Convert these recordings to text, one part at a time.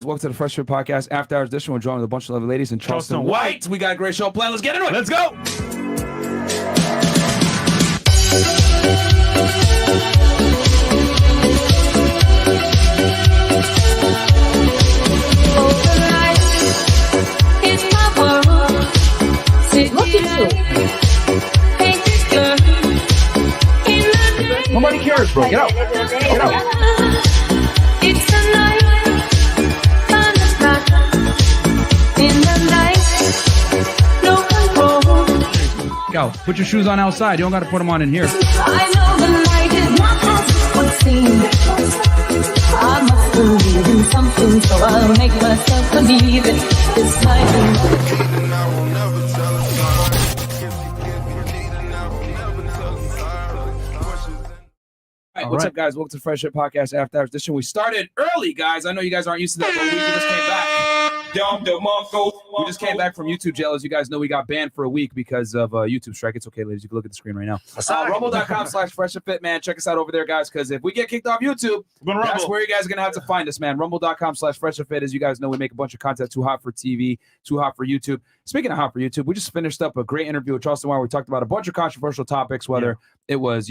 Welcome to the Fresh Fit Podcast After Hours Edition. We're joined with a bunch of lovely ladies in Charleston White. We got a great show planned. Let's get into it. Let's go. Nobody cares, bro. Get out. Get out. It's a night on the spot. In the night, no control. Go. Put your shoes on outside. You don't got to put them on in here. I know the night is not as it would seem. I must believe in something, so I'll make myself believe it. This night. All right, what's up, guys? Welcome to the Fresh Fit Podcast After Hours Edition. We started early, guys. I know you guys aren't used to that, but we just came back. We just came back from YouTube jail. As you guys know, we got banned for a week because of YouTube strike. It's okay, ladies. You can look at the screen right now. Rumble.com/freshfit, man. Check us out over there, guys, because if we get kicked off YouTube, that's where you guys are going to have to find us, man. Rumble.com/freshfit. As you guys know, we make a bunch of content too hot for TV, too hot for YouTube. Speaking of hot for YouTube, we just finished up a great interview with Charleston White. We talked about a bunch of controversial topics, whether it was,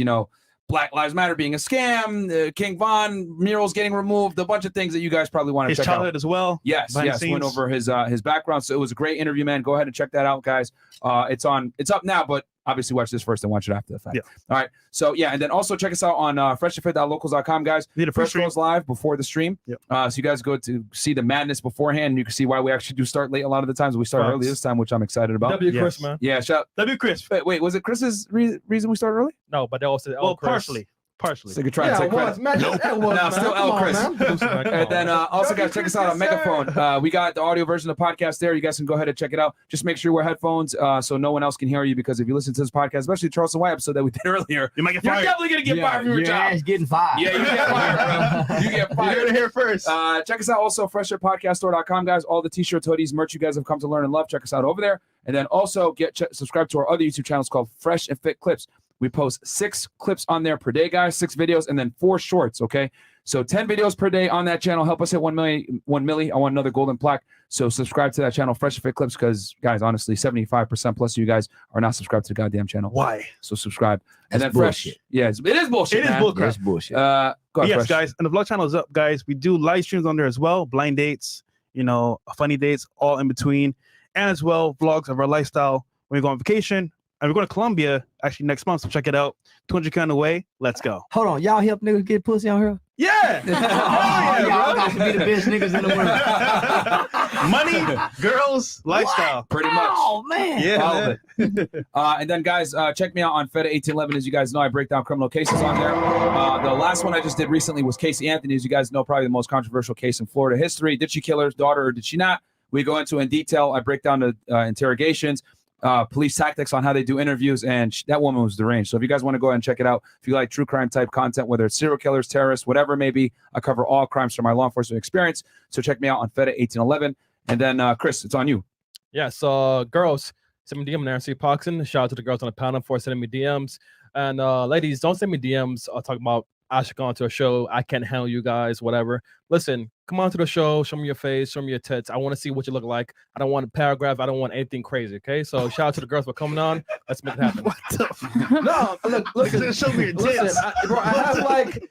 Black Lives Matter being a scam, King Von murals getting removed, a bunch of things that you guys probably want to check out. His childhood as well. Yes, went over his background. So it was a great interview, man. Go ahead and check that out, guys. It's up now, but obviously watch this first and watch it after the fact. Yeah. All right. So and then also check us out on freshfit.locals.com, guys. Fresh goes live before the stream. Yep. So you guys go to see the madness beforehand, and you can see why we actually do start late a lot of the times. We start early this time, which I'm excited about. Chris, man. Yeah, W. Chris. Wait, was it Chris's reason we started early? No, but they also partially. So you could try to take credit. No, still L. Chris. And then also, guys, check us out on Megaphone. We got the audio version of the podcast there. You guys can go ahead and check it out. Just make sure you wear headphones so no one else can hear you, because if you listen to this podcast, especially the Charleston White episode that we did earlier, you might get you're fired. definitely going to get fired from your job. It's getting fired. Yeah, you get fired, bro. You get fired. You're going to hear first. Check us out also, freshfitpodcaststore.com, guys. All the t-shirts, hoodies, merch you guys have come to learn and love. Check us out over there. And then also subscribe to our other YouTube channels called Fresh and Fit Clips. We post 6 clips on there per day, guys, 6 videos, and then 4 shorts, okay? So 10 videos per day on that channel. Help us hit 1 million. I want another golden plaque. So subscribe to that channel, Fresh and Fit Clips, because, guys, honestly, 75% plus of you guys are not subscribed to the goddamn channel. Why? So subscribe. And That's then bullshit. Fresh. Yeah, it is bullshit, It is bullcrap. That's bullshit. Go ahead, Yes, Fresh. guys. And the vlog channel is up, guys. We do live streams on there as well. Blind dates, funny dates, all in between. And as well, vlogs of our lifestyle when we go on vacation. And we're going to Colombia actually next month, so check it out. 200K on the way. Let's go. Hold on, y'all help niggas get pussy on here? Yeah. Y'all got to be the best niggas in the world. Money, girls, lifestyle. Pretty much. Oh, man. Yeah. All of it. And then, guys, check me out on Feta 1811. As you guys know, I break down criminal cases on there. The last one I just did recently was Casey Anthony. As you guys know, probably the most controversial case in Florida history. Did she kill her daughter or did she not? We go into in detail. I break down the interrogations, police tactics on how they do interviews, and that woman was deranged. So if you guys want to go ahead and check it out, if you like true crime type content, whether it's serial killers, terrorists, whatever it may be, I cover all crimes from my law enforcement experience. So check me out on Feta 1811. And then, Chris, it's on you. Yeah, so girls, send me DM on RC Poxon. Shout out to the girls on the panel for sending me DMs. And ladies, don't send me DMs talking about I should go on to a show. I can't handle you guys, whatever. Listen, come on to the show. Show me your face. Show me your tits. I want to see what you look like. I don't want a paragraph. I don't want anything crazy, okay? So shout out to the girls for coming on. Let's make it happen. No, look, listen. Show me your tits. Listen, I have like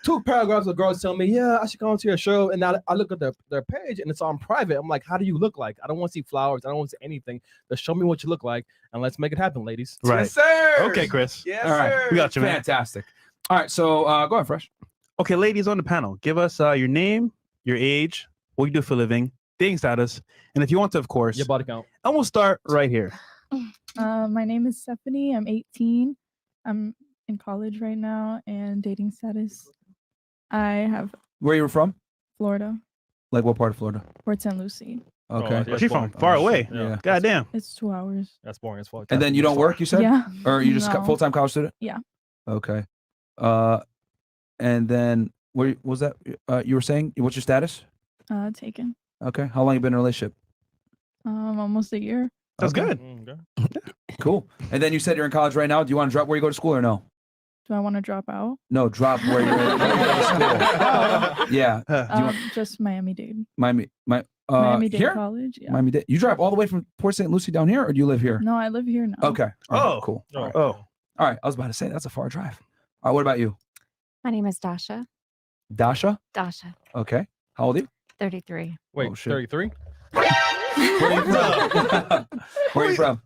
2 paragraphs of girls telling me, yeah, I should go onto your show. And now I look at their page and it's on private. I'm like, how do you look like? I don't want to see flowers. I don't want to see anything. Just show me what you look like and let's make it happen, ladies. Right. Yes, sir. Okay, Chris. Yes, All right. sir. We got you, man. Fantastic. All right, so go ahead, Fresh. Okay, ladies on the panel, give us your name, your age, what you do for a living, dating status, and if you want to, of course, Your body count. and we'll start right here. My name is Stephanie. I'm 18. I'm in college right now, and dating status. I have Where you were from? Florida, Like what part of Florida? Port St. Lucie. Okay. Yeah, She's from far away. Yeah. God damn. It's 2 hours. That's boring as fuck. And then you don't work, you said? Yeah. Or you just No. full-time college student? Yeah. Okay. And then where was that? You were saying what's your status? Taken. Okay. How long you been in a relationship? Almost a year. That's Okay. good. Okay. Cool. And then you said you're in college right now. Do you want to drop where you go to school or no? Do I want to drop out? No, drop where you're at school. Yeah. Do you want Just Miami-Dade. Miami-Dade Dade College. Yeah. Miami-Dade. You drive all the way from Port St. Lucie down here, or do you live here? No, I live here now. Okay. All right, Oh. cool. All right. Oh. All right. I was about to say that's a far drive. All right. What about you? My name is Dasha. Dasha? Dasha, Okay. How old are you? 33. Wait, Oh, shit. 33? Where are you from? Where are you from?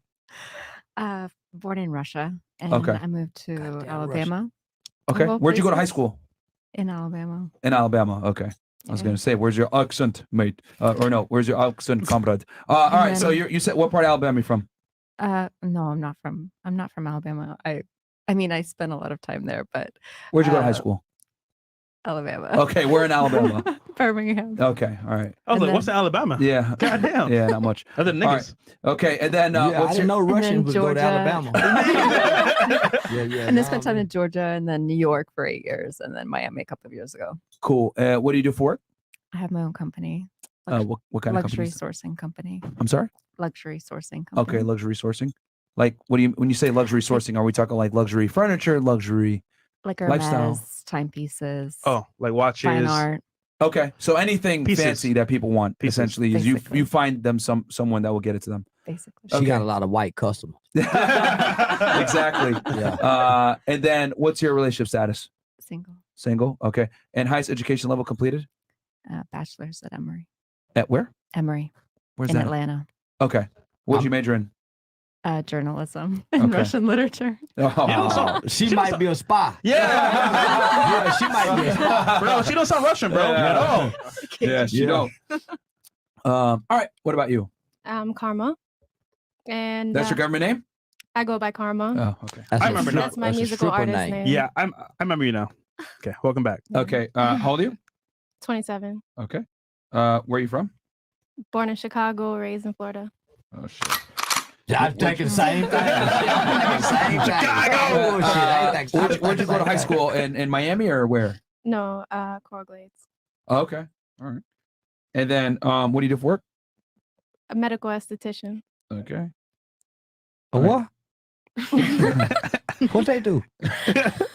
Born in Russia, and Okay. I moved to Goddamn Alabama. Okay. Of all Where'd you go to high places. school? In Alabama. In Alabama. Okay. I was Yeah. gonna say, where's your accent, mate? Or no, where's your accent, comrade? All right. So you said what part of Alabama are you from? No, I'm not from Alabama. I mean, I spent a lot of time there, but Where'd you go to high school? Alabama. Okay, we're in Alabama. Birmingham. Okay. All right. I was And like, what's in Alabama? Yeah. Goddamn. Yeah. Not much. Other All niggas. Okay. And then Yeah, I what's didn't your? know then Russians would go to Georgia. Alabama. yeah. And I spent time in Georgia and then New York for 8 years and then Miami a couple of years ago. Cool. What do you do for work? I have my own company. What kind of Luxury company? sourcing company. I'm sorry. Luxury sourcing company. Okay, luxury sourcing. Like, what do you when you say luxury sourcing? Are we talking like luxury furniture, luxury? Like lifestyle. Hermes, timepieces, Oh, like watches. fine art. Okay, so anything Pieces. fancy that people want, Pieces, essentially, is basically. you find them someone that will get it to them. Basically. She got a lot of white customers. Exactly. Yeah. And then, what's your relationship status? Single. Single. Okay. And highest education level completed Bachelor's at Emory. at where? Emory Where's in that? Atlanta. Okay. What'd you major in? Journalism and Okay. Russian literature. Oh. She might be a spy. Yeah. Yeah, she might be a spy. Bro, she don't sound Russian, bro. Yeah. At all. Yeah, she Yeah. don't. All right. What about you? I'm Karma, and That's your government name? I go by Karma. Oh, okay. That's I a remember strip- That's my that's a musical stripper artist name. Yeah, I remember you now. Okay, welcome back. Okay. How old are you? 27. Okay. Where are you from? Born in Chicago, raised in Florida. Oh shit. Yeah, I'm taking the same thing. Same thing. Chicago. Oh, shit, I ain't think- Where'd you go to high school? In Miami or where? No, Coral Glades. Oh, okay. All right. And then what do you do for work? A medical esthetician. Okay. A what? What they do?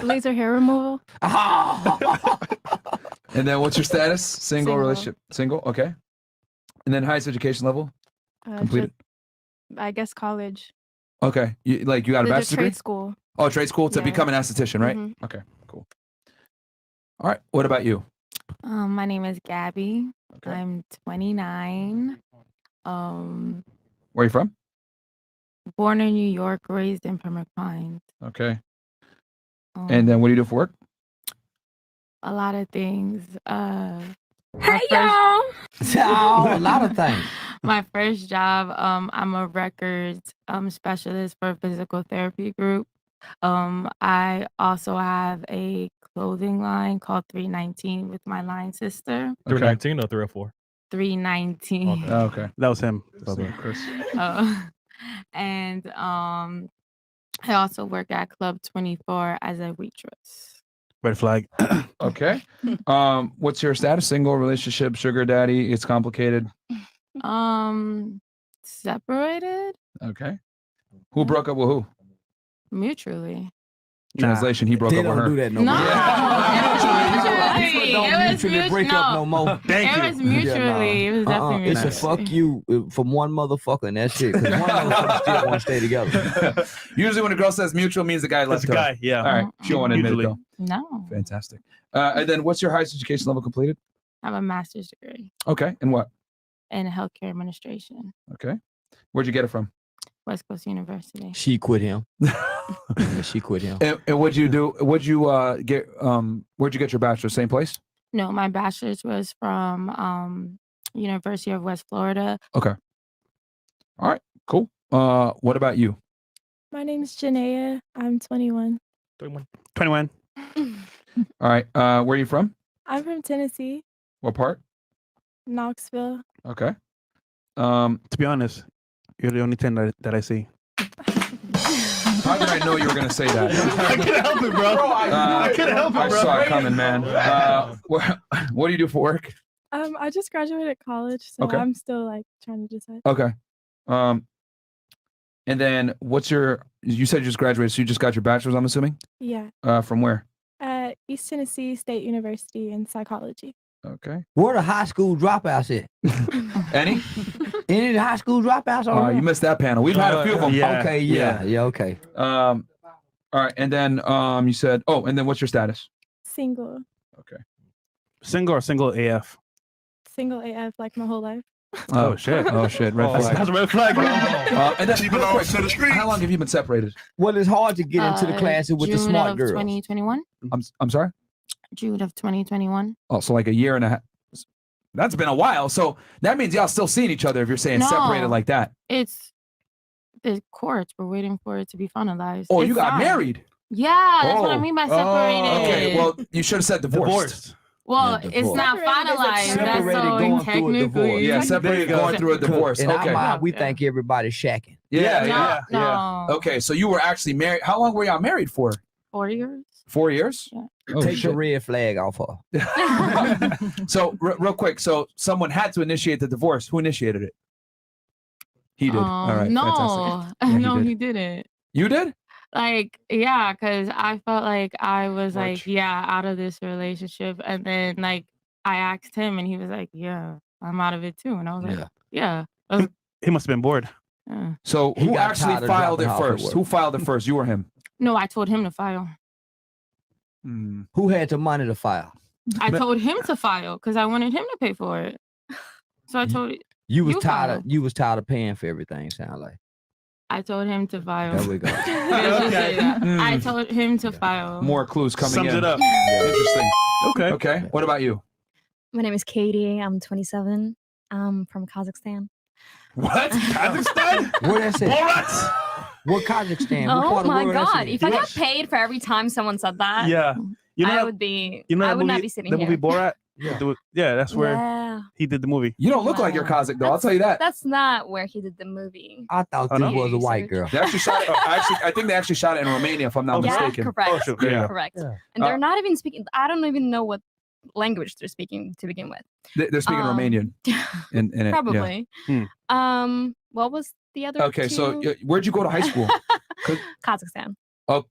Laser hair removal. And then what's your status? Single, Single. relationship? Single. Okay. And then highest education level? Completed. I guess college. Okay. You got a The bachelor's degree? trade school. Oh, trade school to Yeah. become an esthetician, right? Mhm. Okay. Cool. All right. What about you? My name is Gabby. Okay. I'm 29. Where are you from? Born in New York, raised in Pembroke Pines. Okay. Um, And then what do you do for work? a lot of things. Hey y'all. Oh, a lot of things. My first job, I'm a records specialist for a physical therapy group. I also have a clothing line called 319 with my line sister. 319 or 304? 319. Okay. Oh, okay. That was him. Chris. And I also work at Club 24 as a waitress. Red flag. Okay. What's your status? Single, relationship, sugar daddy? It's complicated. Separated Okay. Who broke up with who? mutually. Translation: He broke They up with don't her. do that no No, more. it was Don't mutually break up no more. Thank It you. was mutually. It was definitely It's a mutually. fuck you from one motherfucker and that's it. 'Cause one motherfucker still want to stay together. Usually, when a girl says mutual, means the guy left That's a her. guy. Yeah. All right. She don't want to admit it Usually. though. No, Fantastic. And then, what's your highest education level completed? I have a master's degree Okay. And what? in healthcare administration, Okay. Where'd you get it from? West Coast University. She quit him. Yeah, she quit him. And what'd you do? What'd you get? Where'd you get your bachelor's? Same place? No, my bachelor's was from University of West Florida. Okay. All right. Cool. What about you? My name is Janaea. I'm 21. 21. All right. Where are you from? I'm from Tennessee, What part? Knoxville. Okay. To be honest, you're the only 10 that I see. How did I know you were gonna say that? I couldn't help it, bro. I couldn't help I it, bro. saw it coming, man. What do you do for work? I just graduated college, so Okay. I'm still like trying to decide. Okay. And then what's your you said you just graduated, so you just got your bachelor's, I'm assuming? Yeah. From where? At East Tennessee State University in psychology. Okay. Where the high school dropouts at? Any? Any of the high school dropouts on You missed that panel. We've had a few of them. Yeah. Okay, yeah, okay. All right, and then you said, and then what's your status? Single. Okay. Single or single AF? Single AF like my whole life. Oh shit. Oh shit. Red flag. That's a red flag. And then, real quick, how long have you been separated? Well, it's hard to get into the classes with the June smart of girls. 2021. I'm sorry? June of 2021. Oh, so like a year and a half. That's been a while. So that means y'all still seeing each other if you're saying separated No. like that. It's the courts. We're waiting for it to be finalized. Oh, It's you got signed. married. Yeah, that's what I Oh. mean by separated. Okay, well, you should have said divorced. Well, Yeah, it's divorce. not Separated is a finalized. term. That's Separated so going through a technically. divorce. Yeah, separated going through a divorce. In our Okay. mind, we think everybody's shacking. Yeah. No. Okay, so you were actually married. How long were y'all married for? 4 years. 4 years? Yeah. Oh, Take shit. the red flag off her. So real quick, so someone had to initiate the divorce. Who initiated it? He did. All right. No, fantastic. Yeah, he no, did. he didn't. You did? Like, yeah, because I felt like I was March. like, yeah, out of this relationship, and then like I asked him, and he was like, yeah, I'm out of it too, and I was like, yeah. He must have been bored. Yeah. So He who got actually tired of filed it dropping off at first? work. Who filed it first? You or him? No, I told him to file. Who had the money to file? I told him to file because I wanted him to pay for it. So I told You was You tired file. of you was tired of paying for everything, sound like. I told him to file. There we go. Okay. I told him to file. More clues coming Sums in. it up. Interesting. Okay. Okay. What about you? My name is Katie. I'm 27. I'm from Kazakhstan. What? Kazakhstan? Where that's at? Borat? What Kazakhstan? What Oh part of my the world that's god! in? If I got paid for every time someone said that, Yeah. You know I that- would be. You know I that would movie, not be sitting the here. movie Borat? Yeah, that's where Yeah. he did the movie. You don't look like you're Kazakh though. I'll tell you that. That's not where he did the movie. I thought Oh, this no? was a white girl. They actually shot it. I think they actually shot it in Romania, if I'm not Yeah, mistaken. correct. Oh, sure. Yeah. Correct. Yeah. And they're not even speaking. I don't even know what language they're speaking to begin with. They're speaking Romanian. In it, yeah. Probably. What was the other? Okay, so two? where'd you go to high school? Kazakhstan. Oh,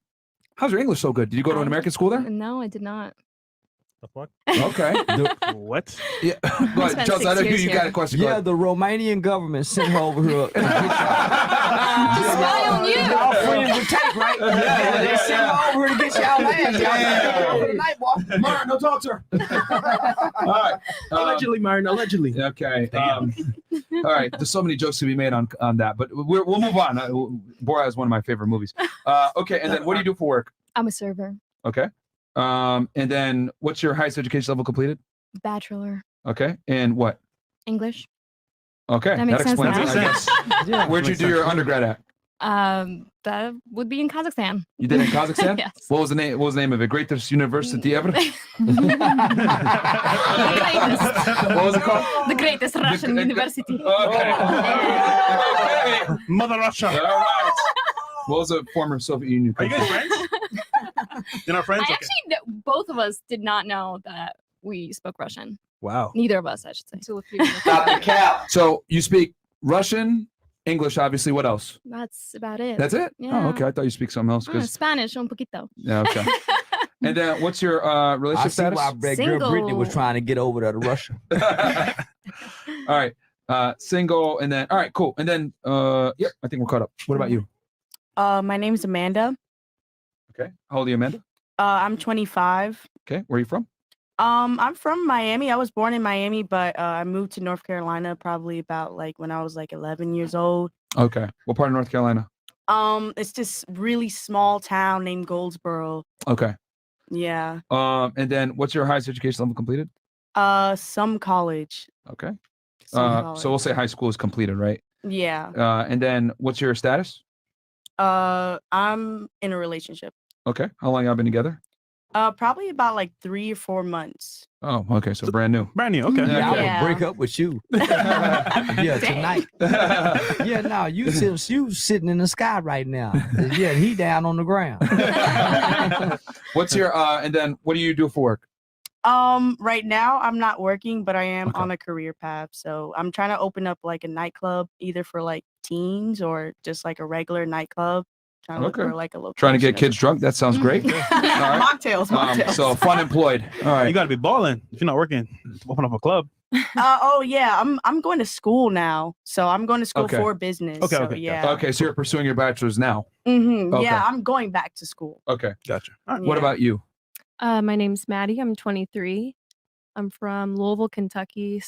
how's your English so good? Did you go to an American school there? No, I did not. The fuck? Okay. What? Yeah. Go ahead, spent Chelsea, I 6 know years you got a here. question. Go Yeah, ahead. the Romanian government sent her over here. To spy on you. Y'all friends with tape, right? Yeah, They sent her over here to get y'all ass. Y'all over tonight, boy. Myron, don't talk to her. All right. Allegedly, Myron. Allegedly. Okay. All right. There's so many jokes to be made on that, but we'll move on. Borat is one of my favorite movies. Okay, and then what do you do for work? I'm a server. Okay. And then what's your highest education level completed? Bachelor. Okay. And what? English. Okay. That makes sense explains now. it, I guess. Yeah. Where'd you do your undergrad at? That would be in Kazakhstan. You did in Kazakhstan? Yes. What was the name? What was the name of it? Greatest University ever? What was it called? The greatest Russian university. Okay. Okay. Mother Russia. All right. What was the former Soviet Union? Are you guys friends? You're not friends? I Okay. actually, both of us did not know that we spoke Russian. Wow. Neither of us, I should say. Stop the cap. So you speak Russian, English, obviously. What else? That's about it. That's it? Yeah. Oh, okay. I thought you speak something else. Because Spanish, un poquito. yeah, okay. And then what's your I relationship see why status? that girl Brittany was Single. trying to get over there to Russia. All right. Single, and then all right, cool. And then yeah, I think we're caught up. What about you? My name's Amanda. Okay. How old are you, Amanda? I'm 25. Okay. Where are you from? I'm from Miami. I was born in Miami, but I moved to North Carolina probably about like when I was like 11 years old. Okay. What part of North Carolina? It's this really small town named Goldsboro. Okay. Yeah. And then what's your highest education level completed? Some college. Okay. Some So we'll say high school is completed, right? Yeah. And then what's your status? I'm in a relationship. Okay. How long y'all been together? Probably about like 3 or 4 months. Oh, okay. So brand new. Brand new. Okay. Yeah, I Yeah. would break up with you. Yeah, tonight. Yeah, no, you sitting in the sky right now. Yeah, he down on the ground. What's your and then what do you do for work? Right now I'm not working, but I am Okay. on a career path. So I'm trying to open up like a nightclub, either for like teens or just like a regular nightclub. trying to look Okay. for like a location. Trying to get kids drunk. That sounds great. All right. Mocktails. So fun employed. All right. You got to be balling if you're not working. Open up a club. Oh yeah, I'm going to school now, so I'm going to school Okay. for business. Okay, so, okay, yeah. Okay, so you're pursuing your bachelor's now. Okay. Yeah, I'm going back to school. Okay. Gotcha. What about you? My name's Maddie. I'm 23. I'm from Louisville, Kentucky /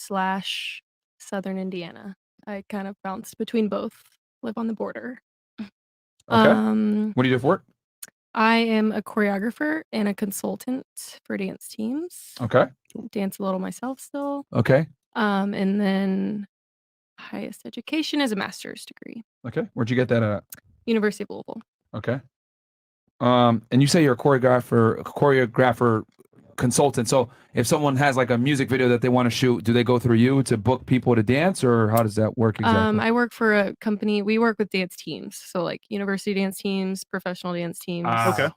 Southern Indiana. I kind of bounced between both. Live on the border. Okay. What do you do for work? I am a choreographer and a consultant for dance teams. Okay. Dance a little myself still. Okay. And then highest education is a master's degree. Okay. Where'd you get that at? University of Louisville. Okay. And you say you're a choreographer consultant. So if someone has like a music video that they want to shoot, do they go through you to book people to dance, or how does that work exactly? I work for a company. We work with dance teams. So like university dance teams, professional dance teams.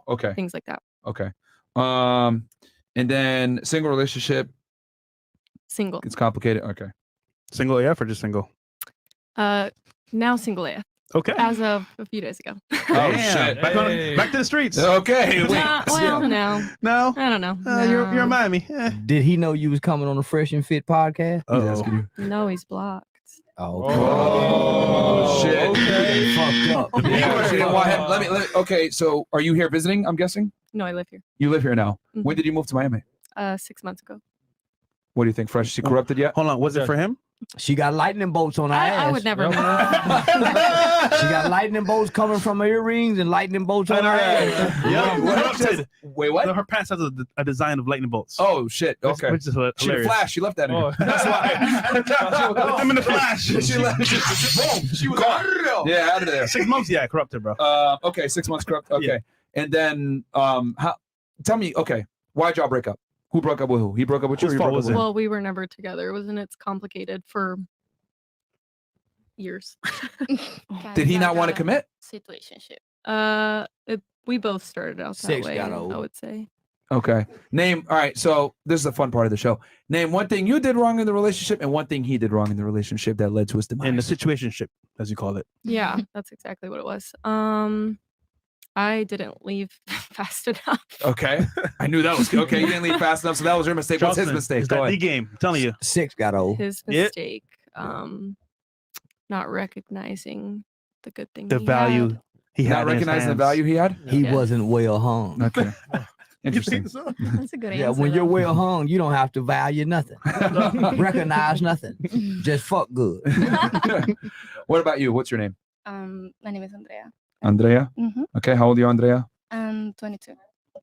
Okay. Things like that. Okay. And then single relationship. Single. It's complicated. Okay. Single AF or just single? Now single AF. Okay. As of a few days ago. Oh shit! Back to the streets. Okay. Wait. Well, no. No. I don't know. You're in Miami. Did he know you was coming on the Fresh and Fit podcast? No, he's blocked. Oh, shit. Okay. Fucked up. Yeah, she didn't want him. Let me. Okay. So, are you here visiting? I'm guessing. No, I live here. You live here now. Mhm. When did you move to Miami? 6 months ago. What do you think, Fresh? Is she corrupted yet? Hold on. Was it for him? She got lightning bolts on her ass. I would never move. She got lightning bolts coming from her earrings and lightning bolts on her ass. Yeah. Corrupted. Wait, what? Her pants has a design of lightning bolts. Oh shit! Okay. Which is hilarious. She flashed. She left that in. Oh. Her. That's why. I'm in the flash. She left. Boom. She was gone. Yeah, out of there. 6 months. Yeah, corrupted, bro. Okay, 6 months corrupt. Okay, Yeah. and then how? Tell me. Okay, why'd y'all break up? Who broke up with who? He broke up with you. Or Whose you fault broke up was with it? him? Well, we were never together. Wasn't it complicated for years? Did he not want to commit? Situationship. We both started out that Sex way. got old. I would say. Okay. Name. All right. So this is the fun part of the show. Name one thing you did wrong in the relationship and one thing he did wrong in the relationship that led to his demise. In the situationship, as you call it. Yeah, that's exactly what it was. I didn't leave fast enough. Okay. I knew that was okay. You didn't leave fast enough, so that was your mistake. What's his Justin, mistake? It's Go that ahead. D game. I'm telling you. Sex got old. His Yeah. mistake. Not recognizing the good thing. The he value had. he had. Not in his recognizing the hands. value he had. He Yes. wasn't well hung. Okay. Interesting. That's a good answer. Yeah, when you're though. well hung, you don't have to value nothing, recognize nothing, just fuck good. What about you? What's your name? My name is Andrea. Andrea. Mhm. Okay. How old are you, Andrea? I'm 22.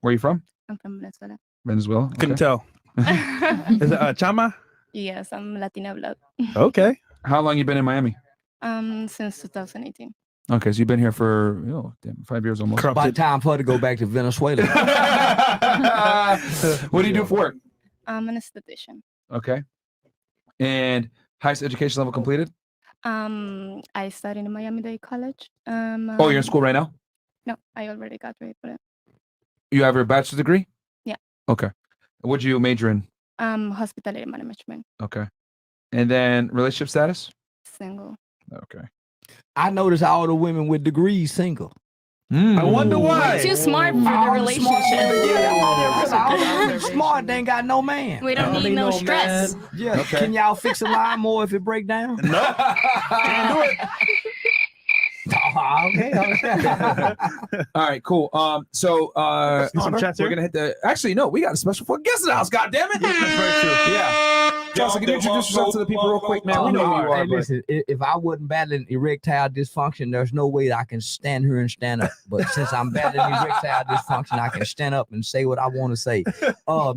Where are you from? I'm from Venezuela. Venezuela. Couldn't tell. Is it Chama? Yes, I'm Latina blood. Okay. How long you been in Miami? Since 2018. Okay, so you've been here for 5 years almost. About time for her to go back to Venezuela. What do you do for work? I'm an esthetician. Okay. And highest education level completed? I studied in Miami-Dade College. Oh, you're in school right now? No, I already graduated for it. You have your bachelor's degree? Yeah. Okay. What'd you major in? Hospitality management. Okay. And then relationship status? Single. Okay. I noticed all the women with degrees single. I wonder why. Too smart for the All relationship. smart, they ain't got no man. We don't need no stress. Yeah. Okay. Can y'all fix a lawnmower if it break down? No. Can't do it. Okay. All right, cool. So Let's get some chats we're here. gonna hit the actually no, we got a special for guest in the house, god damn it. That's very true. Yeah. Johnson, can you introduce yourself to the people real quick, man? We know who you are, Hey, but listen, if I wasn't battling erectile dysfunction, there's no way I can stand here and stand up. But since I'm battling erectile dysfunction, I can stand up and say what I want to say.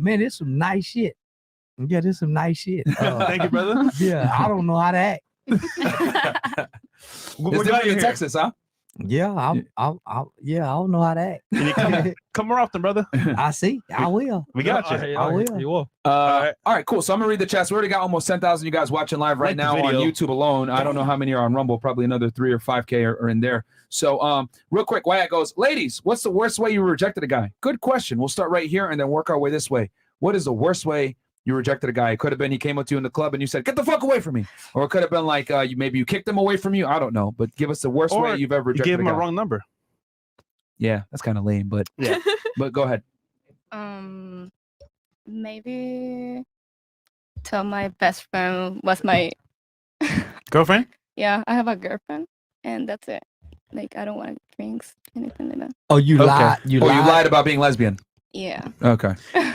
Man, it's some nice shit. Yeah, this some nice shit. Thank you, brother. Yeah, I don't know how to act. it's different in Texas, huh? Yeah, I don't know how to act. Can you come more often, brother? I see. I will. We got you. I will. You will. All right, cool. So I'm gonna read the chats. We already got almost 10,000 you guys watching live right Like the now on video. YouTube alone. I don't know how many are on Rumble. Probably another 3 or 5K are in there. So real quick, Wyatt goes, ladies, what's the worst way you rejected a guy? Good question. We'll start right here and then work our way this way. What is the worst way you rejected a guy? It could have been he came up to you in the club and you said, "Get the fuck away from me," or it could have been like maybe you kicked him away from you. I don't know, but give us the worst Or way you've ever You rejected gave him a a guy. wrong number. Yeah, that's kind of lame, but Yeah. But go ahead. Maybe tell my best friend what's my Girlfriend? yeah, I have a girlfriend and that's it. Like I don't want drinks, anything like that. Oh, you lied. You lied about being lesbian. Yeah. Okay.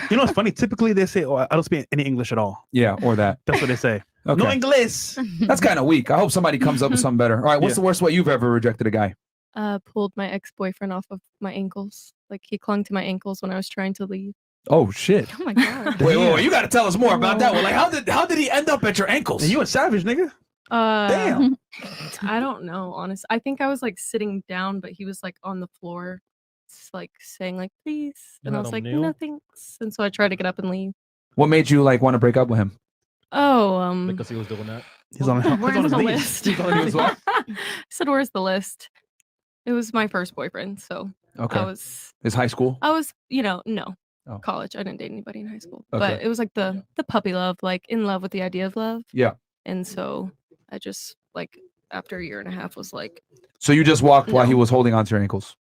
You know what's funny? Typically they say, "Oh, I don't speak any English at all." Yeah, or that. That's what they say. Okay. No English. That's kind of weak. I hope somebody comes up with something better. All right, what's the worst way you've ever rejected a guy? Pulled my ex-boyfriend off of my ankles. Like he clung to my ankles when I was trying to leave. Oh shit! Oh my god. Wait, you got to tell us more about that one. Like, how did he end up at your ankles? You a savage, nigga. Damn. I don't know, honestly. I think I was like sitting down, but he was like on the floor, just, like saying like please, and I was like no thanks, and so I tried to get up and leave. What made you like want to break up with him? Oh, Because he was doing that. He's on where's his the knees. list? He's on his what? I said where's the list? It was my first boyfriend, so Okay. I was high school. No. Oh. College. I didn't date anybody in high school. Okay. But it was like the puppy love, like in love with the idea of love. Yeah. And so I just like after a year and a half was like So you just walked while he was holding onto your ankles.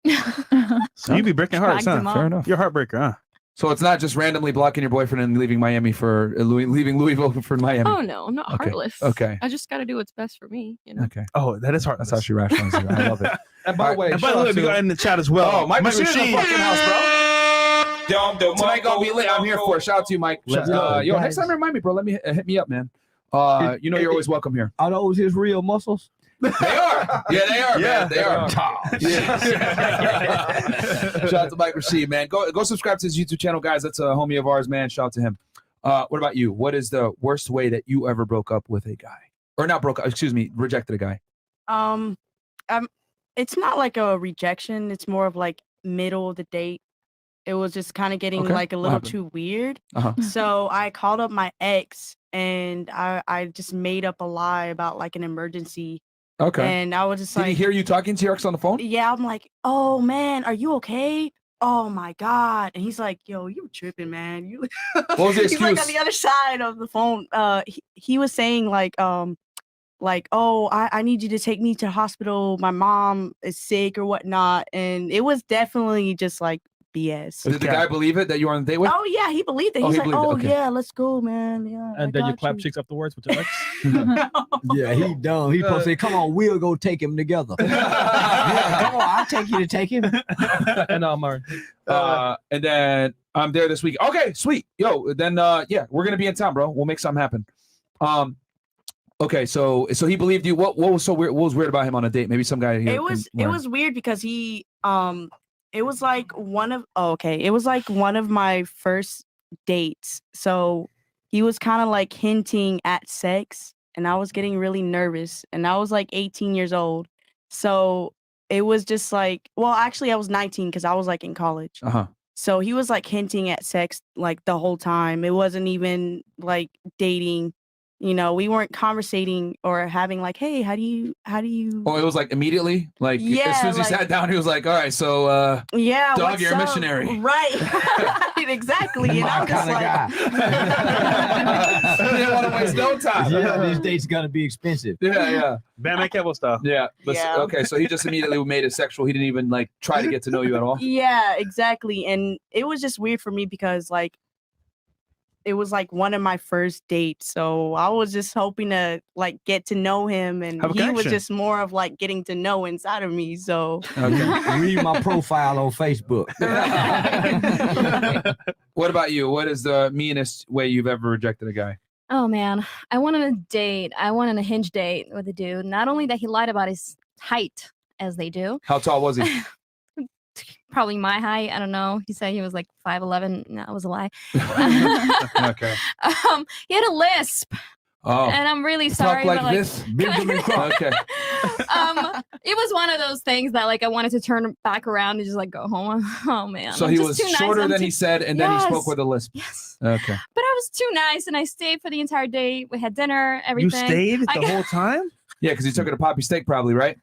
So you be breaking hearts, Dragged huh? him up. Fair enough. You're a heartbreaker, huh? So it's not just randomly blocking your boyfriend and leaving Miami for leaving Louisville for Miami. oh no, I'm not Okay. heartless. Okay. I just gotta do what's best for me, you know. Okay. Oh, that is hard. That's how she rationalizes it. I love it. And by the way, And by the way, we got in the chat as well. Oh, Mike Machine's in the Machine. fucking house, bro. Tonight gonna be lit. I'm here for it. Shout out to you, Mike. Let's go, Yo, next guys. time remind me, bro. Let me hit me up, man. You know you're always welcome here. Are those his real muscles? They are. Yeah, they are, man. They are. Shout out to Mike Rashid, man. Go subscribe to his YouTube channel, guys. That's a homie of ours, man. Shout out to him. What about you? What is the worst way that you ever broke up with a guy? Or not broke up, excuse me, rejected a guy? It's not like a rejection. It's more of like middle of the date. It was just kind of getting Okay. like a What little happened? too weird. Uh-huh. So I called up my ex and I just made up a lie about like an emergency. Okay. And I was just Did he like, hear you talking to your ex on the phone? yeah, I'm like, oh man, are you okay? Oh my God. And he's like, yo, you tripping, man. You What was the He's like on excuse? the other side of the phone. He was saying like, oh, I need you to take me to the hospital. My mom is sick or whatnot. And it was definitely just like BS. Did the guy believe it that you were on the date with? Oh yeah, he believed it. Oh, He's he like, believed it, oh okay. yeah, let's go, man. Yeah. And I then you got clap you. cheeks afterwards with your ex. Yeah, he dumb. He supposed to say, "Come on, we'll go take him together." Yeah, come on, I'll take you to take him. And Martin. And then I'm there this week. Okay, sweet. Yo, then yeah, we're gonna be in town, bro. We'll make something happen. Okay, so he believed you. What was so weird? What was weird about him on a date? Maybe some guy here. It was weird because it was like one of my first dates. So he was kind of like hinting at sex and I was getting really nervous and I was like 18 years old. So it was just like, well, actually I was 19 because I was like in college. Uh-huh. So he was like hinting at sex like the whole time. It wasn't even like dating. You know, we weren't conversating or having like, hey, how do you Oh, it was like immediately, like as Yeah, soon as he like- sat down, he was like, "All right, so yeah, dog, what's you're a up?" missionary." Right. Exactly. And My I'm just kinda like, guy. I didn't want to waste no time. Yeah, this date's gonna be expensive. Yeah. Batman Cable style. Yeah. Yeah. Okay, so he just immediately made it sexual. He didn't even like try to get to know you at all. yeah, exactly. And it was just weird for me because like it was like one of my first dates. So I was just hoping to like get to know him and Have a he was connection. just more of like getting to know inside of me. So Okay. Read my profile on Facebook. What about you? What is the meanest way you've ever rejected a guy? Oh man, I went on a date. I went on a hinge date with a dude. Not only that he lied about his height, as they do, How tall was he? probably my height. I don't know. He said he was like 5'11". No, it was a lie. Okay. He had a lisp, Oh. and I'm really Talk sorry, like but like, this, Benjamin Crump. Okay. it was one of those things that like I wanted to turn back around and just like go home. Oh man. So I'm he just was too nice. shorter I'm than too- he said, and then he spoke Yes. with a lisp. Yes. Okay. But I was too nice, and I stayed for the entire date. We had dinner, You everything. stayed I- the whole time? Yeah, because he took her to Poppy Steak, probably, right?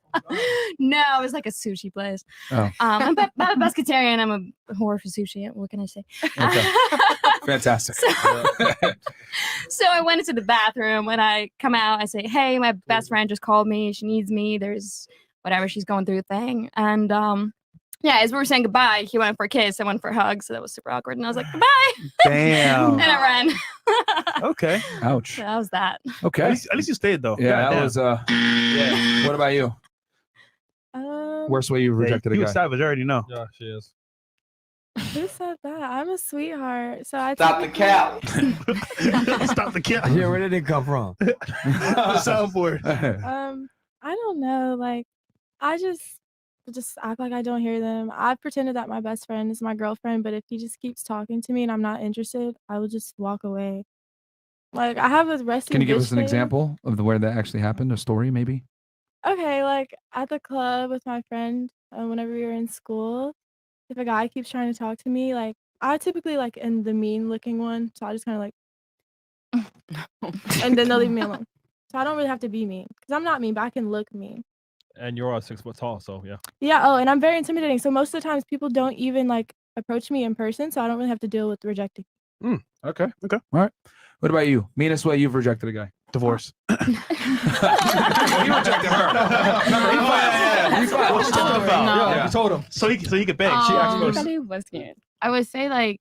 No, it was like a sushi place. Oh. I'm a pescatarian. I'm a whore for sushi. What can I say? Okay. Fantastic. So I went into the bathroom. When I come out, I say, "Hey, my best friend just called me. She needs me. There's whatever she's going through thing." And Yeah, as we were saying goodbye, he went for a kiss. I went for a hug, so that was super awkward. And I was like, goodbye. Damn. And I ran. Okay. Ouch. So that was that. Okay. At least you stayed though. Yeah, that Goddamn. was yeah. What about you? Worst way you rejected a You guy? savage, I already know. Yeah, she is. Who said that? I'm a sweetheart. So I Stop the cap. Stop the cap. Yeah, where did it come from? Soundboard. I don't know. Like, I just act like I don't hear them. I've pretended that my best friend is my girlfriend, but if he just keeps talking to me and I'm not interested, I will just walk away. Like, I have a resting. Can you give bitch us an thing. example of where that actually happened? A story, maybe? Okay, like at the club with my friend, whenever we were in school, if a guy keeps trying to talk to me, like I typically like in the mean looking one, so I just kind of like, and then they'll leave me alone. So I don't really have to be mean because I'm not mean, but I can look mean. And you're 6 foot tall, so yeah. Yeah. Oh, and I'm very intimidating. So most of the times people don't even like approach me in person, so I don't really have to deal with rejecting. Okay. Okay. All right. What about you? Meanest way you've rejected a guy? Divorce. You rejected her. Remember, he filed. Yeah, you told him. So you could beg. She asked I first. thought he was scared. I would say like,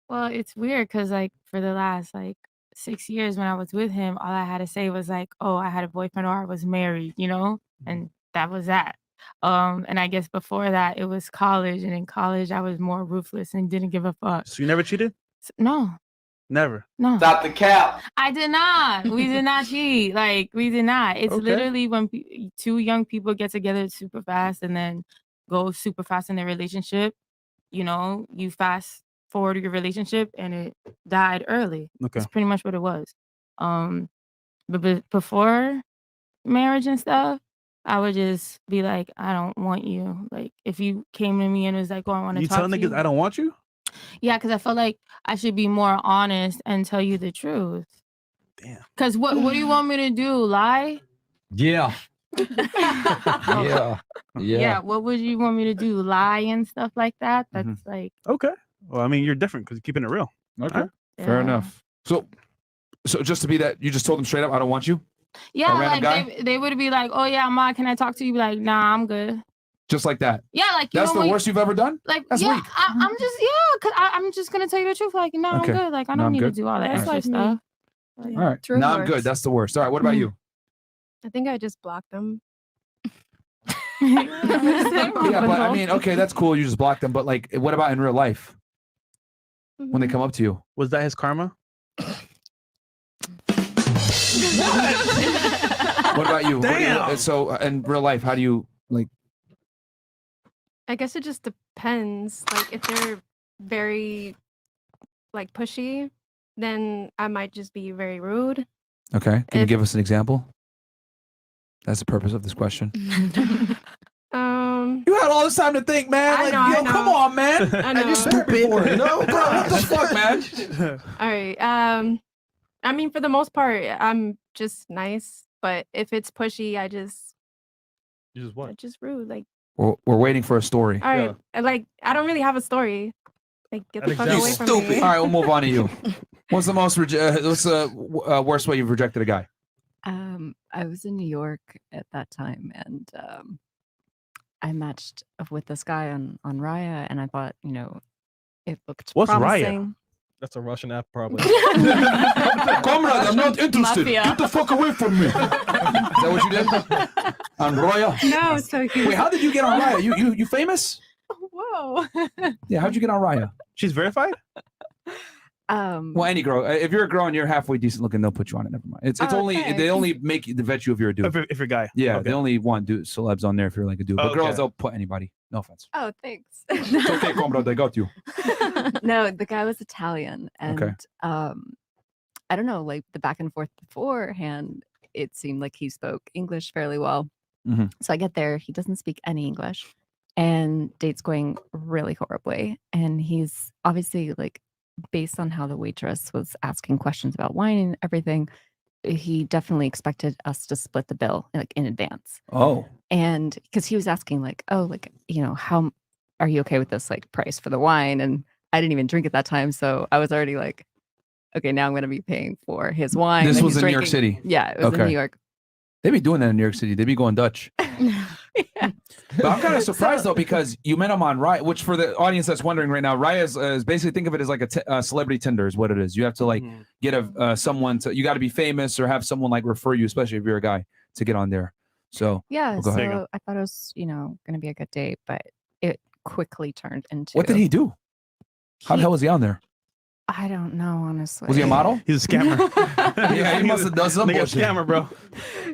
well, it's weird because like for the last like 6 years when I was with him, all I had to say was like, oh, I had a boyfriend or I was married, you know, and that was that. And I guess before that it was college, and in college I was more ruthless and didn't give a fuck. So you never cheated? No. Never. No. Stop the cap. I did not. We did not cheat. Like, we did not. It's Okay. literally when two young people get together super fast and then go super fast in their relationship. You know, you fast forward your relationship and it died early. Okay. That's pretty much what it was. But before marriage and stuff, I would just be like, I don't want you. Like, if you came to me and was like, oh, I want to You talk tell to niggas you. I don't want you? Yeah, because I felt like I should be more honest and tell you the truth. Damn. Because what do you want me to do? Lie? Yeah. Yeah. Yeah. What would you want me to do? Lie and stuff like that? That's like. Okay. Well, I mean, you're different because you're keeping it real. Okay. Fair enough. So just to be that, you just told them straight up, I don't want you? Yeah, A random like they would be like, oh yeah, Ma, can I talk to you? Be like, nah, I'm good. Just like that. Yeah, like you That's know, the when worst you've ever done? Like, That's yeah, weak. I'm just because I'm just gonna tell you the truth. Like, no, Okay. I'm good. Like, I No, don't I'm need good. to do all that That's extra like me. stuff. All right. True Now I'm horse. good. That's the worst. All right. What about you? I think I just blocked them. Yeah, but I mean, okay, that's cool. You just block them. But like, what about in real life when they come up to you? Was that his karma? What about you? What do you- Damn. so in real life, how do you like? I guess it just depends. Like if they're very like pushy, then I might just be very rude. Okay. Can you If- give us an example? That's the purpose of this question. Um, You had all this time to think, man. I Like, know, I yo, know. come on, man. I know. You stupid. You know, bro, what the fuck, man? all right. I mean, for the most part, I'm just nice. But if it's pushy, I just You just what? just rude. Like, We're waiting for a story. all right, like I don't really have a story. Like, get the An fuck example. away from Stupid. me. All right, we'll move on to you. What's the most? What's the worst way you've rejected a guy? I was in New York at that time, and I matched up with this guy on Raya, and I thought, you know, it looked What's Raya? promising. That's a Russian app, probably. Comrade, I'm not interested. Mafia. Get the fuck away from me. Is that what you did? On Roya? No, so he Wait, how did you get on Raya? You famous? Whoa. Yeah, how'd you get on Raya? She's verified? Well, any girl. If you're a girl and you're halfway decent looking, they'll put you on it. Never mind. It's only Okay. they only make you vet you if you're a dude. If you're a guy. Yeah, Okay. they only want celebs on there if you're like a dude. But Okay. girls, they'll put anybody. No offense. Oh, thanks. It's okay, comrade. They got you. No, the guy was Italian, and Okay. I don't know, like the back and forth beforehand, it seemed like he spoke English fairly well. Mhm. So I get there, he doesn't speak any English, and date's going really horribly. And he's obviously like, based on how the waitress was asking questions about wine and everything, he definitely expected us to split the bill like in advance. Oh. And because he was asking like, oh, like, you know, how are you okay with this like price for the wine? And I didn't even drink at that time, so I was already like, okay, now I'm going to be paying for his wine. This that was he's in New York drinking. City? Yeah, it was in Okay. New York. They be doing that in New York City. They be going Dutch. Yeah. But I'm kind of surprised though, because you met him on Raya, which for the audience that's wondering right now, Raya is basically, think of it as like a celebrity Tinder is what it is. You have to like get someone to, you got to be famous or have someone like refer you, especially if you're a guy, to get on there. So Yeah, go ahead. so I thought it was, going to be a good date, but it quickly turned into. What did he do? How the hell was he on there? I don't know, honestly. Was he a model? He's a scammer. Yeah, he must have done some Like a bullshit. scammer, bro.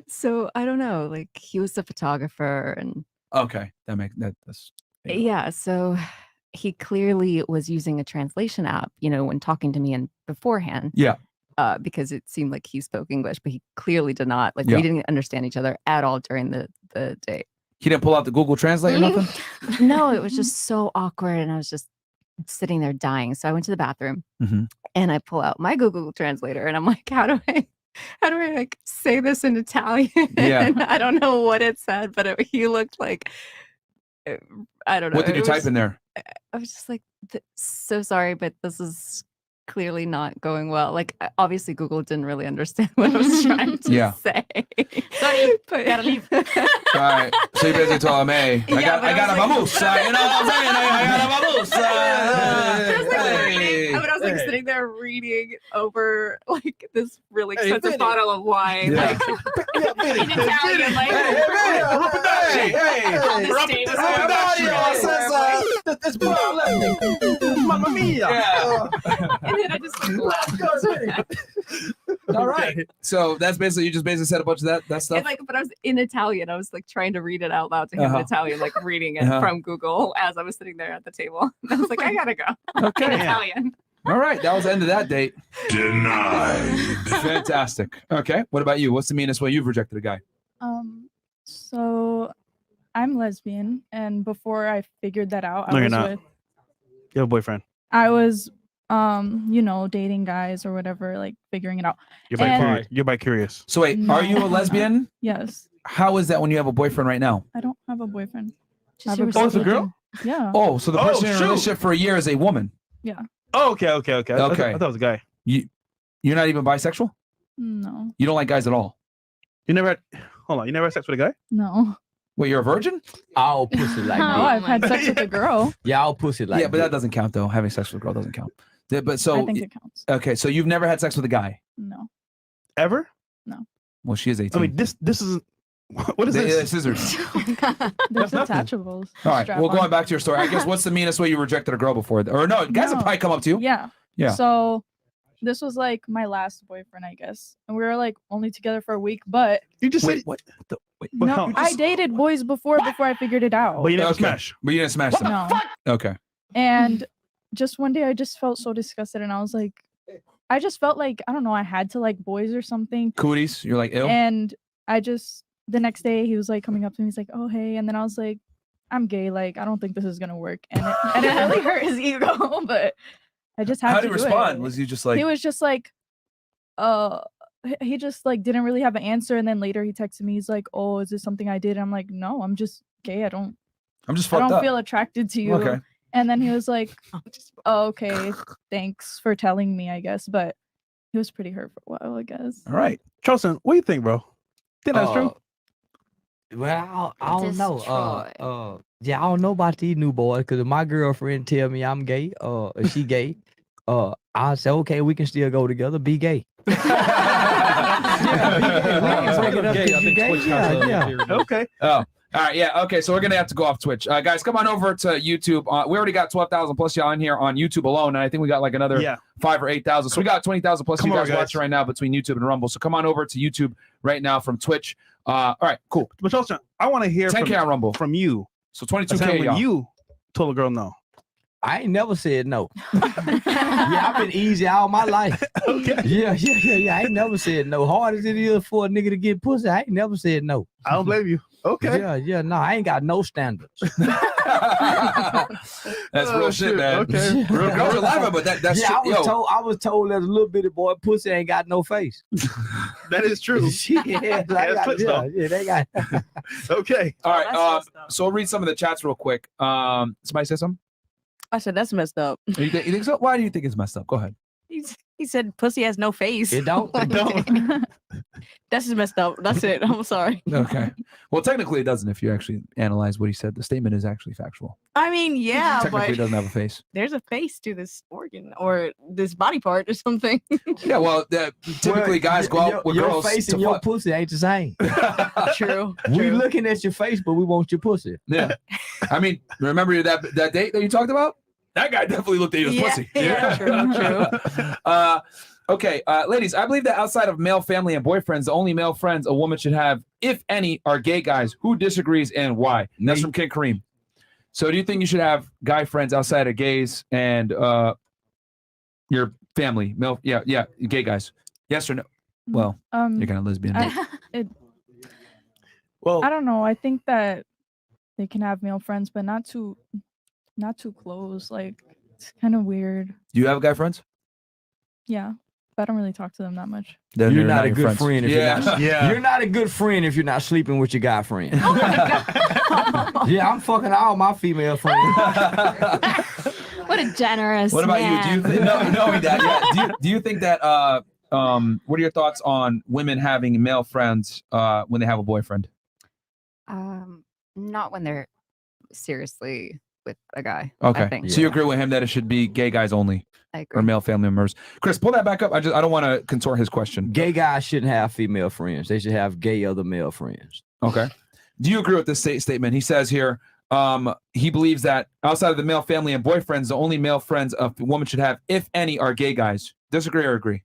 So I don't know. Like he was a photographer, and Okay, that's yeah. So he clearly was using a translation app, when talking to me and beforehand. Yeah. Because it seemed like he spoke English, but he clearly did not. Like Yeah. we didn't understand each other at all during the date. He didn't pull out the Google Translate or nothing? No, it was just so awkward, and I was just sitting there dying. So I went to the bathroom and I pull out my Google Translator, and I'm like, how do I like say this in Italian? Yeah. And I don't know what it said, but he looked like, I don't know. What did you It type was- in there? I was just like, so sorry, but this is clearly not going well. Like, obviously, Google didn't really understand what I was trying to Yeah. say. Sorry, but gotta leave. All right. So you basically told him, hey, I Yeah, but got a I was vamoose. You know what I'm saying? I got a vamoose. But I was like sitting there reading over like this really Hey, expensive Vinny. bottle of wine, Yeah. like in Italian, like all this date was This Mamma mia. and then I just like laughed. All right. So that's basically, you just basically said a bunch of that stuff. And like, but I was in Italian. I was like trying to read it out loud to him in Italian, like reading it from Google as I was sitting there at the table. And I was like, I gotta go. Okay. In Italian. All right. That was the end of that date. Denied. Fantastic. Okay. What about you? What's the meanest way you've rejected a guy? So I'm lesbian, and before I figured that out, No, I you're was not. with You have a boyfriend. I was dating guys or whatever, like figuring it out. You're And- bi-curious. You're bi-curious. So wait, No, are you a I'm not. lesbian? Yes. How is that when you have a boyfriend right now? I don't have a boyfriend. Just I have you a were Oh, it's a girlfriend. girl? Yeah. Oh, so the Oh, person in a shoot. relationship for a year is a woman. Yeah. Oh, okay. I thought Okay. it was a guy. You're not even bisexual? No. You don't like guys at all? You never had, hold on. You never had sex with a guy? No. Wait, you're a virgin? All pussy like No, that. I've had sex with a girl. Yeah, all pussy like Yeah, but that doesn't count though. Having sex with a girl doesn't count. But so I think it counts. okay, so you've never had sex with a guy? No. Ever? Well, she is 18. I mean, this isn't. What is They- this? scissors. There's nothing. detachables. All right. Strap Well, going on. back to your story, I guess what's the meanest way you rejected a girl before? Or no, guys have No. probably come up to you. Yeah. Yeah. So this was like my last boyfriend, I guess. And we were like only together for a week, but You just Wait, said. what? Wait, But no, how- I dated boys before I figured it out. But you never okay. smash. But you didn't smash them. No. Okay. And just one day I just felt so disgusted, and I was like, I just felt like, I don't know, I had to like boys or something. Cooties. You're like ill. And I just, the next day he was like coming up to me, he's like, oh, hey. And then I was like, I'm gay. Like, I don't think this is going to work. And it really hurt his ego, but I just had How to did he do it. respond? Was he just like? He was just like, he just like didn't really have an answer. And then later he texted me, he's like, oh, is this something I did? And I'm like, no, I'm just gay. I don't fucked up. feel attracted to you. Okay. And then he was like, oh, okay, thanks for telling me, I guess. But he was pretty hurt for a while, I guess. All right. Charleston, what do you think, bro? Think that's true? Well, I don't know. Destroy. Yeah, I don't know about these new boys because if my girlfriend tell me I'm gay, if she gay, I say okay, we can still go together. Be gay. Okay. Oh. All right, yeah, okay, so we're gonna have to go off Twitch, guys. Come on over to YouTube. We already got 12,000 plus y'all on here on YouTube alone, and I think we got like another 5 or 8,000. So we got 20,000 plus Come you on, guys guys. watching right now between YouTube and Rumble. So come on over to YouTube right now from Twitch. All right, cool. But Charleston, I want to hear 10K on Rumble from you. So A time 22K, when y'all. you told a girl no. I ain't never said no. Yeah, I've been easy all my life. Okay. Yeah. I ain't never said no. Hard as it is for a nigga to get pussy, I ain't never said no. I don't blame you. Okay. Yeah, no, I ain't got no standards. That's real shit, man. Okay. Real girls are laughing, but that's yeah, shit. I was told as a little bitty boy, pussy ain't got no face. That is true. Yeah, they got. Okay. All right, so we'll read some of the chats real quick. Somebody say something? I said that's messed up. You think so? Why do you think it's messed up? Go ahead. He said pussy has no face. It don't. It don't. That's just messed up. That's it. I'm sorry. Okay. Well, technically it doesn't if you actually analyze what he said. The statement is actually factual. I mean, yeah, Technically it but doesn't have a face. there's a face to this organ or this body part or something. Yeah, well, typically guys go out with your girls face to and your fuck. pussy ain't the same. True. We looking at your face, but we want your pussy. Yeah. I mean, remember that date that you talked about? That guy definitely looked at you as pussy. Yeah, true. Okay, ladies, I believe that outside of male family and boyfriends, the only male friends a woman should have, if any, are gay guys. Who disagrees and why? And that's from King Kareem. So do you think you should have guy friends outside of gays and your family? Male, yeah, gay guys. Yes or no? Well, you're kind of lesbian. Well, I don't know. I think that they can have male friends, but not too close. Like it's kind of weird. Do you have guy friends? Yeah, but I don't really talk to them that much. Then You're they're not a your good friends. friend if you're not. Yeah. You're not a good friend if you're not sleeping with your guy friend. Oh my God. Yeah, I'm fucking all my female friends. What a generous. What about man. you? Do you think, knowing that? Yeah. Do you think that? What are your thoughts on women having male friends when they have a boyfriend? Not when they're seriously with a guy. Okay, I think. so you agree with him that it should be gay guys only, I agree. or male family members. Chris, pull that back up. I don't want to contort his question. Gay guys shouldn't have female friends. They should have gay other male friends. Okay. Do you agree with this statement? He says here, he believes that outside of the male family and boyfriends, the only male friends a woman should have, if any, are gay guys. Disagree or agree?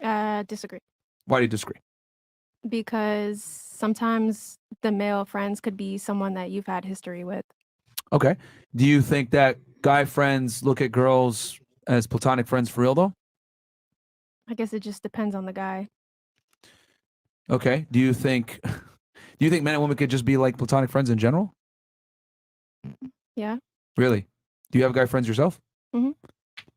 Disagree. Why do you disagree? Because sometimes the male friends could be someone that you've had history with. Okay. Do you think that guy friends look at girls as platonic friends for real, though? I guess it just depends on the guy. Okay. Do you think men and women could just be like platonic friends in general? Yeah. Really? Do you have guy friends yourself? Mhm.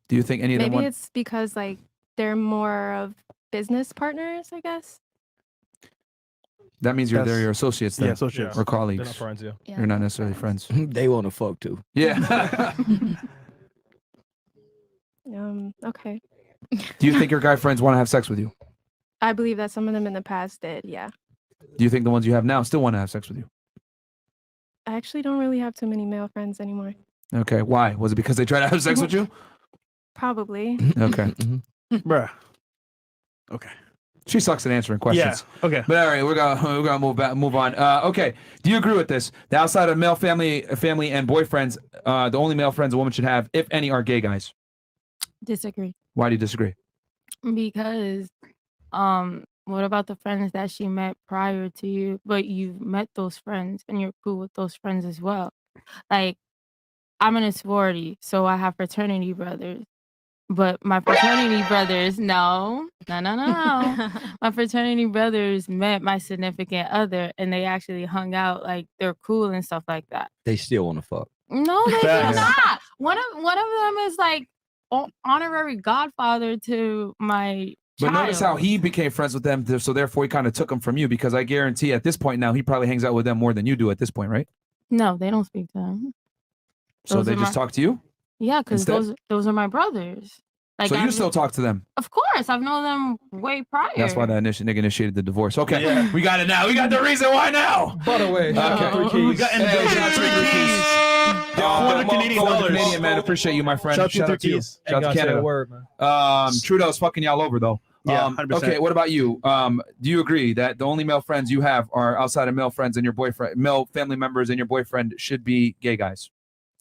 Do you think any of them Maybe want... it's because like they're more of business partners, I guess. That means they're That's- your associates then, yeah, associates. or colleagues. They're not friends, yeah. Yeah. You're not necessarily friends. They want to fuck too. Yeah. Okay. Do you think your guy friends want to have sex with you? I believe that some of them in the past did, yeah. Do you think the ones you have now still want to have sex with you? I actually don't really have too many male friends anymore. Okay. Why? Was it because they tried to have sex with you? Probably. Okay. bruh. Okay. She sucks at answering questions. Yeah. Okay. But all right, we're gonna move on. Okay. Do you agree with this? The outside of male family and boyfriends, the only male friends a woman should have, if any, are gay guys. Disagree. Why do you disagree? Because what about the friends that she met prior to you, but you've met those friends and you're cool with those friends as well? Like, I'm in a sorority, so I have fraternity brothers. But my fraternity brothers, no. My fraternity brothers met my significant other and they actually hung out, like they're cool and stuff like that. They still want to fuck. No, they do Facts. not. One of them is like honorary godfather to my But notice how child. he became friends with them, so therefore he kind of took them from you, because I guarantee at this point now he probably hangs out with them more than you do at this point, right? No, they don't speak to him. So Those they are just my- talk to you? Yeah, because Instead? those are my brothers. Like So you I've- still talk to them? Of course, I've known them way prior. That's why that nigga initiated the divorce. Okay, Yeah. we got it now. We got the reason why now. By the way, shout out to Okay. Three Keys. We got in Hey, the shout out to three Three keys. $400 Canadian dollars. Canadian man, appreciate you, my friend. Shout out to Shout Three out to you. Keys. Shout out to Ain't gotta say a Canada. word, man. Trudeau's fucking y'all over though. Yeah, 100%. Okay, what about you? Do you agree that the only male friends you have are outside of male friends and your boyfriend, male family members and your boyfriend should be gay guys?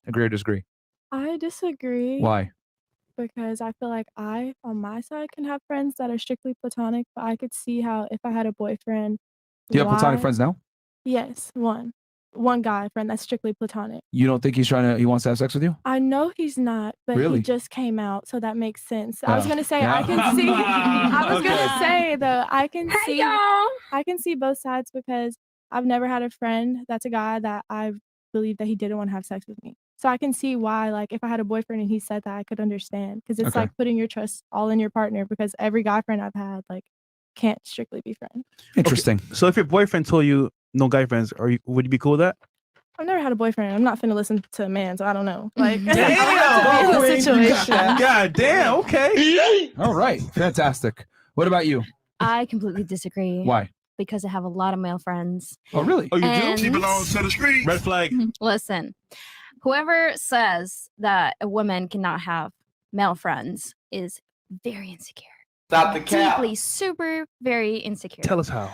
Agree or disagree? I disagree. Why? Because I feel like I, on my side, can have friends that are strictly platonic, but I could see how if I had a boyfriend. Do you have platonic why- friends now? Yes, one guy friend that's strictly platonic. You don't think he wants to have sex with you? I know he's not, but Really? he just came out, so that makes sense. I was Oh. gonna say Yeah. I can see. I was Okay. gonna say though I can see. I can see both sides because I've never had a friend that's a guy that I believe that he didn't want to have sex with me. So I can see why, like, if I had a boyfriend and he said that, I could understand because it's Okay. like putting your trust all in your partner. Because every guy friend I've had, like, can't strictly be friends. Interesting. So if your boyfriend told you no guy friends, would you be cool with that? I've never had a boyfriend. I'm not finna listen to a man, so I don't know. Like, Damn, I have to be in a situation. God damn. Okay. All right, fantastic. What about you? I completely disagree. Why? Because I have a lot of male friends. Oh, really? Oh, you And- do? She belongs to the street. Red flag. Listen, whoever says that a woman cannot have male friends is very insecure. Stop the cap. Deeply, super, very insecure. Tell us how.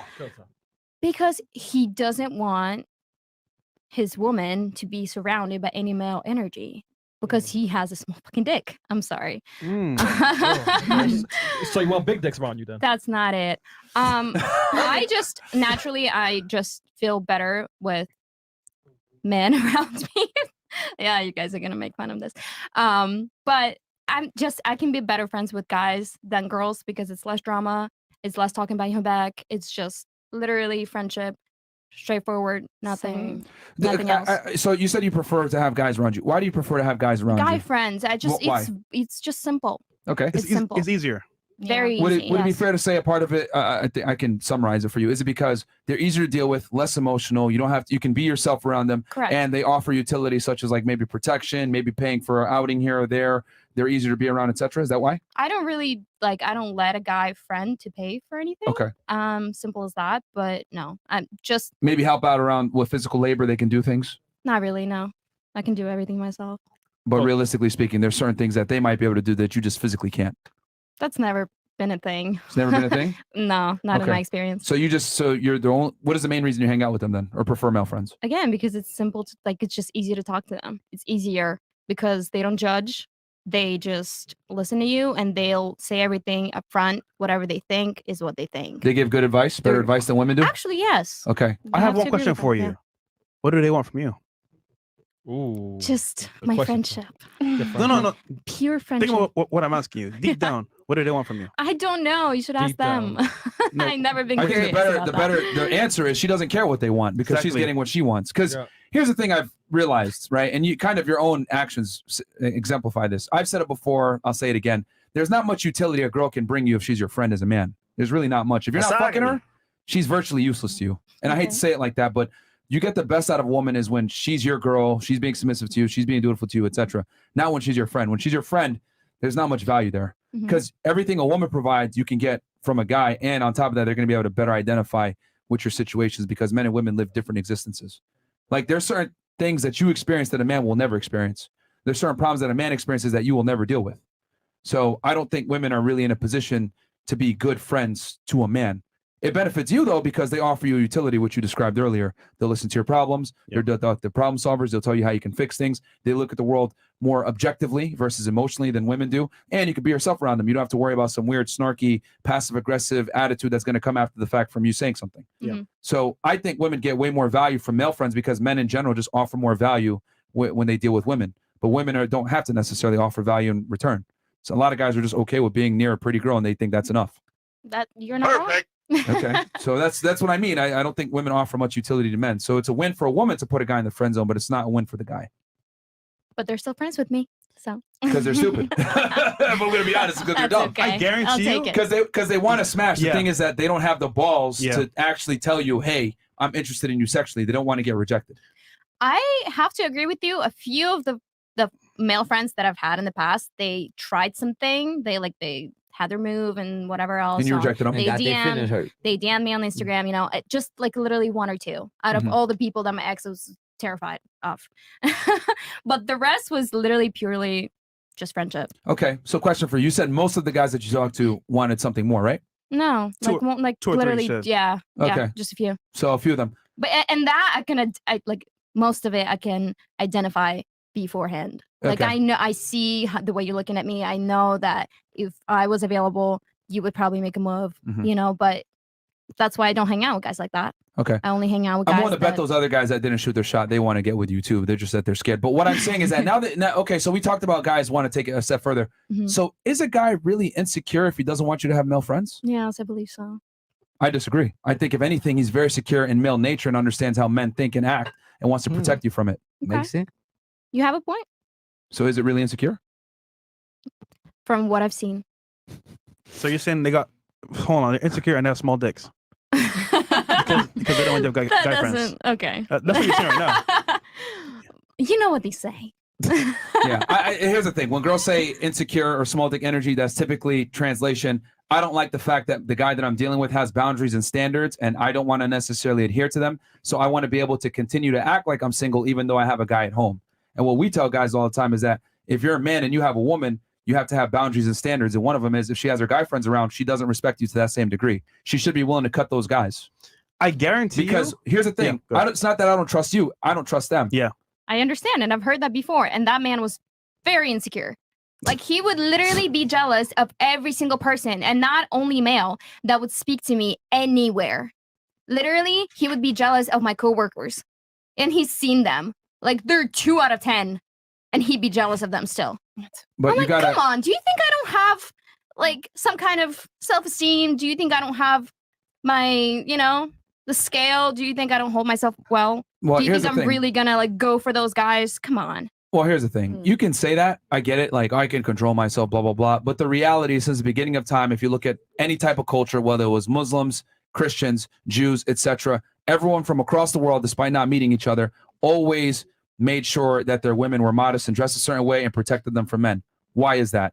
Because he doesn't want his woman to be surrounded by any male energy because he has a small fucking dick. I'm sorry. So you want big dicks around you then? That's not it. I just naturally I just feel better with men around me. Yeah, you guys are gonna make fun of this. But I can be better friends with guys than girls because it's less drama, it's less talking behind your back. It's just literally friendship, straightforward, nothing else. So you said you prefer to have guys around you. Why do you prefer to have guys around Guy you? friends. I just Why? it's just simple. Okay. It's simple. It's easier. Very Would easy. it be yes. fair to say a part of it? I think I can summarize it for you. Is it because they're easier to deal with, less emotional? You don't have to. You can be yourself around them, Correct. and they offer utility such as like maybe protection, maybe paying for an outing here or there. They're easier to be around, etc. Is that why? I don't really I don't let a guy friend to pay for anything. Okay. Simple as that. But no, I'm just Maybe help out around with physical labor. They can do things, not really. No, I can do everything myself. but realistically speaking, there's certain things that they might be able to do that you just physically can't. That's never been a thing. It's never been a thing. No, not in my experience. So you're the only. What is the main reason you hang out with them then, or prefer male friends? Again, because it's simple to it's just easy to talk to them. It's easier because they don't judge. They just listen to you and they'll say everything up front. Whatever they think is what they think. They give good advice, better advice than women do. Actually, yes. Okay. I have have one to agree question with for that, you. yeah. What do they want from you? Ooh. Just Good my question. friendship. No. Pure friendship. Think about what I'm asking you. Deep down, what do they want from you? I don't know. You should ask Deep them. No, I've never been I think curious. about that. the answer is she doesn't care what they want because she's Exactly. getting what she wants. Because here's the thing I've realized, right? And you kind of your own actions exemplify this. I've said it before. I'll say it again. There's not much utility a girl can bring you if she's your friend as a man. There's really not much. If you're not fucking her, she's virtually useless to you. And I hate to say it like that, but you get the best out of a woman is when she's your girl, she's being submissive to you, she's being dutiful to you, etc. Not when she's your friend. When she's your friend, there's not much value there. Because everything a woman provides, you can get from a guy. And on top of that, they're going to be able to better identify with your situations because men and women live different existences. Like there's certain things that you experience that a man will never experience. There's certain problems that a man experiences that you will never deal with. So I don't think women are really in a position to be good friends to a man. It benefits you though because they offer you utility, which you described earlier. They'll listen to your problems. They're problem solvers. They'll tell you how you can fix things. They look at the world more objectively versus emotionally than women do. And you can be yourself around them. You don't have to worry about some weird, snarky, passive-aggressive attitude that's going to come after the fact from you saying something. Yeah. So I think women get way more value from male friends because men in general just offer more value when they deal with women. But women don't have to necessarily offer value in return. So a lot of guys are just okay with being near a pretty girl and they think that's enough. That you're not wrong. Okay. So that's what I mean. I don't think women offer much utility to men. So it's a win for a woman to put a guy in the friend zone, but it's not a win for the guy But they're still friends with me. So because they're stupid. But we're gonna be honest, because they're dumb. Okay. I guarantee I'll take you- it. Because they want to smash. The Yeah. thing is that they don't have the balls Yeah. to actually tell you, hey, I'm interested in you sexually. They don't want to get rejected. I have to agree with you. A few of the male friends that I've had in the past, they tried something. They had their move and whatever else. And you rejected them? They And got their feelings hurt. They DM'd me on Instagram. You know, just like literally one or two out of Mhm. all the people that my ex was terrified of. But the rest was literally purely just friendship. Okay. So question for you. You said most of the guys that you talked to wanted something more, right? No, Two- two or three, literally, you said. yeah, Okay. just a few. So a few of them. But and that I can like most of it I can identify beforehand. Like Okay. I know I see the way you're looking at me. I know that if I was available, you would probably make a move. Mhm. You know, but that's why I don't hang out with guys like that. Okay. I only hang out with guys. I'm willing to bet that- those other guys that didn't shoot their shot, they want to get with you too. They're just that they're scared. But what I'm saying is that okay, so we talked about guys want to take it a step further. Mhm. So is a guy really insecure if he doesn't want you to have male friends? Yes, I believe so. I disagree. I think if anything, he's very secure in male nature and understands how men think and act and wants to protect you from it. Makes sense. You have a point So is it really insecure? from what I've seen. So you're saying they got hold on, they're insecure and they have small dicks. because they don't want to have guy That friends. doesn't. Okay. That's what you're saying right now. You know what they say. Yeah. Here's the thing. When girls say insecure or small dick energy, that's typically translation. I don't like the fact that the guy that I'm dealing with has boundaries and standards, and I don't want to necessarily adhere to them. So I want to be able to continue to act like I'm single, even though I have a guy at home. And what we tell guys all the time is that if you're a man and you have a woman, you have to have boundaries and standards. And one of them is if she has her guy friends around, she doesn't respect you to that same degree. She should be willing to cut those guys. I guarantee because here's the thing. It's not that I don't trust you. I don't trust them. Yeah. I understand, and I've heard that before. And that man was very insecure. Like he would literally be jealous of every single person, and not only male, that would speak to me anywhere. Literally, he would be jealous of my coworkers, and he's seen them. Like they're 2 out of 10, and he'd be jealous of them still. But I'm you like, gotta. come on. Do you think I don't have like some kind of self-esteem? Do you think I don't have my, the scale? Do you think I don't hold myself well? Well, Do you here's think the I'm thing. really gonna like go for those guys? Come on. Well, here's the thing. You can say that. I get it. Like, I can control myself, blah, blah, blah. But the reality is, since the beginning of time, if you look at any type of culture, whether it was Muslims, Christians, Jews, etc., everyone from across the world, despite not meeting each other, always made sure that their women were modest and dressed a certain way and protected them from men. Why is that?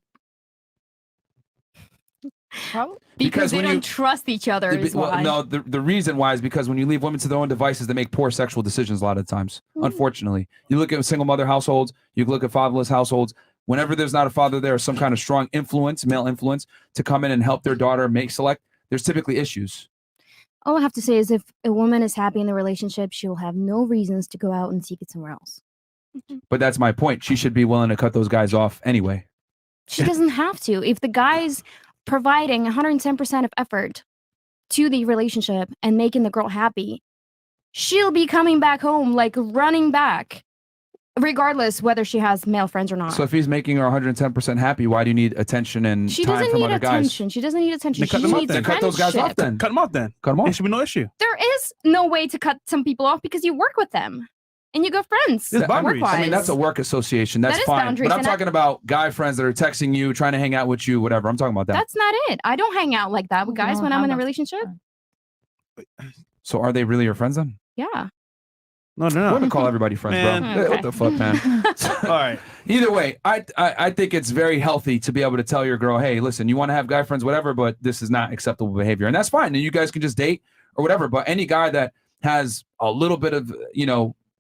Because they don't trust each other. Is why. No, the reason why is because when you leave women to their own devices, they make poor sexual decisions a lot of times. Unfortunately, you look at single mother households, you look at fatherless households. Whenever there's not a father there or some kind of strong influence, male influence, to come in and help their daughter make select, there's typically issues. All I have to say is if a woman is happy in the relationship, she'll have no reasons to go out and seek it somewhere else. But that's my point. She should be willing to cut those guys off anyway. She doesn't have to. If the guy's providing 110% of effort to the relationship and making the girl happy, she'll be coming back home, like running back, regardless whether she has male friends or not. So if he's making her 110% happy, why do you need attention and She time doesn't from need other guys? attention. She doesn't need attention. Then She cut them off needs then. Cut those guys off friendship. then. Cut them off then. Cut them off. There should be no issue. There is no way to cut some people off because you work with them and you go friends. There's boundaries. work-wise. I mean, that's a work association. That's That is fine. boundaries, But I'm and I- talking about guy friends that are texting you, trying to hang out with you, whatever. I'm talking about that. That's not it. I don't hang out like that with guys don't when I'm have in a those relationship. So are they really your friends then? Yeah. No, We're no, gonna no. call everybody friends, Man. bro. What the fuck, man? All right. Either way, I think it's very healthy to be able to tell your girl, hey, listen, you want to have guy friends, whatever, but this is not acceptable behavior, and that's fine. And you guys can just date or whatever. But any guy that has a little bit of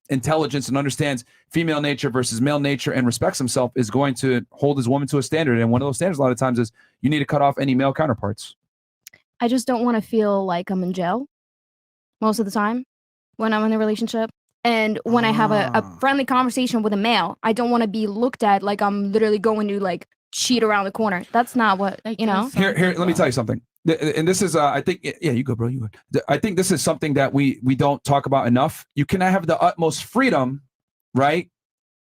intelligence and understands female nature versus male nature and respects himself is going to hold his woman to a standard. And one of those standards a lot of times is you need to cut off any male counterparts. I just don't want to feel like I'm in jail most of the time when I'm in a relationship. And when I have a friendly conversation with a male, I don't want to be looked at like I'm literally going to like cheat around the corner. That's not what, Here, let me tell you something. And this is, I think, yeah, you go, bro. You go. I think this is something that we don't talk about enough. You cannot have the utmost freedom, right,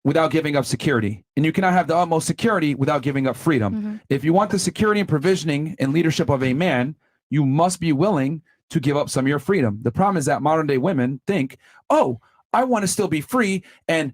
without giving up security. And you cannot have the utmost security without giving up freedom. If you want the security and provisioning and leadership of a man, you must be willing to give up some of your freedom. The problem is that modern day women think, oh, I want to still be free and,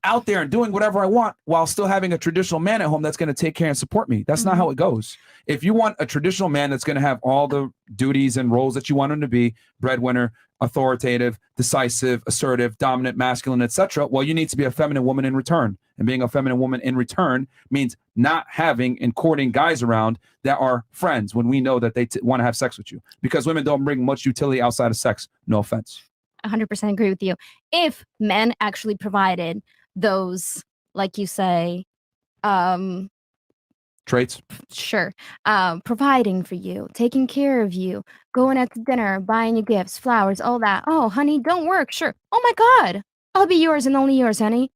out there and doing whatever I want while still having a traditional man at home that's going to take care and support me. That's not how it goes. If you want a traditional man that's going to have all the duties and roles that you want him to be, breadwinner, authoritative, decisive, assertive, dominant, masculine, etc., well, you need to be a feminine woman in return. And being a feminine woman in return means not having and courting guys around that are friends when we know that they want to have sex with you. Because women don't bring much utility outside of sex. No offense. 100% agree with you. If men actually provided those, like you say, Traits. sure, providing for you, taking care of you, going out to dinner, buying you gifts, flowers, all that. Oh, honey, don't work. Sure. Oh my God, I'll be yours and only yours, honey.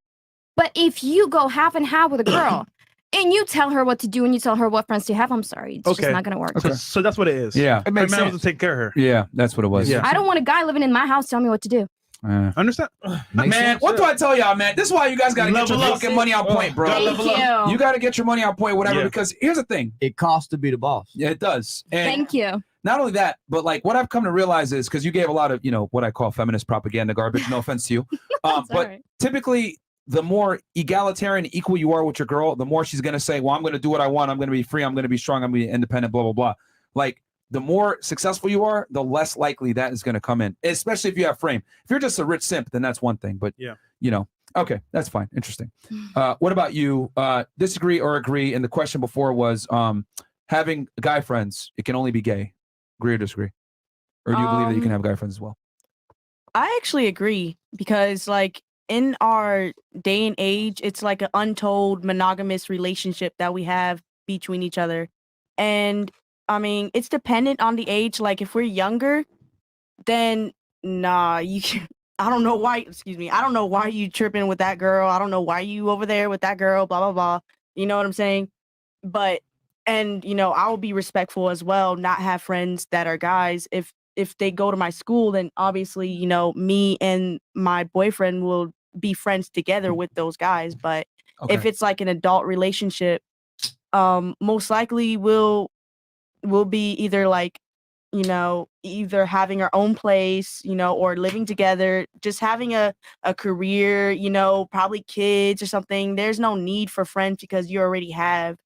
But if you go half and half with a girl and you tell her what to do and you tell her what friends to have, I'm sorry, it's just not going to work. So that's what it is. Yeah. Her man was to take care of her. Yeah, that's what it was. Yeah. I don't want a guy living in my house telling me what to do. Understand? Man, what do I tell y'all, man? This is why you guys got to get your Level up. fucking money on point, bro. Thank you. You got to get your money on point, whatever, because here's the thing. It costs to be the boss. Yeah, it does. And Thank you. not only that, but like what I've come to realize is, because you gave a lot of, what I call feminist propaganda garbage, no offense to you. But typically, the more egalitarian and equal you are with your girl, the more she's going to say, well, I'm going to do what I want. I'm going to be free. I'm going to be strong. I'm going to be independent, blah, blah, blah. Like, the more successful you are, the less likely that is going to come in, especially if you have frame. If you're just a rich simp, then that's one thing. But, Okay, that's fine. Interesting. What about you? Disagree or agree? And the question before was having guy friends. It can only be gay. Agree or disagree? Or do you believe that you can have guy friends as well? I actually agree because, like, in our day and age, it's like an untold monogamous relationship that we have between each other. And I mean, it's dependent on the age. Like, if we're younger, then nah, you can. I don't know why. Excuse me. I don't know why you tripping with that girl. I don't know why you over there with that girl. Blah blah blah. You know what I'm saying? But and I will be respectful as well. Not have friends that are guys. If they go to my school, then obviously me and my boyfriend will be friends together with those guys. But if it's like an adult relationship, most likely we'll be either like either having our own place, or living together, just having a career, probably kids or something. There's no need for friends because you already have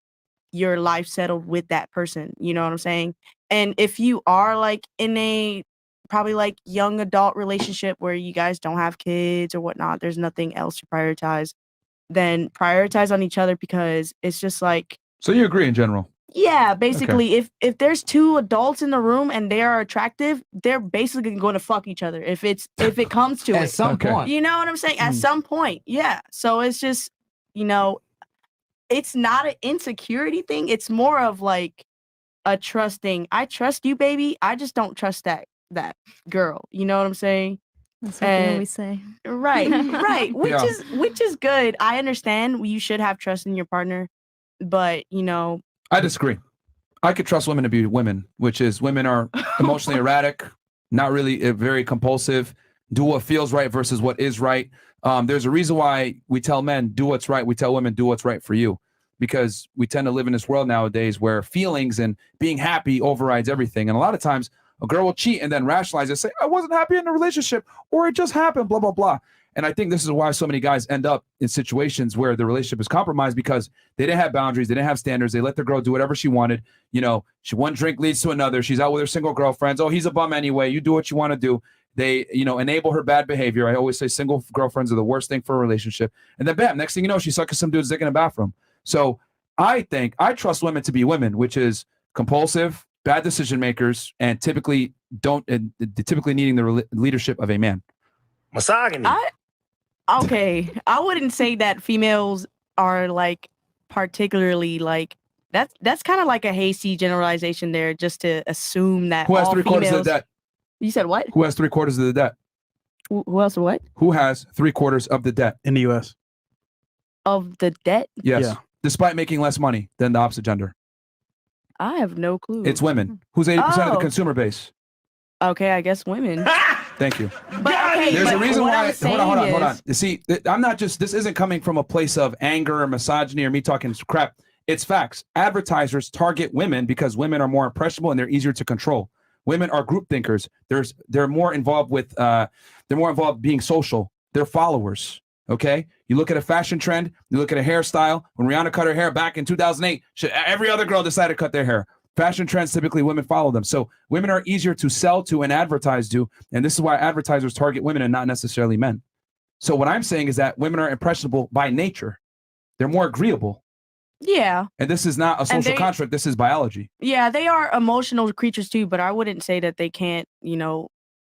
your life settled with that person. You know what I'm saying? And if you are like in a probably like young adult relationship where you guys don't have kids or whatnot, there's nothing else to prioritize, then prioritize on each other because it's just like. So you agree in general? Yeah, basically, if there's two adults in the room and they are attractive, they're basically going to fuck each other if it comes to it. At some point. You know what I'm saying? At some point, yeah. So it's just, it's not an insecurity thing. It's more of like a trusting. I trust you, baby. I just don't trust that girl. You know what I'm saying? That's what they always say. Right, right. Which Yeah. which is good. I understand you should have trust in your partner, but I disagree. I could trust women to be women, which is women are emotionally erratic, not really very compulsive, do what feels right versus what is right. There's a reason why we tell men, do what's right. We tell women, do what's right for you. Because we tend to live in this world nowadays where feelings and being happy overrides everything. And a lot of times a girl will cheat and then rationalize it, say, I wasn't happy in the relationship, or it just happened, blah, blah, blah. And I think this is why so many guys end up in situations where the relationship is compromised because they didn't have boundaries, they didn't have standards, they let their girl do whatever she wanted. One drink leads to another. She's out with her single girlfriends. Oh, he's a bum anyway. You do what you want to do. They, enable her bad behavior. I always say single girlfriends are the worst thing for a relationship. And then bam, next thing you know, she's sucking some dude's dick in the bathroom. So I think I trust women to be women, which is compulsive, bad decision makers, and typically needing the leadership of a man. Misogyny. Okay, I wouldn't say that females are like particularly like that's kind of like a hasty generalization there, just to assume that Who has all 3/4 of the females. debt? You said what? Who has 3/4 of the debt? Who else? What? Who has 3/4 of the debt in the U.S.? Of the debt? Yes. Yeah. Despite making less money than the opposite gender. I have no clue. It's women. Who's 80% of the Oh. consumer base? Okay, I guess women. Thank you. But okay, There's but a reason what why. I'm saying Hold on. is- You see, I'm not just. This isn't coming from a place of anger or misogyny or me talking crap. It's facts. Advertisers target women because women are more impressionable and they're easier to control. Women are group thinkers. They're more involved with. They're more involved being social. They're followers. Okay. You look at a fashion trend. You look at a hairstyle. When Rihanna cut her hair back in 2008, every other girl decided to cut their hair. Fashion trends, typically women follow them. So women are easier to sell to and advertise to. And this is why advertisers target women and not necessarily men. So what I'm saying is that women are impressionable by nature. They're more agreeable. Yeah. And this is not a And social they- construct. This is biology. Yeah, they are emotional creatures too, but I wouldn't say that they can't,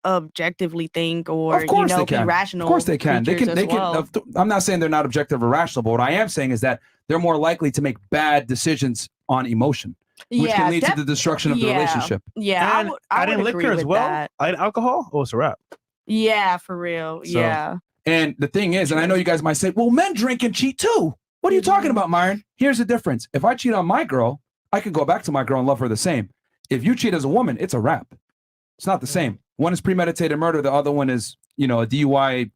objectively think or Of course they be can. rational. Of course they can. They creatures can. as well. I'm not saying they're not objective or rational, but what I am saying is that they're more likely to make bad decisions on emotion, which Yeah, can lead to def- the destruction of the yeah. relationship. Yeah, And I didn't would liquor agree as with well. that. I had alcohol. Oh, it's a wrap. Yeah, for real. So- Yeah. And the thing is, and I know you guys might say, well, men drink and cheat too. What are you talking about, Myron? Here's the difference. If I cheat on my girl, I can go back to my girl and love her the same. If you cheat as a woman, it's a wrap. It's not the same. One is premeditated murder. The other one is, a DUI,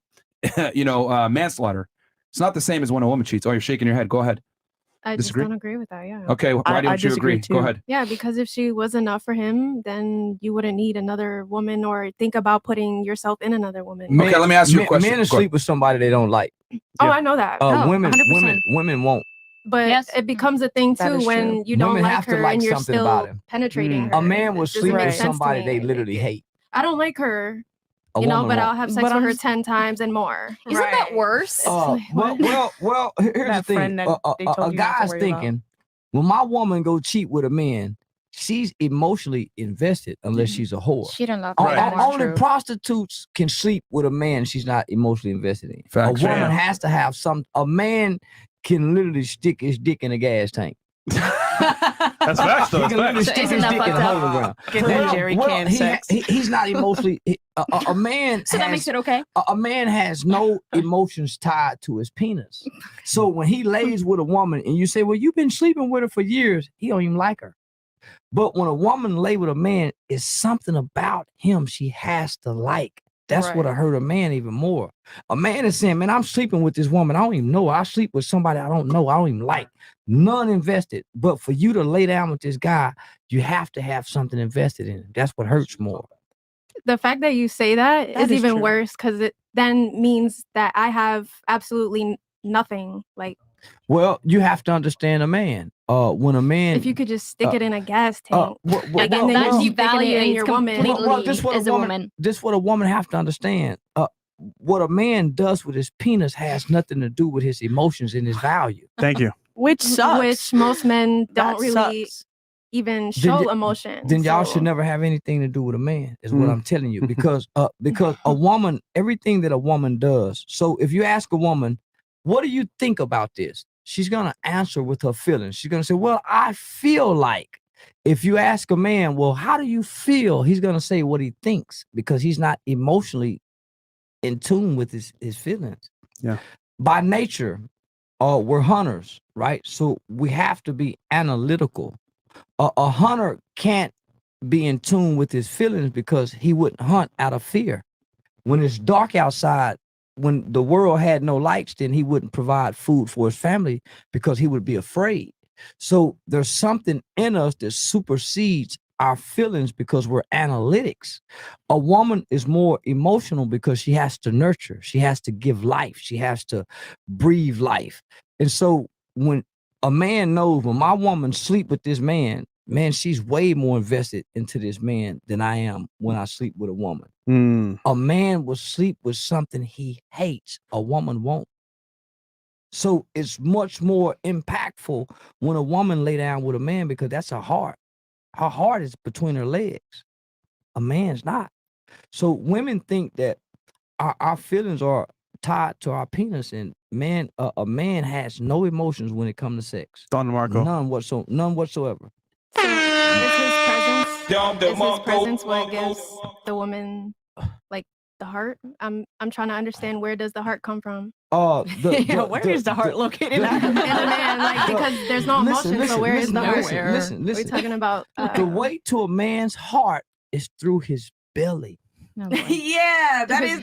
manslaughter. It's not the same as when a woman cheats. Oh, you're shaking your head. Go ahead. I Disagree? just don't agree with that. Yeah. Okay. Why don't you agree? Go ahead. Yeah, because if she was enough for him, then you wouldn't need another woman or think about putting yourself in another woman. Okay, let me ask you a question. Men will Go ahead. sleep with somebody they don't like. Oh, I know that. Women won't. But it becomes a thing That too is when true. you don't Women like have to her like and you're something about still him. penetrating her. A man will It doesn't sleep make with sense to somebody me. they literally hate. I don't like her. You know, woman but won't. I'll have sex But with I'm her just- 10 times and more. Isn't that worse? Well, here's the That thing. friend that they told A you not to guy's worry about. thinking, when my woman go cheat with a man, she's emotionally invested unless she's a whore. She don't love Right. that Only True. prostitutes can sleep with a man she's not emotionally invested in. Facts. A woman Fam. has to have some. A man can literally stick his dick in a gas tank. That's facts, though. He That's can literally facts. stick isn't his that dick in a fucked hole up? in the ground. Get that jerry can sex. He's not emotionally. A man. So that makes it okay. A man has no emotions tied to his penis. So when he lays with a woman and you say, well, you've been sleeping with her for years, he don't even like her. But when a woman lay with a man, it's something about him she has to like. That's what Right. hurt a man even more. A man is saying, man, I'm sleeping with this woman. I don't even know her. I sleep with somebody I don't know. I don't even like. None invested. But for you to lay down with this guy, you have to have something invested in him. That's what hurts more. The fact that you say that That is is even true. worse because it then means that I have absolutely nothing. Like, Well, you have to understand a man. When a man, if you could just stick it in a gas tank, Like, and then that you keep thinking it in devaluates your woman. completely this what as a woman. This what a woman have to understand. What a man does with his penis has nothing to do with his emotions and his value. Thank you. Which sucks. Which most men That don't really sucks. even show emotion. Then y'all should so- never have anything to do with a man, is what I'm telling you. Because a woman, everything that a woman does. So if you ask a woman, what do you think about this? She's gonna answer with her feelings. She's gonna say, well, I feel like. If you ask a man, well, how do you feel? He's gonna say what he thinks because he's not emotionally in tune with his feelings. Yeah. By nature, we're hunters, right? So we have to be analytical. A hunter can't be in tune with his feelings because he wouldn't hunt out of fear. When it's dark outside, when the world had no lights, then he wouldn't provide food for his family because he would be afraid. So there's something in us that supersedes our feelings because we're analytics. A woman is more emotional because she has to nurture, she has to give life, she has to breathe life. And so when a man knows, when my woman sleep with this man, she's way more invested into this man than I am when I sleep with a woman. A man will sleep with something he hates, a woman won't. So it's much more impactful when a woman lay down with a man because that's her heart. Her heart is between her legs. A man's not. So women think that our feelings are tied to our penis, and a man has no emotions when it comes to sex. Don Marco. None whatsoever. Is his presence what gives the woman like the heart? I'm trying to understand, where does the heart come from? Where is the heart located? In a man, like, because there's no emotion, so where is the heart? Listen. We're talking about The way to a man's heart is through his belly. Yeah, that is a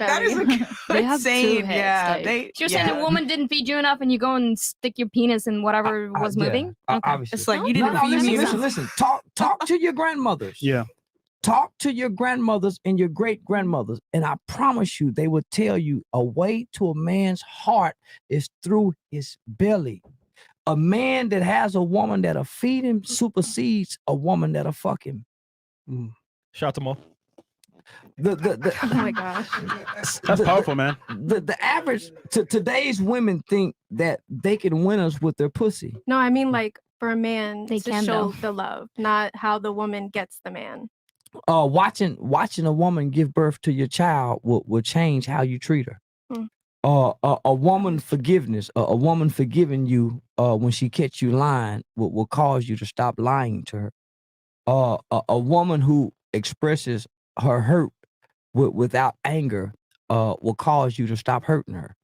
They good have two saying. heads, Yeah, like- So you're saying a woman didn't feed you enough and you go and stick your penis in whatever was moving? Okay. Obviously. It's like you didn't feed me enough. Listen. Talk to your grandmothers. Yeah. Talk to your grandmothers and your great grandmothers, and I promise you, they will tell you a way to a man's heart is through his belly. A man that has a woman that'll feed him supersedes a woman that'll fuck him. Shout out to Mo. Oh my gosh. That's powerful, man. The average today's women think that they can win us with their pussy. No, I mean, like, for a man They to can, show though. the love, not how the woman gets the man. Watching a woman give birth to your child will change how you treat her. A woman forgiveness, a woman forgiving you when she catch you lying will cause you to stop lying to her. A woman who expresses her hurt without anger will cause you to stop hurting her.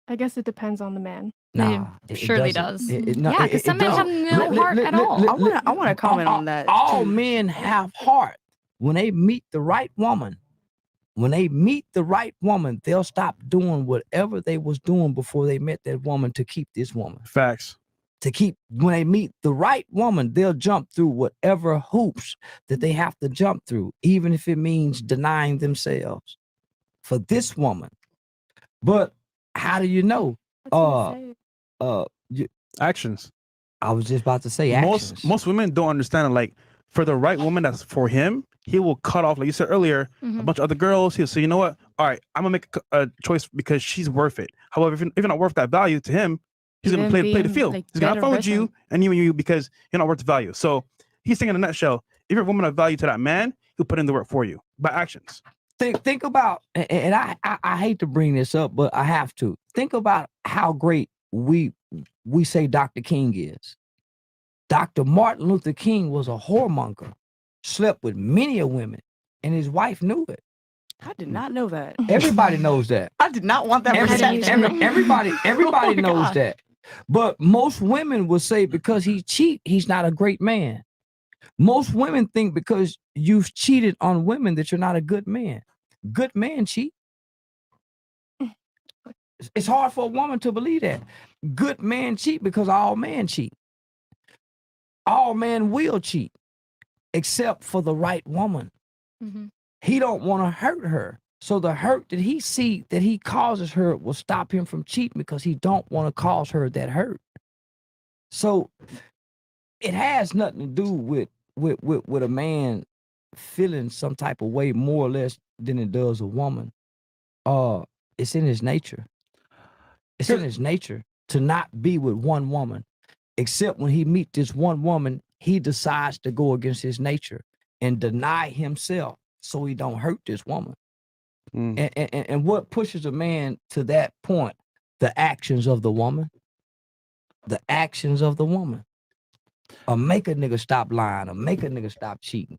I guess it depends on the man. Nah, It surely doesn't. does. No, Yeah, 'cause some men have no heart at all. I want to comment on that. All too. men have heart. When they meet the right woman, they'll stop doing whatever they was doing before they met that woman to keep this woman. Facts. When they meet the right woman, they'll jump through whatever hoops that they have to jump through, even if it means denying themselves for this woman. But how do you know? Actions. I was just about to say actions. Most women don't understand it. Like, for the right woman that's for him, he will cut off, like you said earlier, a bunch of other girls. He'll say, you know what? All right, I'm gonna make a choice because she's worth it. However, if you're not worth that value to him, he's gonna play the field. like, He's gonna better have fun with you person. and you because you're not worth the value. So he's saying in a nutshell, if you're a woman of value to that man, he'll put in the work for you by actions. Think about, and I hate to bring this up, but I have to. Think about how great we say Dr. King is. Dr. Martin Luther King was a whoremonger, slept with many a women, and his wife knew it. I did not know that. Everybody knows that. I did not want that perception. Everybody Oh my knows God. that. But most women will say because he cheat, he's not a great man. Most women think because you've cheated on women that you're not a good man. Good men cheat. It's hard for a woman to believe that. Good men cheat because all men cheat. All men will cheat, except for the right woman. He don't want to hurt her. So the hurt that he see that he causes her will stop him from cheating because he don't want to cause her that hurt. So it has nothing to do with a man feeling some type of way more or less than it does a woman. It's in his nature. It's in his nature to not be with one woman, except when he meet this one woman, he decides to go against his nature and deny himself so he don't hurt this woman. And what pushes a man to that point? The actions of the woman. The actions of the woman. Or make a nigga stop lying, or make a nigga stop cheating.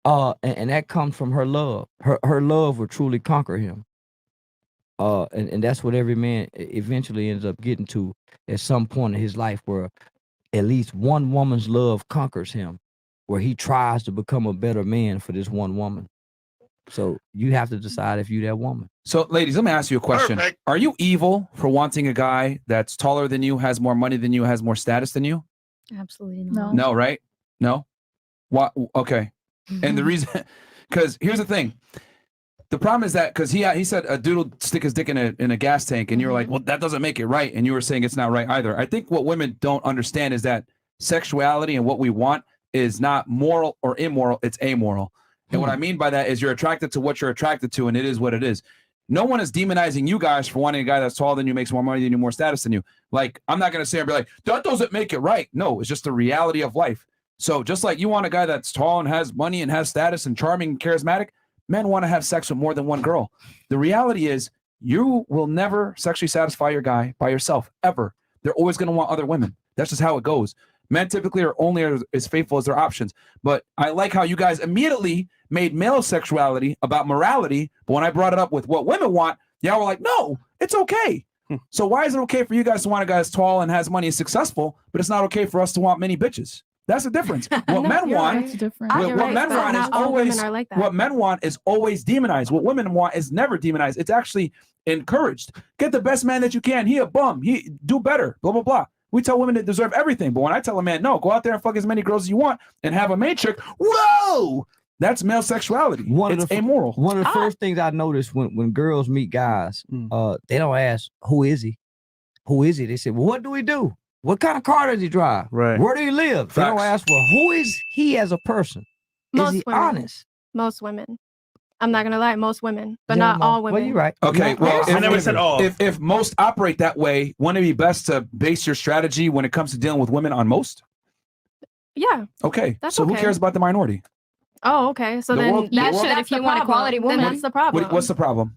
And that comes from her love. Her love will truly conquer him. And that's what every man eventually ends up getting to at some point in his life, where at least one woman's love conquers him, where he tries to become a better man for this one woman. So you have to decide if you that woman. So, ladies, let me ask you a question. Perfect. Are you evil for wanting a guy that's taller than you, has more money than you, has more status than you? Absolutely No. not. No, right? No? What? Okay. And the reason, because here's the thing. The problem is that, because he said a dude will stick his dick in a gas tank, and you were like, well, that doesn't make it right. And you were saying it's not right either. I think what women don't understand is that sexuality and what we want is not moral or immoral, it's amoral. And what I mean by that is you're attracted to what you're attracted to, and it is what it is. No one is demonizing you guys for wanting a guy that's taller than you, makes more money than you, more status than you. Like, I'm not going to say and be like, that doesn't make it right. No, it's just the reality of life. So just like you want a guy that's tall and has money and has status and charming and charismatic, men want to have sex with more than one girl. The reality is you will never sexually satisfy your guy by yourself, ever. They're always going to want other women. That's just how it goes. Men typically are only as faithful as their options. But I like how you guys immediately made male sexuality about morality. But when I brought it up with what women want, y'all were like, no, it's okay. So why is it okay for you guys to want a guy that's tall and has money and successful, but it's not okay for us to want many bitches? That's the difference. What men want, what men want is always what men want is always demonized. What women want is never demonized. It's actually encouraged. Get the best man that you can. He a bum. He do better. Blah blah blah. We tell women they deserve everything, but when I tell a man, no, go out there and fuck as many girls as you want and have a main chick, whoa, that's male sexuality. It's amoral. One of the first things I noticed when girls meet guys, they don't ask, who is he? Who is he? They say, well, what do we do? What kind of car does he drive? Right. Where do he live? They don't ask, well, who is he as a person? Is he honest? Most women. I'm not gonna lie, most women, but Yeah, not all well, women. you're right. Okay, well, I never said all. If most operate that way, wouldn't it be best to base your strategy when it comes to dealing with women on most? Yeah. Okay, That's so who okay. cares about the minority? Oh, okay. So The then world- the that world- should, if you want a quality woman, then that's the problem. What's the problem?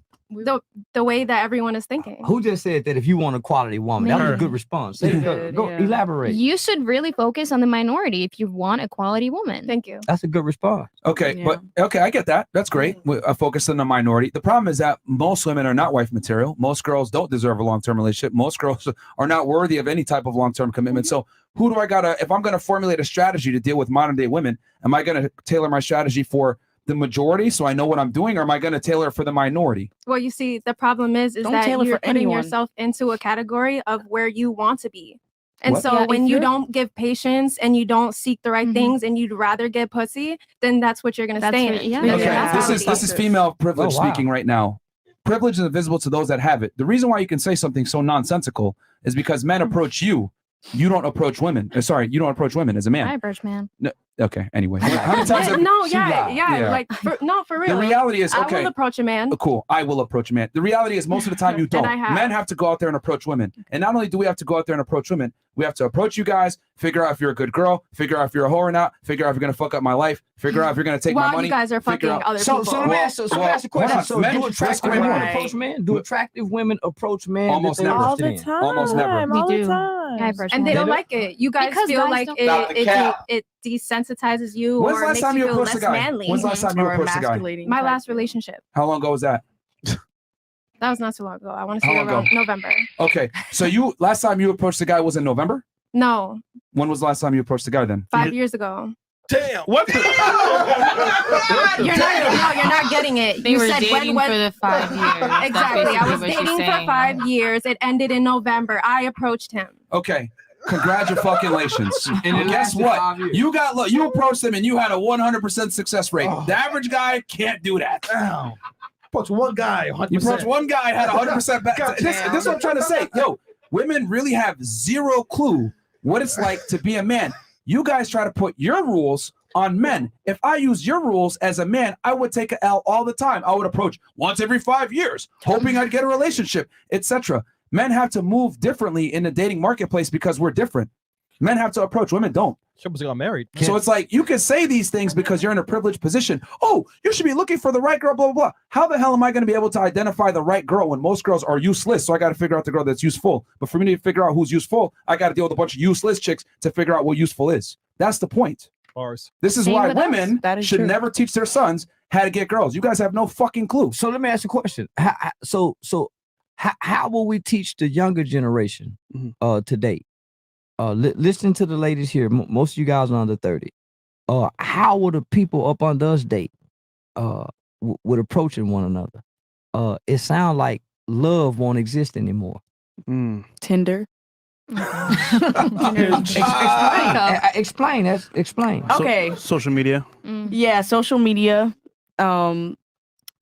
The way that everyone is thinking. Who just said that if you want a quality woman? That was a good response. Say, go elaborate. You should really focus on the minority if you want a quality woman. Thank you. That's a good response. Okay, but okay, I get that. That's great. I focus on the minority. The problem is that most women are not wife material. Most girls don't deserve a long-term relationship. Most girls are not worthy of any type of long-term commitment. So who do I gotta, if I'm gonna formulate a strategy to deal with modern day women, am I gonna tailor my strategy for the majority so I know what I'm doing, or am I gonna tailor for the minority? Well, you see, the problem is Don't that tailor you're for putting anyone. yourself into a category of where you want to be. And What? so Yeah, when if you you're- don't give patience and you don't seek the right things and you'd rather get pussy, then that's what you're gonna That's stay what- in. yeah. because Okay, that's how it this is female privilege Oh, wow. speaking right now. Privilege is invisible to those that have it. The reason why you can say something so nonsensical is because men approach you. You don't approach women. Sorry, you don't approach women as a man. Hi, Birch man. No, Okay. Anyway, how many times? No, She yeah, lied. yeah, like for real. The reality is, I okay. will approach a man. Cool. I will approach a man. The reality is, most of the time you don't. I have. Men have to go out there and approach women. And not only do we have to go out there and approach women, we have to approach you guys, figure out if you're a good girl, figure out if you're a whore or not, figure out if you're gonna fuck up my life, figure out if you're gonna take my While money. you guys are figure fucking out- other So people. let me ask a question. So men- do attractive wait, women wait. approach men? Do attractive women approach men? Almost that they're never. All interested the in? time. Almost never. We All the do. time. And they don't do? like it. You guys Because feel guys like don't- Stop the cap. it desensitizes you When's the or last makes time you you feel approached a less guy? manly. When's the last time you Or approached a guy? emasculating. My type. last relationship. How long ago was that? That was not too long ago. I want to How say long around ago? November. Okay. So you last time you approached a guy was in November? No, When was the last time you approached a guy then? 5 years ago. Damn. What? You're not getting it. They You were said dating when for the 5 years. That's exactly. I basically was what she's dating for saying. 5 years. It ended in November. I approached him. Okay. Congratulations. And it guess lasted what? 5 years. You got look, you approached them and you had a 100% success rate. Oh. The average guy can't do that. Damn. Approach one guy. 100%. You approach one guy had 100% this is what I'm trying to say. Yo, women really have zero clue what it's like to be a man. You guys try to put your rules on men. If I use your rules as a man, I would take an L all the time. I would approach once every 5 years, hoping I'd get a relationship, etc. Men have to move differently in the dating marketplace because we're different. Men have to approach, women don't. Shippers got married. So it's like you can say these things because you're in a privileged position. Oh, you should be looking for the right girl, blah, blah, blah. How the hell am I going to be able to identify the right girl when most girls are useless? So I got to figure out the girl that's useful. But for me to figure out who's useful, I got to deal with a bunch of useless chicks to figure out what useful is. That's the point. Bars. This is Same why with us. women That is should true. never teach their sons how to get girls. You guys have no fucking clue. So let me ask you a question. How will we teach the younger generation to date? Listening to the ladies here, most of you guys are under 30. How will the people up under us date with approaching one another? It sounds like love won't exist anymore. Tinder. Explain. Okay. Social media. Yeah, social media.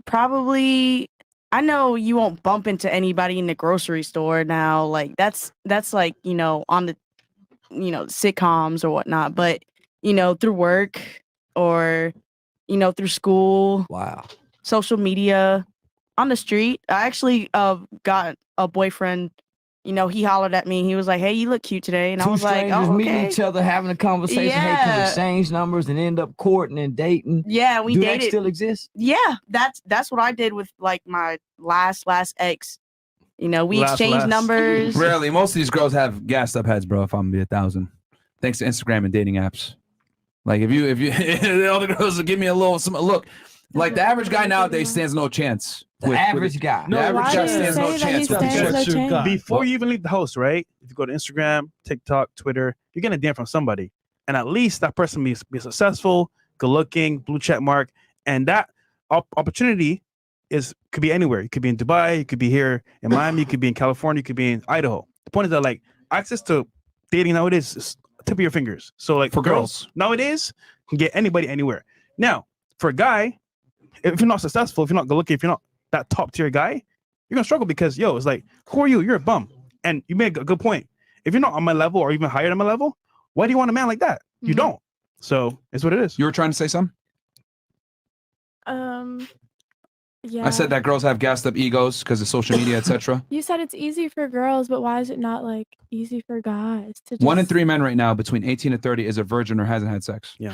Probably. I know you won't bump into anybody in the grocery store now. Like that's like on the sitcoms or whatnot. But through work or through school. Wow. Social media, on the street. I actually got a boyfriend. He hollered at me. He was like, "Hey, you look cute today," and I Two was like, strangers "Oh, meeting okay." each other, having a conversation, hey, can we Yeah. exchange numbers and end up courting and dating? Yeah, we Do dated. that still exist? Yeah, that's what I did with like my last ex. We exchanged numbers. Rarely. Most of these girls have gassed up heads, bro, if I'm gonna be 1,000. Thanks to Instagram and dating apps. Like if you all the girls will give me a look. Like the average guy nowadays stands no chance. The average guy. The average Why guy do you stands no say that he chance with these stands chicks. no chance? Before you even leave the house, right? If you go to Instagram, TikTok, Twitter, you're getting a DM from somebody. And at least that person be successful, good looking, blue check mark. And that opportunity could be anywhere. You could be in Dubai, you could be here in Miami, you could be in California, you could be in Idaho. The point is that like access to dating nowadays is tip of your fingers. So like For girls. nowadays, you can get anybody anywhere. Now, for a guy, if you're not successful, if you're not good looking, if you're not that top tier guy, you're gonna struggle because it's like, who are you? You're a bum. And you made a good point. If you're not on my level or even higher than my level, why do you want a man like that? You don't. So it's what it is. You were trying to say something? Yeah. I said that girls have gassed up egos because of social media, etc. You said it's easy for girls, but why is it not like easy for guys to just... 1 in 3 men right now between 18 and 30 is a virgin or hasn't had sex. Yeah.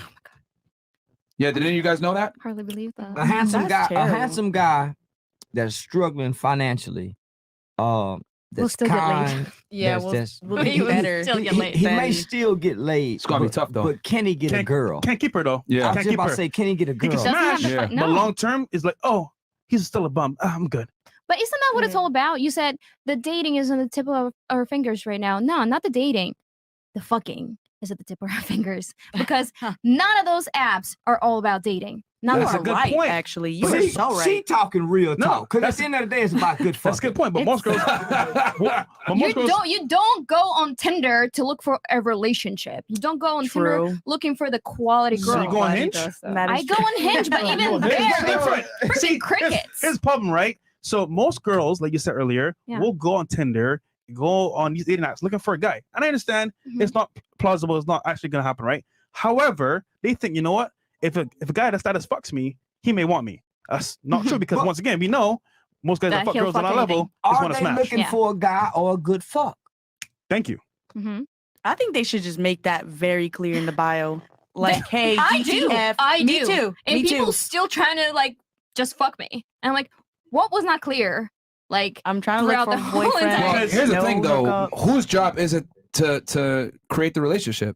Yeah, did any of you guys know that? Hardly believe that. A handsome That's guy, terrible. a handsome guy that's struggling financially. That's still get laid. kind. Yeah, we'll He be will better. still get laid. He may still get laid. It's gonna be tough, though. But can he get a girl? Can't keep her though. Yeah. I was Can't just keep about her. to say, can he get a He girl? can Doesn't have smash. to fight- But no. long term is like, oh, he's still a bum. I'm good. But isn't that what it's all about? You said the dating is on the tip of our fingers right now. No, not the dating. The fucking is at the tip of our fingers. Because none of those apps are all about dating. None That's of a them. good Right, point. actually, you See, are so right. she talking real No, talk. Because at that's- the end of the day, it's about good fucking. That's a good point. But most girls, but You most girls, don't go on Tinder to look for a relationship. You don't go on Tinder True. looking for the quality girl. So you go on Glad he Hinge? does that. I go on Hinge, but even there, It's different. freaking See, crickets. Here's the problem, right? So most girls, like you said earlier, Yeah. will go on Tinder, go on these dating apps looking for a guy. And I understand Mhm. it's not plausible, it's not actually gonna happen, right? However, they think, you know what? If a guy that's status fucks me, he may want me. That's not true because once again, we know most guys that fuck girls on our level just want to smash. Are they looking for a guy or a good fuck? Thank you. I think they should just make that very clear in the bio. Like, hey, I do. DTF. I Me do. too. And Me people too. still trying to like just fuck me. And I'm like, what was not clear? Like, I'm trying to look throughout for the a whole boyfriend. entire. Well, here's the thing, though. hookup. Whose job is it to create the relationship?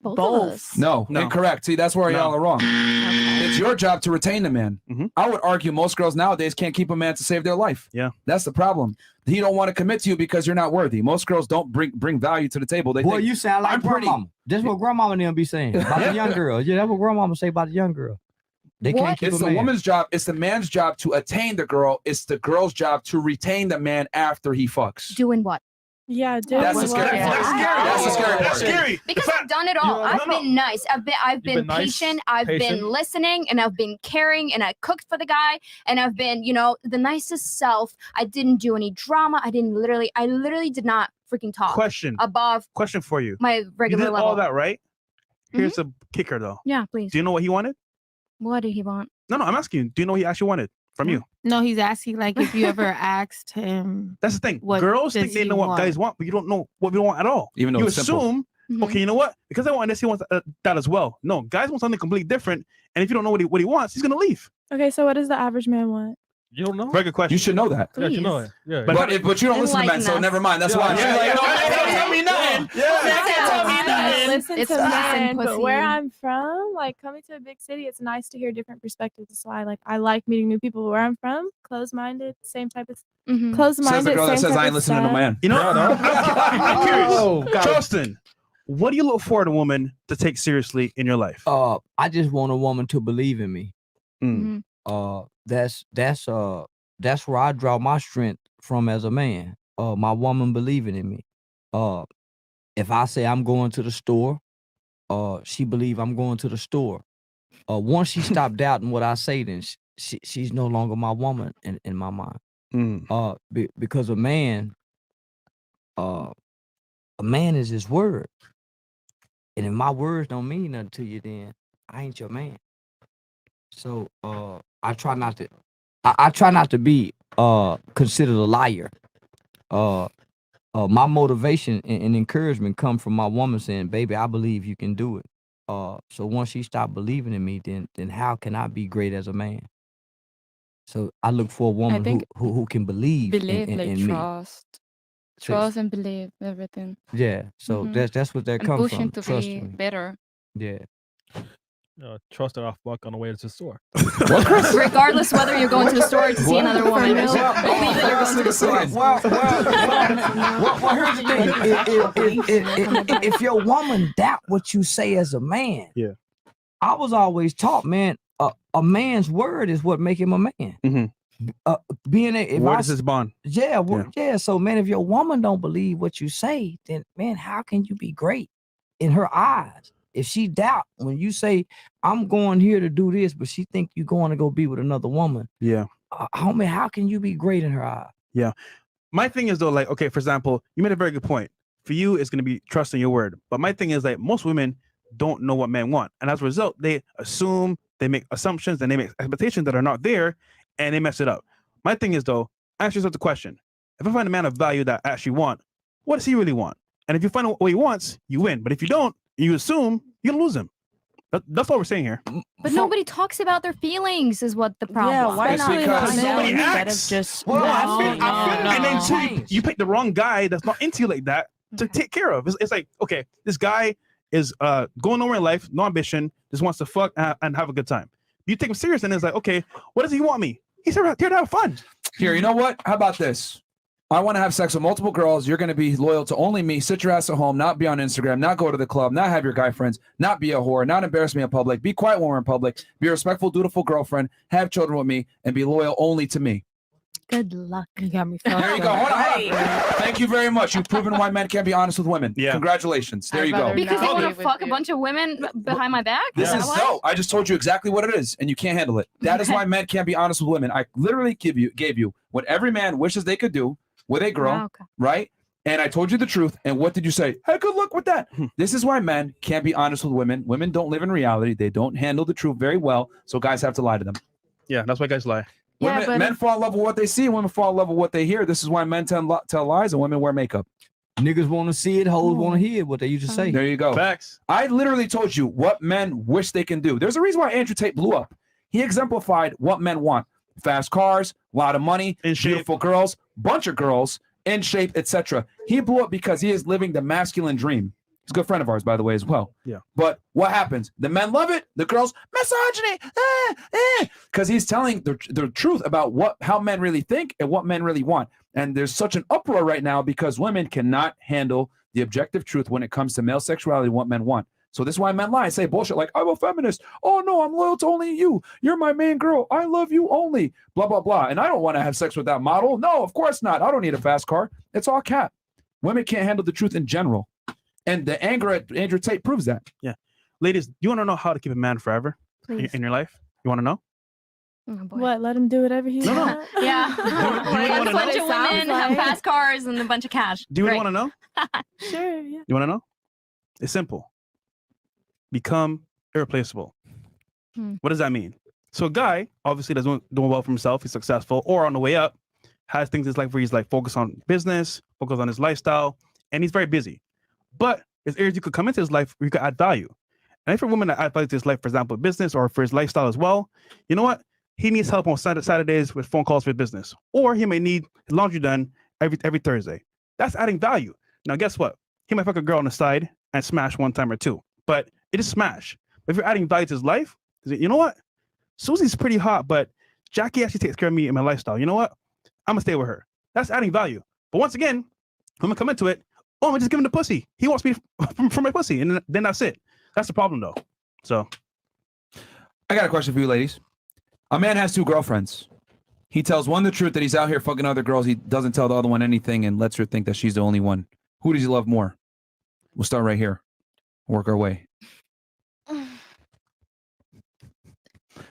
Both. Both. Of us. No, No. incorrect. See, that's where No. y'all are wrong. It's your job to retain the man. I would argue most girls nowadays can't keep a man to save their life. Yeah. That's the problem. He don't want to commit to you because you're not worthy. Most girls don't bring value to the table. They Boy, think, you sound like I'm pretty. grandmama. That's what grandmama and them be saying about the young girls. Yeah, that's what grandmama say about the young girl. They can't keep It's a the man. woman's job. It's the man's job to attain the girl. It's the girl's job to retain the man after he fucks. Doing what? Yeah, dude. That's the scary part. That's the scary part. That's scary. Because I've done it all. I've been nice. I've been been nice, patient. I've been patient. listening, and I've been caring, and I cooked for the guy, and I've been, the nicest self. I didn't do any drama. I literally did not freaking talk Question above for you. my You regular did level. all that, right? Here's a kicker, though. Yeah, please. Do you know what he wanted? What did he want? No, I'm asking you. Do you know what he actually wanted from you? No, he's asking like if you ever asked him. That's the thing. What Girls think does they he know what want? guys want, but you don't know what we want at all. Even though you it's simple. assume, okay, you know what? Because I want this, he wants that as well. No, guys want something completely different. And if you don't know what he wants, he's gonna leave. Okay, so what does the average man want? You don't know? Very good question. You should know that. Yeah, you know it. Yeah. But you don't listen to men, so never mind. That's why. Yeah, She's yeah, like, yeah. no, they can't tell me nothing. They can't tell me nothing. Listen It's to peace men, and but where pussy. I'm from, like coming to a big city, it's nice to hear different perspectives. That's why, I like meeting new people. Where I'm from, closed-minded, same type of closed-minded. Says the girl that same says type I ain't of listening to stuff. man. You know, I'm curious. Oh, God. Charleston, what do you look for in a woman to take seriously in your life? I just want a woman to believe in me. That's where I draw my strength from as a man. My woman believing in me. If I say I'm going to the store, she believe I'm going to the store. Once she stopped doubting what I say, then she's no longer my woman in my mind. Because a man is his word. And if my words don't mean nothing to you, then I ain't your man. So I try not to be considered a liar. My motivation and encouragement come from my woman saying, "Baby, I believe you can do it." So once she stopped believing in me, then how can I be great as a man? So I look for a woman think who can believe Believe, in, like in me. trust. So- Trust and believe everything. Yeah. So Mhm. that's what that And comes pushing from. to Trust be me. better. Yeah. Trust that I fuck on the way to the store. Regardless whether you're going to the store to see another woman. Believe that you're going to the store. Well, here's the thing. If your woman doubt what you say as a man, yeah, I was always taught, man, a man's word is what make him a man. Being a Word is his bond. Yeah. So, man, if your woman don't believe what you say, then, man, how can you be great in her eyes? If she doubt when you say, I'm going here to do this, but she think you're going to go be with another woman. Yeah. Homie, how can you be great in her eyes? Yeah. My thing is though, like, okay, for example, you made a very good point. For you, it's going to be trusting your word. But my thing is like most women don't know what men want. And as a result, they assume, they make assumptions, and they make expectations that are not there, and they mess it up. My thing is though, ask yourself the question. If I find a man of value that I actually want, what does he really want? And if you find out what he wants, you win. But if you don't, you assume, you're gonna lose him. That's what we're saying here. But nobody talks about their feelings is what the problem. Yeah, why not Because find out nobody instead of acts. just And then two, you pick the wrong guy that's not into you like that to take care of. It's like, okay, this guy is going nowhere in life, no ambition, just wants to fuck and have a good time. You take him serious, and it's like, okay, what does he want me? He's here to have fun. Here, you know what? How about this? I want to have sex with multiple girls. You're going to be loyal to only me. Sit your ass at home, not be on Instagram, not go to the club, not have your guy friends, not be a whore, not embarrass me in public, be quiet when we're in public, be a respectful, dutiful girlfriend, have children with me, and be loyal only to me. Good luck. You got me. There you go. Hold on. Thank you very much. You've proven why men can't be honest with women. Yeah. Congratulations. There you go. Because they want to fuck a bunch of women behind my back? This Is is that why? no. I just told you exactly what it is, and you can't handle it. That is why men can't be honest with women. I literally gave you what every man wishes they could do with a girl, Wow, okay. right? and I told you the truth, and what did you say? Hey, good luck with that. This is why men can't be honest with women. Women don't live in reality. They don't handle the truth very well, so guys have to lie to them. Yeah, that's why guys lie. Men fall in love with what they see, and women fall in love with what they hear. This is why men tell lies and women wear makeup. Niggas want to see it, hoes want to hear what they used to say. There you go. Facts. I literally told you what men wish they can do. There's a reason why Andrew Tate blew up. He exemplified what men want. Fast cars, a lot of money, beautiful girls, bunch of girls, in shape, etc. He blew up because he is living the masculine dream. He's a good friend of ours, by the way, as well. Yeah. But what happens? The men love it. The girls, misogyny, because he's telling the truth about how men really think and what men really want. And there's such an uproar right now because women cannot handle the objective truth when it comes to male sexuality and what men want. So this is why men lie and say bullshit like, I'm a feminist. Oh, no, I'm loyal to only you. You're my main girl. I love you only. Blah, blah, blah. And I don't want to have sex with that model. No, of course not. I don't need a fast car. It's all cap. Women can't handle the truth in general. And the anger at Andrew Tate proves that. Yeah. Ladies, do you want to know how to keep a man forever in your life? You want to know? What? Let him do whatever he wants. Yeah. Like a bunch of women, have fast cars, and a bunch of cash. Do you want to know? Sure, yeah. You want to know? It's simple. Become irreplaceable. What does that mean? So a guy, obviously, that's doing well for himself. He's successful, or on the way up, has things in his life where he's like focused on business, focused on his lifestyle, and he's very busy. But there's areas you could come into his life where you could add value. And if a woman that adds value to his life, for example, business or for his lifestyle as well, you know what? He needs help on Saturdays with phone calls for his business. Or he may need his laundry done every Thursday. That's adding value. Now, guess what? He might fuck a girl on the side and smash one time or two. But it is smash. But if you're adding value to his life, you know what? Susie's pretty hot, but Jackie actually takes care of me and my lifestyle. You know what? I'm going to stay with her. That's adding value. But once again, when we come into it, I'm just giving the pussy. He wants me for my pussy. And then that's it. That's the problem, though. So. I got a question for you, ladies. A man has 2 girlfriends. He tells one the truth that he's out here fucking other girls. He doesn't tell the other one anything and lets her think that she's the only one. Who does he love more? We'll start right here. Work our way.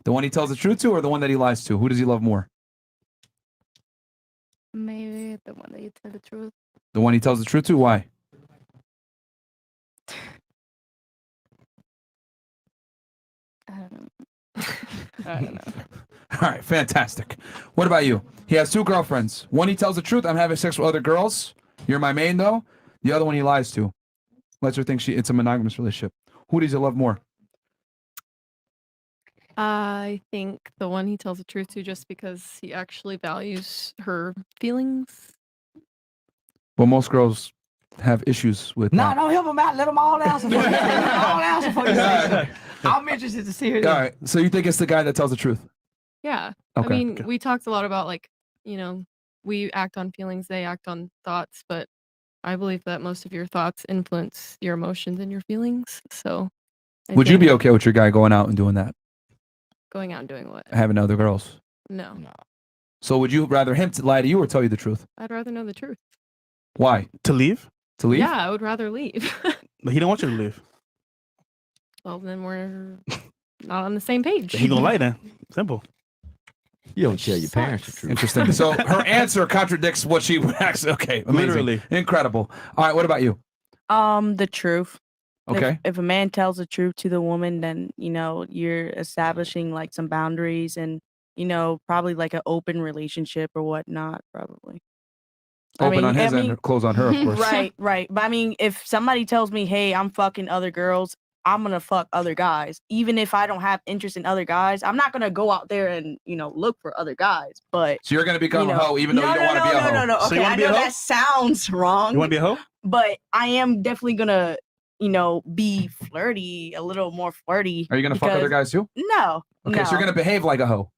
The one he tells the truth to or the one that he lies to? Who does he love more? Maybe the one that you tell the truth. The one he tells the truth to? Why? I don't know. I don't know. All right, fantastic. What about you? He has 2 girlfriends. One he tells the truth, I'm having sex with other girls. You're my main, though. The other one he lies to. Lets her think it's a monogamous relationship. Who does he love more? I think the one he tells the truth to, just because he actually values her feelings. Well, most girls have issues with No, that. no, help them out. Let them all answer. Let them all answer for you. I'm interested to see her. All right, so you think it's the guy that tells the truth? Yeah. Okay. I mean, we talked a lot about, like, we act on feelings, they act on thoughts, but I believe that most of your thoughts influence your emotions and your feelings. So Would you be okay with your guy going out and doing that? going out and doing what? Having other girls? No. So would you rather him to lie to you or tell you the truth? I'd rather know the truth. Why? To leave? To leave? Yeah, I would rather leave. But he don't want you to leave. Well, then we're not on the same page. He gonna lie then. Simple. You don't tell your parents the truth. Interesting. So her answer contradicts what she actually. Okay, amazing. Literally. Incredible. All right, what about you? The truth. Okay. If a man tells the truth to the woman, then you're establishing like some boundaries and probably like an open relationship or whatnot. Probably. Open on his end, close on her, of course. Right. But I mean, if somebody tells me, "Hey, I'm fucking other girls," I'm gonna fuck other guys, even if I don't have interest in other guys. I'm not gonna go out there and look for other guys. But so you're gonna become a hoe, even though you don't want to be a hoe. No. So Okay, you I wanna be a know hoe? that sounds wrong. You want to be a hoe? But I am definitely gonna, be flirty, a little more flirty. Are you gonna fuck other guys too? No. Okay, no. so you're gonna behave like a hoe.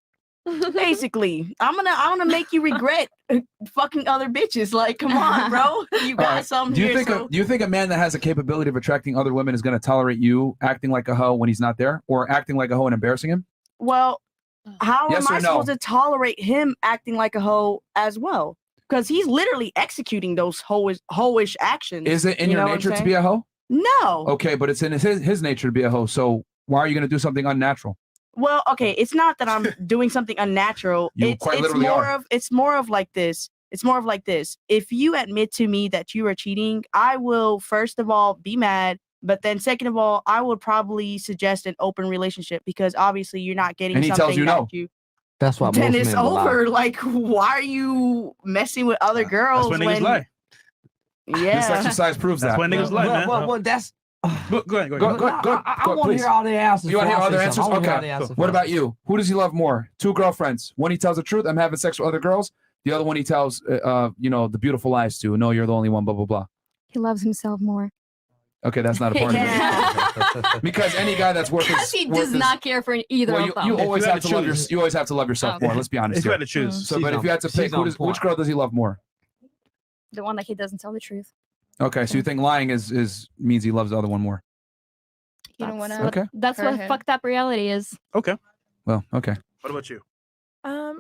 Basically, I'm gonna make you regret fucking other bitches. Like, come on, bro, you got All right. something Do you here. think do you think a man that has a capability of attracting other women is gonna tolerate you acting like a hoe when he's not there, or acting like a hoe and embarrassing him? Well, how Yes am or I no? supposed to tolerate him acting like a hoe as well? Because he's literally executing those hoish actions. Is it in You your know what I'm nature to saying? be a hoe? No. Okay, but it's in his nature to be a hoe. So why are you gonna do something unnatural? Well, okay, it's not that I'm doing something unnatural. You it's quite literally more are. of it's more of like this. It's more of like this. If you admit to me that you are cheating, I will first of all be mad. But then second of all, I would probably suggest an open relationship because obviously you're not getting And he something tells you that no. you. That's why Then most it's men will lie. over. Like, why are you messing with other girls That's when niggas lie. Yeah. This exercise proves That's that. when niggas lie, man. Well, that's. Go ahead. I want to hear all the answers. You want to hear before I other say answers? something. I wanna hear all Okay. the answers What before I about say you? Who does he love more? 2 girlfriends. One he tells the truth, I'm having sex with other girls. The other one he tells, the beautiful lies to. No, you're the only one. Blah blah blah. He loves himself more. Okay, that's not a part of it. Because any guy that's worth his He worth does his- not care for either Well, of them. you always you have had to to love choose. you always have to love yourself Okay. more. Let's be honest If you here. had to choose. So, She's but if on- you had to she's pick, on which point. girl does he love more? The one that he doesn't tell the truth. Okay, so you think lying is means he loves the other one more? You don't want to. Okay. That's Her what head. fucked up reality is. Okay. Well, okay. What about you?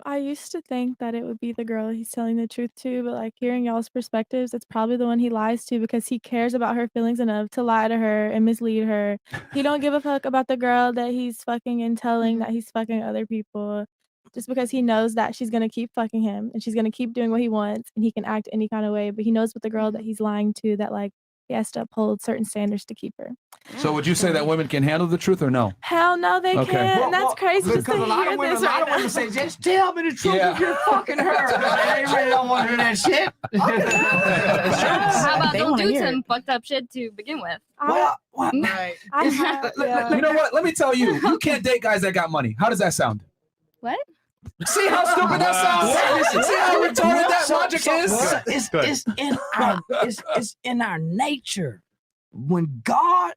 I used to think that it would be the girl he's telling the truth to, but like hearing y'all's perspectives, it's probably the one he lies to because he cares about her feelings enough to lie to her and mislead her. He don't give a fuck about the girl that he's fucking and telling that he's fucking other people, just because he knows that she's gonna keep fucking him and she's gonna keep doing what he wants and he can act any kind of way. But he knows with the girl that he's lying to that like he has to uphold certain standards to keep her. So would you say that women can handle the truth or no? Hell no, they Okay. can't. Well, That's crazy just to Because a lot hear of women, this right now. say, just tell me the truth Yeah. if you're fucking her. They really don't want to hear that shit. How about They don't wanna do hear some fucked up shit to begin with? What? Right. I have, yeah. You know what? Let me tell you. You can't date guys that got money. How does that sound? What? See how stupid that sounds? See how retarded that logic is? It's in our nature. When God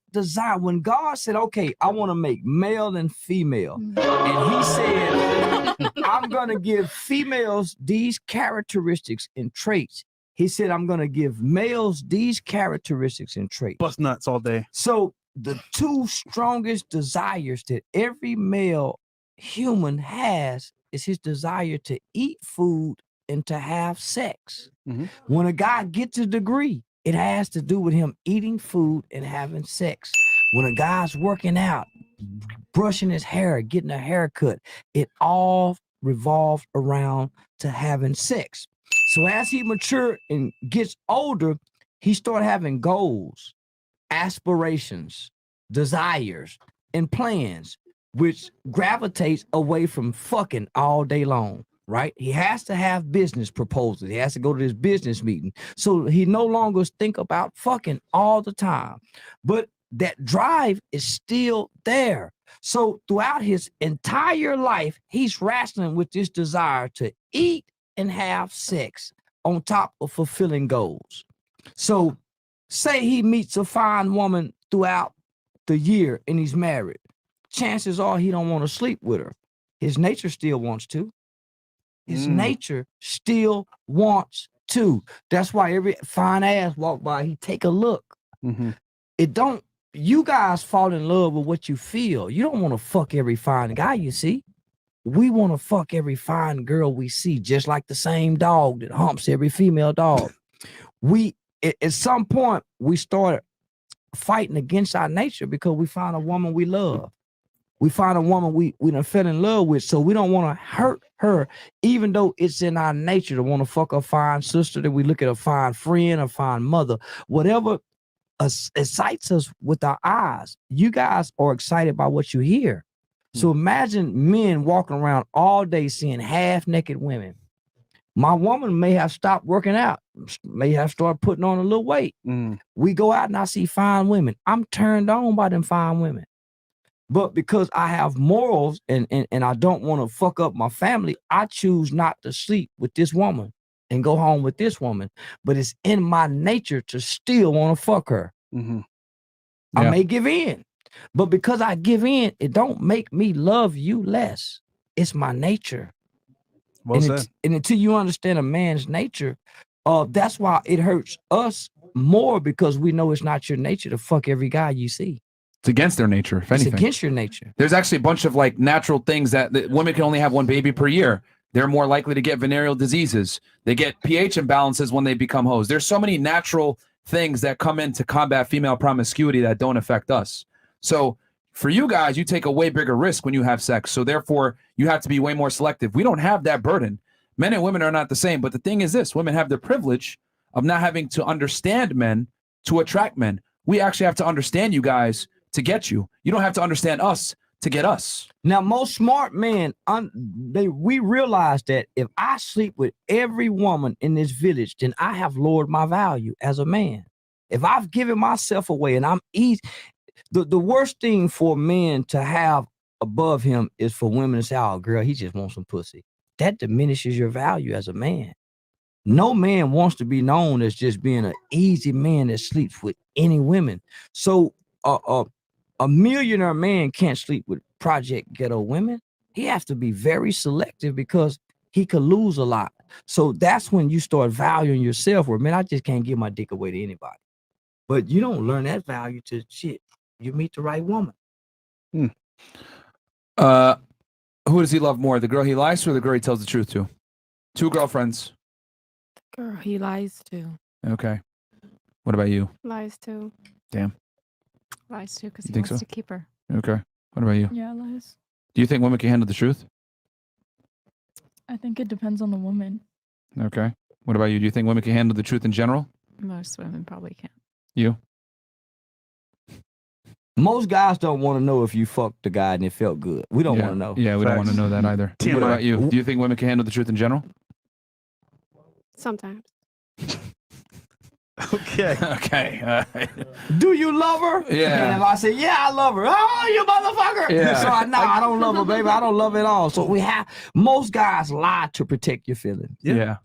said, okay, I want to make male and female, and he said, I'm going to give females these characteristics and traits. He said, I'm going to give males these characteristics and traits. Bust nuts all day. So the 2 strongest desires that every male human has is his desire to eat food and to have sex. Mhm. When a guy gets a degree, it has to do with him eating food and having sex. When a guy's working out, brushing his hair, getting a haircut, it all revolves around to having sex. So as he matures and gets older, he starts having goals, aspirations, desires, and plans, which gravitates away from fucking all day long. Right? He has to have business proposals. He has to go to this business meeting. So he no longer think about fucking all the time. But that drive is still there. So throughout his entire life, he's wrestling with this desire to eat and have sex on top of fulfilling goals. So say he meets a fine woman throughout the year and he's married. Chances are he don't want to sleep with her. His nature still wants to. His nature still wants to. That's why every fine ass walk by, he take a look. It don't, you guys fall in love with what you feel. You don't want to fuck every fine guy you see. We want to fuck every fine girl we see, just like the same dog that humps every female dog. At some point, we started fighting against our nature because we found a woman we love. We find a woman we done fell in love with, so we don't want to hurt her, even though it's in our nature to want to fuck a fine sister, that we look at a fine friend, a fine mother, whatever excites us with our eyes. You guys are excited by what you hear. So imagine men walking around all day seeing half-naked women. My woman may have stopped working out, may have started putting on a little weight. We go out and I see fine women. I'm turned on by them fine women. But because I have morals and I don't want to fuck up my family, I choose not to sleep with this woman and go home with this woman. But it's in my nature to still want to fuck her. I may give in. But because I give in, it don't make me love you less. It's my nature. Well said. And until you understand a man's nature, that's why it hurts us more, because we know it's not your nature to fuck every guy you see. It's against their nature, if It's anything. against your nature. There's actually a bunch of like natural things that women can only have 1 baby per year. They're more likely to get venereal diseases. They get pH imbalances when they become hoes. There's so many natural things that come in to combat female promiscuity that don't affect us. So for you guys, you take a way bigger risk when you have sex. So therefore, you have to be way more selective. We don't have that burden. Men and women are not the same. But the thing is this, women have the privilege of not having to understand men to attract men. We actually have to understand you guys to get you. You don't have to understand us to get us. Now, most smart men, we realize that if I sleep with every woman in this village, then I have lowered my value as a man. If I've given myself away and I'm easy, the worst thing for men to have above him is for women to say, oh, girl, he just wants some pussy. That diminishes your value as a man. No man wants to be known as just being an easy man that sleeps with any women. So a millionaire man can't sleep with project ghetto women. He has to be very selective because he could lose a lot. So that's when you start valuing yourself, where, man, I just can't give my dick away to anybody. But you don't learn that value till shit, you meet the right woman. Who does he love more, the girl he lies to or the girl he tells the truth to? 2 girlfriends. Girl, he lies to. Okay. What about you? Lies too. Damn. Lies too, because You he think wants so? to keep her. Okay. What about you? Yeah, lies. Do you think women can handle the truth? I think it depends on the woman. Okay. What about you? Do you think women can handle the truth in general? Most women probably can't. You? Most guys don't want to know if you fucked the guy and it felt good. We don't Yeah. want to know. Yeah, we don't want to know that either. What TMI. about you? Do you think women can handle the truth in general? Sometimes. Okay. Okay. Do you love her? Yeah. And if I say, yeah, I love her. Oh, you motherfucker. Yeah. So I don't love her, baby. I don't love her at all. So most guys lie to protect your feelings. Yeah.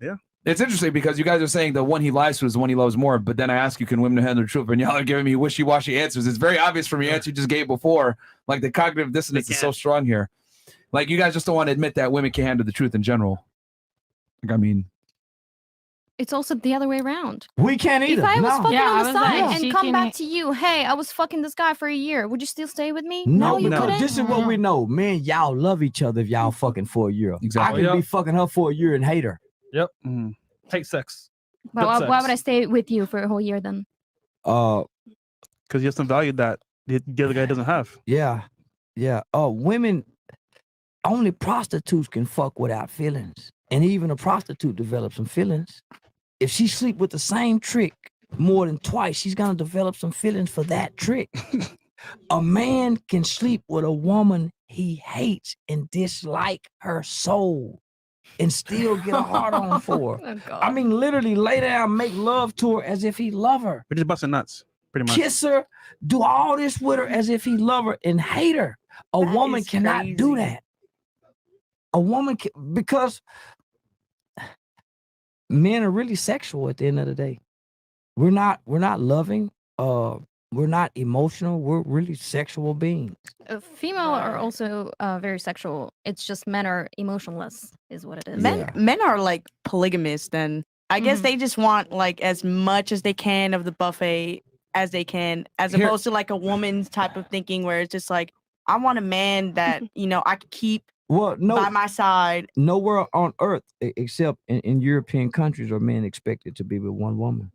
It's interesting because you guys are saying the one he lies to is the one he loves more, but then I ask you, can women handle the truth? And y'all are giving me wishy-washy answers. It's very obvious from your answer you just gave before. Like, the cognitive dissonance is so strong here. Like, you guys just don't want to admit that women can't handle the truth in general. Like, I mean, It's also the other way around. We can't either. If I was No. fucking Yeah, I on the was side like, and she come can back ha- to you, hey, I was fucking this guy for a year, would you still stay with me? No, you no. couldn't. This is what we know. Man, y'all love each other if y'all fucking for a year. Exactly. I can be Yep. fucking her for a year and hate her. Yep. Mhm. Take sex. But Good why sex. would I stay with you for a whole year then? Because you have some value that the other guy doesn't have. Yeah. Women, only prostitutes can fuck without feelings. And even a prostitute develops some feelings. If she sleep with the same trick more than twice, she's gonna develop some feelings for that trick. A man can sleep with a woman he hates and dislike her soul and still get a hard on for her. Oh, God. I mean, literally lay down, make love to her as if he love her. We're just busting nuts, pretty much. Kiss her, do all this with her as if he love her and hate her. A That woman is cannot do crazy. that. A woman can, because men are really sexual at the end of the day. We're not loving, we're not emotional, we're really sexual beings. Female are also very sexual. It's just men are emotionless, is what it is. Men are like polygamous. Then I guess they just want like as much as they can of the buffet as they can, as Here- opposed to like a woman's type of thinking where it's just like I want a man that I can keep Well, by my side. nowhere on earth except in European countries are men expected to be with one woman.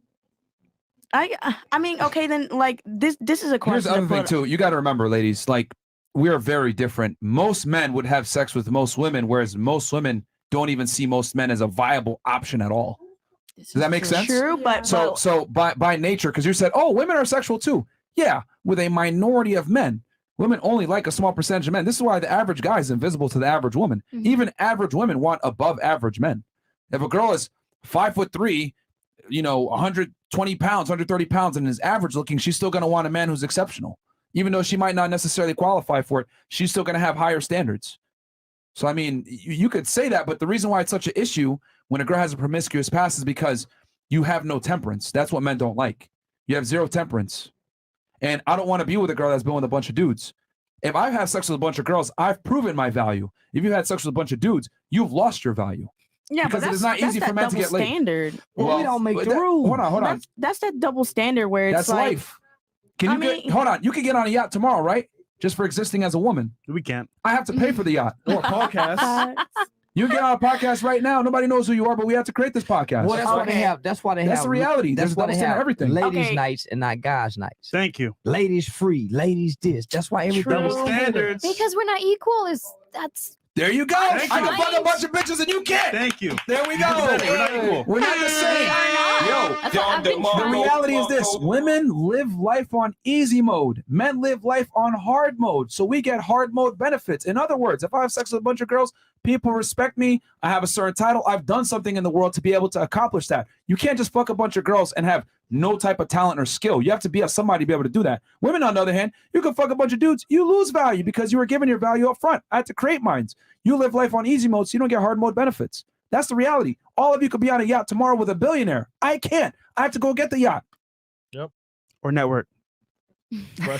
I mean, okay, then like this is a question. here's the other to thing put- too. You got to remember, ladies, like, we are very different. Most men would have sex with most women, whereas most women don't even see most men as a viable option at all. Does that make sense? True, but So by nature, because you said, oh, women are sexual too. Yeah, with a minority of men. Women only like a small percentage of men. This is why the average guy is invisible to the average woman. Even average women want above average men. If a girl is 5'3", 120 pounds, 130 pounds, and is average looking, she's still going to want a man who's exceptional. Even though she might not necessarily qualify for it, she's still going to have higher standards. So, I mean, you could say that, but the reason why it's such an issue when a girl has a promiscuous past is because you have no temperance. That's what men don't like. You have zero temperance. And I don't want to be with a girl that's been with a bunch of dudes. If I have sex with a bunch of girls, I've proven my value. If you had sex with a bunch of dudes, you've lost your value. Yeah, because but it is not that's easy for that men to double get laid. standard. Well, we don't make but the that- rules. Hold on. That's that double standard where it's That's like life. Can you hold on? You can get on a yacht tomorrow, right? Just for existing as a woman. We can't. I have to pay for the yacht. Or podcast. You can get on a podcast right now. Nobody knows who you are, but we have to create this podcast. Well, that's why they have. That's why they have. That's the reality. That's There's why double they standard have everything. ladies' Okay. nights and not guys' nights. Thank you. Ladies free, ladies this. That's why everything Double is standards. Because we're not equal. That's There you go. Thank I you. can fuck a bunch of bitches and you can't. Thank you. There we You go. did better. We're not equal. We're not the same. Yo, That's what I've been the trying. reality is this: women live life on easy mode. Men live life on hard mode. So we get hard mode benefits. In other words, if I have sex with a bunch of girls, people respect me. I have a certain title. I've done something in the world to be able to accomplish that. You can't just fuck a bunch of girls and have no type of talent or skill. You have to be a somebody to be able to do that. Women, on the other hand, you can fuck a bunch of dudes. You lose value because you were given your value up front. I had to create mine. You live life on easy mode, so you don't get hard mode benefits. That's the reality. All of you could be on a yacht tomorrow with a billionaire. I can't. I have to go get the yacht. Yep. Or network. I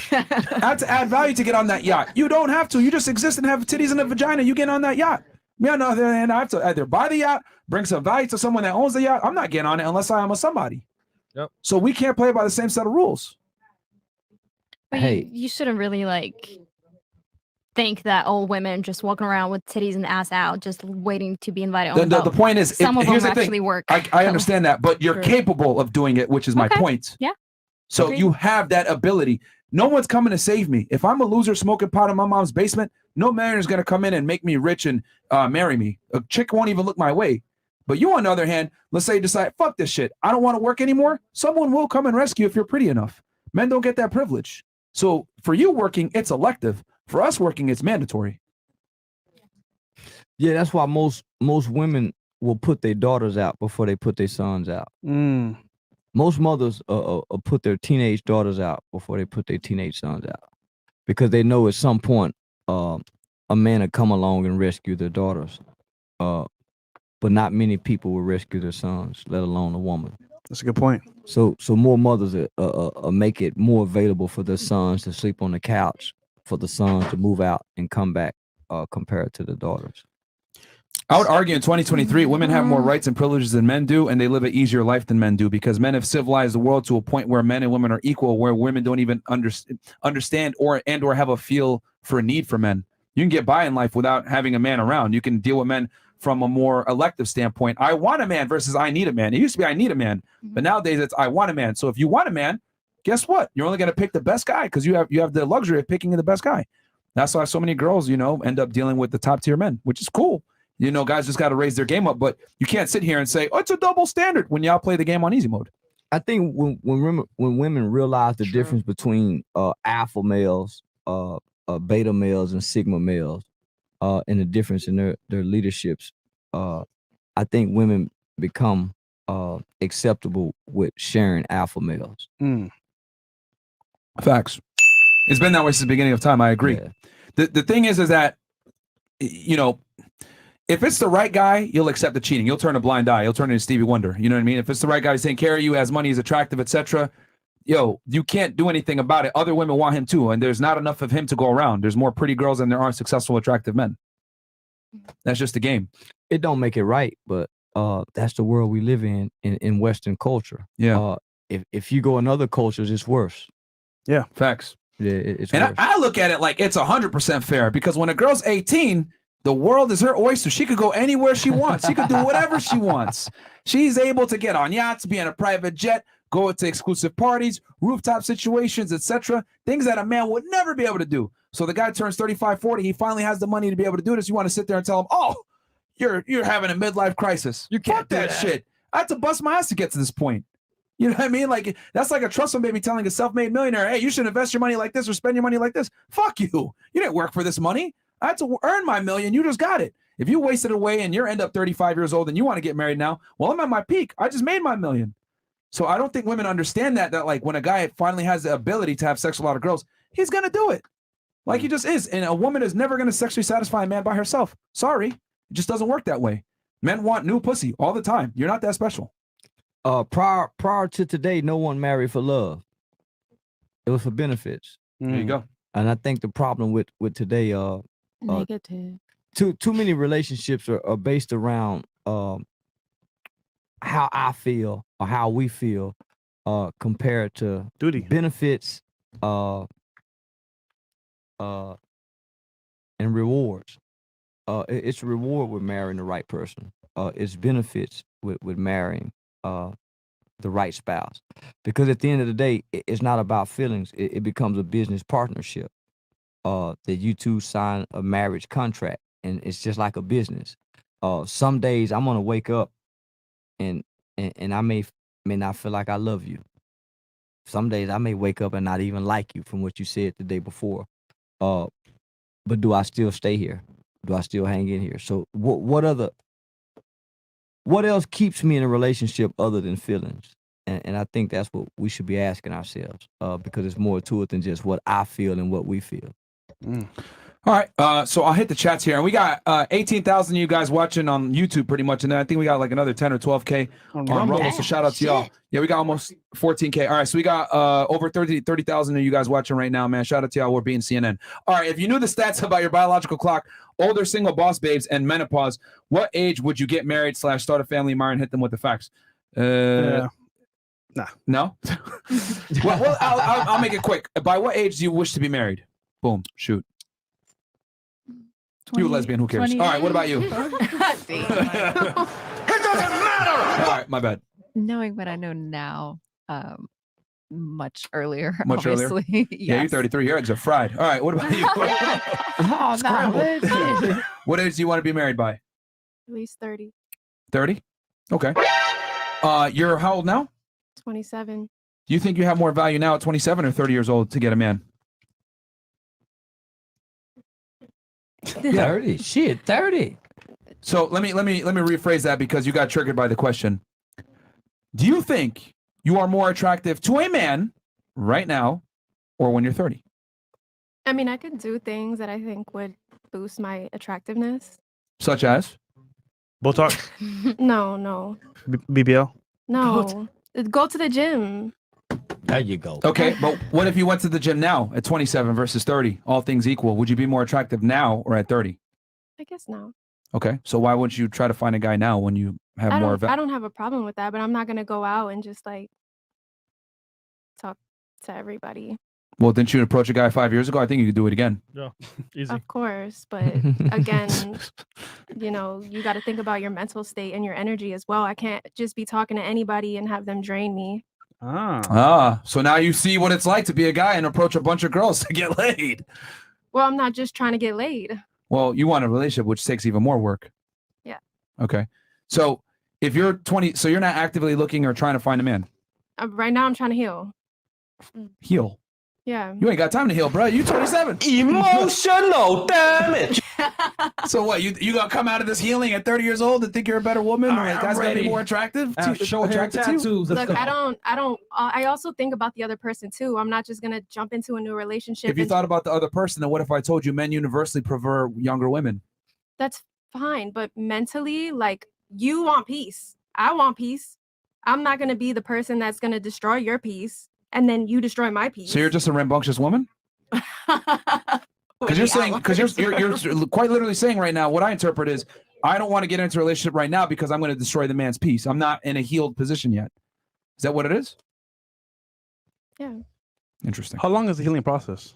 have to add value to get on that yacht. You don't have to. You just exist and have titties and a vagina. You get on that yacht. Me, on the other hand, I have to either buy the yacht, bring some value to someone that owns the yacht. I'm not getting on it unless I am a somebody. Yep. So we can't play by the same set of rules. But you shouldn't really like think that old women just walking around with titties and ass out, just waiting to be invited on The point is, some of here's them the thing. actually work. I understand that, but you're True. capable of doing it, which is my point. Yeah. So Okay. you have that ability. No one's coming to save me. If I'm a loser smoking pot in my mom's basement, no millionaire is going to come in and make me rich and marry me. A chick won't even look my way. But you, on the other hand, let's say you decide, fuck this shit. I don't want to work anymore. Someone will come and rescue if you're pretty enough. Men don't get that privilege. So for you working, it's elective. For us working, it's mandatory. Yeah, that's why most women will put their daughters out before they put their sons out. Most mothers put their teenage daughters out before they put their teenage sons out, because they know at some point a man will come along and rescue their daughters. But not many people will rescue their sons, let alone a woman. That's a good point. So more mothers make it more available for their sons to sleep on the couch, for the sons to move out and come back, compared to the daughters. I would argue in 2023, women have more rights and privileges than men do, and they live an easier life than men do, because men have civilized the world to a point where men and women are equal, where women don't even understand or have a feel for a need for men. You can get by in life without having a man around. You can deal with men from a more elective standpoint. I want a man versus I need a man. It used to be I need a man, but nowadays it's I want a man. So if you want a man, guess what? You're only going to pick the best guy because you have the luxury of picking the best guy. That's why so many girls, end up dealing with the top tier men, which is cool. Guys just got to raise their game up, but you can't sit here and say, oh, it's a double standard when y'all play the game on easy mode. I think when women realize the difference between alpha males, beta males, and sigma males, and the difference in their leaderships, I think women become acceptable with sharing alpha males. Facts. It's been that way since the beginning of time. I agree. Yeah. The thing is that, if it's the right guy, you'll accept the cheating. You'll turn a blind eye. You'll turn into Stevie Wonder. You know what I mean? If it's the right guy who's taking care of you, has money, is attractive, etc., you can't do anything about it. Other women want him too, and there's not enough of him to go around. There's more pretty girls than there are successful, attractive men. That's just the game. It don't make it right, but that's the world we live in Western culture. Yeah. If you go in other cultures, it's worse. Yeah. Facts. Yeah, it's and worse. I look at it like it's 100% fair, because when a girl's 18, the world is her oyster. She could go anywhere she wants. She could do whatever she wants. She's able to get on yachts, be in a private jet, go to exclusive parties, rooftop situations, etc. Things that a man would never be able to do. So the guy turns 35, 40. He finally has the money to be able to do this. You want to sit there and tell him, oh, you're having a midlife crisis. You can't do that shit. I had to bust my ass to get to this point. You know what I mean? Like, that's like a trust fund baby telling a self-made millionaire, hey, you should invest your money like this or spend your money like this. Fuck you. You didn't work for this money. I had to earn my million. You just got it. If you wasted it away and you're end up 35 years old and you want to get married now, well, I'm at my peak. I just made my million. So I don't think women understand that like when a guy finally has the ability to have sex with a lot of girls, he's going to do it. Like he just is. And a woman is never going to sexually satisfy a man by herself. Sorry. It just doesn't work that way. Men want new pussy all the time. You're not that special. Prior to today, no one married for love. It was for benefits. There you go. And I think the problem with today, negative. Too many relationships are based around how I feel or how we feel compared to duty, benefits, and rewards. It's a reward with marrying the right person. It's benefits with marrying the right spouse. Because at the end of the day, it's not about feelings. It becomes a business partnership. That you two sign a marriage contract, and it's just like a business. Some days I'm gonna wake up and I may not feel like I love you. Some days I may wake up and not even like you from what you said the day before. But do I still stay here? Do I still hang in here? So what else keeps me in a relationship other than feelings? And I think that's what we should be asking ourselves, because it's more to it than just what I feel and what we feel. All right, so I'll hit the chats here, and we got 18,000 of you guys watching on YouTube, pretty much, and then I think we got like another 10 or 12K on Rumble. So shout out to y'all. Yeah, we got almost 14K. All right, so we got over 30,000 of you guys watching right now, man. Shout out to y'all. We're being CNN. All right, if you knew the stats about your biological clock, older single boss babes, and menopause, what age would you get married / start a family? Myron, hit them with the facts. Nah. No. well, I'll make it quick. By what age do you wish to be married? Boom, shoot. 20, You a lesbian, who cares? 20. All right, what about you? It doesn't matter. All right, my bad. Knowing what I know now, much earlier. Much obviously. earlier? Yeah, you're 33. Your eggs are fried. All right, what about you? What age do you want to be married by? At least 30. 30? Okay. You're how old now? 27. Do you think you have more value now at 27 or 30 years old to get a man? 30. Shit, 30. So let me rephrase that because you got triggered by the question. Do you think you are more attractive to a man right now or when you're 30? I mean, I could do things that I think would boost my attractiveness. Such as? Botox? No. BBL? No. Go to the gym. There you go. Okay, but what if you went to the gym now at 27 versus 30? All things equal, would you be more attractive now or at 30? I guess no. Okay, so why wouldn't you try to find a guy now when you have I more? don't have a problem with that, but I'm not gonna go out and just like talk to everybody. Well, didn't you approach a guy 5 years ago? I think you could do it again. Yeah, easy. Of course, but again, you know, you got to think about your mental state and your energy as well. I can't just be talking to anybody and have them drain me. So now you see what it's like to be a guy and approach a bunch of girls to get laid. Well, I'm not just trying to get laid. Well, you want a relationship, which takes even more work. Yeah. Okay. So if you're 20, so you're not actively looking or trying to find a man. Right now, I'm trying to heal. Heal. Yeah. You ain't got time to heal, bro. You 27. Emotional damage. So what? You gonna come out of this healing at 30 years old and think you're a better woman? Or like, guys gonna be more attractive? Show attracted to you? Look, I don't. I also think about the other person too. I'm not just gonna jump into a new relationship. If you thought about the other person, then what if I told you men universally prefer younger women? That's fine, but mentally, like, you want peace. I want peace. I'm not gonna be the person that's gonna destroy your peace and then you destroy my peace. So you're just a rambunctious woman? Because you're saying, because you're quite literally saying right now, what I interpret is, I don't want to get into a relationship right now because I'm going to destroy the man's peace. I'm not in a healed position yet. Is that what it is? Yeah. Interesting. How long is the healing process?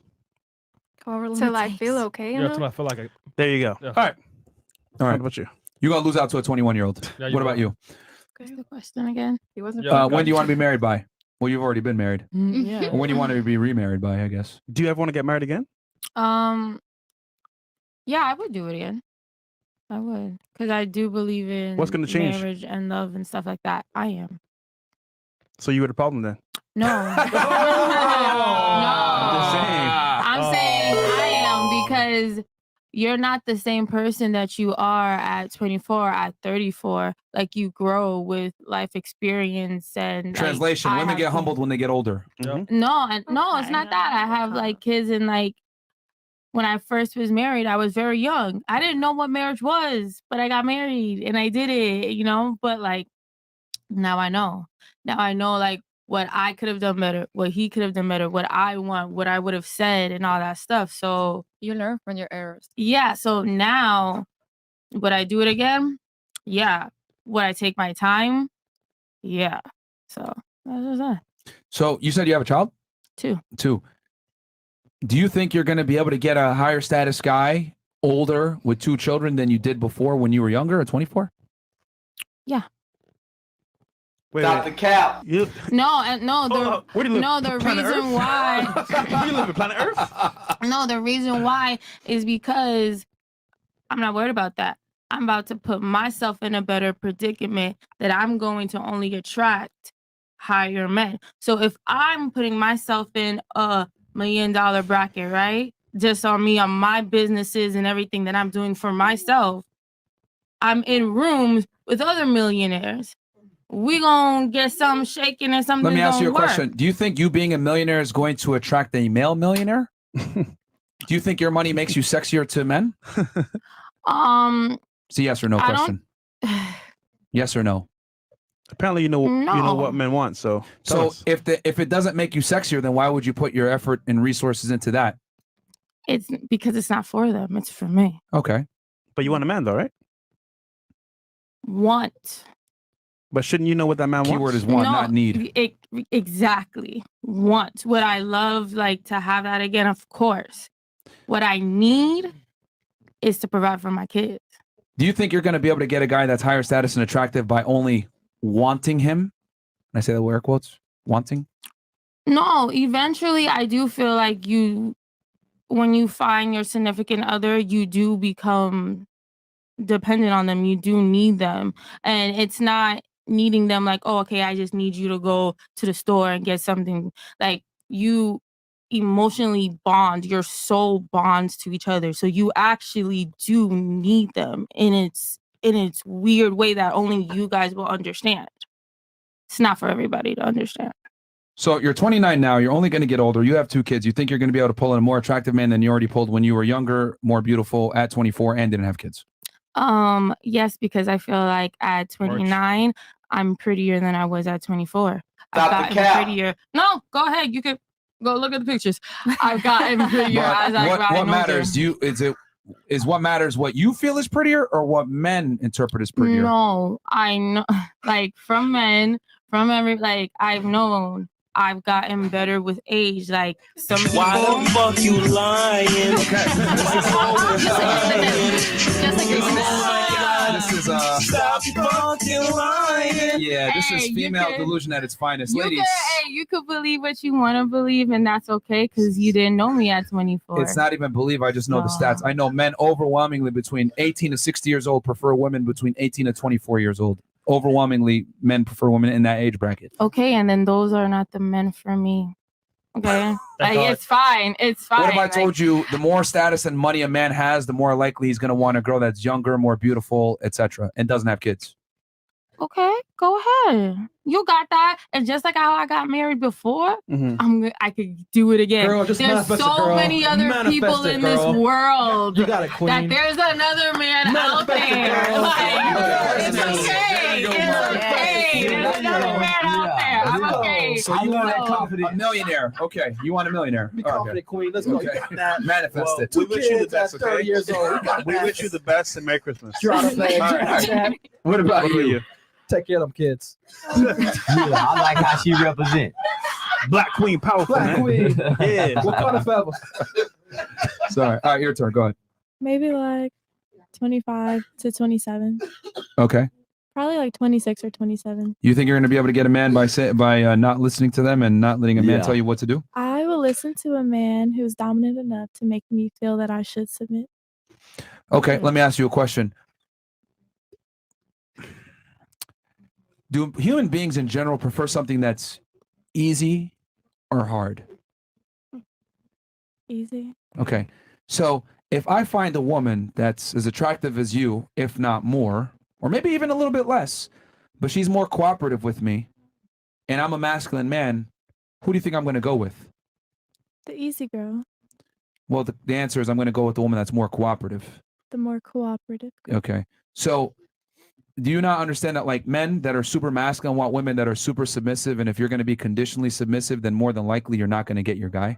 Till I feel okay. Yeah, till I feel like There you go. Yeah. All right. All right. What about you? You're going to lose out to a 21-year-old. Yeah, you What will. about you? What's the question again? He wasn't. When do you want to be married by? Well, you've already been married. Yeah. Or when do you want to be remarried by, I guess? Do you ever want to get married again? Yeah, I would do it again. I would, because I do believe in What's gonna change? marriage and love and stuff like that. I am. So you were the problem then? No. I'm just saying. I'm saying I am because you're not the same person that you are at 24, at 34. Like, you grow with life experience and like, Translation, I women have get to- humbled when they get older. No, it's not that. I have like kids, and like when I first was married, I was very young. I didn't know what marriage was, but I got married and I did it, you know. But like now I know. Now I know like what I could have done better, what he could have done better, what I want, what I would have said, and all that stuff. So You learn from your errors. yeah. So now, would I do it again? Yeah. Would I take my time? Yeah. So that's just that. So you said you have a child? Two. Do you think you're going to be able to get a higher status guy older with 2 children than you did before when you were younger at 24? Yeah. Stop the cap. You, No, and no, where do you live? no, the Planet reason Earth? why Where do you live, on planet Earth? no, the reason why is because I'm not worried about that. I'm about to put myself in a better predicament that I'm going to only attract higher men. So if I'm putting myself in a $1 million bracket, right? Just on me, on my businesses and everything that I'm doing for myself, I'm in rooms with other millionaires. We gonna get something shaking and something. Let me ask you a work. question. Do you think you being a millionaire is going to attract a male millionaire? Do you think your money makes you sexier to men? It's a yes or no I question. Yes or no? Apparently, you know what men want. So if it doesn't make you sexier, then why would you put your effort and resources into that? It's because it's not for them. It's for me. Okay. But you want a man, though, right? Want. But shouldn't you know what that man wants? Keyword is want, not need. Exactly. Want. Would I love like to have that again? Of course. What I need is to provide for my kids. Do you think you're going to be able to get a guy that's higher status and attractive by only wanting him? Can I say the air quotes? Wanting? No, eventually I do feel like when you find your significant other, you do become dependent on them. You do need them. And it's not needing them like, oh, okay, I just need you to go to the store and get something. Like you emotionally bond, your soul bonds to each other. So you actually do need them in its weird way that only you guys will understand. It's not for everybody to understand. So you're 29 now. You're only going to get older. You have 2 kids. You think you're going to be able to pull in a more attractive man than you already pulled when you were younger, more beautiful at 24 and didn't have kids? Yes, because I feel like at 29, I'm prettier than I was at 24. I've gotten prettier. No, go ahead. You can go look at the pictures. I've gotten prettier as I got what matters? Is what matters what you feel is prettier or what men interpret as prettier? No, I know, like from men, from I've known I've gotten better with age. Like some people. Why the fuck you lying? This is Stop fucking lying. Yeah, this is female delusion at its finest, ladies. You could believe what you want to believe, and that's okay because you didn't know me at 24. It's not even believe. I just know the stats. I know men overwhelmingly between 18 to 60 years old prefer women between 18 to 24 years old. Overwhelmingly, men prefer women in that age bracket. Okay, and then those are not the men for me. Okay, it's fine. It's fine. What if I told you the more status and money a man has, the more likely he's going to want a girl that's younger, more beautiful, etc., and doesn't have kids? Okay, go ahead. You got that. And just like how I got married before, I could do it again. Girl, just there's so many other people in this world. You got it, queen. That there's another man out there. Like, it's okay. It's okay. There's another man out there. I'm okay. So you want a millionaire? Okay, you want a millionaire? Be confident, queen. Let's go. Okay. You got that. Manifest it. We wish you the best. Okay. 30 years old. We wish you the best and Merry Christmas. What about you? Take care of them kids. I like how she represents. Black queen, powerful. Black man. queen. Yeah. What kind of feather? Sorry. All right, your turn. Go ahead. Maybe like 25 to 27. Okay. Probably like 26 or 27. You think you're going to be able to get a man by not listening to them and not letting a man tell you what to do? I will listen to a man who's dominant enough to make me feel that I should submit. Okay, let me ask you a question. Do human beings in general prefer something that's easy or hard? Easy. Okay. So if I find a woman that's as attractive as you, if not more, or maybe even a little bit less, but she's more cooperative with me, and I'm a masculine man, who do you think I'm going to go with? The easy girl. Well, the answer is I'm going to go with the woman that's more cooperative. The more cooperative girl. Okay. So do you not understand that like men that are super masculine want women that are super submissive, and if you're going to be conditionally submissive, then more than likely you're not going to get your guy?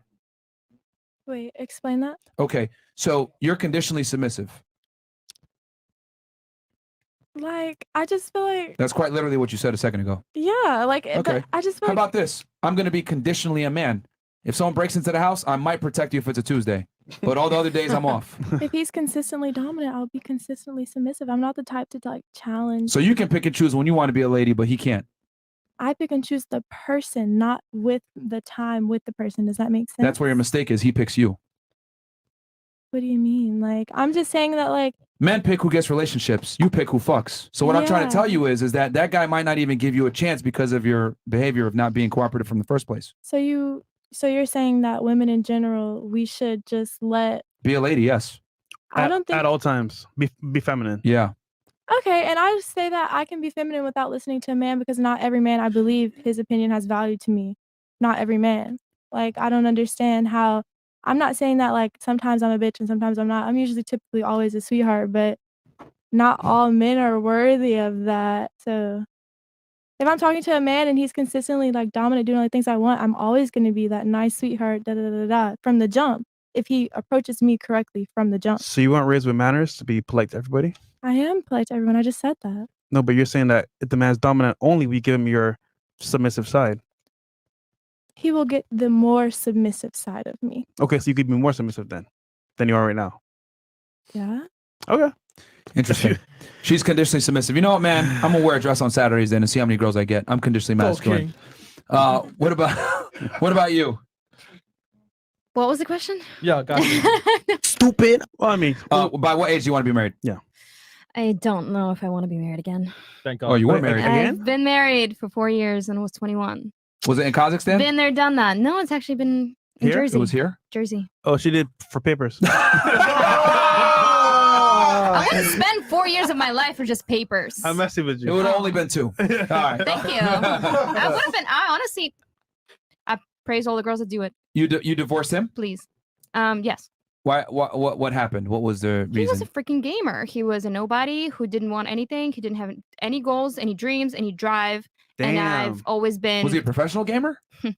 Wait, explain that. Okay. So you're conditionally submissive. Like, I just feel like, That's quite literally what you said a second ago. yeah, like, Okay. I just feel How like, about this? I'm going to be conditionally a man. If someone breaks into the house, I might protect you if it's a Tuesday, but all the other days I'm off. if he's consistently dominant, I'll be consistently submissive. I'm not the type to like challenge. So you can pick and choose when you want to be a lady, but he can't. I pick and choose the person, not with the time with the person. Does that make sense? That's where your mistake is. He picks you. What do you mean? Like, I'm just saying that, like, Men pick who gets relationships. You pick who fucks. So what I'm trying to tell Yeah. you is that that guy might not even give you a chance because of your behavior of not being cooperative from the first place. so you're saying that women in general, we should just let. Be a lady, yes. I don't think. At all times, be feminine. Yeah. Okay, and I just say that I can be feminine without listening to a man because not every man, I believe, his opinion has value to me. Not every man. Like, I don't understand how. I'm not saying that, like, sometimes I'm a bitch and sometimes I'm not. I'm usually typically always a sweetheart, but not all men are worthy of that. So if I'm talking to a man and he's consistently, like, dominant, doing all the things I want, I'm always going to be that nice sweetheart, da da da da, from the jump. If he approaches me correctly from the jump. So you weren't raised with manners to be polite to everybody? I am polite to everyone. I just said that. No, but you're saying that if the man's dominant, only we give him your submissive side. He will get the more submissive side of me. Okay, so you could be more submissive then than you are right now. Yeah. Okay. Interesting. She's conditionally submissive. You know what, man? I'm gonna wear a dress on Saturdays then and see how many girls I get. I'm conditionally masculine. What about you? What was the question? Yeah, got you. Stupid. Well, I mean, by what age do you want to be married? Yeah. I don't know if I want to be married again. Thank God. Oh, you were married I've been married for 4 years and was 21. Was it in Kazakhstan? Been there, done that. No, it's actually been in Here? Jersey. It was here? Jersey. Oh, she did for papers. I'm gonna spend 4 years of my life for just papers. I'm messing with you. It would have only been 2. All right. Thank you. I would have been. I honestly, I praise all the girls that do it. You divorced him? Please. Yes. Why? What happened? What was the He was reason? a freaking gamer. He was a nobody who didn't want anything. He didn't have any goals, any dreams, any drive. And I've Damn. always been. Was he a professional gamer? No.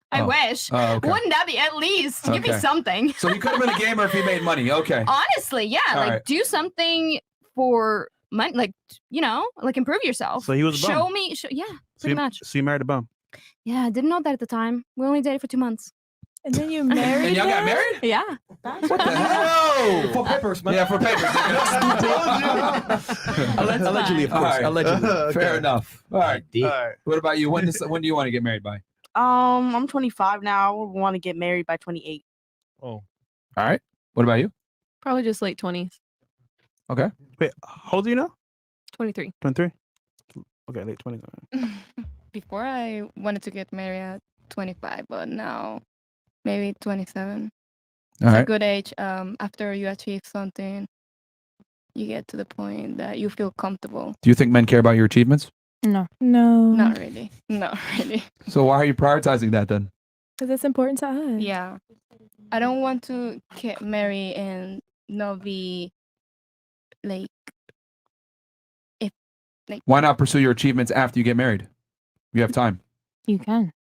I Oh. wish. Oh, okay. Wouldn't that be at least? Give me Okay. something. So he could have been a gamer if he made money. Okay. Honestly, yeah. All like right. do something for money, like like improve yourself. So he was a bum. Show me. Yeah, So pretty you, much. so you married a bum. Yeah, I didn't know that at the time. We only dated for 2 months. And then you married And y'all got him? married? Yeah. What the hell? For papers, man. Yeah, for papers. Allegedly, of course. All right. Allegedly. Fair enough. All right. All right. What about you? When do you want to get married by? I'm 25 now. I want to get married by 28. Oh. All right. What about you? Probably just late 20s. Okay. Wait, how old are you now? 23. 23? Okay, late 20s. Before I wanted to get married at 25, but now maybe 27. All It's a right. good age. After you achieve something, you get to the point that you feel comfortable. Do you think men care about your achievements? No. No. Not really. Not really. So why are you prioritizing that then? Because it's important to us. Yeah. I don't want to get married and not be like Why not pursue your achievements after you get married? You have time. you can.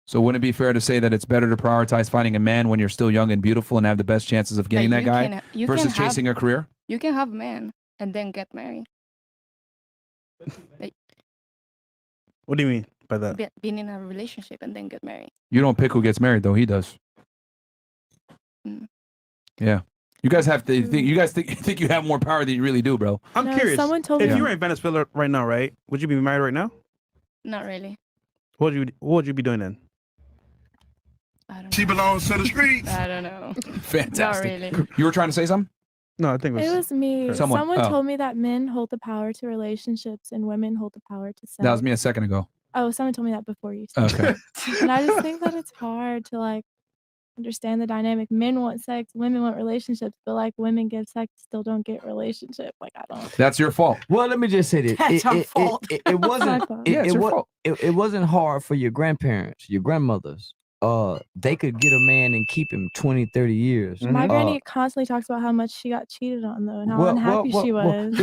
So wouldn't it be fair to say that it's better to prioritize finding a man when you're still young and beautiful and have the best chances of getting that you guy can- you versus can have- chasing a career? You can have a man and then get married. Like What do you mean by that? being in a relationship and then get married. You don't pick who gets married though. He does. Mm. Yeah. You guys have to think. You guys think you have more power than you really do, bro. I'm No, curious. someone told if me- you were in Venezuela right now, right? Would you be married right now? Not really. What would you be doing then? She belongs to the streets. I don't know. Fantastic. Not really. You were trying to say something? No, I think It was me. Someone. Someone Oh. told me that men hold the power to relationships and women hold the power to sex. That was me a second ago. Oh, someone told me that before you said Okay. it. And I just think that it's hard to like understand the dynamic. Men want sex, women want relationships, but like women get sex, still don't get relationship. Like I don't. That's your fault. Well, let me just say this. That's our fault. It wasn't. my fault. Yeah, it's your fault. It wasn't hard for your grandparents, your grandmothers. They could get a man and keep him 20, 30 years. My granny constantly talks about how much she got cheated on though, and how well, unhappy she was.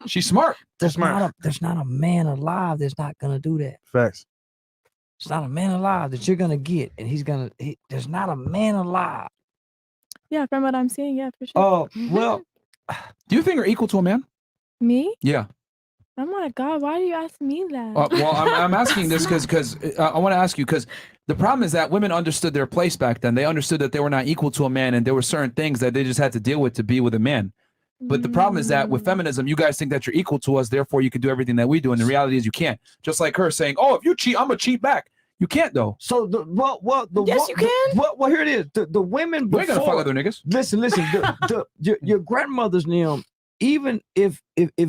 She's smart. There's not a man alive that's not gonna do that. Facts. It's not a man alive that you're gonna get, and there's not a man alive. Yeah, from what I'm seeing, yeah, for sure. Oh, well, do you think you're equal to a man? Me? Yeah. Oh my God, why do you ask me that? Well, I'm asking this because I want to ask you because the problem is that women understood their place back then. They understood that they were not equal to a man, and there were certain things that they just had to deal with to be with a man. But the problem is that with feminism, you guys think that you're equal to us, therefore you can do everything that we do, and the reality is you can't. Just like her saying, "Oh, if you cheat, I'm gonna cheat back." You can't though. So the Yes, you can. Well, here it is. The women You ain't gonna fuck before. other niggas. Listen. Your grandmother's name. Even if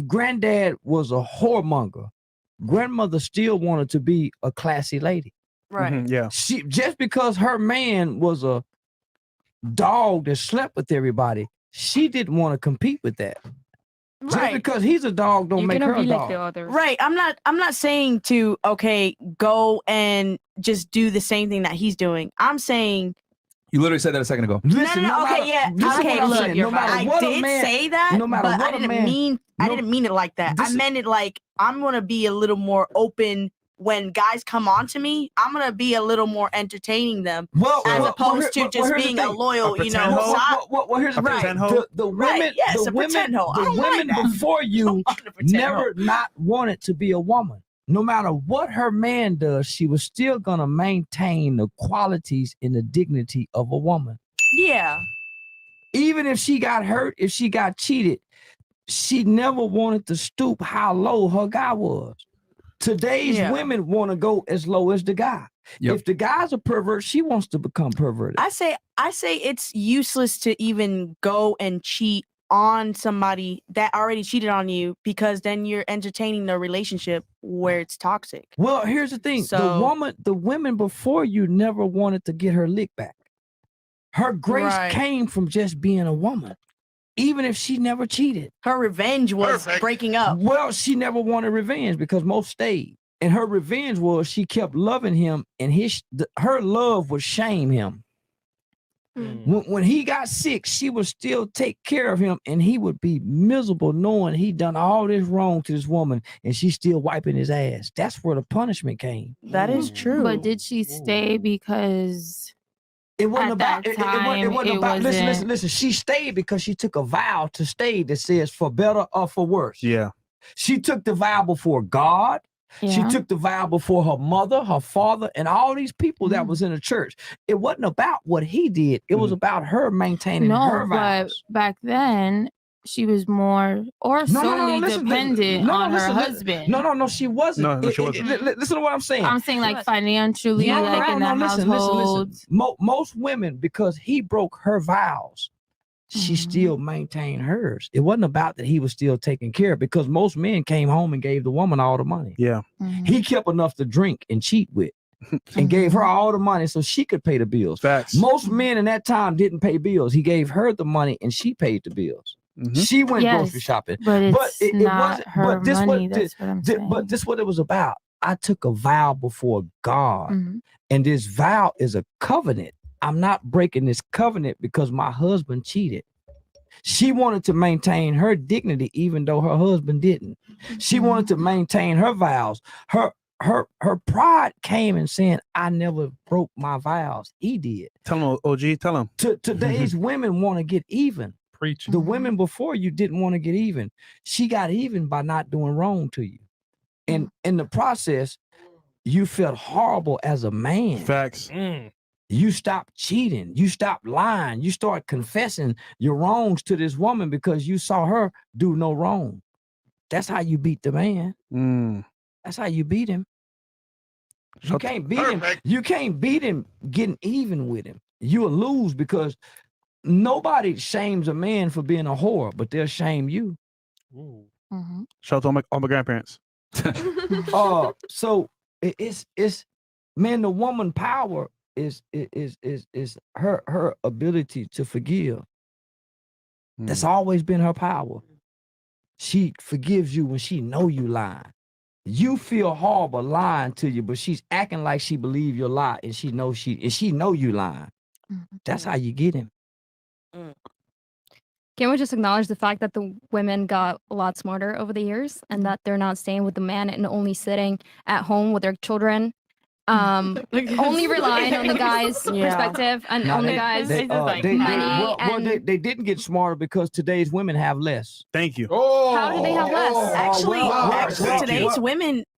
granddad was a whoremonger, grandmother still wanted to be a classy lady. Right. Yeah. She just because her man was a dog that slept with everybody, she didn't want to compete with that. Just Right. because he's a dog don't You make cannot her a be like dog. the others. Right. I'm not saying to go and just do the same thing that he's doing. I'm saying You literally said that a second ago. Listen, no, okay, matter, yeah, listen okay, what I'm look, saying, no matter I what a did man, say that, no matter but what I a didn't man, mean it like that. I meant it like I'm gonna be a little more open when guys come on to me. I'm gonna be a little more entertaining them, as opposed to just being a loyal, you know. Well, here's the thing. The women, Right, yes, the a women, pretend hoe. I the don't mind women that. before you never hoe. not wanted to be a woman. No matter what her man does, she was still gonna maintain the qualities and the dignity of a woman. Yeah. Even if she got hurt, if she got cheated, she never wanted to stoop how low her guy was. Today's women want to go as low as the guy. If the guy's a pervert, she wants to become perverted. I say it's useless to even go and cheat on somebody that already cheated on you, because then you're entertaining the relationship where it's toxic. Well, here's the thing. So, the women before you never wanted to get her lick back. Her grace Right. came from just being a woman, even if she never cheated. Her revenge was breaking up. Well, she never wanted revenge because most stayed. And her revenge was she kept loving him, and her love would shame him. When he got sick, she would still take care of him, and he would be miserable knowing he'd done all this wrong to this woman, and she's still wiping his ass. That's where the punishment came. That is true. But did she stay because it wasn't about that time, it wasn't about wasn't- listen. She stayed because she took a vow to stay that says for better or for worse. Yeah. She took the vow before God. She Yeah. took the vow before her mother, her father, and all these people that was in the church. It wasn't about what he did. It was about her maintaining her No, vows. but back then she was more solely dependent on her husband. No, she wasn't. No, she wasn't. Listen to what I'm saying. I'm saying like financially, like in the household. Most women, because he broke her vows, she still maintained hers. It wasn't about that he was still taking care of, because most men came home and gave the woman all the money. Yeah. He kept enough to drink and cheat with and gave her all the money so she could pay the bills. Facts. Most men in that time didn't pay bills. He gave her the money and she paid the bills. She went grocery shopping. But it's it not wasn't her this money. what That's what I'm saying. but this what it was about. I took a vow before God, and this vow is a covenant. I'm not breaking this covenant because my husband cheated. She wanted to maintain her dignity even though her husband didn't. She wanted to maintain her vows. Her pride came in saying, I never broke my vows. He did. Tell him, OG, tell him. Today's women want to get even. Preach. The women before you didn't want to get even. She got even by not doing wrong to you. And in the process, you felt horrible as a man. Facts. You stopped cheating. You stopped lying. You start confessing your wrongs to this woman because you saw her do no wrong. That's how you beat the man. That's how you beat him. You can't beat him. You can't beat him getting even with him. You'll lose because nobody shames a man for being a whore, but they'll shame you. Shout out to all my grandparents. So it's man, the woman power is her ability to forgive. That's always been her power. She forgives you when she know you lying. You feel horrible lying to you, but she's acting like she believe your lie, and she know you lying. That's how you get him. Can we just acknowledge the fact that the women got a lot smarter over the years, and that they're not staying with the man and only sitting at home with their children, only relying on the guy's perspective and on the guy's money. They didn't get smarter because today's women have less. Thank you. How do they have less? Actually,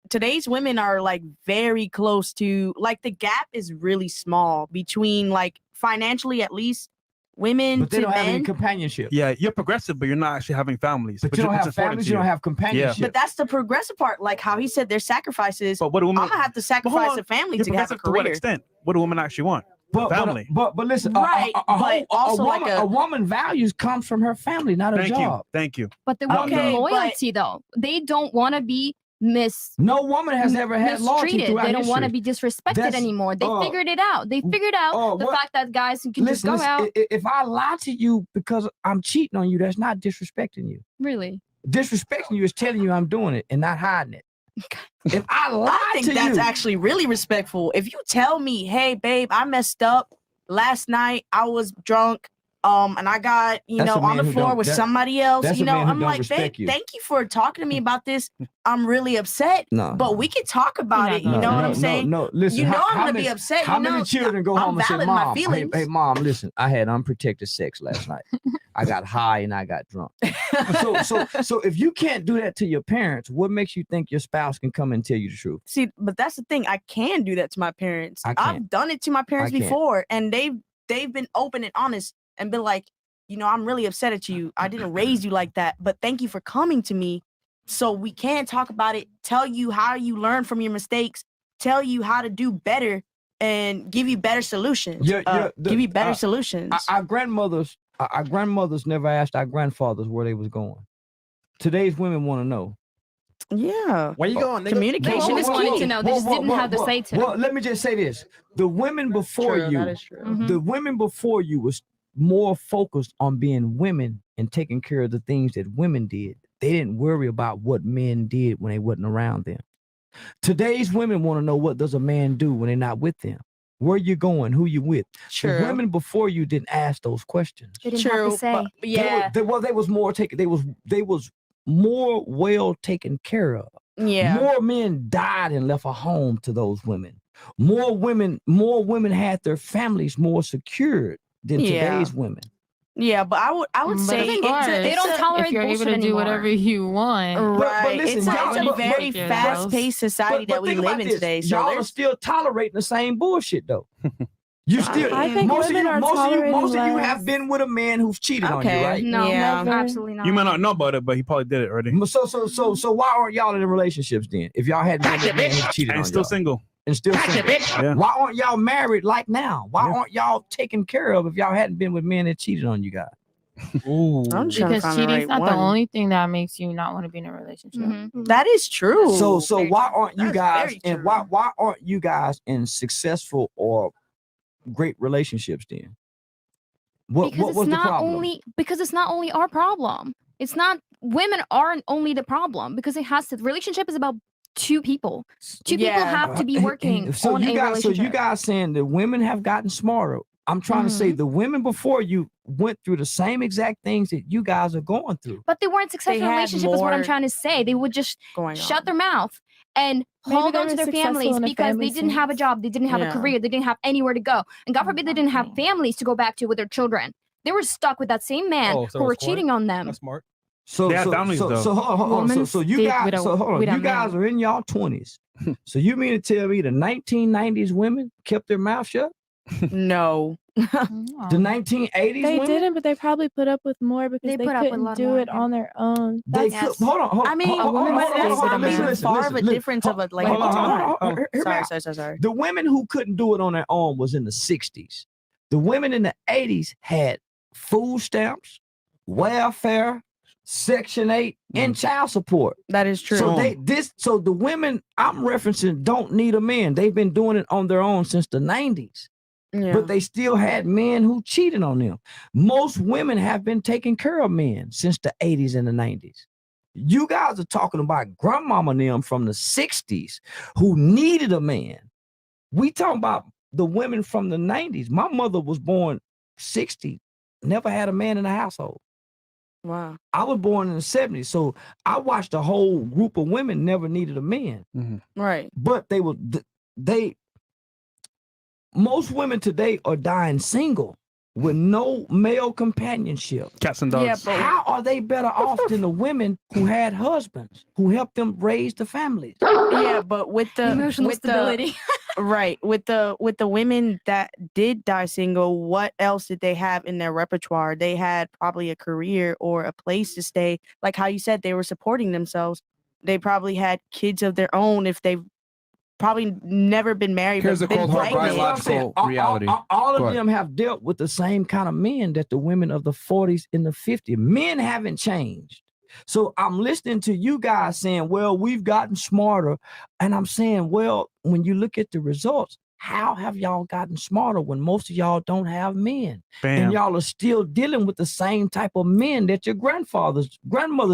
today's women are like very close to, like, the gap is really small between, like, financially at least, women But they to don't have any men. companionship. Yeah, you're progressive, but you're not actually having families. But you don't it's have important families, to you don't have companionship. But that's the progressive part. Like how he said there's sacrifices. But what do women? I'm gonna have to But hold sacrifice on, a family you're to have a progressive to what career. extent? What do women actually want? Family. But listen, Right, but also woman, like a woman values comes from her family, not a Thank you. job. Thank you. But they I want don't know. loyalty though. They don't want to be No woman has ever had loyalty mistreated. throughout They don't want to history. be disrespected That's- anymore. They figured it out. They figured out the what- fact that guys can just Listen, go out. if I lie to you because I'm cheating on you, that's not disrespecting you. Really? Disrespecting you is telling you I'm doing it and not hiding it. If I lie I think to that's you, actually really respectful. If you tell me, hey babe, I messed up last night, I was drunk, and I got, That's a on man the who floor don't- with that- somebody else, that's a man who I'm don't like, babe, respect you. thank you for talking to me about this. I'm really upset, No, but we can talk about it. You know what I'm saying? No, listen. You know how I'm gonna many- be upset. How you know, many children go I'm home and say, valid in my "Mom, hey, feelings." hey, mom, listen, I had unprotected sex last night. I got high and I got drunk." So if you can't do that to your parents, what makes you think your spouse can come and tell you the truth? See, but that's the thing. I can do that to my parents. I can't. I've done it to my parents I can't. before, and they've been open and honest and been like, I'm really upset at you. I didn't raise you like that, but thank you for coming to me, so we can talk about it. Tell you how you learn from your mistakes. Tell you how to do better, and give you better solutions. Give you better solutions. Our grandmothers never asked our grandfathers where they was going. Today's women want to know. Yeah. Where you going? Nigga? Communication is wanting to know. They just didn't have the say to. Well, let me just say this: the women before True, you, that is true. the women before you was more focused on being women and taking care of the things that women did. They didn't worry about what men did when they wasn't around them. Today's women want to know, what does a man do when they're not with them? Where you going? Who you with? True. The women before you didn't ask those questions. They didn't have to say. They was more taken. They was more well taken care of. Yeah. More men died and left a home to those women. More women had their families more secured than today's women. Yeah, but I would say of course, they don't tolerate if you're able bullshit to do anymore. whatever you want. Right. listen, it's y'all- a very but- fast-paced society that we think live about in this. today. So Y'all are there's still tolerating the same bullshit though. You still I think most of women you are most of you tolerating have been with a man who's cheated on you, Okay. right? No, Yeah. absolutely not. You might not know about it, but he probably did it already. So why aren't y'all in relationships then? If y'all hadn't been with a man who cheated on And still y'all? single. And still single. Yeah. Why aren't y'all married like now? Why aren't y'all taken care of if y'all hadn't been with men that cheated on you guys? Ooh. I'm trying to Because find the cheating's right not the one. only thing that makes you not want to be in a relationship. That is true. So why aren't you That's guys very and true. why aren't you guys in successful or great relationships then? What Because was it's the not problem? it's not only our problem. It's not women aren't only the problem, because relationship is about two people. Two people have to be working So on you a guys, so relationship. you guys saying that women have gotten smarter. I'm trying to say the women before you went through the same exact things that you guys are going through. But they weren't successful in had relationship is what I'm more trying to say. They would just going shut on. their mouth and Maybe hold they on to were their successful families in a because family they didn't have a sense. job, they didn't have a Yeah. career, they didn't have anywhere to go. And God forbid they didn't have families to go back to with their children. They were stuck with that same man Oh, so who were it's quiet? cheating on them. That's smart. So They have families, though. So hold on. Women So you stick guys, with a- so hold on. with a You guys man. are in y'all 20s. So you mean to tell me the 1990s women kept their mouth shut? No. The 1980s They women? didn't, but they probably put up with more because They they put up with a couldn't lot do more, it yeah. on their own. They That's could, hold on. I mean, hold on, but that's not listen, even far of a listen. difference of a like. Hold on, hold on, hold on. Hear me Sorry, out. sorry. The women who couldn't do it on their own was in the 60s. The women in the 80s had food stamps, welfare, Section 8, and child support. That is true. So the women I'm referencing don't need a man. They've been doing it on their own since the 90s. Yeah. But they still had men who cheated on them. Most women have been taking care of men since the 80s and the 90s. You guys are talking about grandmama and them from the 60s who needed a man. We talking about the women from the 90s. My mother was born 60, never had a man in the household. Wow. I was born in the 70s, so I watched a whole group of women never needed a man. Right. But most women today are dying single with no male companionship. Cats and dogs. Yeah, but How are they better off than the women who had husbands who helped them raise the families? yeah, but with the Emotional with stability. Right. With the women that did die single, what else did they have in their repertoire? They had probably a career or a place to stay. Like how you said, they were supporting themselves. They probably had kids of their own if they've probably never been married. Here's but a been cold, hard pregnant. biological reality. All Go of ahead. them have dealt with the same kind of men that the women of the 40s and the 50s. Men haven't changed. So I'm listening to you guys saying, well, we've gotten smarter. And I'm saying, well, when you look at the results, how have y'all gotten smarter when most of y'all don't have men? Bam. And y'all are still dealing with the same type of men that your grandmothers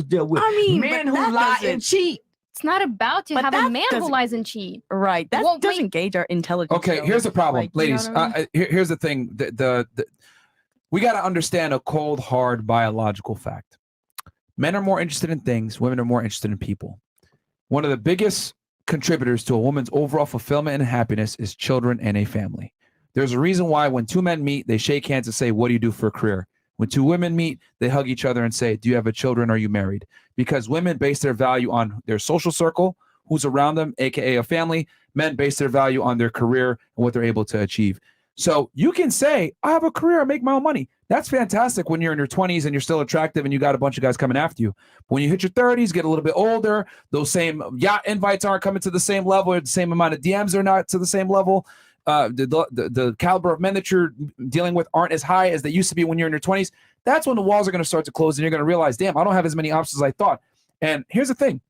dealt with. I mean, men but who that lie doesn't- and cheat. It's not about to But have a that man who doesn't- lies and cheat. Right. That Well, doesn't gauge our intelligence. Okay, though. here's the problem, Like, you know ladies. what I mean? Here's the thing. The we got to understand a cold, hard biological fact. Men are more interested in things. Women are more interested in people. One of the biggest contributors to a woman's overall fulfillment and happiness is children and a family. There's a reason why when two men meet, they shake hands and say, what do you do for a career? When two women meet, they hug each other and say, do you have a children? Are you married? Because women base their value on their social circle, who's around them, aka a family. Men base their value on their career and what they're able to achieve. So you can say, I have a career, I make my own money. That's fantastic when you're in your 20s and you're still attractive and you got a bunch of guys coming after you. But when you hit your 30s, get a little bit older, those same yacht invites aren't coming to the same level, or the same amount of DMs are not to the same level. The caliber of men that you're dealing with aren't as high as they used to be when you're in your 20s. That's when the walls are going to start to close and you're going to realize, damn, I don't have as many options as I thought. And here's the thing.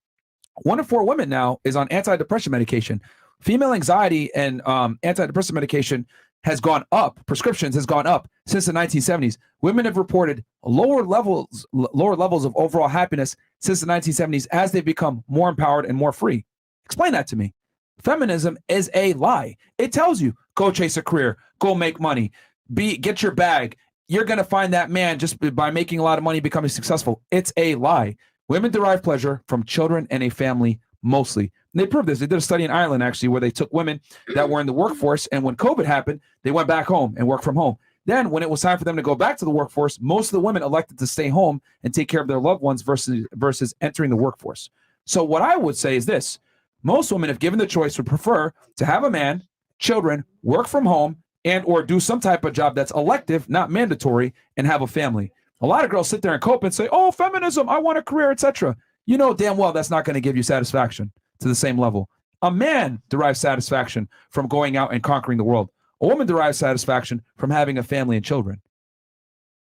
1 in 4 women now is on antidepressant medication. Female anxiety and antidepressant medication has gone up. Prescriptions has gone up since the 1970s. Women have reported lower levels of overall happiness since the 1970s as they've become more empowered and more free. Explain that to me. Feminism is a lie. It tells you, go chase a career, go make money, get your bag. You're going to find that man just by making a lot of money, becoming successful. It's a lie. Women derive pleasure from children and a family mostly. And they proved this. They did a study in Ireland, actually, where they took women that were in the workforce, and when COVID happened, they went back home and worked from home. Then when it was time for them to go back to the workforce, most of the women elected to stay home and take care of their loved ones versus entering the workforce. So what I would say is this. Most women, if given the choice, would prefer to have a man, children, work from home, and or do some type of job that's elective, not mandatory, and have a family. A lot of girls sit there and cope and say, oh, feminism, I want a career, etc. You know damn well that's not going to give you satisfaction to the same level. A man derives satisfaction from going out and conquering the world. A woman derives satisfaction from having a family and children.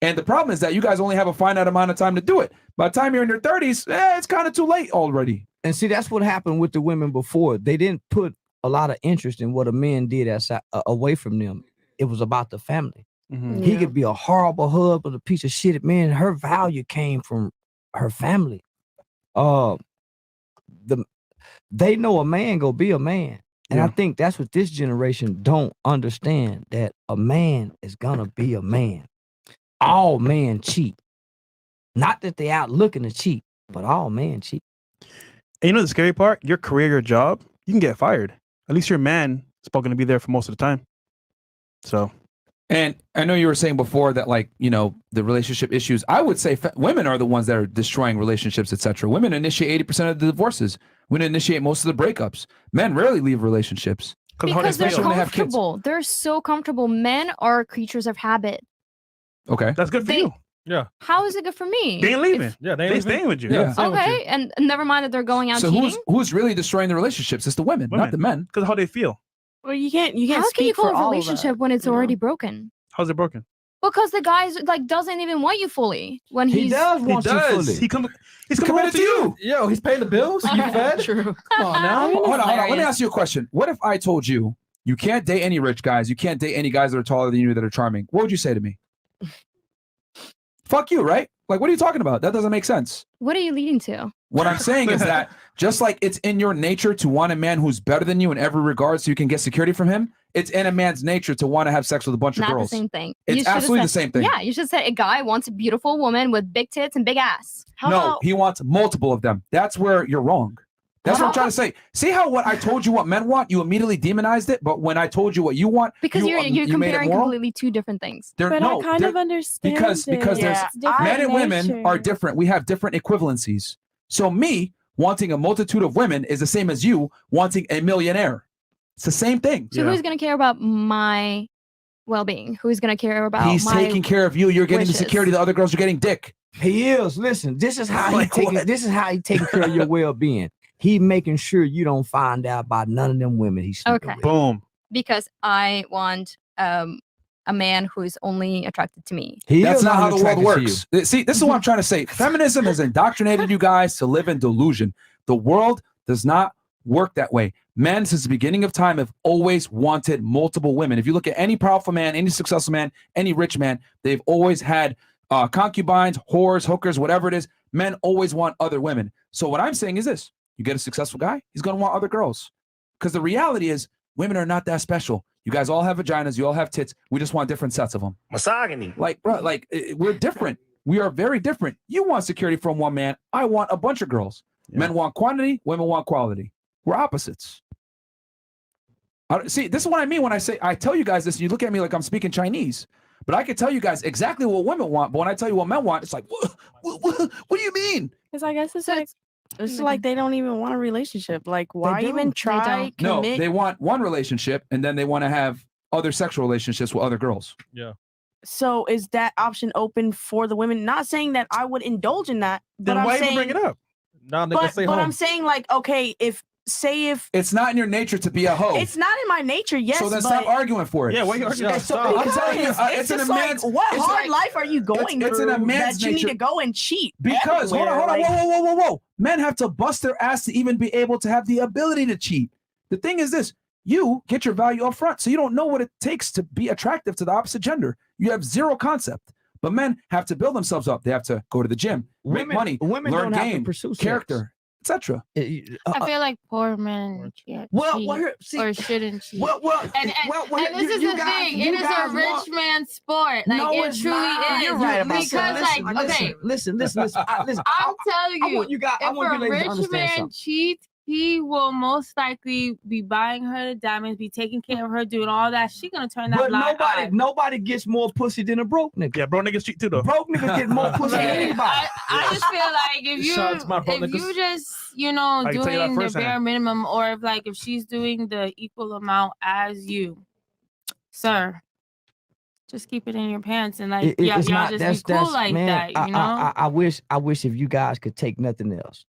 And the problem is that you guys only have a finite amount of time to do it. By the time you're in your 30s, it's kind of too late already. And see, that's what happened with the women before. They didn't put a lot of interest in what a man did away from them. It was about the family. Mm-hmm. He could be a horrible husband, a piece of shit. Man, her value came from her family. They know a man go be a man. And I think that's what this generation don't understand, that a man is gonna be a man. All men cheat. Not that they out looking to cheat, but all men cheat. And you know the scary part? Your career, your job, you can get fired. At least your man is probably going to be there for most of the time. So. And I know you were saying before that, like, you know, the relationship issues. I would say women are the ones that are destroying relationships, etc. Women initiate 80% of the divorces. Women initiate most of the breakups. Men rarely leave relationships. Because they're especially when they have kids. comfortable. They're so comfortable. Men are creatures of habit. Okay. That's good for you. Yeah. How is it good for me? They ain't leaving. Yeah, they staying with you. Yeah. Okay, and never mind that they're going out So cheating. who's really destroying the relationships? It's the women, not the men. Because how they feel. Well, you can't How can you speak call for a all of relationship us, when it's you know? already broken? How's it broken? Because the guy's like doesn't even want you fully when He he's does want you fully. He's committed to you. Yo, he's paying the bills. You fed? True. Come on now. Hold on. Let me ask you a question. What if I told you you can't date any rich guys, you can't date any guys that are taller than you that are charming? What would you say to me? Fuck you, right? Like, what are you talking about? That doesn't make sense. What are you leading to? What I'm saying is that just like it's in your nature to want a man who's better than you in every regard so you can get security from him, it's in a man's nature to want to have sex with a bunch of Not girls. the same thing. It's You should've absolutely said- the same thing. Yeah, you should say a guy wants a beautiful woman with big tits and big ass. No, he wants multiple of them. That's where you're wrong. That's what I'm trying to say. See how what I told you what men want, you immediately demonized it, but when I told you what you want, Because you're you made it comparing moral? completely two different things. They're- But no, I kind they're- of understand because it. there's It's different men and women nature. are different. We have different equivalencies. So me wanting a multitude of women is the same as you wanting a millionaire. It's the same thing. So who's gonna care about my well-being? Who's gonna care about He's my taking care of you. You're getting wishes? the security. The other girls are getting dick. He is. Listen, this is how Like he taking. what? This is how he taking care of your well-being. He making sure you don't find out about none of them women he's sleeping Okay. with. Boom. Because I want a man who is only attracted to me. That's not how the world attracted to works. See, this is what I'm trying to say. Feminism has indoctrinated you guys to live in delusion. The world does not work that way. Men, since the beginning of time, have always wanted multiple women. If you look at any powerful man, any successful man, any rich man, they've always had concubines, whores, hookers, whatever it is. Men always want other women. So what I'm saying is this. You get a successful guy, he's going to want other girls. Because the reality is, women are not that special. You guys all have vaginas. You all have tits. We just want different sets of them. Misogyny. Like, bro, like we're different. We are very different. You want security from one man. I want a bunch of girls. Yeah. Men want quantity. Women want quality. We're opposites. See, this is what I mean when I tell you guys this. You look at me like I'm speaking Chinese, but I can tell you guys exactly what women want. But when I tell you what men want, it's like, what do you mean? Because I guess it's like they don't even want a relationship. Like, why do. even try? No, Commit? they want one relationship, and then they want to have other sexual relationships with other girls. Yeah. So is that option open for the women? Not saying that I would indulge in that, but Then I'm why saying, even bring it up? Now they can stay but home. I'm saying, like, okay, if It's not in your nature to be a hoe. it's not in my nature, yes. So then but stop arguing for it. Yeah, why you arguing? I'm telling you, it's in a just man's. like, what it's hard like- life are you going it's in through a man's that you nature. need to go and cheat? Because hold on, everywhere? Like, whoa. Men have to bust their ass to even be able to have the ability to cheat. The thing is this: you get your value up front, so you don't know what it takes to be attractive to the opposite gender. You have zero concept. But men have to build themselves up. They have to go to the gym, make money, women learn don't have to game, pursue sex. character, etc. I feel like poor men can't Well, cheat here- see- or shouldn't cheat. well, and well, this is you the guys- thing. you It is guys a rich want- man sport. Like No, it it's truly not. is. You're right about because that. like okay, listen. I'm telling I you, want you guys. I if want you a ladies to rich understand man something. cheats, he will most likely be buying her the diamonds, be taking care of her, doing all that. She gonna turn that But blind eye. nobody gets more pussy than a broke nigga. Yeah, bro, niggas cheat too though. Broke niggas get more pussy than anybody. I just feel like if you Shout out to my broke if you niggas. just you know I can tell you that doing the firsthand. bare minimum, or if she's doing the equal amount as you, sir, just keep it in your pants and like y'all It's not- just be cool like man, that, you know. I wish if you guys could take nothing else.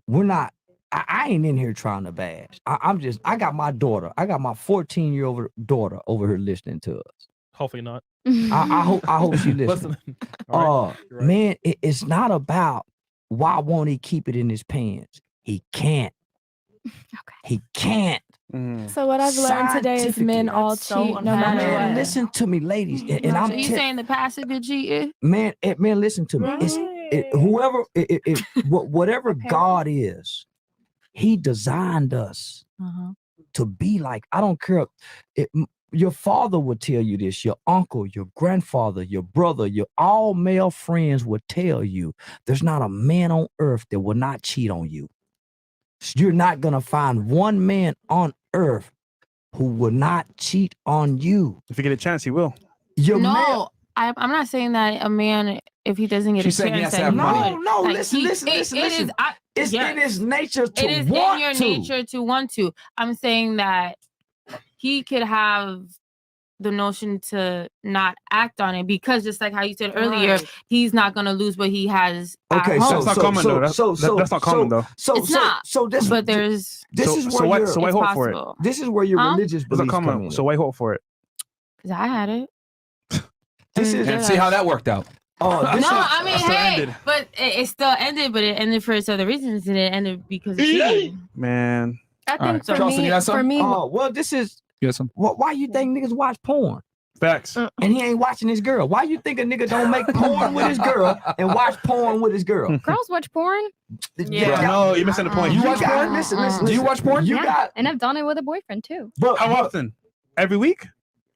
We're not. I ain't in here trying to bash. I got my daughter. I got my 14-year-old daughter over here listening to us. Hopefully not. I hope she listens. Listen. All right. You're right. Man, it's not about why won't he keep it in his pants. He can't. He can't. So what I've learned today is men all cheat so no matter Man, what. listen to me, ladies, and I'm So you saying the passive is cheating? man, listen to me. Whatever God is, He designed us to be like. I don't care. Your father would tell you this. Your uncle, your grandfather, your brother, your all male friends would tell you. There's not a man on earth that will not cheat on you. You're not gonna find one man on earth who will not cheat on you. If you get a chance, he will. No, I'm not saying that a man, if he doesn't get She's a saying he chance, has to that have he money. would. No, Like, listen. It is. It's in his nature to It is want in your to. nature to want to. I'm saying that he could have the notion to not act on it because just like how you said earlier, Right. he's not gonna lose what he has. Okay, at home. That's not common though. That's not common though. It's not. But there's. This is where why your- why it's hold for it? possible. This is where your Huh? religious It's not beliefs come common. in. So why hold for it? Cause I had it. This is And see how that worked out. Oh, No, I mean, still hey, ended. but it still ended, but it ended for its other reasons, and it ended because of cheating. Man. I All think right. for Charleston, you me, got some? for me, Oh, well, this is. You got some? Why you think niggas watch porn? Facts. And he ain't watching his girl. Why you think a nigga don't make porn with his girl and watch porn with his girl? Girls watch porn. Yeah. No, you're missing the point. You watch porn? Listen. Do you watch porn? You Yeah, got. and I've done it with a boyfriend too. But How often? Every week?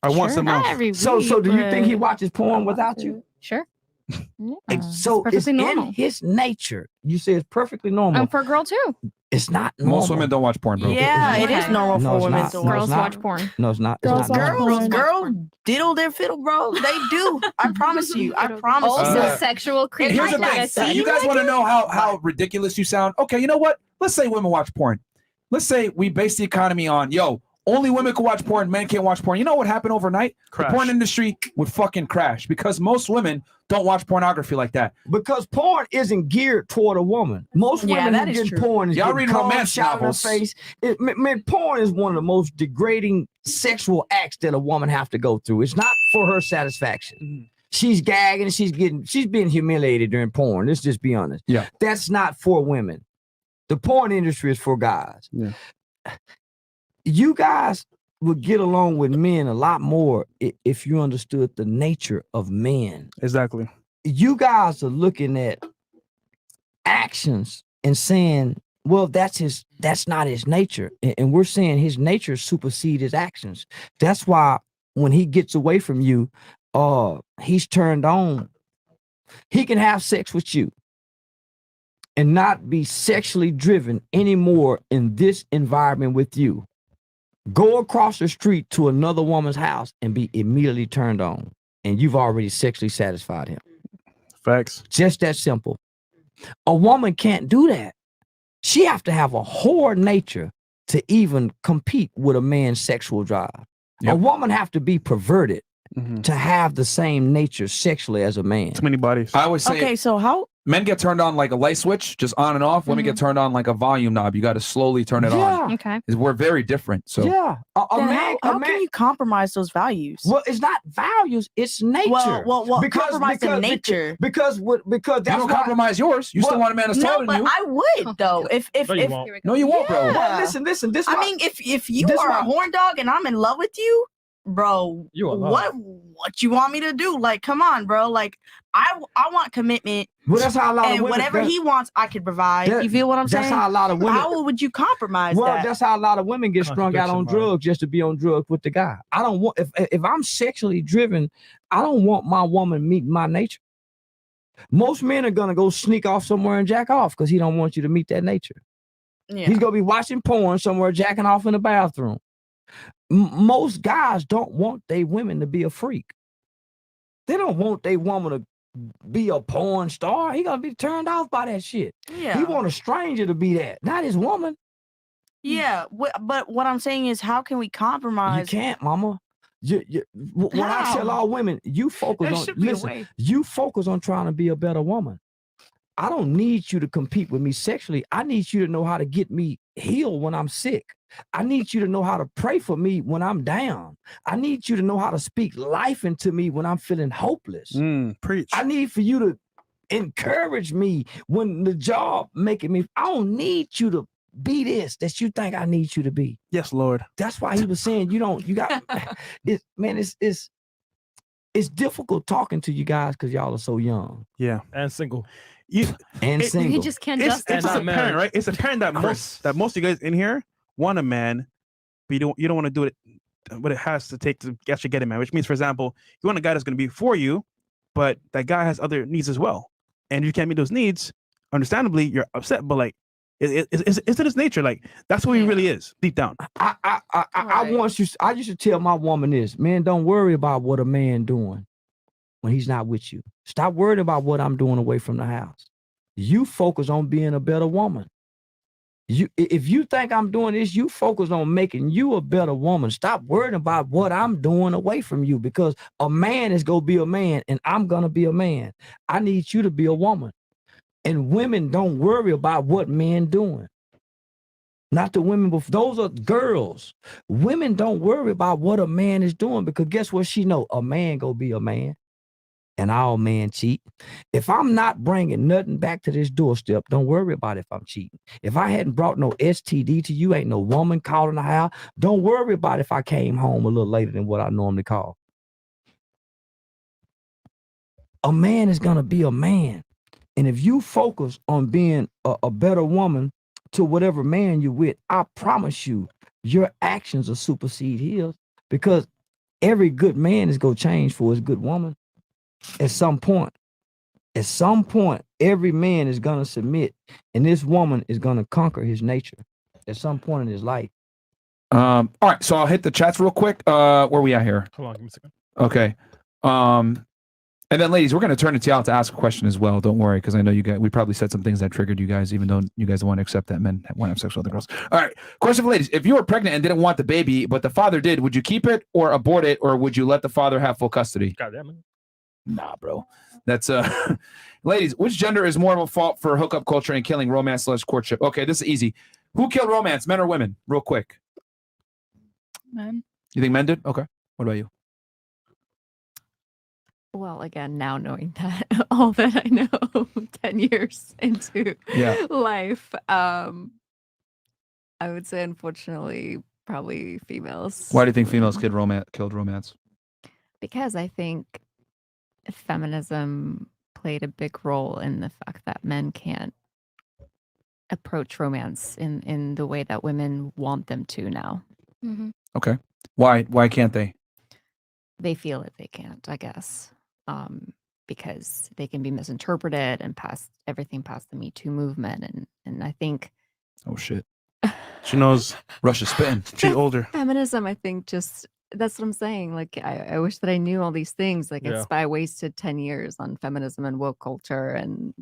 Or once a Not month? every week. So do you think he but- watches porn without you? Sure. Yeah. So it's perfectly in normal. his nature. You say it's perfectly normal. I'm for a girl too. It's not normal. Most women don't watch porn, bro. Yeah, it is Okay. normal No, for it's women not. to No, watch. it's Girls not. watch porn. No, it's not. It's Girls not watch normal. porn. Girls diddle their fiddle, bro. They do. I promise you. I promise Also, you. sexual creatures. Here's the like I thing. said. You guys want to know how ridiculous you sound? Okay, you know what? Let's say women watch porn. let's say we base the economy on, only women can watch porn, men can't watch porn. You know what happened overnight? Crash. The porn industry would fucking crash because most women don't watch pornography like that. Because porn isn't geared toward a woman. Most women that who is get true. porn is Y'all getting read cum romance shot in her novels. face. Man, porn is one of the most degrading sexual acts that a woman have to go through. It's not for her satisfaction. She's gagging, she's being humiliated during porn. Let's just be honest. Yeah. That's not for women. The porn industry is for guys. Yeah. You guys would get along with men a lot more if you understood the nature of men. Exactly. You guys are looking at actions and saying, well, that's not his nature. And we're saying his nature supersedes his actions. That's why when he gets away from you, he's turned on. He can have sex with you and not be sexually driven anymore in this environment with you. Go across the street to another woman's house and be immediately turned on. And you've already sexually satisfied him. Facts. Just that simple. A woman can't do that. She have to have a whore nature to even compete with a man's sexual drive. Yep. A woman have to be perverted Mm-hmm. to have the same nature sexually as a man. Too many bodies. I always say, Okay, so how? men get turned on like a light switch, just on and off. Women get turned on like a volume knob. You got to slowly turn it on. Okay. We're very different. So Yeah. A Then man, how can you compromise those values? well, it's not values, it's nature. Well, compromise the nature. Because you that's don't why, compromise yours. You still want a man that's taller No, than but you. I would though. If No, you won't. No, you won't, bro. Well, listen, this I why- mean, if you this are why- a horn dog and I'm in love with you, bro, You are what you want me to do? Like, come on, bro. Like, I want commitment. well, that's how a lot of And women, whatever that- he wants, I can provide. that- You feel what I'm that's saying? how a lot of women. How would you compromise Well, that? that's how a lot of women get strung out on Contradiction, right? drugs just to be on drugs with the guy. I don't want if I'm sexually driven, I don't want my woman meeting my nature. Most men are gonna go sneak off somewhere and jack off because he don't want you to meet that nature. Yeah. He's gonna be watching porn somewhere, jacking off in the bathroom. Most guys don't want their women to be a freak. They don't want their woman to be a porn star. He gonna be turned off by that shit. Yeah. He want a stranger to be that, not his woman. Yeah, but what I'm saying is, how can we You compromise? can't, mama. When I tell How? all women, you focus There on should be a listen. way. You focus on trying to be a better woman. I don't need you to compete with me sexually. I need you to know how to get me healed when I'm sick. I need you to know how to pray for me when I'm down. I need you to know how to speak life into me when I'm feeling hopeless. Preach. I need for you to encourage me when the job making me. I don't need you to be this that you think I need you to be. Yes, Lord. That's why he was saying you got it's difficult talking to you guys because y'all are so young. Yeah. And single. And single. He just can't It's justify. And not apparent, married. right? It's apparent that most of you guys in here want a man, but you don't want to do it what it has to take to actually get a man. Which means, for example, you want a guy that's going to be for you, but that guy has other needs as well, and you can't meet those needs. Understandably, you're upset, but like, it's in his nature. Like that's who he really is deep down. I want you. I used to tell my woman this, man. Don't worry about what a man doing when he's not with you. Stop worrying about what I'm doing away from the house. You focus on being a better woman. If you think I'm doing this, you focus on making you a better woman. Stop worrying about what I'm doing away from you, because a man is gonna be a man, and I'm gonna be a man. I need you to be a woman. And women don't worry about what men doing. Not the women, but those are girls. Women don't worry about what a man is doing, because guess what she know? A man gonna be a man, and all men cheat. If I'm not bringing nothing back to this doorstep, don't worry about if I'm cheating. If I hadn't brought no STD to you, ain't no woman calling the house, don't worry about if I came home a little later than what I normally call. A man is gonna be a man. And if you focus on being a better woman to whatever man you're with, I promise you, your actions will supersede his, because every good man is going to change for his good woman at some point. At some point, every man is going to submit, and this woman is going to conquer his nature at some point in his life. All right, so I'll hit the chats real quick. Where we at here? Hold on, give me a second. Okay. And then, ladies, we're going to turn it to y'all to ask a question as well. Don't worry, because I know you guys. We probably said some things that triggered you guys, even though you guys don't want to accept that men want to have sex with other girls. All right, question for ladies: if you were pregnant and didn't want the baby, but the father did, would you keep it or abort it, or would you let the father have full custody? Goddamn it. Nah, bro. That's ladies. Which gender is more of a fault for hookup culture and killing romance/courtship? Okay, this is easy. Who killed romance, men or women? Real quick. Men. You think men did? Okay. What about you? Well, again, now knowing that all that I know 10 years into life, I would say, unfortunately, probably females. Why do you think females killed romance? Because I think feminism played a big role in the fact that men can't approach romance in the way that women want them to now. Mm-hmm. Okay. Why can't they? They feel that they can't, I guess, because they can be misinterpreted and everything past the Me Too movement. And I think... Oh, shit. She knows. Russia's spitting. She's older. Feminism, I think, just... That's what I'm saying. Like, I wish that I knew all these things. Like, I wasted 10 years on feminism and woke culture and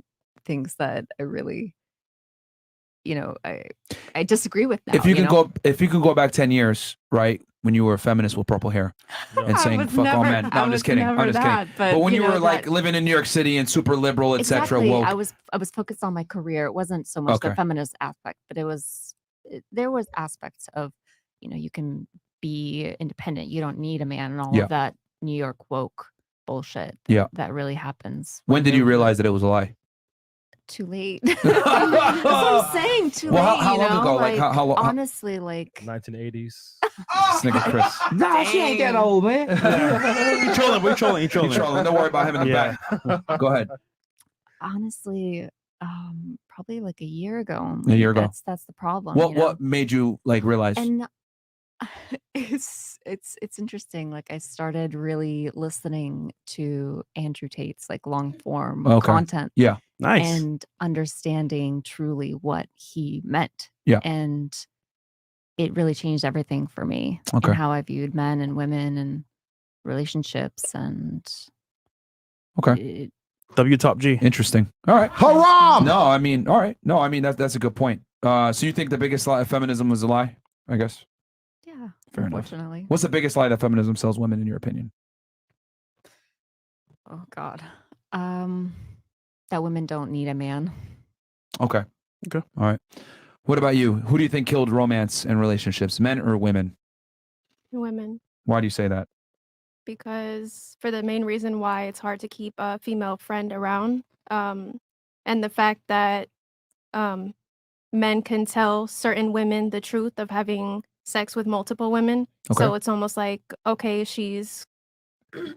things that I really... I disagree with now. If you can go back 10 years, right, when you were a feminist with purple hair and saying "fuck all men," no, I'm just kidding. I'm just kidding. But when you were like living in New York City and super liberal, etc., exactly, woke. I was focused on my career. It wasn't so much the feminist aspect, but there was aspects of, you can be independent. You don't need a man, and all of that New York woke bullshit. That really happens. When did you realize that it was a lie? Too late. That's what I'm saying. Too late. How long ago? Like how long? Honestly, like 1980s. This nigga Chris. Nah, she ain't that old, man. We're trolling. Don't worry about him in the back. Go ahead. Honestly, probably like a year ago. A year ago. That's the problem. What made you like realize? And it's interesting. Like I started really listening to Andrew Tate's like long form content. Yeah. Nice. And understanding truly what he meant. Yeah. And it really changed everything for me and how I viewed men and women and relationships and W top G. Interesting. All right. Haram! No, I mean, all right. No, I mean that's a good point. So you think the biggest lie of feminism was a lie? I guess. Yeah. Fair unfortunately. Enough. What's the biggest lie that feminism sells women, in your opinion? Oh God. That women don't need a man. Okay. All right. What about you? Who do you think killed romance and relationships, men or women? Women. Why do you say that? Because for the main reason why it's hard to keep a female friend around, and the fact that men can tell certain women the truth of having sex with multiple women. So it's almost like, okay, she's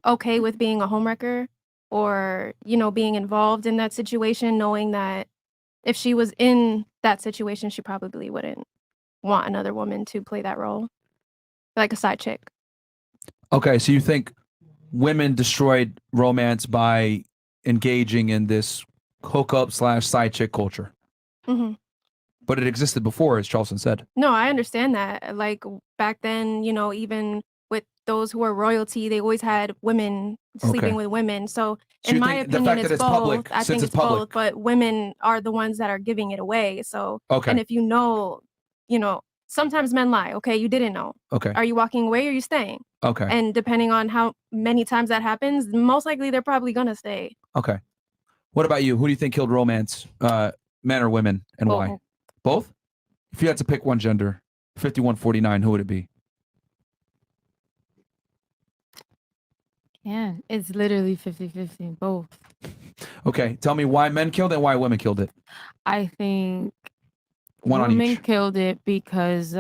okay with being a homewrecker or, being involved in that situation, knowing that if she was in that situation, she probably wouldn't want another woman to play that role, like a side chick. Okay, so you think women destroyed romance by engaging in this hookup / side chick culture? Mm-hmm. But it existed before, as Charleston said. No, I understand that. Like back then, even with those who were royalty, they always had women sleeping with women. So in my opinion, it's both. I think it's both, but women are the ones that are giving it away. So, and if sometimes men lie. Okay, you didn't know. Okay. Are you walking away or are you staying? Okay. And depending on how many times that happens, most likely they're probably gonna stay. Okay. What about you? Who do you think killed romance, men or women, and why? Both? If you had to pick one gender, 51-49, who would it be? Yeah, it's literally 50-50, both. Okay, tell me why men killed it and why women killed it. I think One on women each. killed it because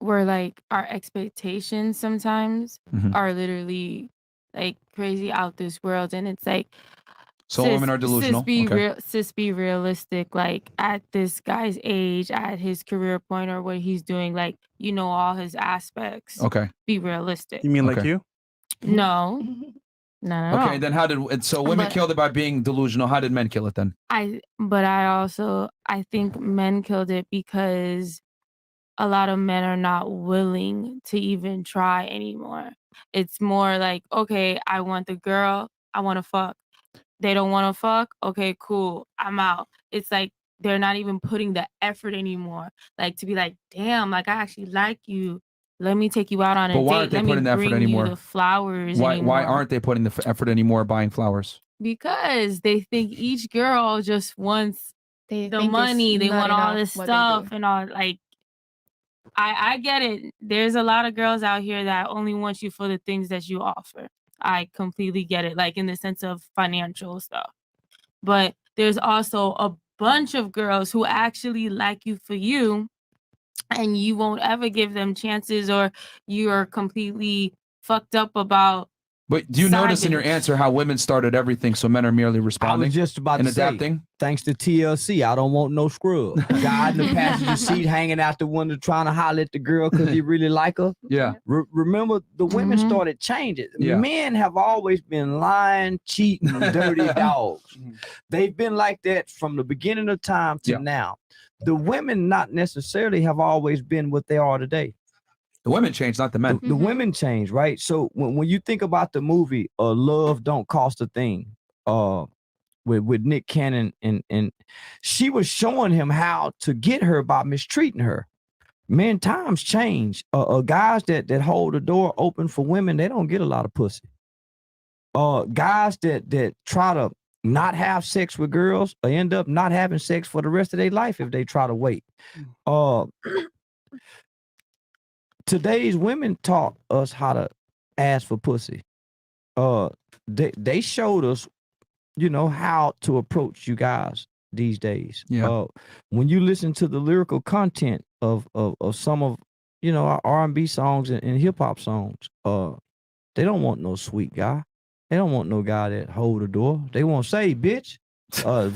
we're our expectations sometimes are literally crazy out this world, and it's Some women are delusional. Sis, be realistic. At this guy's age, at his career point, or what he's doing, all his aspects. Okay. Be realistic. You mean like you? No. No. Okay, then how did women killed it by being delusional? How did men kill it then? I think men killed it because a lot of men are not willing to even try anymore. It's more like, okay, I want the girl, I want to fuck. They don't want to fuck. Okay, cool. I'm out. It's like they're not even putting the effort anymore. Like to be like, damn, like I actually like you. Let me take you out on a But why date. aren't they Let me putting the effort bring anymore? you the flowers Why anymore. aren't they putting the effort anymore buying flowers? Because they think each girl just wants They the think it's money. They not want all enough this what they do. stuff and all. Like, I get it. There's a lot of girls out here that only want you for the things that you offer. I completely get it, like in the sense of financial stuff. But there's also a bunch of girls who actually like you for you, and you won't ever give them chances, or you're completely fucked up about. But do you side notice in your bitch. answer how women started everything, so men are merely I responding was just about and to say, adapting? thanks to TLC, I don't want no scrub. Guy in the passenger seat hanging out the window trying to holler at the girl because he really like her. Yeah. Remember, the women started changing. Yeah. Men have always been lying, cheating, dirty dogs. They've been like that from the beginning of time to now. The women not necessarily have always been what they are today. The women change, not the men. The women change, right? So when you think about the movie Love Don't Cost a Thing, with Nick Cannon, and she was showing him how to get her by mistreating her. Man, times change. Guys that hold the door open for women, they don't get a lot of pussy. Guys that try to not have sex with girls or end up not having sex for the rest of their life if they try to wait. Today's women taught us how to ask for pussy. They showed us, how to approach you guys these days. Yeah. When you listen to the lyrical content of some of, our R&B songs and hip hop songs, they don't want no sweet guy. They don't want no guy that hold the door. They want to say, bitch,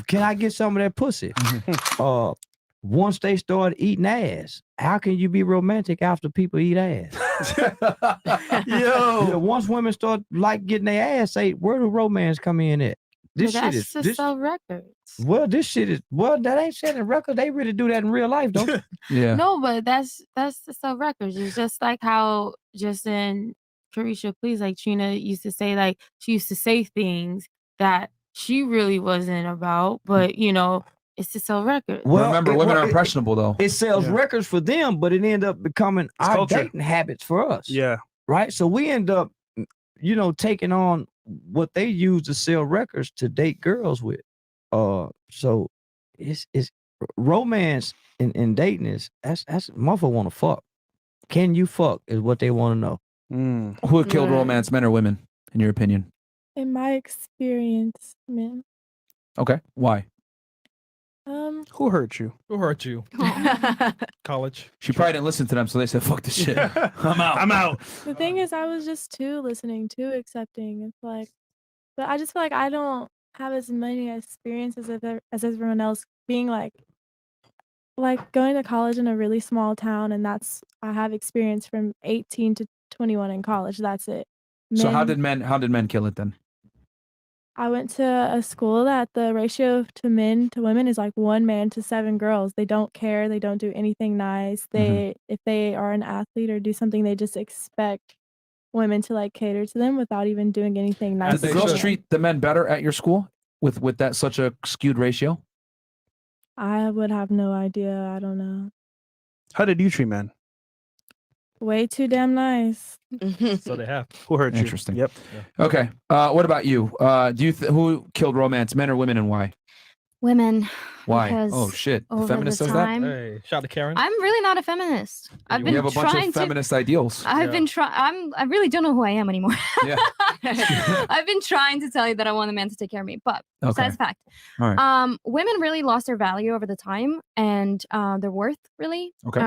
can I get some of that pussy? Once they start eating ass, how can you be romantic after people eat ass? Yo. Once women start like getting their ass ate, where do romance come in at? This But shit that's is to this. sell records. Well, that ain't selling records. They really do that in real life, don't they? Yeah. No, but that's to sell records. It's just like how just in Carisha Please, like Trina used to say, like she used to say things that she really wasn't about, but it's to sell records. Remember, women are impressionable, though. It sells records for them, but it ended up becoming our culture. dating habits for us. Yeah. Right. So we end up, taking on what they use to sell records to date girls with. So it's romance in dating is that's motherfucker want to fuck. Can you fuck is what they want to know. Who killed romance, men or women, in your opinion? In my experience, man. Okay. Why? Who hurt you? Who hurt you? College. She probably didn't listen to them, so they said, fuck this shit. I'm out. I'm out. The thing is, I was just too listening, too accepting. It's like, but I just feel like I don't have as many experiences as everyone else. Being like going to college in a really small town, and I have experience from 18 to 21 in college. That's it. So how did men kill it then? I went to a school that the ratio to men to women is like 1 man to 7 girls. They don't care. They don't do anything nice. If they are an athlete or do something, they just expect women to like cater to them without even doing anything nice. Did the girls treat the men better at your school with that such a skewed ratio? I would have no idea. I don't know. How did you treat men? Way too damn nice. So they have. Who hurt you? Interesting. Yep. Okay. What about you? Do you who killed romance, men or women, and why? Women. Why? because Oh shit! The over feminist the says time- that. Hey, shout out to Karen. I'm really not a feminist. I've You been have a bunch trying of feminist ideals. I've been trying. I really don't know who I am anymore. Yeah. I've been trying to tell you that I want a man to take care of me, but besides the fact, All right. women really lost their value over the time and their worth, really. Okay.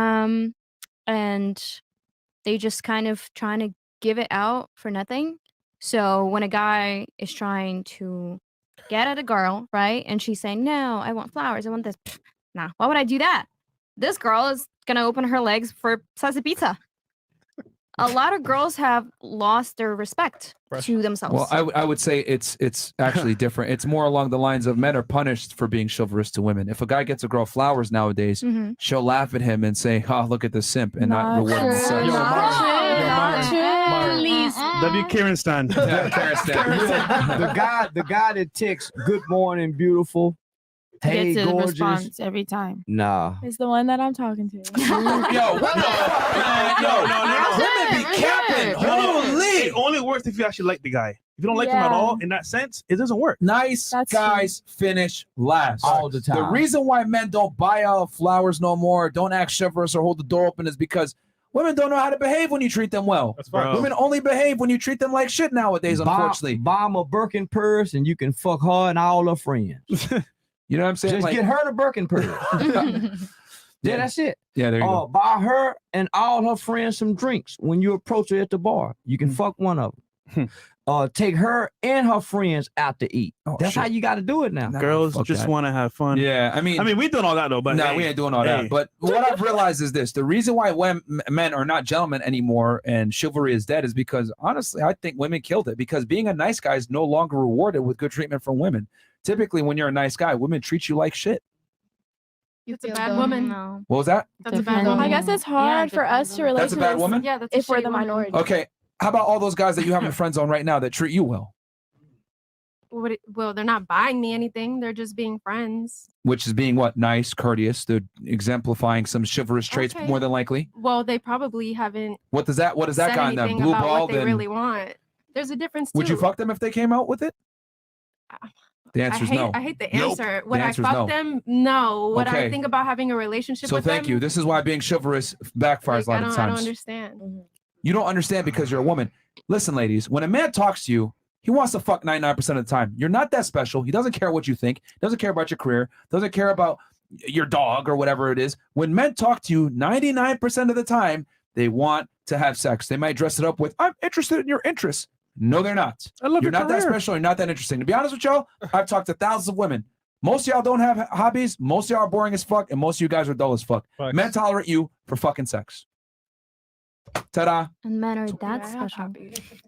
And they just kind of trying to give it out for nothing. So when a guy is trying to get at a girl, right, and she's saying, "No, I want flowers. I want this." Nah, why would I do that? This girl is gonna open her legs for slice of pizza. A lot of girls have lost their respect to themselves. Well, I would say it's actually different. It's more along the lines of men are punished for being chivalrous to women. If a guy gets a girl flowers nowadays, Mhm. she'll laugh at him and say, "Oh, look at this simp," and not reward him. Please, W. Karen Stan. Karen Stan. the guy that texts "Good morning, beautiful." Hey, Gets a gorgeous. response every time. Nah. It's the one that I'm talking to. Yo, what the fuck, man? No. Women be capping. Holy. It only works if you actually like the guy. If you don't like him at all, in that sense, it doesn't work. Nice guys finish last all the time. The reason why men don't buy out flowers no more, don't act chivalrous or hold the door open is because women don't know how to behave when you treat them well. That's right. Women only behave when you treat them like shit nowadays, unfortunately. Buy them a Birkin purse and you can fuck her and all her friends. You know what I'm saying? Just Like, get her the Birkin purse. Yeah, that's it. Yeah, there you go. Buy her and all her friends some drinks when you approach her at the bar. You can fuck one of them. Take her and her friends out to eat. That's how you got to do it now. Girls just want to have fun. Yeah, I mean, we doing all that though, but no, hey, we ain't doing all that. But what I've realized is this: the reason why men are not gentlemen anymore and chivalry is dead is because honestly, I think women killed it. Because being a nice guy is no longer rewarded with good treatment from women. Typically, when you're a nice guy, women treat you like shit. That's a bad woman. No. What was that? That's a bad woman. I guess it's hard for us to relate That's a to bad this woman? Yeah, that's if we're the minority. Okay, how about all those guys that you have in the friend zone right now that treat you well? Well, they're not buying me anything. They're just being friends. Which is being what? Nice, courteous. They're exemplifying some chivalrous traits Okay. more than likely. Well, they probably haven't What does that said kind of anything blue about ball? what they really want. There's a difference too. Would you fuck them if they came out with it? The answer is no. I hate the Nope. answer. The Would I answer is fuck no. them? No. Would Okay. I think about having a relationship So with thank them? you. This is why being chivalrous backfires a lot I of don't times. understand. You don't understand because you're a woman. Listen, ladies, when a man talks to you, he wants to fuck 99% of the time. You're not that special. He doesn't care what you think. Doesn't care about your career. Doesn't care about your dog or whatever it is. When men talk to you 99% of the time, they want to have sex. They might dress it up with, I'm interested in your interests. No, they're not. I love You're your not that career. special. You're not that interesting. To be honest with y'all, I've talked to thousands of women. Most of y'all don't have hobbies. Most of y'all are boring as fuck. And most of you guys are dull as fuck. Facts. Men tolerate you for fucking sex. Ta-da. And men are that special.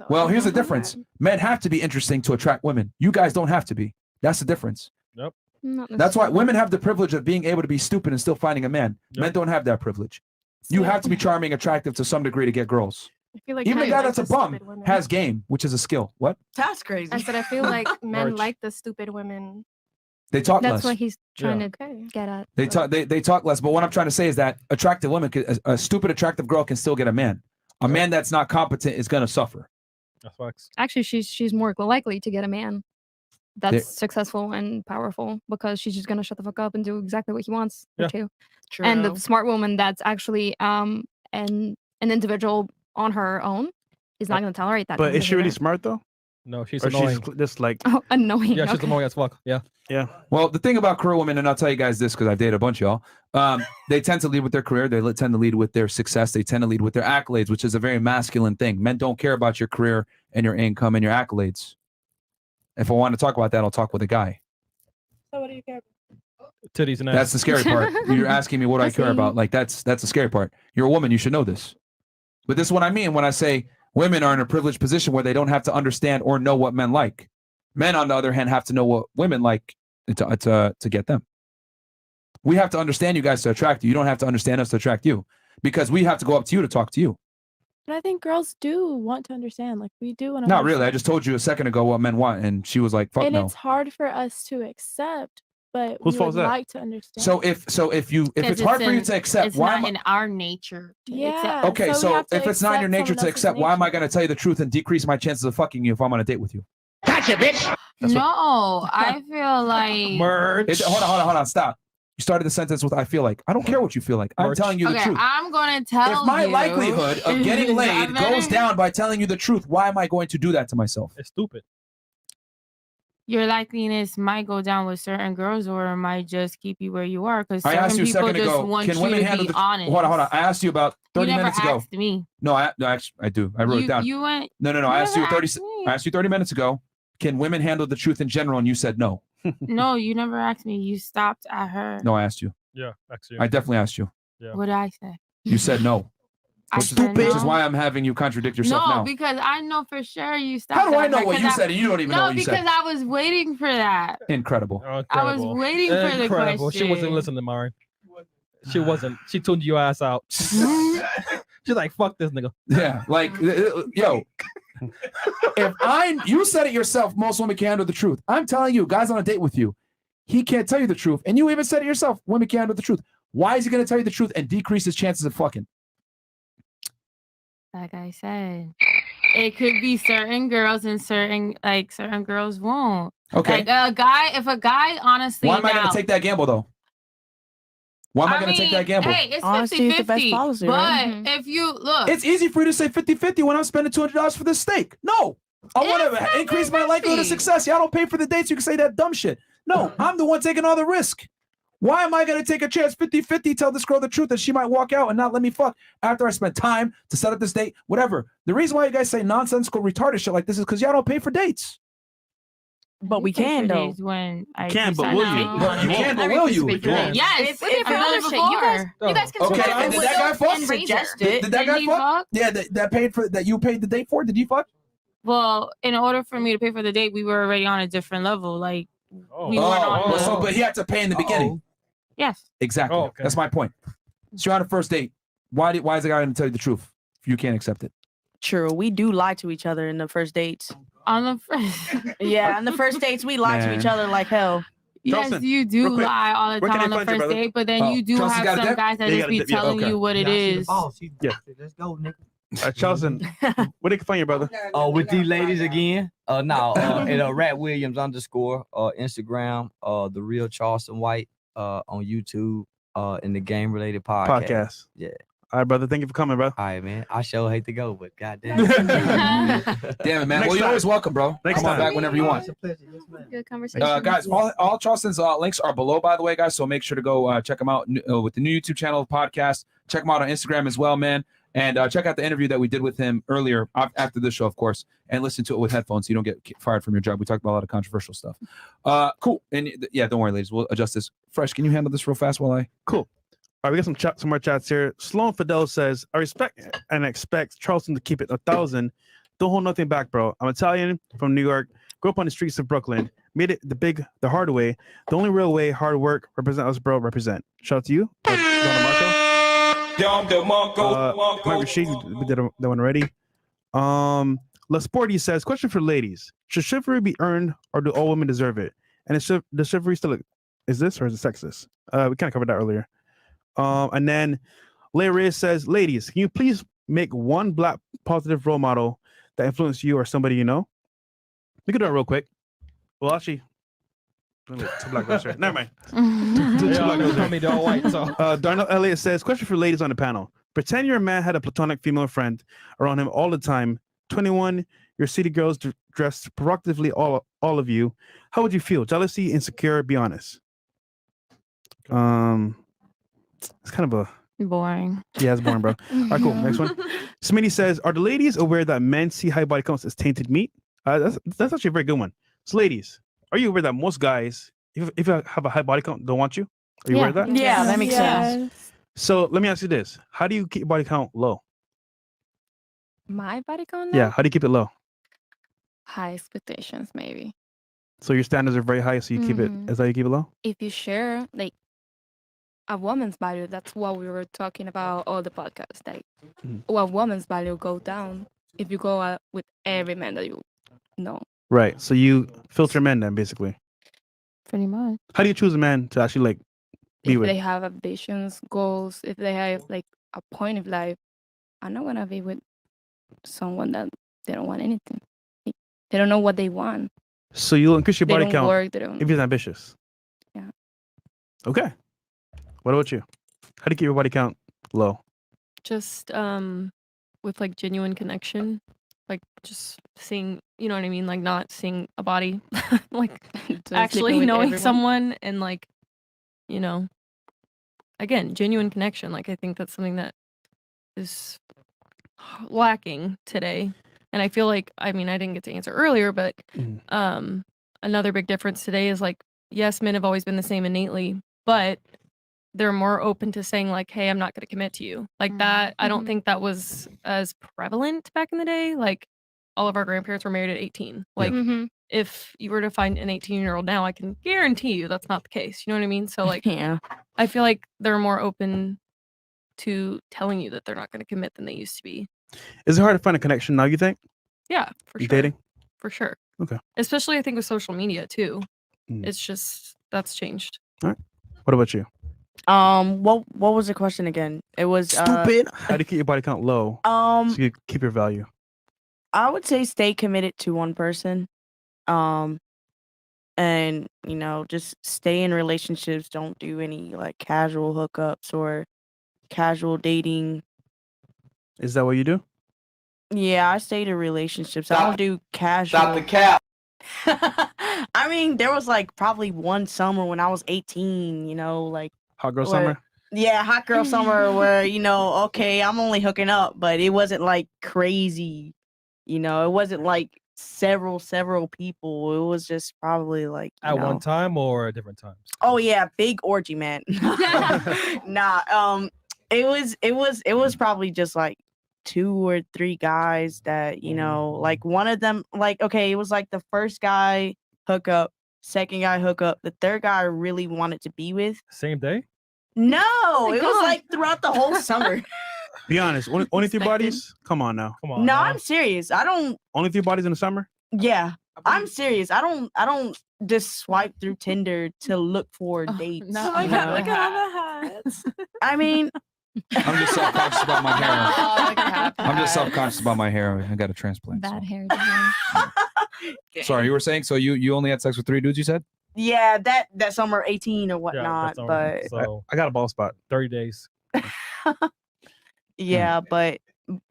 Well, here's the difference. Men have to be interesting to attract women. You guys don't have to be. That's the difference. Yep. That's why women have the privilege of being able to be stupid and still finding a man. Men don't have that privilege. You have to be charming, attractive to some degree to get girls. I feel like Even a men guy like that's a the bum stupid women. has game, which is a skill. What? That's crazy. I said I feel like men Merch. like the stupid women. They talk That's less. what he's trying Yeah. to get at. They talk. They talk less. But what I'm trying to say is that attractive women, a stupid attractive girl can still get a man. A man that's not competent is gonna suffer. That's facts. Actually, she's more likely to get a man that's There- successful and powerful because she's just gonna shut the fuck up and do exactly what he wants her Yeah. to. And the True. smart woman that's actually an individual on her own is not gonna tolerate that. But kind is of she really behavior. smart though? No, she's Or annoying. just like Oh, annoying. Yeah, she's okay. annoying as fuck. Yeah. yeah. Well, the thing about career women, and I'll tell you guys this because I've dated a bunch of y'all, they tend to lead with their career. They tend to lead with their success. They tend to lead with their accolades, which is a very masculine thing. Men don't care about your career and your income and your accolades. If I want to talk about that, I'll talk with a guy. So what do you care about? Titties and ass. That's the scary part. You're asking me what I care about. Like that's the scary part. You're a woman. You should know this. But this is what I mean when I say women are in a privileged position where they don't have to understand or know what men like. Men, on the other hand, have to know what women like to get them. We have to understand you guys to attract you. You don't have to understand us to attract you because we have to go up to you to talk to you. But I think girls do want to understand. Like we do want to. Not really. I just told you a second ago what men want, and she was like, "Fuck And no." it's hard for us to accept, but Whose we fault would is that? like to understand. So if it's hard for you to accept, it's why not am I? in our nature. to Yeah. accept. Okay, so we so have to if it's not in your accept nature someone to else's accept, why am I going to tell you the truth and decrease my chances of fucking you if I'm on a date with you? Gotcha, bitch. No, I feel like Hold on, stop. You started the sentence with "I feel like." I don't care what you feel like. I'm telling you the okay, truth. I'm gonna tell If my you. likelihood of getting laid goes down by telling you the truth, why am I going to do that to myself? It's stupid. Your likeliness might go down with certain girls, or it might just keep you where you are. Because I certain asked you a people second just ago. want Can you women to handle be the? honest. Hold on. I asked you about 30 you never minutes ago. asked me. No, I do. I wrote it down. You went. No. you I asked you never 30. asked me. I asked you 30 minutes ago. Can women handle the truth in general? And you said no. No, you never asked me. You stopped at her. No, I asked you. Yeah, actually. I definitely asked you. Yeah. What did I say? You said no. I Which said is no. why I'm having you contradict yourself No, now. because I know for sure you stopped. How do I at know her, what 'cause you I- said and you don't even know No, what you because said? I was waiting for that. Incredible. I was waiting for the Incredible. She wasn't question. listening, Mari. She wasn't. She tuned your ass out. She's like, fuck this nigga. Yeah, like, yo, You said it yourself, most women can't handle the truth. I'm telling you, guys on a date with you, he can't tell you the truth. And you even said it yourself, women can't handle the truth. Why is he going to tell you the truth and decrease his chances of fucking? Like I said, it could be certain girls and certain girls won't. Okay. Like if a guy honestly. Why am I going to take that gamble though? Why am I going to take that gamble? Hey, it's Honesty is the best 50-50. policy, But right? if you look, It's easy for you to say 50-50 when I'm spending $200 for this steak. No. I want to increase my likelihood of success. Y'all don't pay for the dates. You can say that dumb shit. No, I'm the one taking all the risk. Why am I going to take a chance 50-50, tell this girl the truth that she might walk out and not let me fuck after I spent time to set up this date, whatever. The reason why you guys say nonsensical, retarded shit like this is because y'all don't pay for dates. But we can though. When I Can, but decide will to you? take But you on can, it. but will you? Yes, If I've done it shit, you guys, before. you guys can Okay, swap did that guy fuck? and razor. Did that guy he fuck? Yeah, that paid for that you paid the date for? Did he fuck? Well, in order for me to pay for the date, we were already on a different level. Like we weren't on. But he had to pay in the beginning. Yes. Exactly. Oh, okay. That's my point. So you're on a first date. Why is the guy going to tell you the truth if you can't accept it? True, we do lie to each other in the first dates. On the first. Yeah, on the first dates we lie to each other like hell. Yes, you do lie all the time on the first date, but then you do have some guys that just be telling you what it is. Yeah. Let's go, nigga. Charleston, where they can find you, brother? With these ladies again. At Rat Williams _ Instagram, the real Charleston White on YouTube, in the game related podcast. Yeah. All right, brother. Thank you for coming, bro. All right, man. I sure hate to go, but goddamn. Damn it, man. Well, you're always welcome, bro. Come on back whenever you want. Good conversation. Guys, all Charleston's links are below, by the way, guys. So make sure to go check them out with the new YouTube channel podcast. Check them out on Instagram as well, man. And check out the interview that we did with him earlier after this show, of course, and listen to it with headphones so you don't get fired from your job. We talked about a lot of controversial stuff. Cool. And yeah, don't worry, ladies. We'll adjust this. Fresh, can you handle this real fast while I? Cool. All right, we got some more chats here. Sloan Fidel says, I respect and expect Charleston to keep it 1,000. Don't hold nothing back, bro. I'm Italian from New York. Grew up on the streets of Brooklyn. Made it the hard way. The only real way, hard work. Represent us, bro. Represent. Shout out to you. Mike Rashid, we did that one already. La Sporty says, question for ladies. Should chivalry be earned or do all women deserve it? And the chivalry still is this or is it sexist? We kind of covered that earlier. And then Larry says, ladies, can you please make one black positive role model that influenced you or somebody you know? We can do it real quick. Well, actually, two black girls here. Never mind. Two black girls here. They're all white, so. Darnell Elliott says, question for ladies on the panel. Pretend your man had a platonic female friend around him all the time. 21, your city girls dressed provocatively, all of you. How would you feel? Jealousy, insecure? Be honest. It's kind of a boring. Yeah, it's boring, bro. All right, cool. Next one. Smitty says, are the ladies aware that men see high body counts as tainted meat? That's actually a very good one. So, ladies, are you aware that most guys, if you have a high body count, don't want you? Are you aware of that? Yeah, that makes sense. So let me ask you this: how do you keep your body count low? My body count? Yeah, how do you keep it low? High expectations, maybe. So your standards are very high, so you keep it. Is that how you keep it low? If you share like a woman's value, that's what we were talking about all the podcasts. Like, a woman's value go down if you go out with every man that you know. Right. So you filter men then, basically. Pretty much. How do you choose a man to actually like be If with? they have ambitions, goals, if they have like a point of life, I'm not gonna be with someone that they don't want anything. They don't know what they want. So you'll increase your They body don't count work, they don't- if he's ambitious. Yeah. Okay. What about you? How do you keep your body count low? Just with like genuine connection, like just seeing, you know what I mean, like not seeing a body, like actually sleeping with knowing everyone. someone and like, you know, again, genuine connection. Like I think that's something that is lacking today. And I feel like, I mean, I didn't get to answer earlier, but another big difference today is like, yes, men have always been the same innately, but they're more open to saying like, hey, I'm not going to commit to you. Like that, I don't think that was as prevalent back in the day. Like all of our grandparents were married at 18. Like if you were to find an 18-year-old now, I can guarantee you that's not the case. You know what I mean? So like, yeah, I feel like they're more open to telling you that they're not going to commit than they used to be. Is it hard to find a connection now, you think? Yeah, for You sure. dating? For sure. Okay. Especially I think with social media too. Mm. It's just that's changed. All right. What about you? What was the question again? It was Stupid. How do you keep your body count low? So you keep your value. I would say stay committed to one person. And just stay in relationships. Don't do any like casual hookups or casual dating. Is that what you do? Yeah, I stayed in relationships. I don't do casual. Stop the cap. I mean, there was like probably one summer when I was 18, like Hot girl where- summer? Yeah, hot girl summer where, okay, I'm only hooking up, but it wasn't like crazy. It wasn't like several people. It was just probably like At one time or at different times? Oh yeah, big orgy, man. Nah, it was probably just like 2 or 3 guys that, like one of them, like, okay, it was like the first guy hook up, second guy hook up, the third guy I really wanted to be with. Same day? No, it was like throughout the whole summer. Be honest. Only 3 bodies? Come on now. Come on. No, I'm serious. I don't. Only 3 bodies in the summer? Yeah, I'm serious. I don't just swipe through Tinder to look for dates. Look at all the hats. I mean, I'm just self-conscious about my hair. Oh, look at I'm just self-conscious about my hair. I got a transplant. Bad hair. Sorry, you were saying so you only had sex with 3 dudes, you said? yeah, that summer 18 or whatnot, but I got a ball spot. 30 days. yeah, but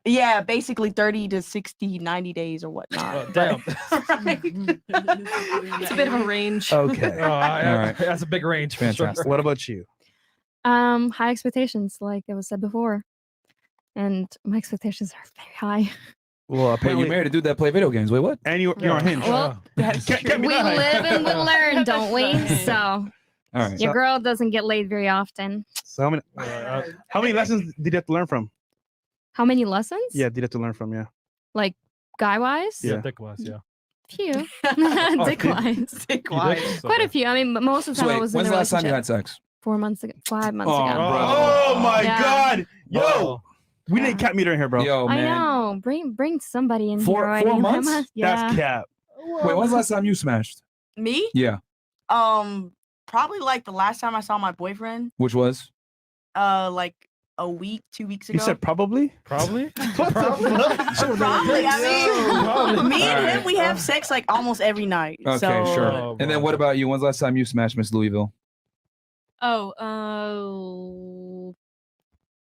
yeah, basically 30 to 60, 90 days or whatnot. Damn. It's a bit of a range. Okay. All right. That's a big range. For sure. Fantastic. What about you? High expectations, like it was said before, and my expectations are very high. Well, Wait, apparently, you married a dude that played video games. Wait, what? and you're on Hinge. Well, Can't be we that high. live and we learn, don't we? So All right. your girl doesn't get laid very often. So how many lessons did you have to learn from? How many lessons? Yeah, did you have to learn from? Yeah. Like guy wise? Yeah. Yeah, dick wise, yeah. Few. Oh, Dick wise. Wise. Quite a few. I mean, but most of the So time I wait, was when's in the a last time you relationship. had sex? 4 months ago, 5 months Oh, ago. bro. Oh my Yeah. God. Yo, Oh. we need cat meter in here, bro. Yo, I man. know. Bring somebody in Four- here already. 4 months? Yeah. That's cap. Wait, when's the last time you smashed? Me? Yeah. Probably like the last time I saw my boyfriend, Which was? like a week, 2 weeks ago. You said probably? Probably? Probably. I mean, me and All him, right. we have sex like almost every night. Okay, so, sure. Oh, And then bro. what about you? When's the last time you smashed Miss Louisville? Oh,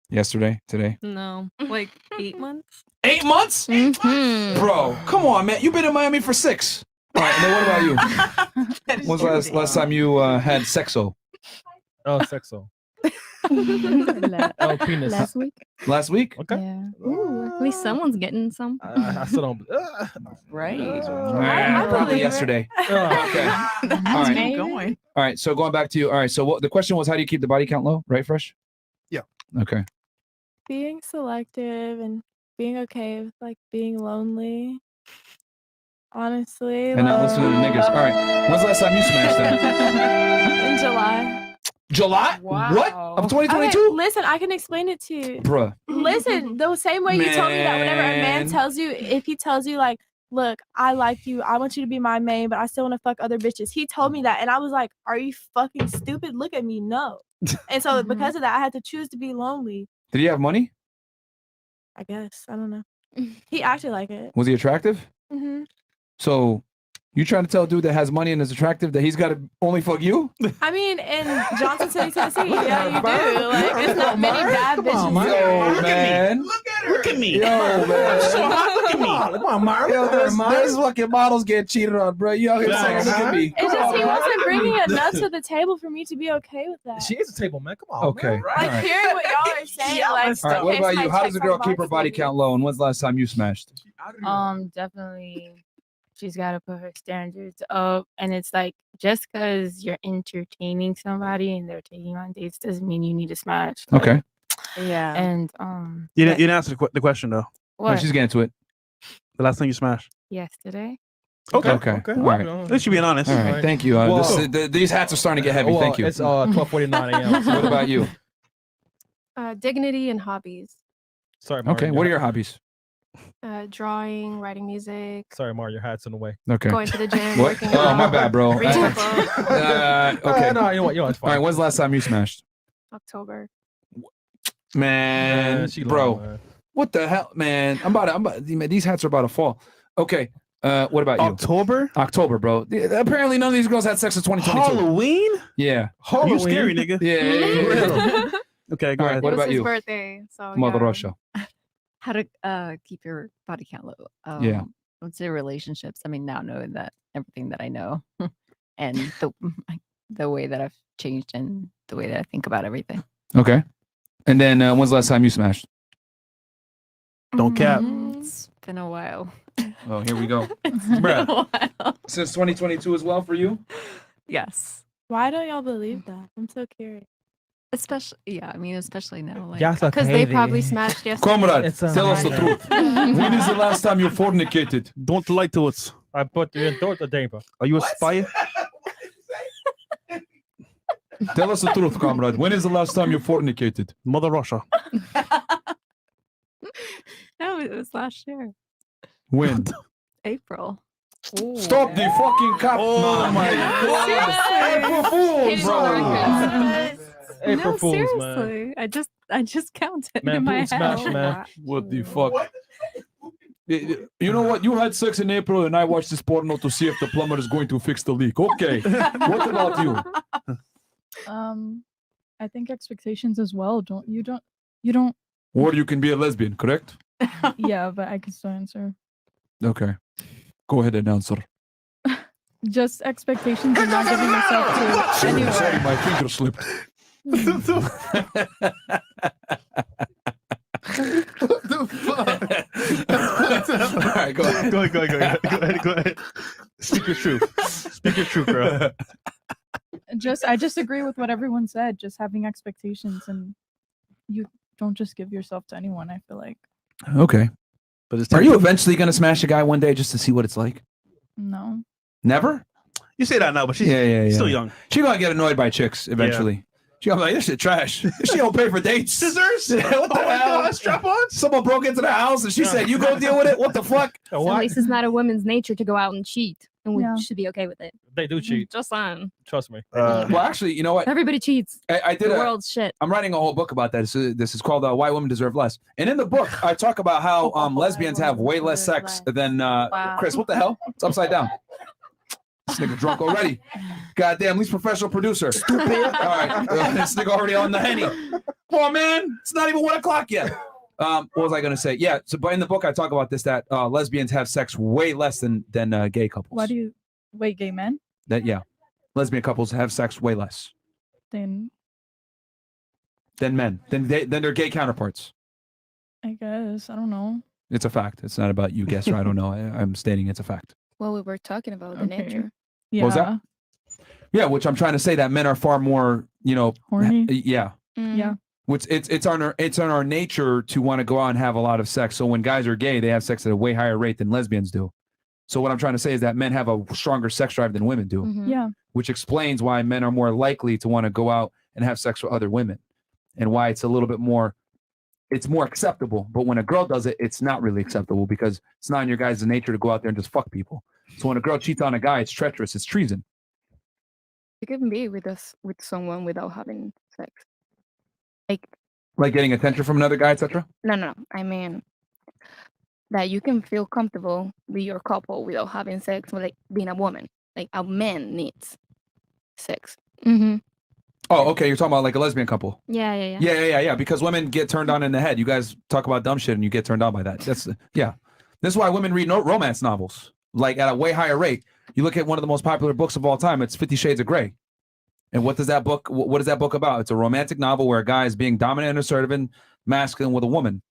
Yesterday? Today? no. Like 8 months? 8 months? Mhm. Bro, come on, man. You've been in Miami for 6. All right, and then what about you? When's the last time you had sexo? Oh, sexo. La- Oh, penis. Last week. Last week? Okay. Yeah. Ooh, at least someone's getting some. I still don't. right. Nah, probably believe it. yesterday. Oh, Okay. That's All right. me going. All right, so going back to you. All right, so what the question was, how do you keep the body count low, right, Fresh? Yeah. Okay. Being selective and being okay with like being lonely. Honestly. And not like, listening to niggas. All right. When's the last time you smashed that? in July. July? What? Of 2022? Okay, listen, I can explain it to you. Bruh. Listen, the same way you told me that whenever a man Man. tells you, if he tells you like, look, I like you, I want you to be my main, but I still want to fuck other bitches. He told me that, and I was like, are you fucking stupid? Look at me, no. And so because of that, I had to choose to be lonely. Did he have money? I guess I don't know. He acted like it. Was he attractive? hmm So you trying to tell a dude that has money and is attractive that he's got to only fuck you? I mean, in Johnson City, Tennessee, yeah, you do. Like, it's not many bad bitches. Yo, man. Look at me. Yo, man. Look at me. Come on, Mara. Yo, there's fucking models getting cheated on, bro. You out here saying, look at me. It's just he wasn't bringing enough to the table for me to be okay with that. She is a table, man. Come on. Okay. Man. All Like right. hearing what y'all are saying, like, All right, what okay, about you? somebody How does checks a girl my keep her box body maybe. count low? And when's the last time you smashed? Definitely. She's got to put her standards up, and it's like just because you're entertaining somebody and they're taking you on dates doesn't mean you need to smash. Like, Okay. Yeah. And You didn't answer the question though. No, what? she's getting to it. The last time you smashed. Yesterday. Okay. Okay. All right. All At least you being honest. right. Thank you. Well- These hats are starting to get heavy. Well, Thank you. It's 12:49 a.m. What about you? Dignity and hobbies. Sorry. Okay. What are your hobbies? Drawing, writing music, Sorry, Mario, your hat's in the way. Okay. going to the gym, What? working Oh, my out, bad, bro. reading a book. Okay. No, you know what? It's All right. fine. When's the last time you smashed? October. Man, she bro. lying, man. What the hell, man? These hats are about to fall. Okay. What about you? October, bro. Apparently, none of these girls had sex in 2022. Halloween? Yeah. You scary, nigga. Yeah. Okay, go All right, ahead. what It was about his you? birthday, so Mother yeah. Russia. How to keep your body count low. Yeah. Let's say relationships. I mean, now knowing that everything that I know and the way that I've changed and the way that I think about everything. Okay. And then when's the last time you smashed? Don't cap. It's been a while. Oh, here we go. It's been a while. Since 2022 as well for you? Yes. Why don't y'all believe that? I'm so curious. Especially now. Like, Because they probably smashed yesterday. Comrade, tell us the truth. When is the last time you fornicated? Don't lie to us. I put you in the neighbor. Are you a spy? Tell us the truth, comrade. When is the last time you fornicated? Mother Russia. No, it was last year. When? April. Stop the fucking cap. Oh my God. April Fools, bro. April No, Fools, man. seriously. I just counted Man, in my food smash, head. man. What the fuck? You know what? You had sex in April and I watched this porno to see if the plumber is going to fix the leak. Okay. What about you? I think expectations as well. You don't. Or you can be a lesbian, correct? Yeah, but I can still answer. Okay. Go ahead and answer. Just expectations and not giving yourself to anyone. Sorry, my finger slipped. What the fuck? All right, go ahead. Go ahead. Speak your truth. Speak your truth, bro. I just agree with what everyone said. Just having expectations, and you don't just give yourself to anyone. I feel like Okay. But it's Are you eventually going to smash a guy one day just to see what it's like? no. Never? You say that now, but she's Yeah. still young. She's going to get annoyed by chicks eventually. She's going to be like, this shit trash. She don't pay for dates. Scissors? What the hell? Strap on? Someone broke into the house and she said, you go deal with it? What the fuck? At least it's not a woman's nature to go out and cheat, and we Yeah. should be okay with it. They do cheat. Just saying. Trust me. Well, actually, you know what? Everybody cheats. I did The a- world's shit. I'm writing a whole book about that. This is called Why Women Deserve Less. And in the book, I talk about how lesbians have way less sex than Chris. What the hell? It's upside down. This nigga drunk already. Goddamn, least professional producer. Stupid. All right, this nigga already on the Henny. Come on, man. It's not even 1 o'clock yet. What was I gonna say? Yeah. So, but in the book, I talk about this that lesbians have sex way less than gay couples. Why do you wait? Gay men? Lesbian couples have sex way less Then than men than their gay counterparts. I guess I don't know. It's a fact. It's not about you guess or I don't know. I'm stating it's a fact. Well, we were talking about the Okay. nature. Yeah. What was that? Yeah, which I'm trying to say that men are far more, Horny? Yeah. Yeah. Which it's on our nature to want to go out and have a lot of sex. So when guys are gay, they have sex at a way higher rate than lesbians do. So what I'm trying to say is that men have a stronger sex drive than women do, Mhm. Yeah. which explains why men are more likely to want to go out and have sex with other women, and why it's a little bit more. It's more acceptable, but when a girl does it, it's not really acceptable because it's not in your guys' nature to go out there and just fuck people. So when a girl cheats on a guy, it's treacherous, it's treason. You can be with someone without having sex. Like getting attention from another guy, etc. No. I mean that you can feel comfortable with your couple without having sex, like being a woman. Like a man needs sex. Mm-hmm. Oh, okay. You're talking about like a lesbian couple. Yeah. Yeah. Because women get turned on in the head. You guys talk about dumb shit and you get turned on by that. That's yeah. This is why women read romance novels like at a way higher rate. You look at one of the most popular books of all time. It's 50 Shades of Grey. And what does that book? What is that book about? It's a romantic novel where a guy is being dominant and assertive and masculine with a woman.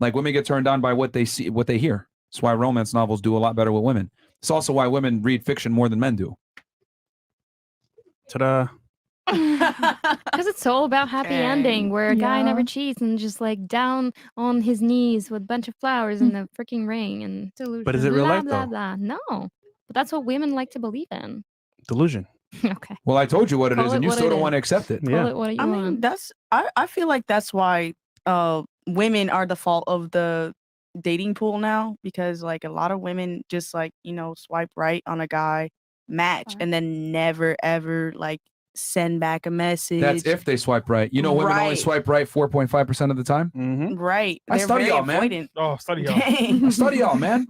Like women get turned on by what they see, what they hear. That's why romance novels do a lot better with women. It's also why women read fiction more than men do. Ta-da. Because it's all about happy ending where a guy never cheats and just like down on his knees with a bunch of flowers in the freaking ring and delusion. But is it real blah, life, blah, though? blah. No. But that's what women like to believe in. Delusion. Okay. Well, I told you what it Call is, it and you what still it don't is. want to accept it. Call it what you I want. mean, I feel like that's why women are the fault of the dating pool now because like a lot of women just like, swipe right on a guy, match, and then never ever like send back a message. That's if they swipe right. You know, women only Right. swipe right 4.5% of the time. Right. I They're study very y'all, man. avoidant. Oh, study y'all. Dang. I study y'all, man.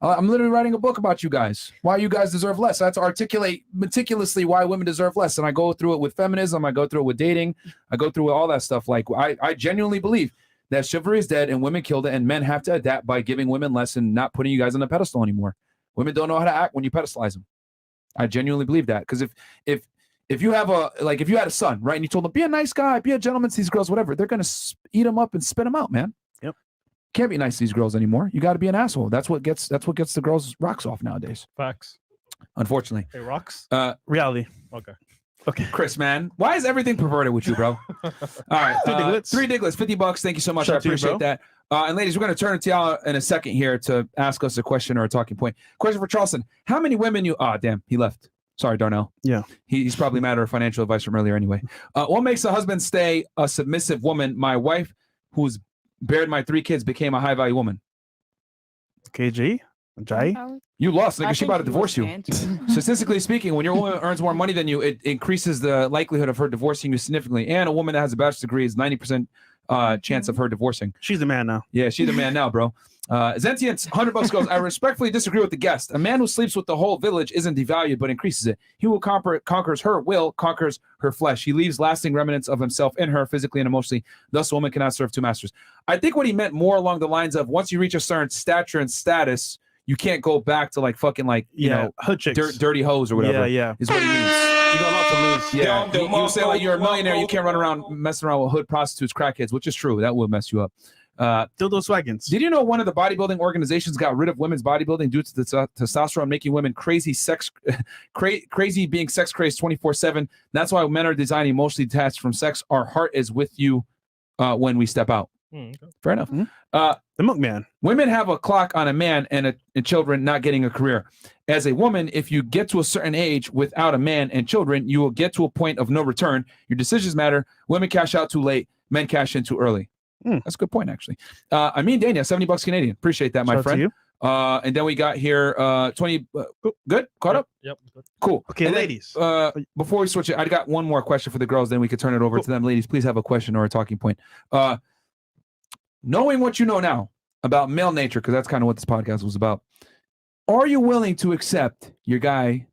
I'm literally writing a book about you guys. Why you guys deserve less. I have to articulate meticulously why women deserve less. And I go through it with feminism. I go through it with dating. I go through all that stuff. Like I genuinely believe that chivalry is dead and women killed it, and men have to adapt by giving women less and not putting you guys on a pedestal anymore. Women don't know how to act when you pedestalize them. I genuinely believe that. Because if you have if you had a son, right, and you told them, be a nice guy, be a gentleman to these girls, whatever, they're going to eat them up and spit them out, man. Yep. Can't be nice to these girls anymore. You got to be an asshole. That's what gets the girls' rocks off nowadays. Facts. Unfortunately. Hey, rocks? Reality. Okay. Okay. Chris, man, why is everything perverted with you, bro? All right. Three Diglets, $50. Thank you so much. Shout I out to you, appreciate bro. that. And ladies, we're going to turn it to y'all in a second here to ask us a question or a talking point. Question for Charleston. How many women you... Oh, damn. He left. Sorry, Darnell. Yeah. He's probably mad at our financial advice from earlier anyway. What makes a husband stay a submissive woman? My wife, who's bared my 3 kids, became a high-value woman. KG? Jai? You lost, nigga. I She think about to he divorce was you. answering. Statistically speaking, when your woman earns more money than you, it increases the likelihood of her divorcing you significantly. And a woman that has a bachelor's degree is 90% chance of her divorcing. She's the man now. Yeah, she's the man now, bro. Zentient's $100 goes, I respectfully disagree with the guest. A man who sleeps with the whole village isn't devalued, but increases it. He will conquers her will, conquers her flesh. He leaves lasting remnants of himself in her, physically and emotionally. Thus, a woman cannot serve 2 masters. I think what he meant more along the lines of once you reach a certain stature and status, you can't go back to like fucking like, you know, hood chicks. dirty hoes or whatever. Yeah. Is what he means. You got a lot to lose. Yeah, he was saying like you're a millionaire, you can't run around messing around with hood prostitutes, crackheads, which is true. That will mess you up. Dildo Swaggins. Did you know one of the bodybuilding organizations got rid of women's bodybuilding due to the testosterone making women crazy being sex crazed 24/7? That's why men are designed emotionally detached from sex. Our heart is with you when we step out. Fair enough. The milkman. Women have a clock on a man and children not getting a career. As a woman, if you get to a certain age without a man and children, you will get to a point of no return. Your decisions matter. Women cash out too late. Men cash in too early. That's a good point, actually. I mean, Dania, $70 Canadian. Appreciate that, my Shout out to friend. you. And then we got here 20. Good? Caught up? Yep. Good. Cool. Okay, And then, ladies. before we switch it, I got one more question for the girls, then we could turn it over to them. Ladies, please have a question or a talking point. Knowing what you know now about male nature, because that's kind of what this podcast was about, are you willing to accept your guy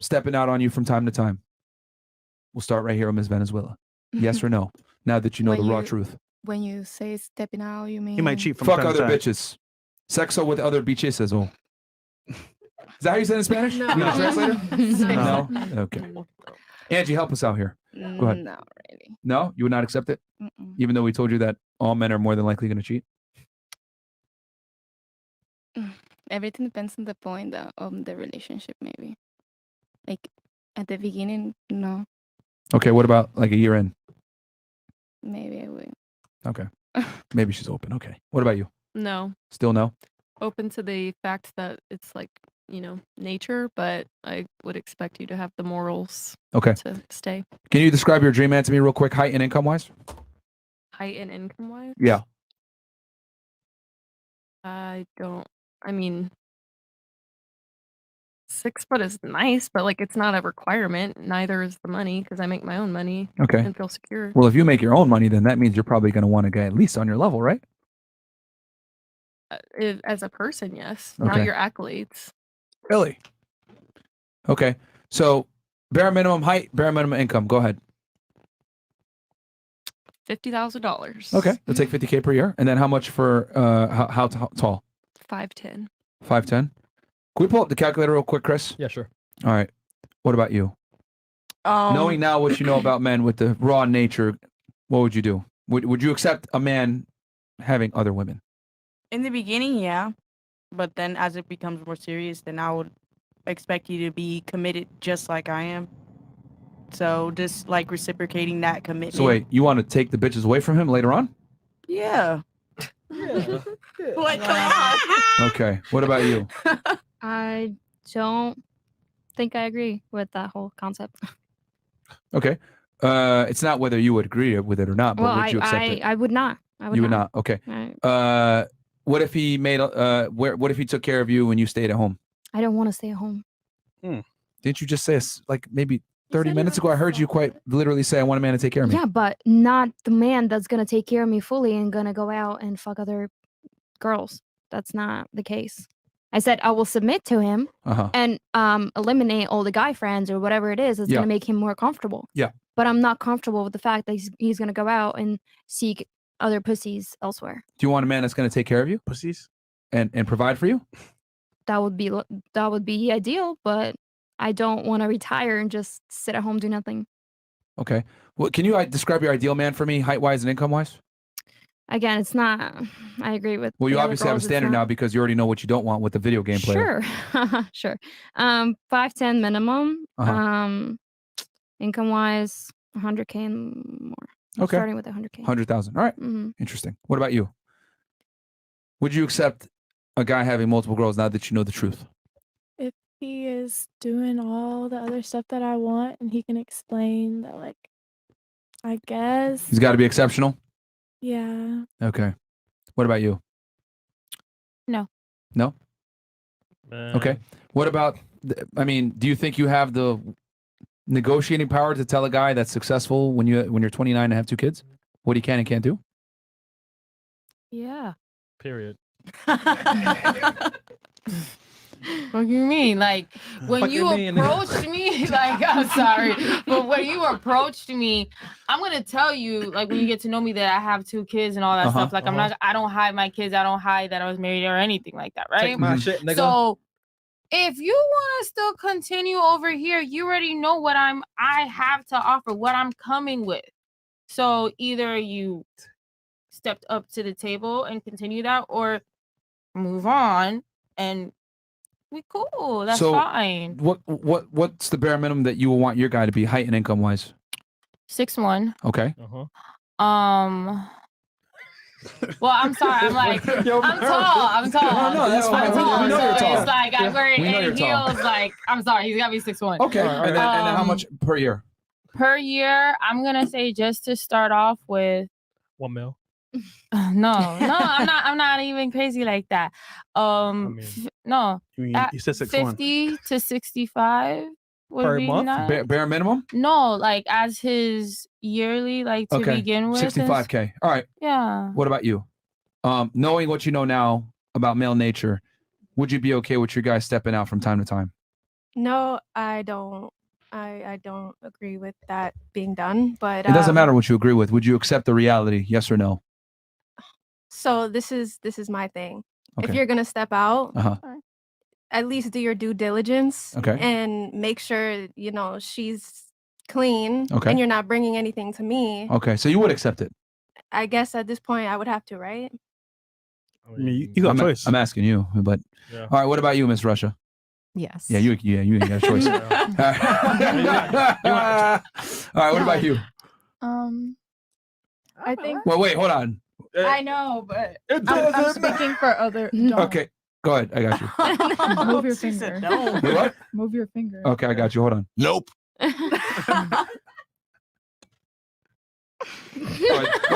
stepping out on you from time to time? We'll start right here with Ms. Venezuela. Yes or no? Now that you know the raw truth. When you say stepping out, you mean He might cheat from Fuck time to other time. bitches. Sexo with other bitches. Oh. Is that how you say it in Spanish? No. You need a translator? No. No? Okay. Angie, help us out here. Go ahead. Not really. No? You would not accept it? Mm-mm. Even though we told you that all men are more than likely going to cheat? Everything depends on the point of the relationship, maybe. Like at the beginning, no. Okay, what about like a year in? Maybe I will. Okay. Maybe she's open. Okay. What about you? No. Still no? Open to the fact that it's like, nature, but I would expect you to have the morals Okay. to stay. Can you describe your dream man to me real quick, height and income wise? Height and income wise? Yeah. I mean, 6 foot is nice, but like it's not a requirement. Neither is the money because I make my own money Okay. and feel secure. Well, if you make your own money, then that means you're probably going to want a guy at least on your level, right? As a person, yes. Not Okay. your accolades. Really? Okay. So bare minimum height, bare minimum income. Go ahead. $50,000. Okay. Let's take 50K per year. And then how much for how tall? 5'10". 5'10"? Can we pull up the calculator real quick, Chris? Yeah, sure. All right. What about you? Knowing now what you know about men with the raw nature, what would you do? Would you accept a man having other women? In the beginning, yeah. But then as it becomes more serious, then I would expect you to be committed just like I am. So just like reciprocating that commitment. So wait, you want to take the bitches away from him later on? Yeah. What? Come on. Okay. What about you? I don't think I agree with that whole concept. Okay. It's not whether you would agree with it or not, but Well, would you accept it? I would not. I would You would not. Okay. Right. what if he made what if he took care of you when you stayed at home? I don't want to stay at home. Didn't you just say like maybe 30 minutes ago? I heard you quite literally say I want a man to take care of me. Yeah, but not the man that's gonna take care of me fully and gonna go out and fuck other girls. That's not the case. I said I will submit to him and eliminate all the guy friends or whatever it is that's gonna make him more comfortable. Yeah. But I'm not comfortable with the fact that he's gonna go out and seek other pussies elsewhere. Do you want a man that's going to take care of you? Pussies? And provide for you? That would be ideal, but I don't want to retire and just sit at home do nothing. Okay. Well, can you describe your ideal man for me, height-wise and income-wise? Again, it's not. I agree with. Well, you the other obviously have a girls, it's standard not- now because you already know what you don't want with the video game player. Sure, sure. 5'10" minimum. Income wise, 100K and more. I'm Okay. starting with 100K. 100,000. All right. Mhm. Interesting. What about you? Would you accept a guy having multiple girls now that you know the truth? If he is doing all the other stuff that I want and he can explain that, like, I guess. He's got to be exceptional. Yeah. Okay. What about you? No. No? Okay. What about, I mean, do you think you have the negotiating power to tell a guy that's successful when you're 29 and have 2 kids what he can and can't do? Yeah. Period. What do you mean? Like when you approached me, like I'm sorry, but when you approached me, I'm gonna tell you, like when you get to know me, that I have 2 kids and all that stuff. Like I don't hide my kids. I don't hide that I was married or anything like that, right? Take my shit, nigga. So if you want to still continue over here, you already know what I have to offer, what I'm coming with. So either you stepped up to the table and continue that, or move on and we cool. That's so fine. What's the bare minimum that you will want your guy to be, height and income wise? 6'1". Okay. Well, I'm sorry. I'm like, I'm tall. I'm tall. No, that's fine. I'm tall. We know you're So tall. it's like I'm wearing We know any you're tall. heels. Like, I'm sorry. He's got to be 6'1". Okay. And then how much per year? Per year, I'm gonna say just to start off with. $1 million. No, I'm not even crazy like that. No. You said 6'1". 50 to 65 would Per be month? nice. Bare minimum? No, like as his yearly, like to begin with. 65K. All right. Yeah. What about you? Knowing what you know now about male nature, would you be okay with your guy stepping out from time to time? No, I don't. I don't agree with that being done. But It doesn't matter what you agree with. Would you accept the reality? Yes or no? So this is my thing. If Okay. you're gonna step out, Uh-huh. at least do your due diligence. Okay. And make sure she's clean. Okay. And you're not bringing anything to me. Okay. So you would accept it? I guess at this point I would have to, right? I mean, you got a choice. I'm asking you, but Yeah. all right. What about you, Miss Russia? Yes. Yeah, you ain't got a choice. All right. All right. What about you? I think. Well, wait. Hold on. I know, but I'm speaking for other. Don't. Okay. Go ahead. I got you. Move your finger. Wait, what? Move your finger. Okay, I got you. Hold on. Nope. Go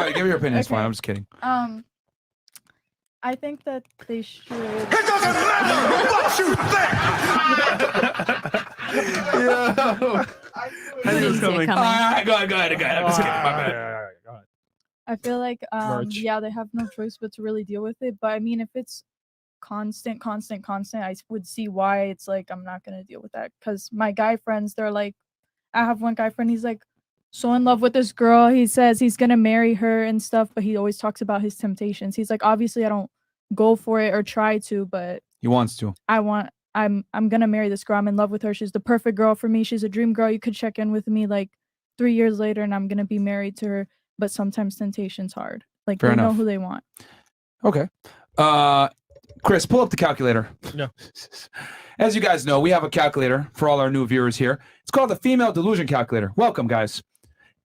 ahead, give me your opinion. It's fine. I'm just kidding. I think that they should. It doesn't matter what you I knew it was coming. All right, go ahead. I'm just kidding. My bad. I feel like Merch. yeah, they have no choice but to really deal with it. But I mean, if it's constant, I would see why it's like I'm not gonna deal with that. Because my guy friends, they're like, I have one guy friend, he's like so in love with this girl. He says he's gonna marry her and stuff, but he always talks about his temptations. He's like, obviously I don't go for it or try to, but He wants to. I'm gonna marry this girl. I'm in love with her. She's the perfect girl for me. She's a dream girl. You could check in with me like 3 years later and I'm gonna be married to her. But sometimes temptation's hard. Like Fair they know enough. who they want. Okay. Chris, pull up the calculator. No. As you guys know, we have a calculator for all our new viewers here. It's called the Female Delusion Calculator. Welcome, guys.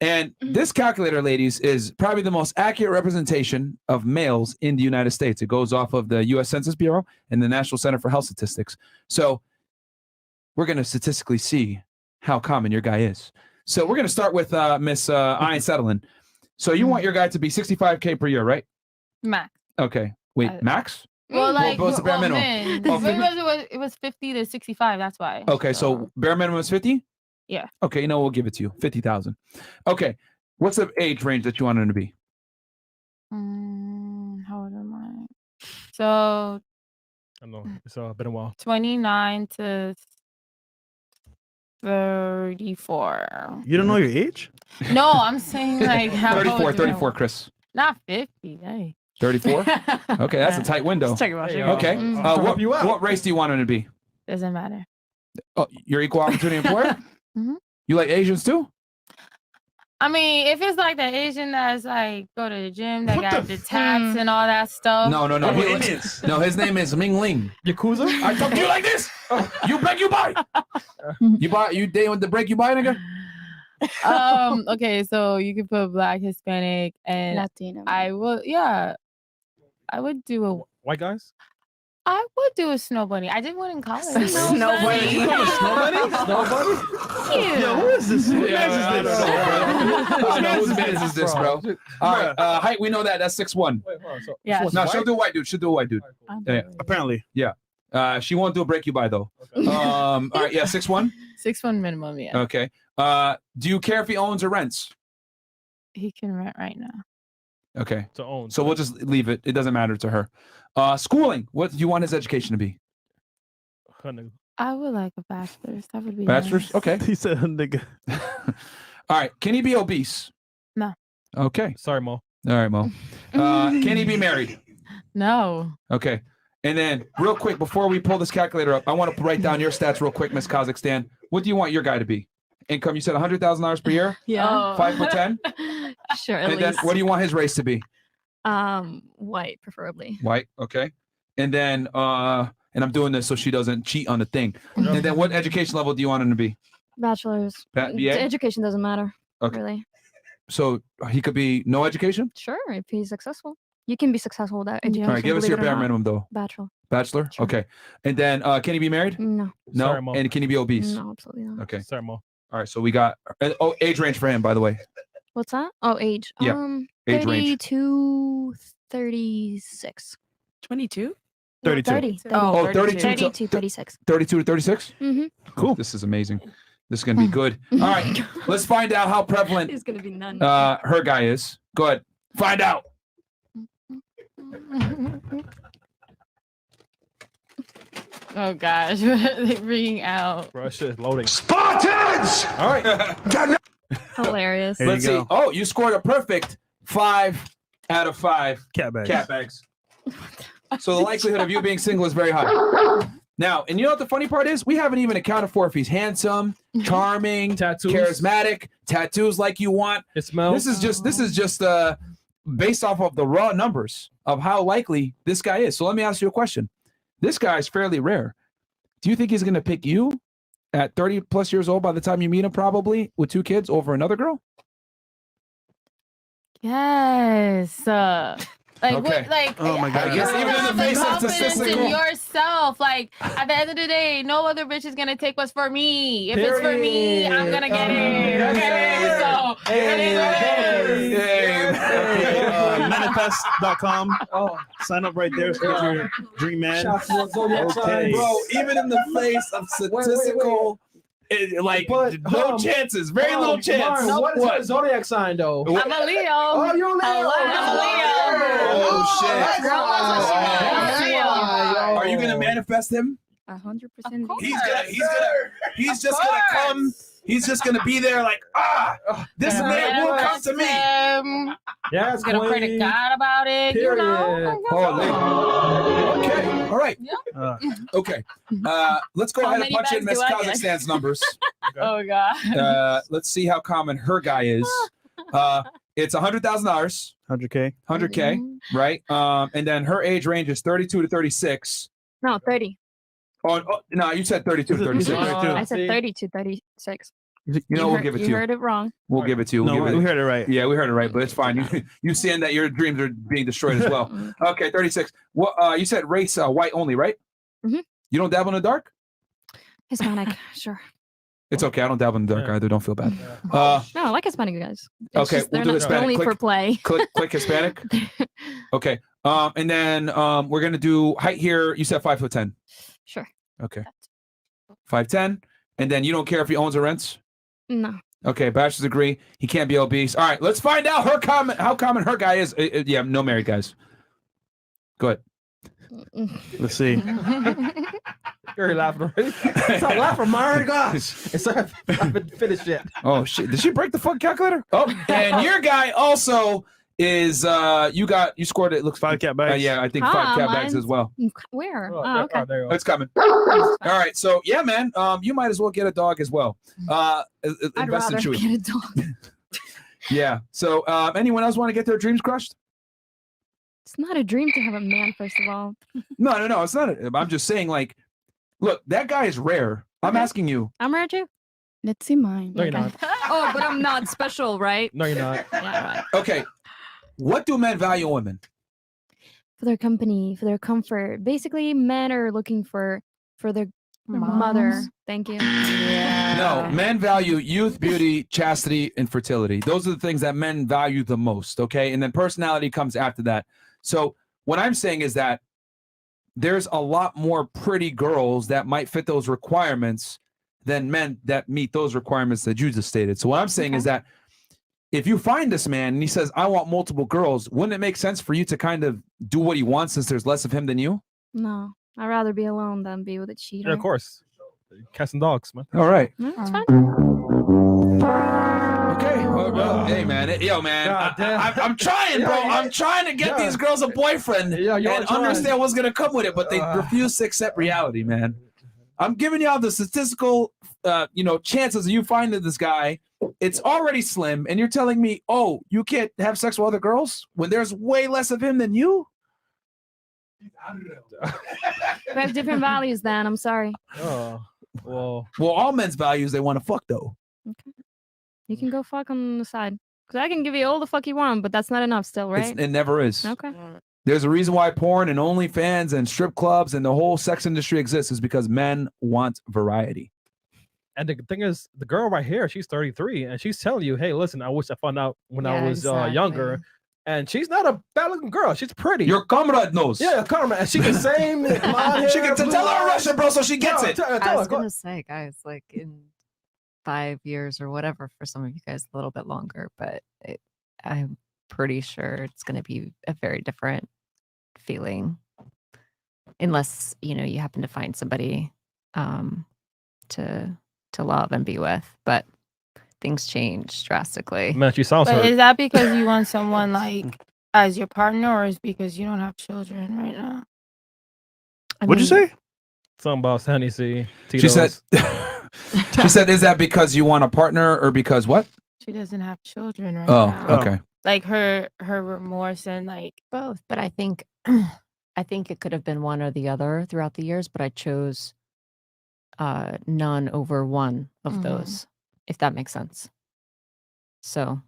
And this calculator, ladies, is probably the most accurate representation of males in the United States. It goes off of the U.S. Census Bureau and the National Center for Health Statistics. So we're going to statistically see how common your guy is. So we're going to start with Miss Ian Settling. So you want your guy to be 65K per year, right? Max. Okay. Wait, max? Well, like, what's the bare minimum? man. Oh, It was 50 to 65. That's why. Okay, so bare minimum is 50? Yeah. Okay, we'll give it to you. 50,000. Okay. What's the age range that you want him to be? How old am I? So I know it's been a while. 29 to 34. You don't know your age? No, I'm saying like how 34, old do I 34, want? Chris. Not 50. Hey. 34? Okay, that's a tight window. Check him out, check him out. Okay. Mm. What race do you want him to be? Doesn't matter. Oh, you're equal opportunity employer? Mhm. You like Asians too? I mean, if it's like the Asian that's like go to the gym, that got the tats and all that stuff. No. No, his name is Ming Ling. Yakuza? I talk to you like this. You break, you buy. You day with the break, you buy, nigga? Okay, so you can put Black, Hispanic, and Latino. I would do a White guys? I would do a snow bunny. I did one in college. Snow bunny. You call it snow bunny? Snow bunny? Yeah. Yo, what is this? Who Yeah, is this? I don't know whose business is this, bro. All right, height, we know that. That's 6'1". Yeah. No, she'll do a white dude. She'll do a white dude. Yeah. Apparently. Yeah. She won't do a break you by though. All right, yeah, 6'1". 6'1" minimum, yeah. Okay. Do you care if he owns or rents? He can rent right now. Okay. To own. So we'll just leave it. It doesn't matter to her. Schooling. What do you want his education to be? I would like a bachelor's. That would be Bachelor's? nice. Okay. He said, nigga. All right. Can he be obese? No. Okay. Sorry, Mo. All right, Mo. Can he be married? No. Okay. And then real quick, before we pull this calculator up, I want to write down your stats real quick, Miss Kazakhstan. What do you want your guy to be? Income, you said $100,000 per year? Yeah. 5'10"? Sure, at And then least. what do you want his race to be? White, preferably. White, okay. And then and I'm doing this so she doesn't cheat on the thing. And then what education level do you want him to be? Bachelor's. BA? The education doesn't matter. Okay. Really. So he could be no education? Sure, if he's successful. You can be successful without education. All right, give us believe your it or bare not. minimum though. Bachelor. Bachelor? Okay. And then can he be married? No. No. Sorry, Mo. And can he be obese? No, absolutely not. Okay. Sorry, Mo. All right, so we got age range for him, by the way. What's that? Oh, age. Yeah, age range. 32, 36. 22? 32. 30. Oh, 32 to 32, 36. 32 to 36? Mm-hmm. Cool. This is amazing. This is going to be good. All right, let's find out how prevalent It's gonna be none. her guy is. Go ahead. Find out. Oh gosh, they're bringing out. Bro, that shit is loading. Spartans! All right. Hilarious. There you Let's go. see. Oh, you scored a perfect 5 out of 5 Cat bags. cat bags. So the likelihood of you being single is very high. Now, and you know what the funny part is? We haven't even accounted for if he's handsome, charming, Tattoos. charismatic, tattoos like you want. It smells. This is just based off of the raw numbers of how likely this guy is. So let me ask you a question. This guy is fairly rare. Do you think he's going to pick you at 30 plus years old by the time you meet him, probably with 2 kids, over another girl? Yes. Like Okay. what? Like Oh my God. I guess even in the face of confidence in statistical. yourself. Like at the end of the day, no other bitch is gonna take what's for me. If it's for me, I'm gonna get it. Okay. So it is what it is. Manifest.com. Sign up right there. So get your dream man. Okay. Bro, even in the face of statistical, no chances, very little chance. Martin, what is your zodiac sign though? I'm a Leo. Oh, you're a Leo. I'm a Leo. Oh shit! Girl, I'm a Leo. Are you gonna manifest him? 100%. He's just gonna come. He's just gonna be there like, this man will come to me. Yeah, He's gonna pray to God about it. You know. Okay. All right. Okay. Let's go How ahead and many punch in bags Miss do I get? Kazakhstan's numbers. Oh God. Let's see how common her guy is. It's $100,000, 100K. 100K, right? And then her age range is 32 to 36. No, 30. Oh, no, you said 32 to 36. I said 30 to 36. You know, we'll give it to you. You heard it wrong. We'll give it to you. No, We'll give we it. heard it right. Yeah, we heard it right, but it's fine. You seeing that your dreams are being destroyed as well. Okay, 36. Well, you said race white only, right? Mhm. You don't dabble in the dark? Hispanic, sure. It's okay. I don't dabble in the dark either. Don't feel bad. No, I like Hispanic guys. It's Okay, just we'll they're do not Hispanic. only Click- for play. Click Hispanic. Okay. And then we're gonna do height here. You said 5'10". Sure. Okay. 5'10", and then you don't care if he owns or rents. No. Okay, bachelor's degree. He can't be obese. All right, let's find out how common her guy is. Yeah, no married guys. Go ahead. Let's see. You're laughing already. Stop laughing, my gosh. It's not finished yet. Oh shit! Did she break the fucking calculator? Oh, and your guy also is you scored it. Looks 5 cat bags. Yeah, I think 5 cat bags as well. Where? Oh, Oh, okay. there you go. It's coming. All right, so yeah, man, you might as well get a dog as well. I'd Invest in rather Chewy. get a dog. Yeah. So anyone else want to get their dreams crushed? It's not a dream to have a man, first of all. No, it's not. I'm just saying, like, look, that guy is rare. I'm asking you. I'm rare too. Let's see mine. No, you're not. Oh, but I'm not special, right? No, you're not. Yeah, right. Okay. What do men value in women? For their company, for their comfort. Basically, men are looking for their mother. moms. Thank you. No, men value youth, beauty, chastity, and fertility. Those are the things that men value the most, okay? And then personality comes after that. So what I'm saying is that there's a lot more pretty girls that might fit those requirements than men that meet those requirements that you just stated. So what I'm saying is that if you find this man and he says, I want multiple girls, wouldn't it make sense for you to kind of do what he wants since there's less of him than you? No, I'd rather be alone than be with a cheater. Yeah, of course. Cats and dogs, man. All right. No, it's fine. Okay. Well, hey, man. Yo, man. I'm trying, bro. I'm trying to get these girls a boyfriend and understand what's going to come with it, but they refuse to accept reality, man. I'm giving y'all the statistical, chances of you finding this guy. It's already slim, and you're telling me, oh, you can't have sex with other girls when there's way less of him than you? We have different values then. I'm sorry. Oh, well, all men's values, they want to fuck, though. Okay. You can go fuck on the side. Because I can give you all the fuck you want, but that's not enough still, right? It never is. Okay. There's a reason why porn and OnlyFans and strip clubs and the whole sex industry exists, is because men want variety. and the thing is, the girl right here, she's 33, and she's telling you, hey, listen, I wish I found out when I was younger. And she's not a bad-looking girl. She's pretty. Your comrade knows. Yeah, your comrade. And she can sing. She can tell her Russian, bro, so she gets it. I was gonna say, guys, like in 5 years or whatever, for some of you guys, a little bit longer, but I'm pretty sure it's gonna be a very different feeling, unless you happen to find somebody to love and be with. But things change drastically. Man, she sounds But hurt. is that because you want someone like as your partner, or is because you don't have children right now? What'd you say? Something about Hennessy. She said, is that because you want a partner or because what? She doesn't have children right Oh, now. okay. Like her remorse and like Both, but I think it could have been one or the other throughout the years, but I chose none over one of those, if that makes sense. So,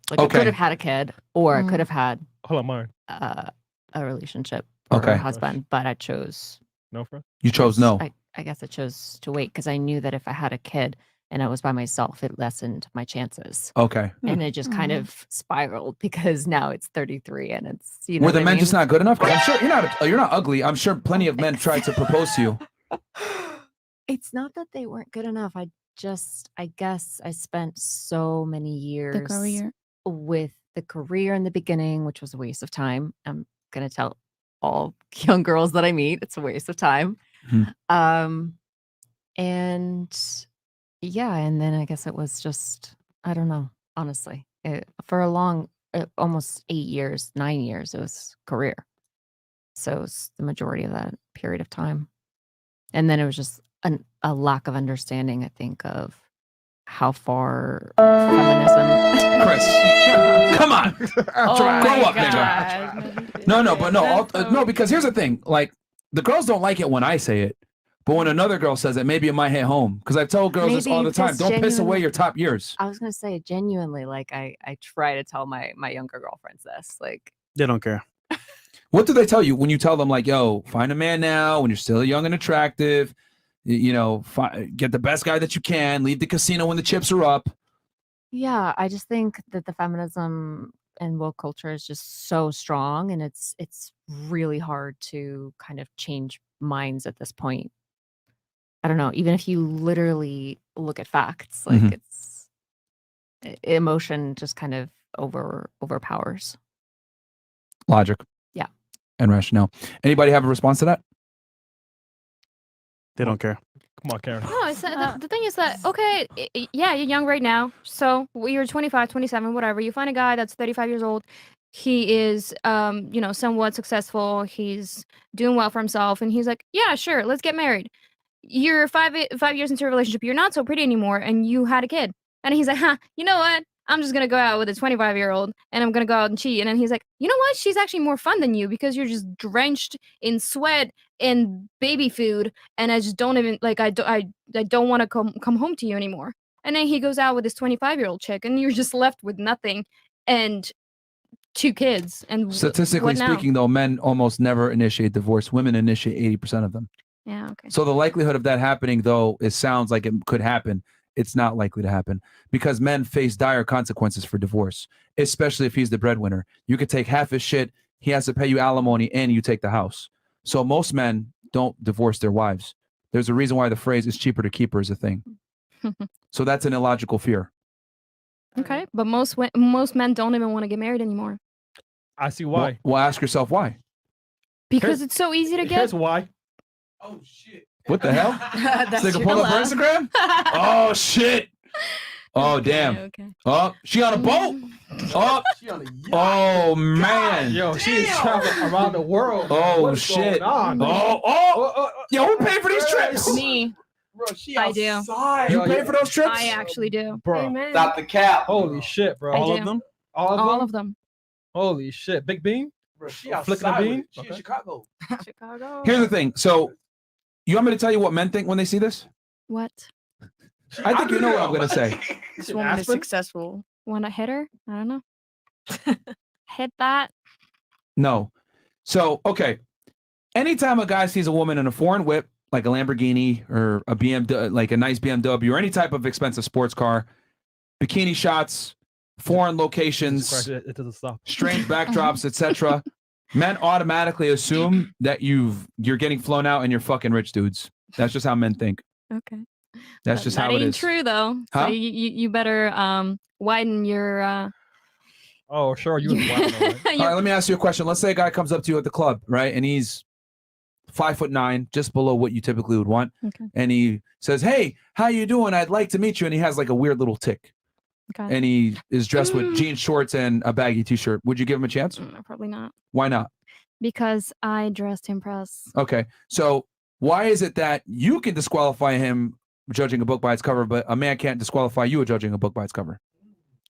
like, I could have had a kid, or I could have had a relationship or a husband, but I chose no. For you chose no. I guess I chose to wait because I knew that if I had a kid and I was by myself, it lessened my chances. Okay. And it just kind of spiraled because now it's 33 and it's Were the men just not good enough? 'Cause I'm sure you're not ugly. I'm sure plenty of men tried to propose to you. It's not that they weren't good enough. I guess I spent so many years with the career in the beginning, which was a waste of time. I'm gonna tell all young girls that I meet, it's a waste of time. And yeah, and then I guess it was just, I don't know, honestly, for a long, almost 8 years, 9 years, it was career. So it was the majority of that period of time. And then it was just a lack of understanding, I think, of how far feminism. Chris, come on, grow up, nigga. No, because here's the thing: like, the girls don't like it when I say it, but when another girl says it, maybe it might hit home. Because I've told girls this all the time: don't piss away your top years. I was gonna say genuinely, like I try to tell my younger girlfriends this, like they don't care. What do they tell you when you tell them, like, yo, find a man now when you're still young and attractive? Get the best guy that you can. Leave the casino when the chips are up. Yeah, I just think that the feminism and woke culture is just so strong, and it's really hard to kind of change minds at this point. I don't know, even if you literally look at facts, like Mhm. it's emotion just kind of overpowers. Logic. Yeah. And rationale. Anybody have a response to that? They don't care. Come on, Karen. No, it's the thing is that okay, yeah, you're young right now. So you're 25, 27, whatever. You find a guy that's 35 years old. He is, somewhat successful. He's doing well for himself, and he's like, yeah, sure, let's get married. You're 5 years into a relationship. You're not so pretty anymore, and you had a kid. And he's like, huh, you know what? I'm just gonna go out with a 25-year-old, and I'm gonna go out and cheat. And then he's like, you know what? She's actually more fun than you because you're just drenched in sweat and baby food, and I just don't even like. I don't want to come home to you anymore. And then he goes out with this 25-year-old chick, and you're just left with nothing, and 2 kids. And Statistically what now? speaking, though, men almost never initiate divorce. Women initiate 80% of them. Yeah. Okay. So the likelihood of that happening, though, it sounds like it could happen. It's not likely to happen because men face dire consequences for divorce, especially if he's the breadwinner. You could take half his shit, he has to pay you alimony, and you take the house. So most men don't divorce their wives. There's a reason why the phrase "it's cheaper to keep her" is a thing. So that's an illogical fear. Okay, but most men don't even want to get married anymore I see why. Well, ask yourself why. because it's so easy to get. Here's why. What the hell? That's This nigga pull up her Instagram? Oh shit! Oh damn! Okay. Oh, she on a boat? Oh, oh man! Yo, she's traveling around the world. Oh What's shit! going on, Oh. Yo, who paid for these trips? Me. Bro, she I do. outside. You paid for those trips? I actually do. Bro, Amen. stop the cap. Holy shit, bro. I All do. of them? All of All them? of them. Holy shit. Big Bean? Bro, she Flicking a outside bean? with it. She in Chicago. Chicago. Here's the thing. So, you want me to tell you what men think when they see this? What? I think you know what I'm gonna say. This woman is successful. Want to hit her? I don't know. Hit that. No. So, okay. Anytime a guy sees a woman in a foreign whip, like a Lamborghini or a BMW, like a nice BMW or any type of expensive sports car, bikini shots, foreign locations, It doesn't stop. strange backdrops, etc., men automatically assume that you're getting flown out and you're fucking rich dudes. That's just how men think. Okay. That's just that how it ain't is. true though. Huh? So you better widen your. Oh, sure. You was wild, all right. All right, let me ask you a question. Let's say a guy comes up to you at the club, right? And he's 5'9", just below what you typically would want. Okay. And he says, "Hey, how you doing? I'd like to meet you." And he has like a weird little tick. Okay. And he is dressed with jean shorts and a baggy t-shirt. Would you give him a chance? Probably not. Why not? Because I dressed to impress. Okay. So why is it that you can disqualify him judging a book by its cover, but a man can't disqualify you judging a book by its cover?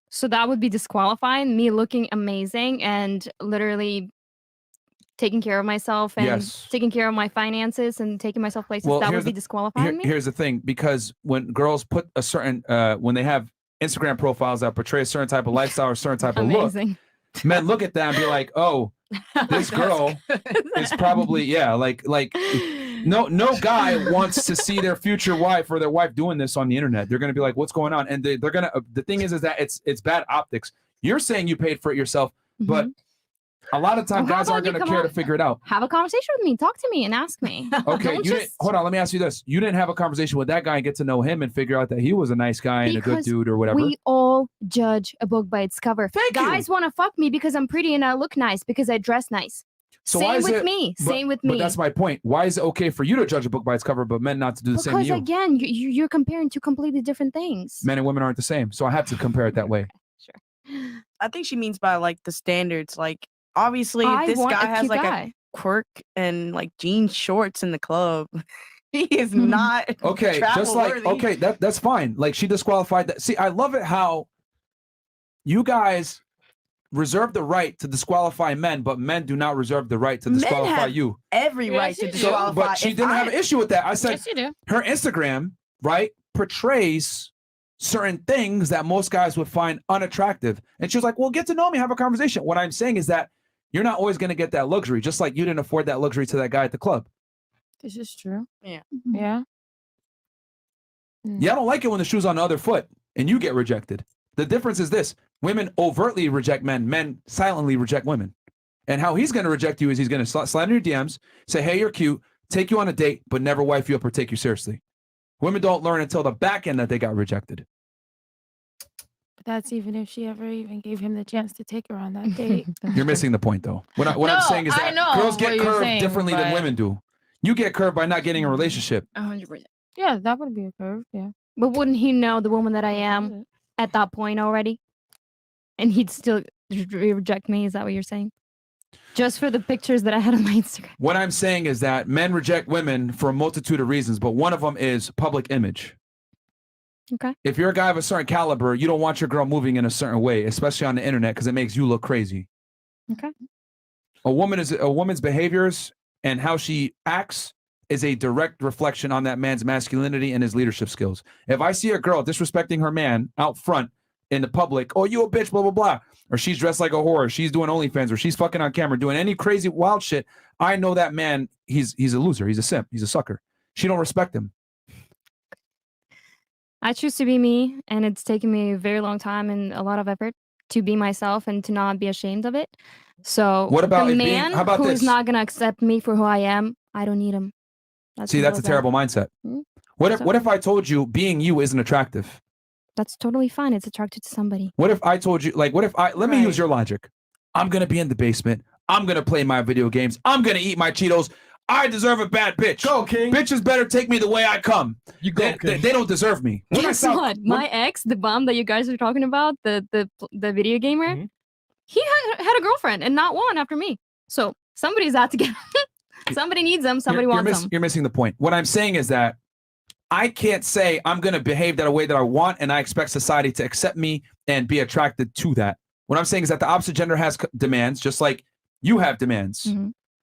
So that would be disqualifying me looking amazing and literally taking care of myself and Yes. taking care of my finances and taking myself places. That here's would be the- disqualifying me. Here's the thing, because when girls put a certain, when they have Instagram profiles that portray a certain type of lifestyle or a certain type of look, Amazing. men look at that and be like, "Oh, this girl is probably like no guy wants to see their future wife or their wife doing this on the internet. They're gonna be like, what's going on?" And they're gonna. The thing is that it's bad optics. You're saying you paid for it yourself, but a lot of times Well, how guys aren't about you gonna come care to on- figure it out. Have a conversation with me. Talk to me and ask me. Okay, Don't you didn't, hold on. Let me ask you this: you didn't have a conversation with that guy and get to know him and figure out that he was a nice guy and a good Because dude or whatever. We all judge a book by its cover. Guys want to fuck me because I'm pretty and I look nice because I dress nice. So why Same is with it- me. but- Same with But me. that's my point. Why is it okay for you to judge a book by its cover, but men not to do the same to Because you? again, you're comparing two completely different things. Men and women aren't the same, so I have to compare it that way. I think she means by like the standards. Like obviously, I if this want guy a has cute like guy. a quirk and like jean shorts in the club, he is not Okay, just like travel-worthy. okay, that's fine. Like she disqualified that. See, I love it how you guys reserve the right to disqualify men, but men do not reserve the right to Men disqualify have you. every right to disqualify. But she If didn't I- have an issue with that. I said Yes, you do. her Instagram, right, portrays certain things that most guys would find unattractive. And she was like, well, get to know me, have a conversation. What I'm saying is that you're not always going to get that luxury, just like you didn't afford that luxury to that guy at the club. This is true. Yeah. Yeah. Yeah, I don't like it when the shoe's on the other foot and you get rejected. The difference is this: women overtly reject men, men silently reject women. And how he's going to reject you is he's going to slide in your DMs, say, hey, you're cute, take you on a date, but never wife you up or take you seriously. Women don't learn until the back end that they got rejected. But that's even if she ever even gave him the chance to take her on that date. You're missing the point, though. What I'm saying is that girls get curved differently than women do. You get curved by not getting a relationship. 100%. Yeah, that would be a curve. Yeah. But wouldn't he know the woman that I am at that point already? And he'd still reject me? Is that what you're saying? Just for the pictures that I had on my Instagram. What I'm saying is that men reject women for a multitude of reasons, but one of them is public image. Okay. If you're a guy of a certain caliber, you don't want your girl moving in a certain way, especially on the internet, because it makes you look crazy. Okay. A woman's behaviors and how she acts is a direct reflection on that man's masculinity and his leadership skills. If I see a girl disrespecting her man out front in the public, oh, you a bitch, blah, blah, blah, or she's dressed like a whore, she's doing OnlyFans, or she's fucking on camera, doing any crazy wild shit, I know that man, he's a loser, he's a simp, he's a sucker. She don't respect him. I choose to be me, and it's taken me a very long time and a lot of effort to be myself and to not be ashamed of it. So What about the it being- man how about who this? is not going to accept me for who I am, I don't need him. See, that's a terrible mindset. What if I told you being you isn't attractive? That's totally fine. It's attracted to somebody. What if I told you, like, let me use your logic. I'm going to be in the basement. I'm going to play my video games. I'm going to eat my Cheetos. I deserve a bad bitch. Go, King. Bitches better take me the way I come. You go, King. They don't deserve me. Guess what? My ex, the bomb that you guys are talking about, the video gamer, he had a girlfriend and not one after me. So somebody's out to get him. Somebody needs them. Somebody wants them. You're missing the point. What I'm saying is that I can't say I'm going to behave that way that I want, and I expect society to accept me and be attracted to that. What I'm saying is that the opposite gender has demands, just like you have demands.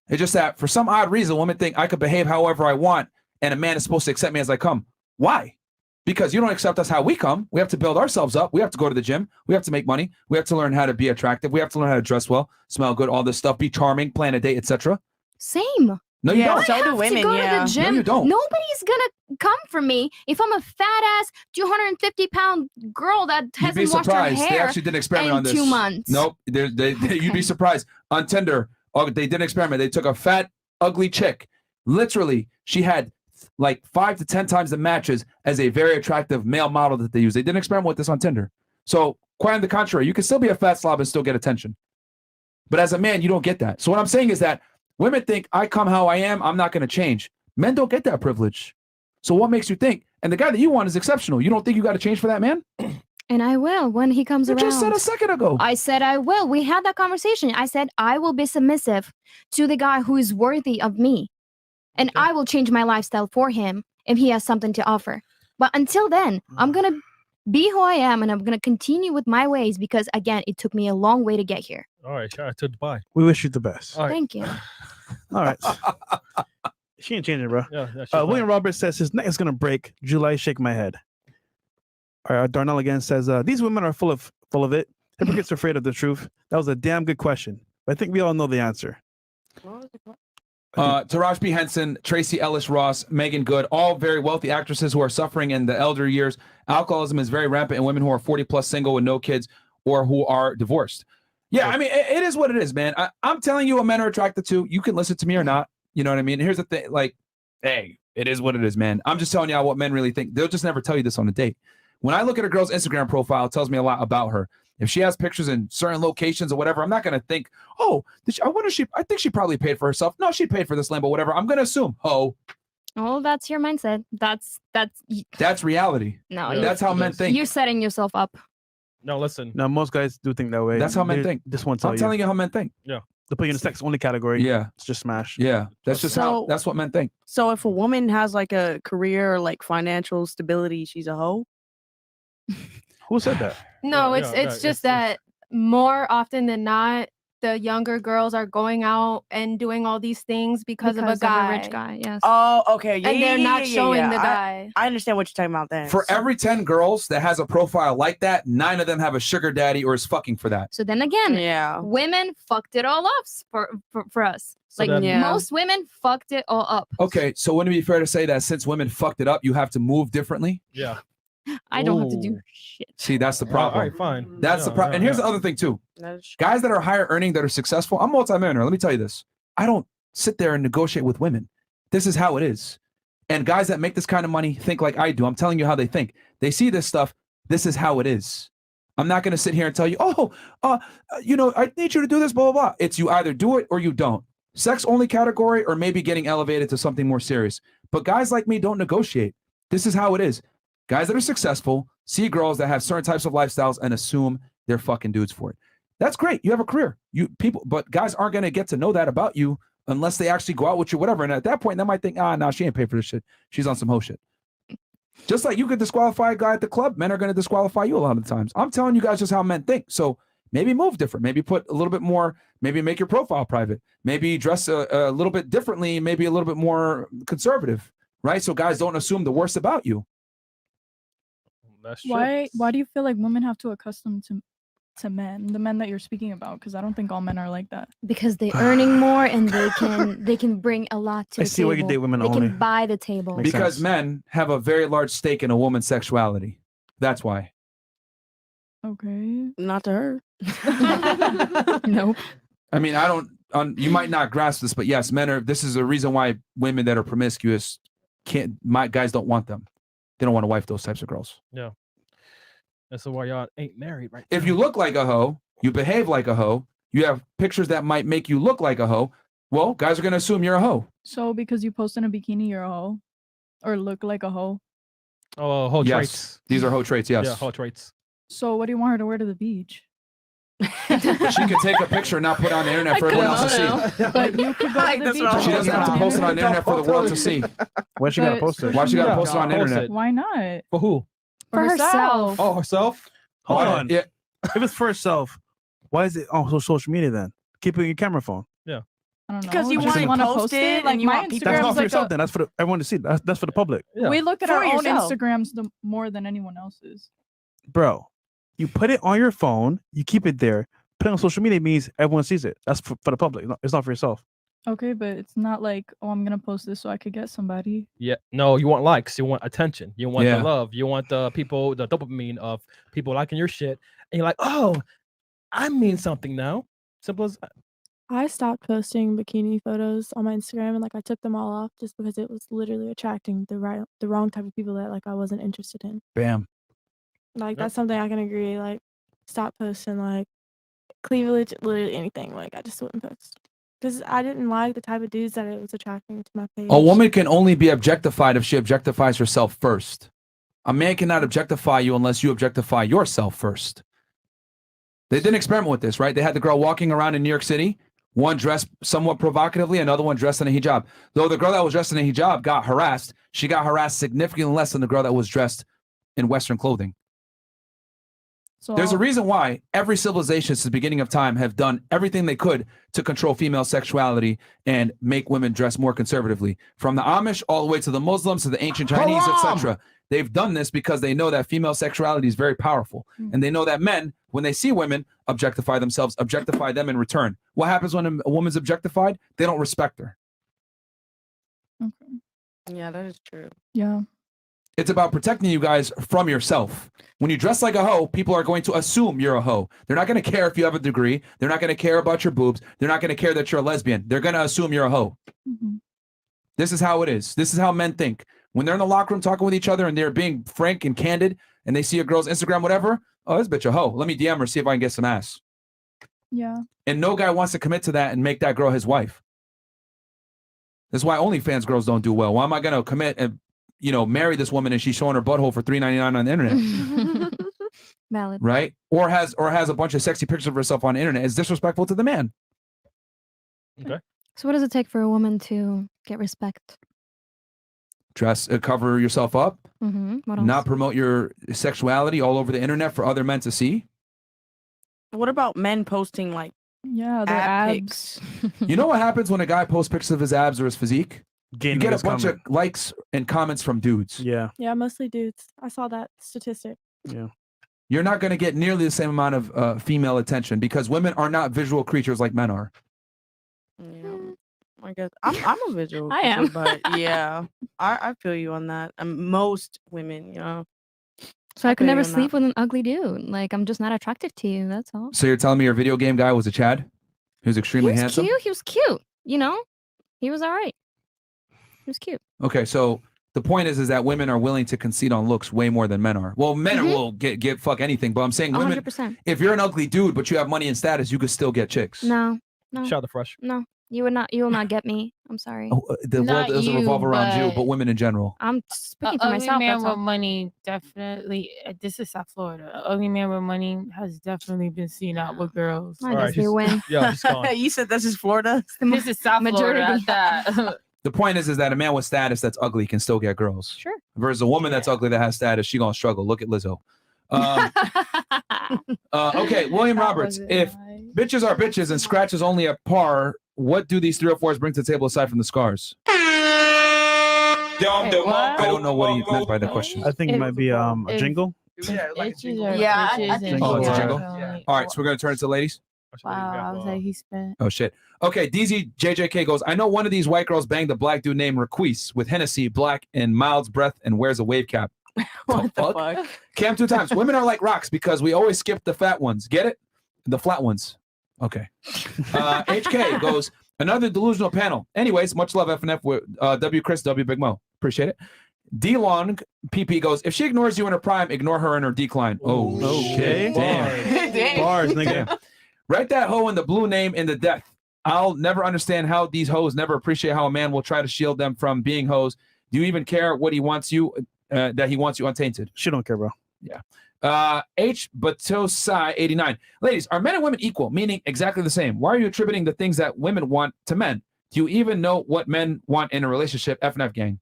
It's just that for some odd reason, women think I could behave however I want, and a man is supposed to accept me as I come. Why? Because you don't accept us how we come. We have to build ourselves up. We have to go to the gym. We have to make money. We have to learn how to be attractive. We have to learn how to dress well, smell good, all this stuff, be charming, plan a date, etc. Same. No, you don't. I have to go to the gym. No, you don't. Nobody's gonna come for me if I'm a fat ass 250-pound girl that You'd be hasn't washed her surprised. hair. They actually did an experiment in on this. 2 months. Nope. You'd be surprised. On Tinder, they did an experiment. They took a fat, ugly chick. Literally, she had like 5 to 10 times the matches as a very attractive male model that they use. They did an experiment with this on Tinder. So quite on the contrary, you can still be a fat slob and still get attention. But as a man, you don't get that. So what I'm saying is that women think I come how I am, I'm not going to change. Men don't get that privilege. So what makes you think? And the guy that you want is exceptional. You don't think you got to change for that man? And I will when he comes around. You just said a second ago. I said I will. We had that conversation. I said I will be submissive to the guy who is worthy of me. And I will change my lifestyle for him if he has something to offer. But until then, I'm going to be who I am, and I'm going to continue with my ways because, again, it took me a long way to get here. All right, shout out to Dubai. We wish you the best. Thank you. All right. She ain't changing, bro. Yeah, she's William Roberts says his neck is gonna break. July, shake my head. All right, Darnell again says these women are full of it. Hypocrites are afraid of the truth. That was a damn good question, but I think we all know the answer. Taraji P. Henson, Tracy Ellis Ross, Megan Good, all very wealthy actresses who are suffering in the elder years. Alcoholism is very rampant in women who are 40 plus single with no kids or who are divorced. Yeah, I mean, it is what it is, man. I'm telling you what men are attracted to. You can listen to me or not. You know what I mean? Here's the thing, like, hey, it is what it is, man. I'm just telling y'all what men really think. They'll just never tell you this on a date. When I look at a girl's Instagram profile, it tells me a lot about her. If she has pictures in certain locations or whatever, I'm not going to think, oh, I think she probably paid for herself. No, she paid for this Lambo, whatever. I'm going to assume, oh. Oh, that's your mindset. That's reality. No, that's how men think. You're setting yourself up. No, listen. No, most guys do think that way. That's how men think. This one tell I'm telling you how men think. Yeah. They put you in the sex only category. Yeah. It's just smash. Yeah. That's just that's what men think. So if a woman has like a career or like financial stability, she's a hoe? Who said that? No, it's just that more often than not, the younger girls are going out and doing all these things because of a guy. rich guy, yes. Oh, okay. Yeah, And they're not showing the I- guy. I understand what you're talking about then. For every 10 girls that has a profile like that, 9 of them have a sugar daddy or is fucking for that. So then again, women fucked it all up for us. So Like then- most women fucked it all up. Okay, so wouldn't it be fair to say that since women fucked it up, you have to move differently? Yeah. I don't have to do Ooh. shit. See, that's the All problem. right, fine. That's the Yeah, problem. yeah, And here's yeah. the other thing too. That's Guys that are higher earning, that are successful. I'm multi-millionaire. Let me tell you this. I don't sit there and negotiate with women. This is how it is. And guys that make this kind of money think like I do. I'm telling you how they think. They see this stuff. This is how it is. I'm not going to sit here and tell you, I need you to do this, blah, blah, blah. It's you either do it or you don't. Sex only category or maybe getting elevated to something more serious. But guys like me don't negotiate. This is how it is. Guys that are successful see girls that have certain types of lifestyles and assume they're fucking dudes for it. That's great. You have a career. But guys aren't going to get to know that about you unless they actually go out with you, whatever. And at that point, they might think, no, she ain't paid for this shit. She's on some hoe shit. Just like you could disqualify a guy at the club, men are going to disqualify you a lot of the times. I'm telling you guys just how men think. So maybe move different. Maybe put a little bit more, maybe make your profile private. Maybe dress a little bit differently, maybe a little bit more conservative, right? So guys don't assume the worst about you. That's true. Why do you feel like women have to accustom to men, the men that you're speaking about? Because I don't think all men are like that. Because they're earning more and they can bring a lot to I the see table. why you date women they only. can buy the table. Because men have a very large stake in a woman's sexuality. That's why. Okay. Not to her. Nope. I mean, you might not grasp this, but yes, this is a reason why women that are promiscuous guys don't want them. They don't want to wife those types of girls. Yeah. That's why y'all ain't married, right? If you look like a hoe, you behave like a hoe, you have pictures that might make you look like a hoe, well, guys are going to assume you're a hoe. So because you post in a bikini, you're a hoe, or look like a hoe. Oh, hoe Yes. traits. These are hoe traits, yes. Yeah, hoe traits. So what do you want her to wear to the beach? She could take a picture and not put it on the internet for everyone else to see. But you could go to the beach. She doesn't have to post it on the internet for the world to see. Why she gotta post it? Why she gotta post it on the Post internet? it. Why not? For who? For herself. Oh, herself? Hold Oh, on. yeah. If it's for herself, why is it on social media then? Keep it in your camera phone. Yeah. I don't know. Because you Just want to wanna post it Like and you my want people. That's Instagram not is for like yourself then. That's for everyone to see. That's for the public. Yeah. we look at For our yourself. own Instagrams more than anyone else's. Bro, you put it on your phone, you keep it there. Put it on social media means everyone sees it. That's for the public. It's not for yourself. Okay, but it's not like, oh, I'm gonna post this so I could get somebody. Yeah. No, you want likes. You want attention. You want Yeah. the love. You want the people, the dopamine of people liking your shit. And you're like, oh, I mean something now. Simple as I stopped posting bikini photos on my Instagram and like I took them all off just because it was literally attracting the wrong type of people that like I wasn't interested in. Bam. Like Yep. that's something I can agree. Like stop posting like cleavage, literally anything. Like I just wouldn't post because I didn't like the type of dudes that it was attracting to my page. A woman can only be objectified if she objectifies herself first. A man cannot objectify you unless you objectify yourself first. They did an experiment with this, right? They had the girl walking around in New York City, one dressed somewhat provocatively, another one dressed in a hijab. Though the girl that was dressed in a hijab got harassed, she got harassed significantly less than the girl that was dressed in Western clothing. So There's a reason why every civilization since the beginning of time have done everything they could to control female sexuality and make women dress more conservatively. From the Amish all the way to the Muslims to the ancient Chinese, etc. They've done this because they know that female sexuality is very powerful. And they know that men, when they see women objectify themselves, objectify them in return. What happens when a woman's objectified? They don't respect her. Yeah, that is true. Yeah. It's about protecting you guys from yourself. When you dress like a hoe, people are going to assume you're a hoe. They're not going to care if you have a degree. They're not going to care about your boobs. They're not going to care that you're a lesbian. They're going to assume you're a hoe. This is how it is. This is how men think. When they're in the locker room talking with each other and they're being frank and candid and they see a girl's Instagram, whatever, oh, this bitch a hoe. Let me DM her, see if I can get some ass. Yeah. And no guy wants to commit to that and make that girl his wife. That's why OnlyFans girls don't do well. Why am I going to commit and marry this woman and she's showing her butthole for $3.99 on the internet? Valid. Right? Or has a bunch of sexy pictures of herself on the internet. It's disrespectful to the man. Okay. So what does it take for a woman to get respect? Dress, cover yourself up. What else? Not promote your sexuality all over the internet for other men to see. What about men posting like Yeah, their ab abs. pics? You know what happens when a guy posts pictures of his abs or his physique? You get a bunch of likes and comments from dudes. Yeah. Yeah, mostly dudes. I saw that statistic. Yeah. You're not going to get nearly the same amount of female attention because women are not visual creatures like men are. Yeah, I guess I'm a visual. I creature, am. but yeah, I feel you on that. Most women, So I could feel never you on sleep with an ugly dude. Like I'm just not attractive to you. That's all. So you're telling me your video game guy was a Chad? He was He extremely was handsome. cute. He was cute. You know, he was all right. He was cute. Okay, so the point is that women are willing to concede on looks way more than men are. Well, men will get fuck anything, but I'm saying women. 100%. If you're an ugly dude but you have money and status, you could still get chicks. No, no. Shout out to Fresh. No, you would not. You will not get me. I'm sorry. Oh, the world doesn't revolve around you, but women in general. I'm speaking for ugly myself. man That's with all. money definitely. This is South Florida. An ugly man with money has definitely been seen out with girls. I guess they win. Yeah, she's gone. You said this is Florida. This is South Florida. majority. At that. The point is that a man with status that's ugly can still get girls. Sure. Versus a woman that's ugly that has status, she gonna struggle. Look at Lizzo. Okay, William Roberts. If bitches are bitches and scratch is only a par, what do these 304s bring to the table aside from the scars? I don't know what he meant by the question. I think it might be a jingle. Yeah, I Oh, it's a jingle. All right, so we're gonna turn it to ladies. Wow, I was like, he spent. Oh shit. Okay, DZ JJK goes. I know one of these white girls banged a black dude named Requise with Hennessy, black, and Mild's breath, and wears a wave cap. What the fuck? Cam 2 times. Women are like rocks because we always skip the fat ones. Get it? The flat ones. Okay. HK goes. Another delusional panel. Anyways, much love FNF with W Chris W Big Mo. Appreciate it. D Long PP goes. If she ignores you in her prime, ignore her in her decline. Oh shit! Damn. Bars, nigga. Write that hoe in the blue name in the death. I'll never understand how these hoes never appreciate how a man will try to shield them from being hoes. Do you even care what he wants you, that he wants you untainted? She don't care, bro. Yeah. H. Batosai 89. Ladies, are men and women equal, meaning exactly the same? Why are you attributing the things that women want to men? Do you even know what men want in a relationship? FNF gang.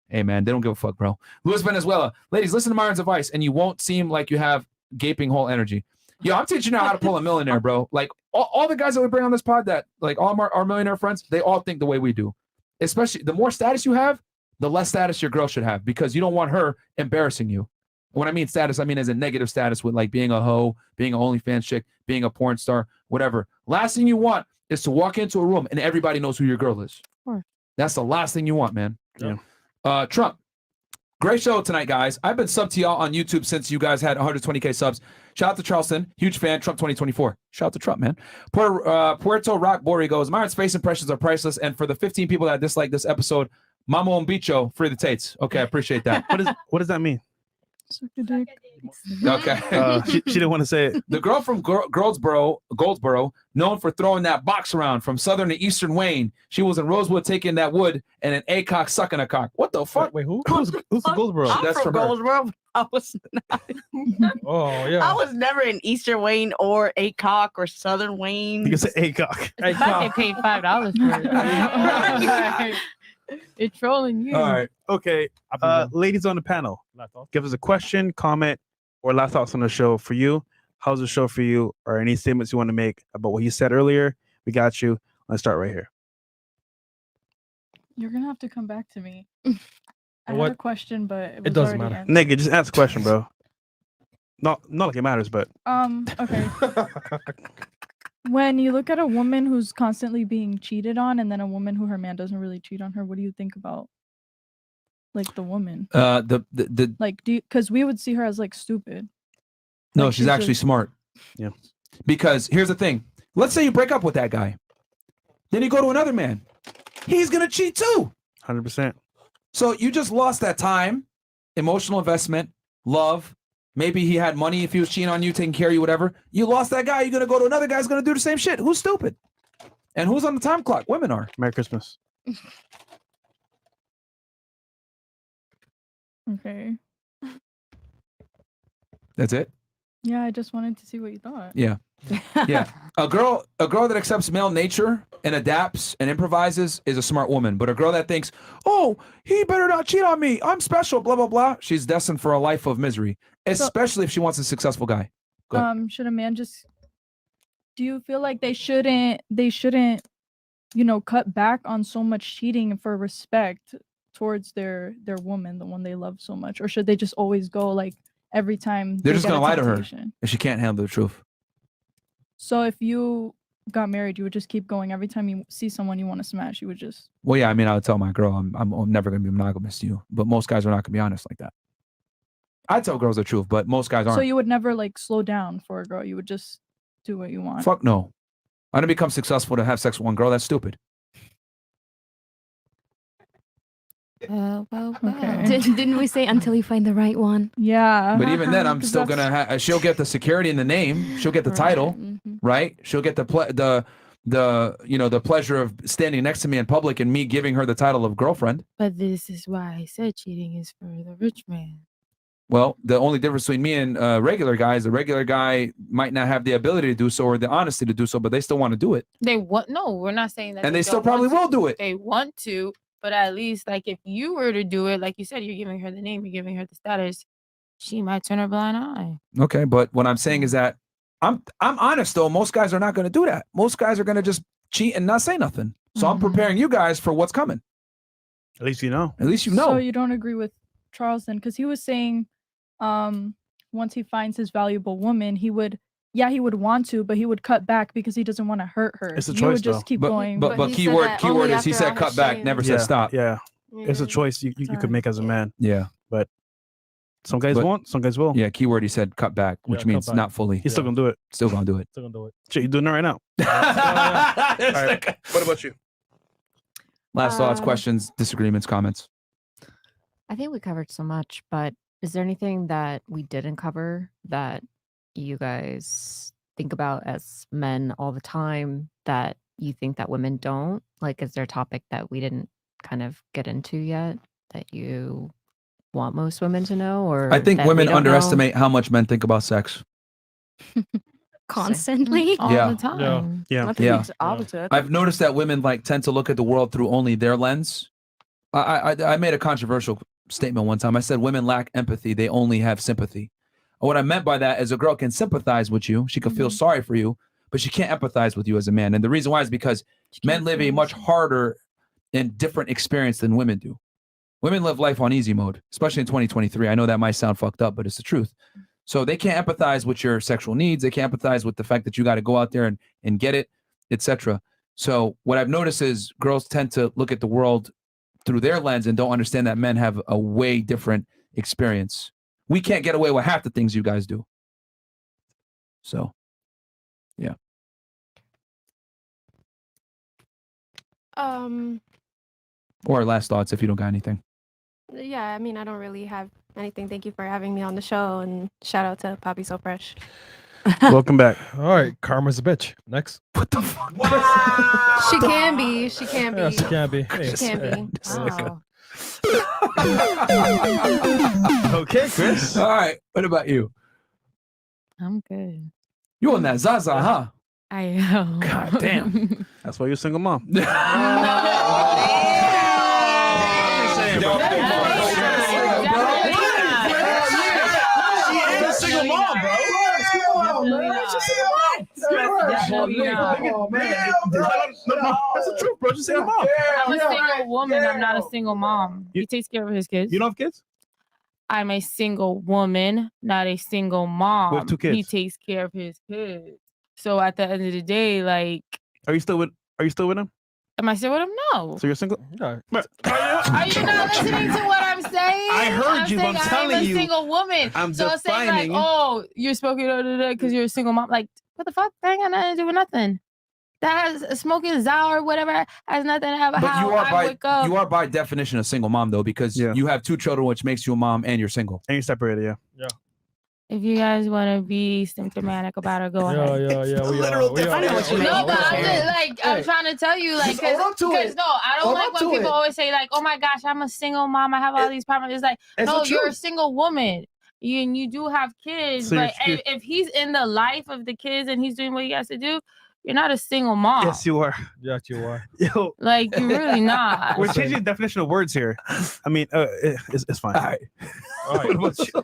Hey, man, they don't give a fuck, bro. Luis Venezuela. Ladies, listen to Myron's advice, and you won't seem like you have gaping hole energy. Yo, I'm teaching you how to pull a millionaire, bro. Like, all the guys that we bring on this pod that, like, all our millionaire friends, they all think the way we do. Especially, the more status you have, the less status your girl should have, because you don't want her embarrassing you. When I mean status, I mean as a negative status with, like, being a hoe, being an OnlyFans chick, being a porn star, whatever. Last thing you want is to walk into a room and everybody knows who your girl is. Sure. That's the last thing you want, man. Yeah. Trump. Great show tonight, guys. I've been subbed to y'all on YouTube since you guys had 120K subs. Shout out to Charleston. Huge fan. Trump 2024. Shout out to Trump, man. Puerto Rock Bori goes, Myron's face impressions are priceless. And for the 15 people that dislike this episode, Mamo and Bicho, free the Tates. Okay, I appreciate that. What does that mean? Suck the dick. Okay. She didn't want to say it. The girl from Goldsboro, known for throwing that box around from southern to eastern Wayne. She was in Rosewood taking that wood and an ACOC sucking a cock. What the fuck? Wait, who? Who's Goldsboro? I'm That's from from her. Goldsboro. I was not. Oh yeah. I was never in Eastern Wayne or ACOC or Southern Wayne. You can say ACOC. I thought they paid $5 for it. It's trolling you. All right. Okay. Ladies on the panel, give us a question, comment, or last thoughts on the show for you. How's the show for you? Or any statements you want to make about what you said earlier? We got you. Let's start right here. You're gonna have to come back to me. I had What? a question, but it, was doesn't already matter. answered. Nigga, just ask a question, bro. Not like it matters, but Okay. When you look at a woman who's constantly being cheated on, and then a woman who her man doesn't really cheat on her, what do you think about, like, the woman? The Like, because we would see her as like stupid. No, Like, she's actually just- smart. Yeah. Because here's the thing. Let's say you break up with that guy. Then you go to another man. He's going to cheat too. 100%. So you just lost that time, emotional investment, love. Maybe he had money if he was cheating on you, taking care of you, whatever. You lost that guy. You're going to go to another guy who's going to do the same shit. Who's stupid? And who's on the time clock? Women are. Merry Christmas. Okay. That's it? Yeah, I just wanted to see what you thought. Yeah. Yeah. A girl that accepts male nature and adapts and improvises is a smart woman. But a girl that thinks, oh, he better not cheat on me, I'm special, blah, blah, blah, she's destined for a life of misery, especially if she wants a successful guy. Go ahead. Should a man just, do you feel like they shouldn't, cut back on so much cheating for respect towards their woman, the one they love so much? Or should they just always go, like, every time They're they just get going to a lie to her temptation? if she can't handle the truth. So if you got married, you would just keep going every time you see someone you want to smash, you would just, Well, yeah, I mean, I would tell my girl I'm never going to be monogamous to you. But most guys are not going to be honest like that. I tell girls the truth, but most guys aren't. So you would never like slow down for a girl. You would just do what you want. Fuck no. I didn't become successful to have sex with one girl. That's stupid. Didn't we say until you find the right one? Yeah. But even then, I'm still gonna. She'll get the security in the name. She'll get the title, right? She'll get the pleasure of standing next to me in public and me giving her the title of girlfriend. But this is why I said cheating is for the rich man. Well, the only difference between me and regular guys, the regular guy might not have the ability to do so or the honesty to do so, but they still want to do it. They want no, we're not saying that. And they still don't probably want will to. do it. They want to, but at least like if you were to do it, like you said, you're giving her the name, you're giving her the status, she might turn a blind eye. Okay, but what I'm saying is that I'm honest though. Most guys are not going to do that. Most guys are going to just cheat and not say nothing. So I'm preparing you guys for what's coming. At least you know. At least you know. So you don't agree with Charles then, because he was saying, once he finds his valuable woman, he would want to, but he would cut back because he doesn't want to hurt her. It's a You choice, would just though. keep going. But keyword is he said cut back, never said stop. Yeah. It's a choice you could make as a man. Yeah. But some guys won't, some guys will. Yeah, keyword he said cut back, which cut means back. not fully. He's still gonna do it. Still gonna do it. Still gonna do it. Shit, you doing it right now. All right. What about you? Last thoughts, questions, disagreements, comments. I think we covered so much, but is there anything that we didn't cover that you guys think about as men all the time that you think that women don't? Like, is there a topic that we didn't kind of get into yet that you want most women to know? Or I think that we women don't underestimate how much men think about sex. constantly? All Yeah. the time. Yeah. I think Yeah. it's the opposite. I've noticed that women like tend to look at the world through only their lens. I made a controversial statement one time. I said women lack empathy; they only have sympathy. What I meant by that is a girl can sympathize with you, she can feel sorry for you, but she can't empathize with you as a man. And the reason why is because men live a much harder and different experience than women do. Women live life on easy mode, especially in 2023. I know that might sound fucked up, but it's the truth. So they can't empathize with your sexual needs. They can't empathize with the fact that you got to go out there and get it, etc. So what I've noticed is girls tend to look at the world through their lens and don't understand that men have a way different experience. We can't get away with half the things you guys do. So, yeah. Or last thoughts if you don't got anything. Yeah, I mean, I don't really have anything. Thank you for having me on the show, and shout out to Poppy So Fresh. Welcome back. All right, karma's a bitch. Next. What the fuck? She can be. She can be. Yeah, she can be. Hey, She can be. Wow. Okay, Chris. All right. What about you? I'm good. You on that Zaza, huh? I am. God damn. That's why you're a single mom. That's the truth, bro. Just single mom. I'm a single woman. I'm not a single mom. He takes care of his kids. You don't have kids? I'm a single woman, not a single mom. With 2 kids. He takes care of his kids. So at the end of the day, like, Are you still with him? am I still with him? No. So you're single? Yeah. Are you not listening to what I'm saying? I heard you, but I'm saying telling you, I'm a single woman. I'm so it's saying like, defining- oh, you're smoking because you're a single mom. Like, what the fuck? That ain't got nothing to do with nothing. That has smoking Zao or whatever has nothing to have But how I wake up. you are by definition a single mom though, because you have 2 children, which makes you a mom, and you're single. And you're separated, yeah. Yeah. If you guys want to be symptomatic about it, go ahead. Yeah, we are. No, but I'm just like, I'm trying to tell you, like, because no, I don't like when people always say, like, oh my gosh, I'm a single mom, I have all these problems. It's like, It's no, the you're a truth. single woman. You do have kids, So but you're- if he's in the life of the kids and he's doing what he has to do, you're not a single mom. Yes, you are. Yes, you are. Yo. Like, you're really not. We're changing the definition of words here. I mean, it's fine. All right. What about you?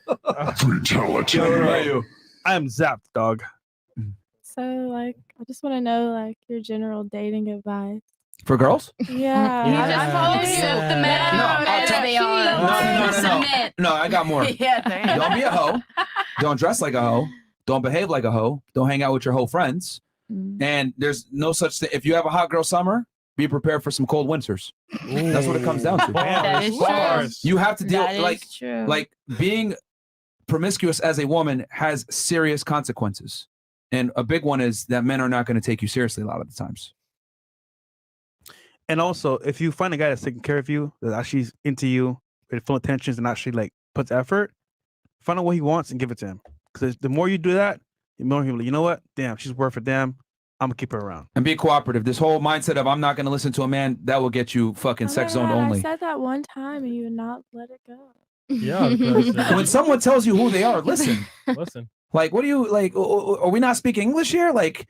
Fatality. Yo, what about you? I am zapped, dog. So, like, I just want to know, like, your general dating advice. For girls? Yeah. He just told you the men are men they are. No, I got more. Yeah, damn. Don't be a hoe. Don't dress like a hoe. Don't behave like a hoe. Don't hang out with your hoe friends. And there's no such thing. If you have a hot girl summer, be prepared for some cold winters. That's what it comes down to. That is true. You have to deal That is like true. like being promiscuous as a woman has serious consequences. And a big one is that men are not going to take you seriously a lot of the times. And also, if you find a guy that's taking care of you, that actually is into you, with full intentions, and actually like puts effort, find out what he wants and give it to him. Because the more you do that, the more he'll be like, you know what? Damn, she's worth it. Damn, I'm gonna keep her around. And be cooperative. This whole mindset of I'm not going to listen to a man, that will get you fucking sex zoned I only. said that one time and you would not let it go. Yeah, because When someone tells you who they are, listen. listen. Like, what do you like? Are we not speaking English here? Like,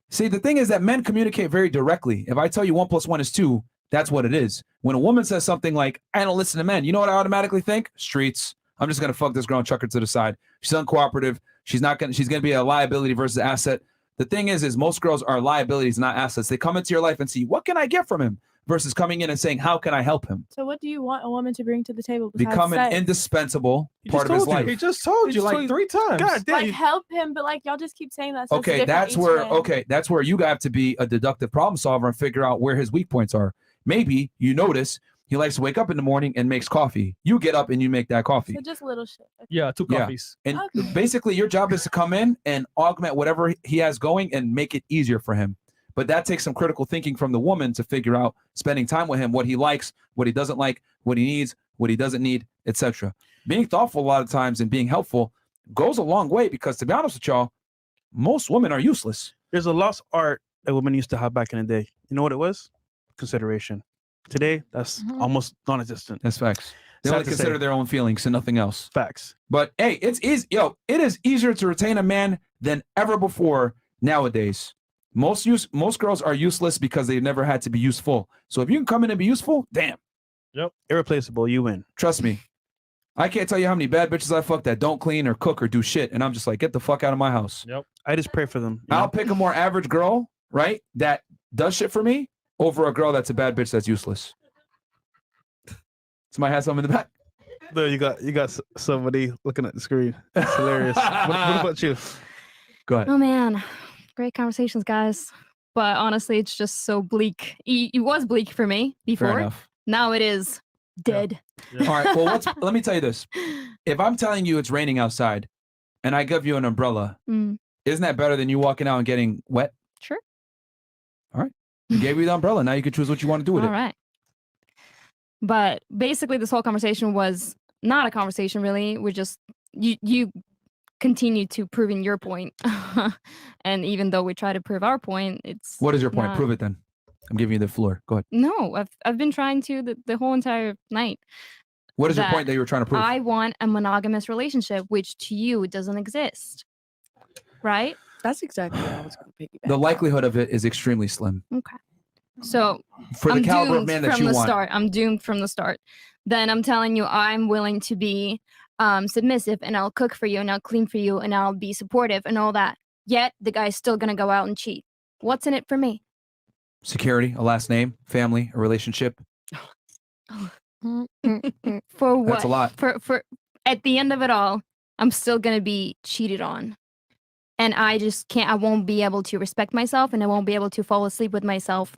see, the thing is that men communicate very directly. If I tell you 1 + 1 is 2, that's what it is. When a woman says something like, I don't listen to men, you know what I automatically think? Streets. I'm just going to fuck this girl and chuck her to the side. She's uncooperative. She's going to be a liability versus asset. The thing is most girls are liabilities, not assets. They come into your life and see, what can I get from him? Versus coming in and saying, how can I help him? So what do you want a woman to bring to the table besides Become an sex? indispensable part of his life. He just told you like 3 times. God damn. Like help him, but like y'all just keep saying that. So it's Okay, different that's each where man. that's where you have to be a deductive problem solver and figure out where his weak points are. Maybe you notice he likes to wake up in the morning and makes coffee. You get up and you make that coffee. So just little shit. Yeah, 2 coffees. And basically your job is to come in and augment whatever he has going and make it easier for him. But that takes some critical thinking from the woman to figure out spending time with him, what he likes, what he doesn't like, what he needs, what he doesn't need, etc. Being thoughtful a lot of times and being helpful goes a long way because, to be honest with y'all, most women are useless. There's a lost art that women used to have back in the day. You know what it was? Consideration. Today, that's almost non-existent. That's facts. They Sad only to consider say. their own feelings and nothing else. Facts. But hey, it's easy. Yo, it is easier to retain a man than ever before nowadays. Most girls are useless because they've never had to be useful. So if you can come in and be useful, damn. Yep. Irreplaceable. You win. Trust me. I can't tell you how many bad bitches I fuck that don't clean or cook or do shit. And I'm just like, get the fuck out of my house. Yep. I just pray for them. I'll pick a more average girl, right? That does shit for me over a girl that's a bad bitch that's useless. Somebody has something in the back. There you got somebody looking at the screen. It's hilarious. what about you? Go ahead. Oh man, great conversations, guys. But honestly, it's just so bleak. It was bleak for me before. enough. Now it is dead. All right. Well, let me tell you this. If I'm telling you it's raining outside and I give you an umbrella, Mm, isn't that better than you walking out and getting wet? sure. All right. I gave you the umbrella. Now you can choose what you want to do with All it. right. But basically, this whole conversation was not a conversation, really. We're just you continue to proving your point, and even though we try to prove our point, it's What is your point? not- Prove it then. I'm giving you the floor. Go ahead. No, I've been trying to the whole entire night. What is your point that you were trying to prove? I want a monogamous relationship, which to you doesn't exist, right? That's exactly what I was going to piggyback. The likelihood of it is extremely slim. Okay. So For the I'm caliber of doomed man that from you the want. start. I'm doomed from the start. Then I'm telling you, I'm willing to be submissive, and I'll cook for you, and I'll clean for you, and I'll be supportive, and all that. Yet the guy's still gonna go out and cheat. What's in it for me? Security, a last name, family, a relationship. For what? That's a lot. For at the end of it all, I'm still gonna be cheated on. And I just can't, I won't be able to respect myself, and I won't be able to fall asleep with myself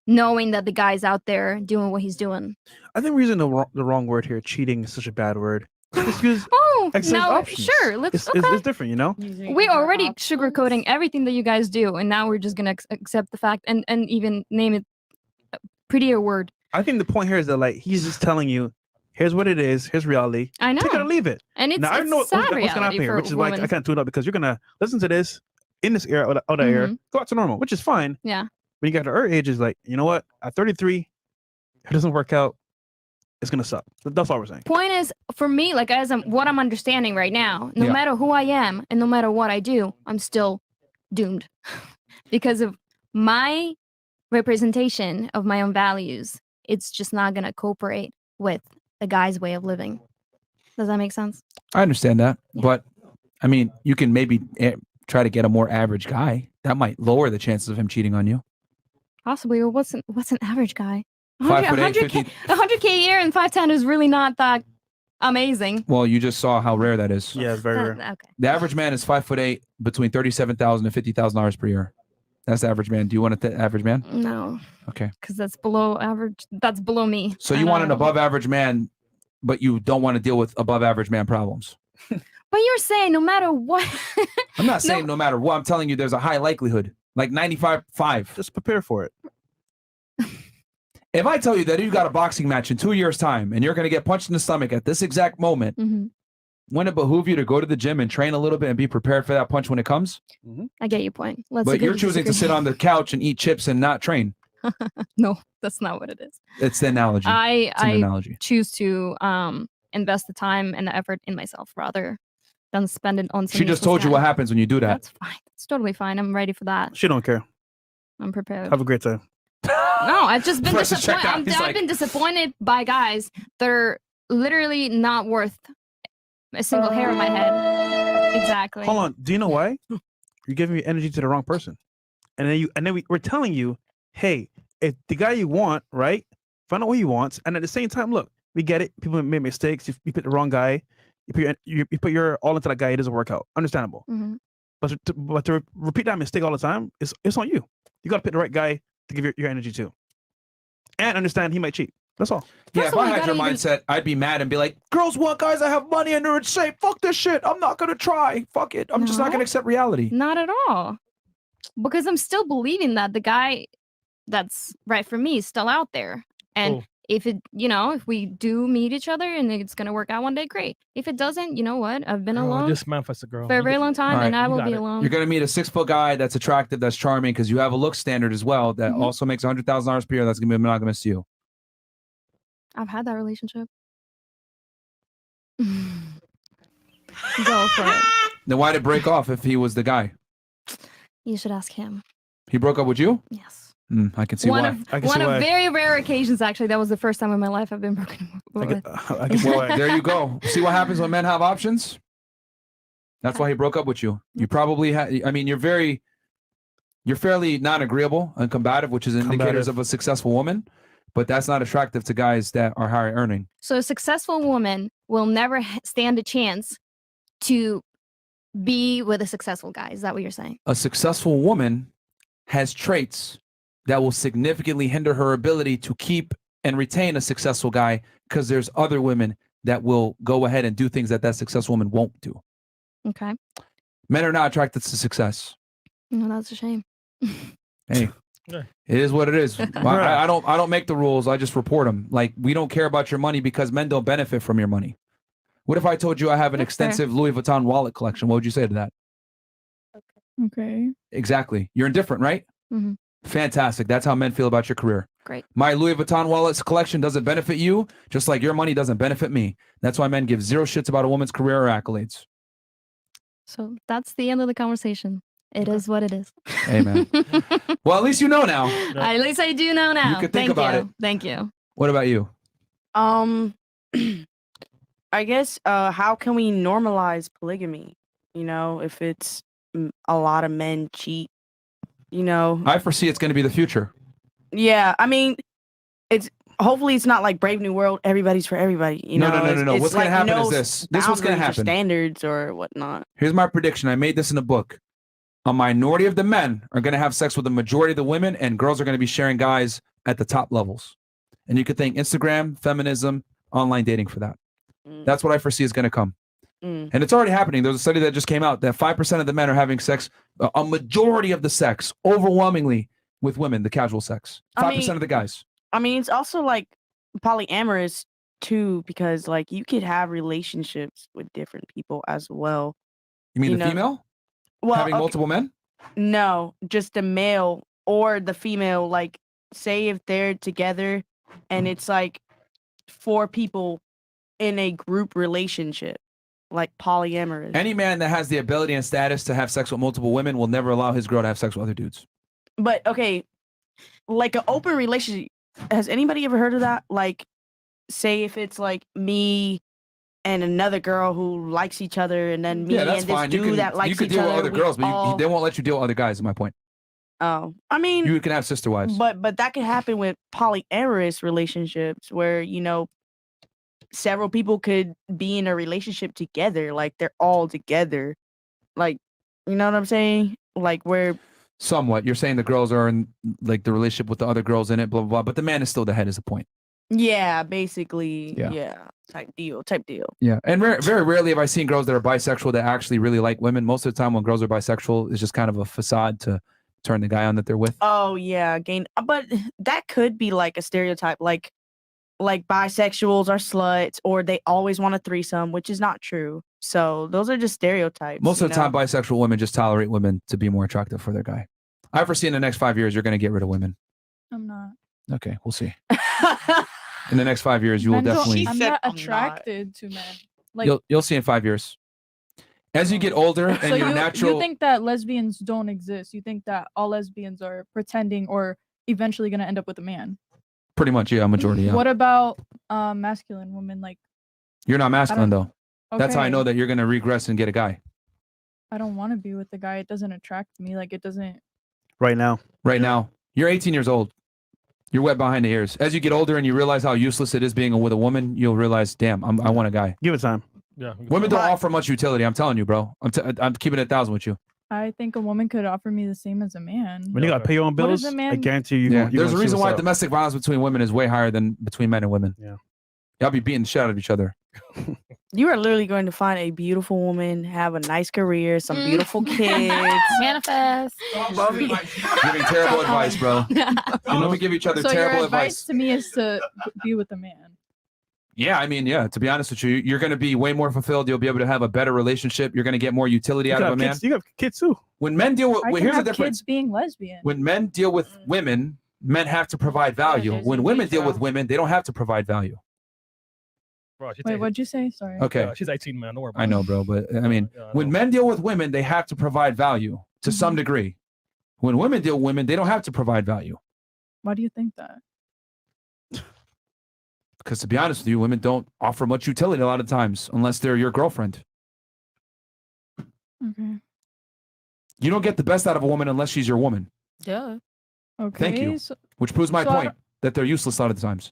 knowing that the guy's out there doing what he's doing. I think we're using the wrong word here. Cheating is such a bad word. Let's use Oh, excellent no, options. sure. Let's, It's, okay. it's different, you know? We're already sugarcoating everything that you guys do, and now we're just gonna accept the fact and even name it a prettier word. I think the point here is that like he's just telling you, here's what it is, here's reality. I know. Take it or leave it. And it's, now I it's know sad what's gonna reality happen here, for which is why I women. can't tune up because you're gonna listen to this in this era or other era, go out to normal, which is fine. Yeah. When you get to our age, is like, you know what? At 33, if it doesn't work out, it's gonna suck. That's all we're saying. Point is, for me, like what I'm understanding right now, no Yeah. matter who I am and no matter what I do, I'm still doomed because of my representation of my own values. It's just not gonna cooperate with the guy's way of living. Does that make sense? I understand that, but I mean, you can maybe try to get a more average guy. That might lower the chances of him cheating on you. Possibly. Or what's an average guy? 5'8", 100K a year and 5'10" is really not that amazing. Well, you just saw how rare that is. Yeah, it's very rare. Okay. The average man is 5'8", between $37,000 and $50,000 per year. That's the average man. Do you want an average man? No, Okay. because that's below average. That's below me. So you want an above average man, but you don't want to deal with above average man problems. But you're saying no matter what. I'm not saying no matter what. I'm telling you there's a high likelihood, like 95.5. Just prepare for it. If I tell you that you got a boxing match in 2 years' time and you're going to get punched in the stomach at this exact moment, wouldn't it behoove you to go to the gym and train a little bit and be prepared for that punch when it comes? I get your point. But you're choosing to sit on the couch and eat chips and not train. No, that's not what it is. It's the analogy. It's an I analogy. choose to invest the time and the effort in myself rather than spend it on. She just told you what happens when you do that. That's fine. It's totally fine. I'm ready for that. She don't care. I'm prepared. Have a great time. No, I've just been Press is checked disappointed. out. I've been disappointed by guys that are literally not worth a single hair on my head. Exactly. Hold on. Do you know why? You're giving your energy to the wrong person. And then we're telling you, hey, if the guy you want, right? Find out what he wants. And at the same time, look, we get it. People make mistakes. You pick the wrong guy. You put your all into that guy. It doesn't work out. Understandable. But to repeat that mistake all the time, it's on you. You got to pick the right guy to give your energy to. And understand he might cheat. That's all. Yeah, if I had your mindset, I'd be mad and be like, girls want guys that have money and they're in shape. Fuck this shit. I'm not going to try. Fuck it. I'm just not going to accept reality. Not at all. Because I'm still believing that the guy that's right for me is still out there. And if we do meet each other and it's going to work out one day, great. If it doesn't, you know what? I've been alone Just manifest a girl for a very long time, All right, and I you will got be it. alone. You're going to meet a 6-foot guy that's attractive, that's charming, because you have a look standard as well that also makes $100,000 per year. That's going to be monogamous to you. I've had that relationship. Go for it. Then why did it break off if he was the guy? You should ask him. He broke up with you? Yes. I can see One why. of very rare occasions, actually. That was the first time in my life I've been broken with. Well, there you go. See what happens when men have options? That's why he broke up with you. You probably had, I mean, you're fairly non-agreeable and combative, which is indicators of a successful woman, but that's not attractive to guys that are higher earning. So a successful woman will never stand a chance to be with a successful guy. Is that what you're saying? A successful woman has traits that will significantly hinder her ability to keep and retain a successful guy because there's other women that will go ahead and do things that successful woman won't do. Okay. Men are not attracted to success. No, that's a shame. Hey, it is what it is. I don't make the rules. I just report them. Like, we don't care about your money because men don't benefit from your money. What if I told you I have an extensive Louis Vuitton wallet collection? What would you say to that? Okay. Exactly. You're indifferent, right? Fantastic. That's how men feel about your career. Great. My Louis Vuitton wallets collection doesn't benefit you, just like your money doesn't benefit me. That's why men give zero shits about a woman's career or accolades. So that's the end of the conversation. It is what it is. Amen. Well, at least you know now. At least I do know now. You could think about it. Thank you. What about you? I guess how can we normalize polygamy? You know, if it's a lot of men cheat, you know. I foresee it's going to be the future. Yeah, I mean, hopefully it's not like Brave New World. Everybody's for everybody. You know, No. It's What's going to happen no is this. This is what's going to boundaries or happen. Standards or whatnot. Here's my prediction. I made this in a book. A minority of the men are going to have sex with the majority of the women, and girls are going to be sharing guys at the top levels. And you could thank Instagram, feminism, online dating for that. That's what I foresee is going to come. And it's already happening. There's a study that just came out that 5% of the men are having sex, a majority of the sex, overwhelmingly with women, the casual sex. 5% of the guys. I mean, it's also like polyamorous too, because like you could have relationships with different people as well. You mean you the know? female? Well, Having multiple men? No, just the male or the female. Like, say if they're together and it's like 4 people in a group relationship, like polyamorous. Any man that has the ability and status to have sex with multiple women will never allow his girl to have sex with other dudes. But okay, like an open relationship. Has anybody ever heard of that? Like, say if it's like me and another girl who likes each other, and then me and this dude that likes you could each deal other. with other girls, but all... they won't let you deal with other guys. Is my point. Oh, I mean, you can have sister wives, but that could happen with polyamorous relationships, where several people could be in a relationship together, like they're all together, like, you know what I'm saying? Like where. Somewhat, you're saying the girls are in like the relationship with the other girls in it, blah blah blah, but the man is still the head. Is the point? Yeah, basically. Yeah. Yeah. Type deal. Yeah, and very rarely have I seen girls that are bisexual that actually really like women. Most of the time, when girls are bisexual, it's just kind of a facade to turn the guy on that they're with. Oh yeah, but that could be like a stereotype, like bisexuals are sluts or they always want a threesome, which is not true. So those are just stereotypes. Most of the you time, know? bisexual women just tolerate women to be more attractive for their guy. I foresee in the next 5 years, you're going to get rid of women. I'm not. Okay, we'll see. In the next 5 years, you will Men don't- definitely. I'm not attracted to men. Like, You'll see in 5 years. As you get older and so your natural. you think that lesbians don't exist? You think that all lesbians are pretending or eventually going to end up with a man? Pretty much, yeah, majority. Yeah. What about masculine women? Like, You're not masculine though. That's how I Okay. know that you're going to regress and get a guy. I don't want to be with the guy. It doesn't attract me. Like, it doesn't. Right now. Right now, you're 18 years old. You're wet behind the ears. As you get older and you realize how useless it is being with a woman, you'll realize, damn, I want a guy. Give it time. Yeah. Women don't offer much utility. I'm telling you, bro. I'm keeping it 1,000 with you. I think a woman could offer me the same as a man. When you got to pay your own What does bills, a I man- guarantee you. Yeah, you're there's a gonna see reason what's why up. domestic violence between women is way higher than between men and women. Yeah. Y'all be beating the shit out of each other. You are literally going to find a beautiful woman, have a nice career, some beautiful kids. Manifest. Giving terrible advice, bro. Let me give each other So your terrible advice advice. to me is to be with a man. Yeah, I mean, yeah. To be honest with you, you're going to be way more fulfilled. You'll be able to have a better relationship. You're going to get more utility out of a man. You got kids too. When men deal with, I wait, can here's the have difference. kids being lesbian. When men deal with women, men have to provide value. When women deal with women, they don't have to provide value. Bro, she's Wait, 18. what'd you say? Sorry. Okay. She's 18, man. Don't worry about I know, bro, but I mean, when men deal with women, they have to provide value to some degree. When women deal with women, they don't have to provide value. Why do you think that? Because to be honest with you, women don't offer much utility a lot of times unless they're your girlfriend. Okay. You don't get the best out of a woman unless she's your woman. Yeah. Okay. Thank you. So, Which proves my so I point don't- that they're useless a lot of the times.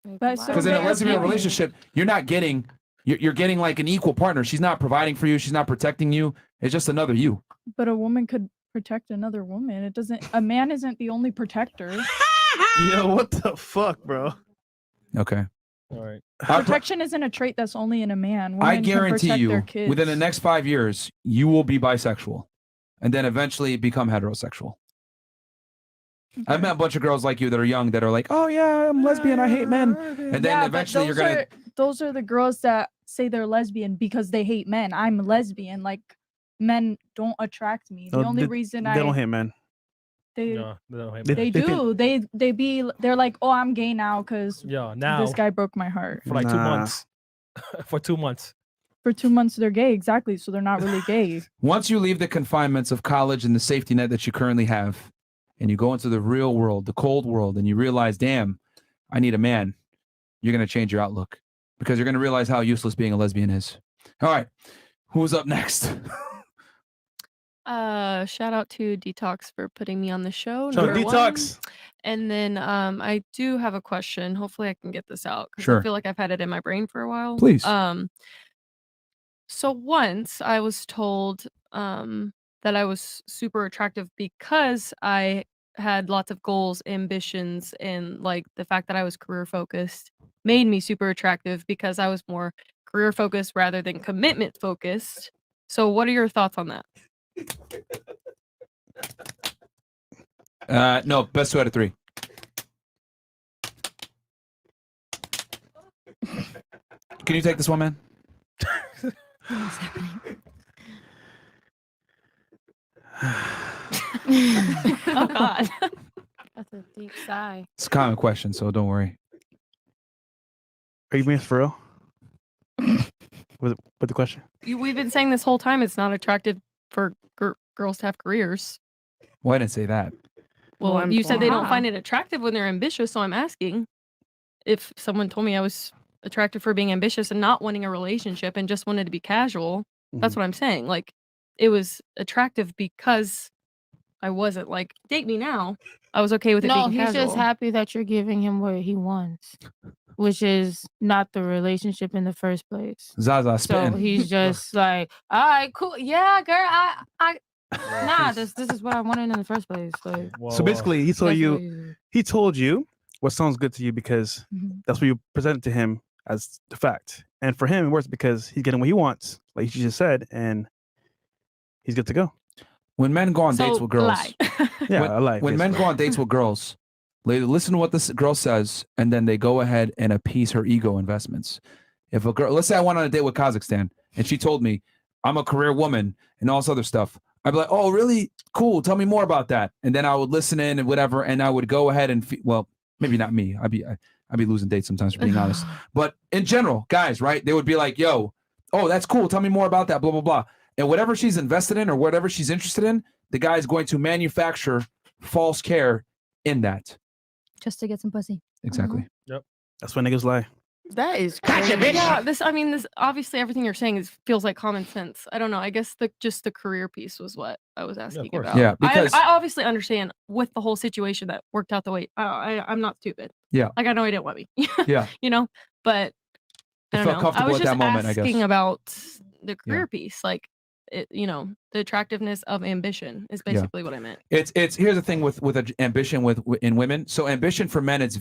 but so Because in a they're lesbian giving- relationship, you're not getting, you're getting like an equal partner. She's not providing for you. She's not protecting you. It's just another you. But a woman could protect another woman. It doesn't. A man isn't the only protector. Yo, what the fuck, bro? Okay. All right. Protection isn't a trait that's only in a man. Women I can guarantee protect their you, kids. within the next 5 years, you will be bisexual and then eventually become heterosexual. I've met a bunch of girls like you that are young that are like, oh, yeah, I'm lesbian. I hate men. And then Yeah, but eventually you're those going to. Those are the girls that say they're lesbian because they hate men. I'm lesbian. Like, men don't attract me. The No, only they, reason they don't hate men. They, No, they don't hate They- me. they they think- do. They're like, oh, I'm gay now because Yeah, now. this guy broke my heart. For like 2 Nah. months. For 2 months. For 2 months, they're gay. Exactly. So they're not really gay. Once you leave the confinements of college and the safety net that you currently have, and you go into the real world, the cold world, and you realize, damn, I need a man, you're going to change your outlook because you're going to realize how useless being a lesbian is. All right. Who's up next? Shout out to Detox for putting me on the show. So number one. Detox. And then I do have a question. Hopefully I can get this out because Sure. I feel like I've had it in my brain for a while. Please. So once I was told that I was super attractive because I had lots of goals, ambitions, and like the fact that I was career focused made me super attractive because I was more career focused rather than commitment focused. So what are your thoughts on that? No, best 2 out of 3. Can you take this one, man? Oh God. That's a deep sigh. It's a common question, so don't worry. Are you being for real? with the question? We've been saying this whole time it's not attractive for girls to have careers. Well, I didn't say that. Well, you said they don't find it attractive when they're ambitious, so I'm asking if someone told me I was attractive for being ambitious and not wanting a relationship and just wanted to be casual. That's what I'm saying. Like, it was attractive because I wasn't like, date me now. I was okay with it No, being he's casual. just happy that you're giving him what he wants, which is not the relationship in the first place. Zaza So spitting. he's just like, all right, cool, yeah, girl, nah, this is what I wanted in the first place. Like, So basically, he told that's you, what he told you, what sounds good to you because Mhm. that's what you present to him as the fact. And for him, it works because he's getting what he wants, like you just said, and he's good to go. When men go on dates So, with girls, lie. Yeah, when, I like when men basically. go on dates with girls, they listen to what this girl says, and then they go ahead and appease her ego investments. If a girl, let's say I went on a date with Kazakhstan, and she told me I'm a career woman and all this other stuff, I'd be like, "Oh, really? Cool. Tell me more about that." And then I would listen in and whatever, and I would go ahead and well, maybe not me. I'd be losing dates sometimes, for being honest. But in general, guys, right? They would be like, "Yo, oh, that's cool. Tell me more about that." Blah blah blah. And whatever she's invested in or whatever she's interested in, the guy is going to manufacture false care in that. Just to get some pussy. Exactly. Yep. That's when niggas lie. That is Gotcha, crazy. yeah, this obviously everything you're saying feels like common sense. I don't know. I guess just the career piece was what I was asking course. about. Yeah, because- I obviously understand with the whole situation that worked out the way. I'm not stupid. Yeah. Like I know he didn't want me. Yeah. You know, but I It don't felt know. comfortable I was at just that moment, I guess. asking about the career piece, like the attractiveness of ambition is basically what I meant. It's here's the thing with ambition in women. So ambition for men is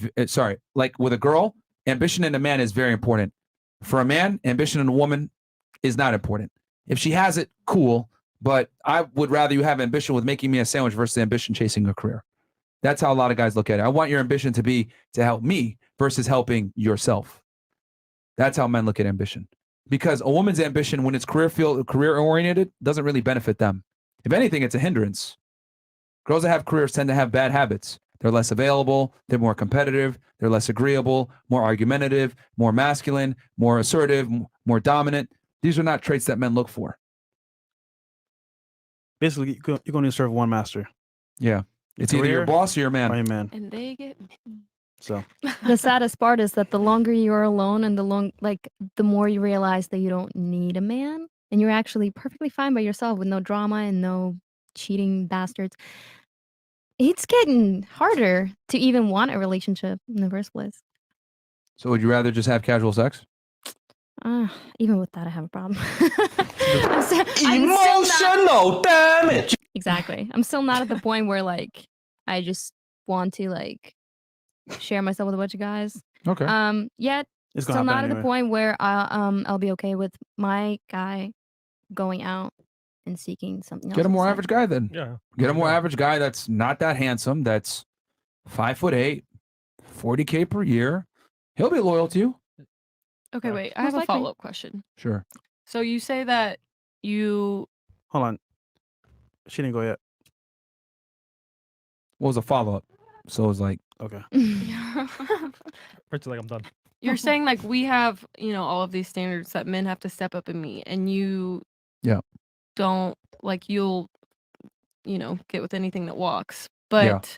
like with a girl, ambition in a man is very important. For a man, ambition in a woman is not important. If she has it, cool. But I would rather you have ambition with making me a sandwich versus ambition chasing a career. That's how a lot of guys look at it. I want your ambition to be to help me versus helping yourself. That's how men look at ambition. Because a woman's ambition, when it's career oriented, doesn't really benefit them. If anything, it's a hindrance. Girls that have careers tend to have bad habits. They're less available. They're more competitive. They're less agreeable, more argumentative, more masculine, more assertive, more dominant. These are not traits that men look for. Basically, you're going to serve one master. Yeah. It's either your boss or your man. Or your man. And they get So The saddest part is that the longer you're alone and the more you realize that you don't need a man and you're actually perfectly fine by yourself with no drama and no cheating bastards. It's getting harder to even want a relationship in the first place. So would you rather just have casual sex? Even with that, I have a problem. Emotional damage. Exactly. I'm still not at the point where I just want to share myself with a bunch of guys. Okay. Yet It's still gonna not happen at the anyway. point where I'll be okay with my guy going out and seeking something else. Get a more besides- average guy then. Yeah. Get a more average guy that's not that handsome, that's 5'8", 40K per year. He'll be loyal to you. Okay, wait. I Most have a likely. follow-up question. Sure. So you say that you Hold on. She didn't go yet. What was a follow-up? So it was like, okay. Pretty like I'm done. You're saying we have, all of these standards that men have to step up and meet, and you Yeah. don't you'll, get with anything that walks. But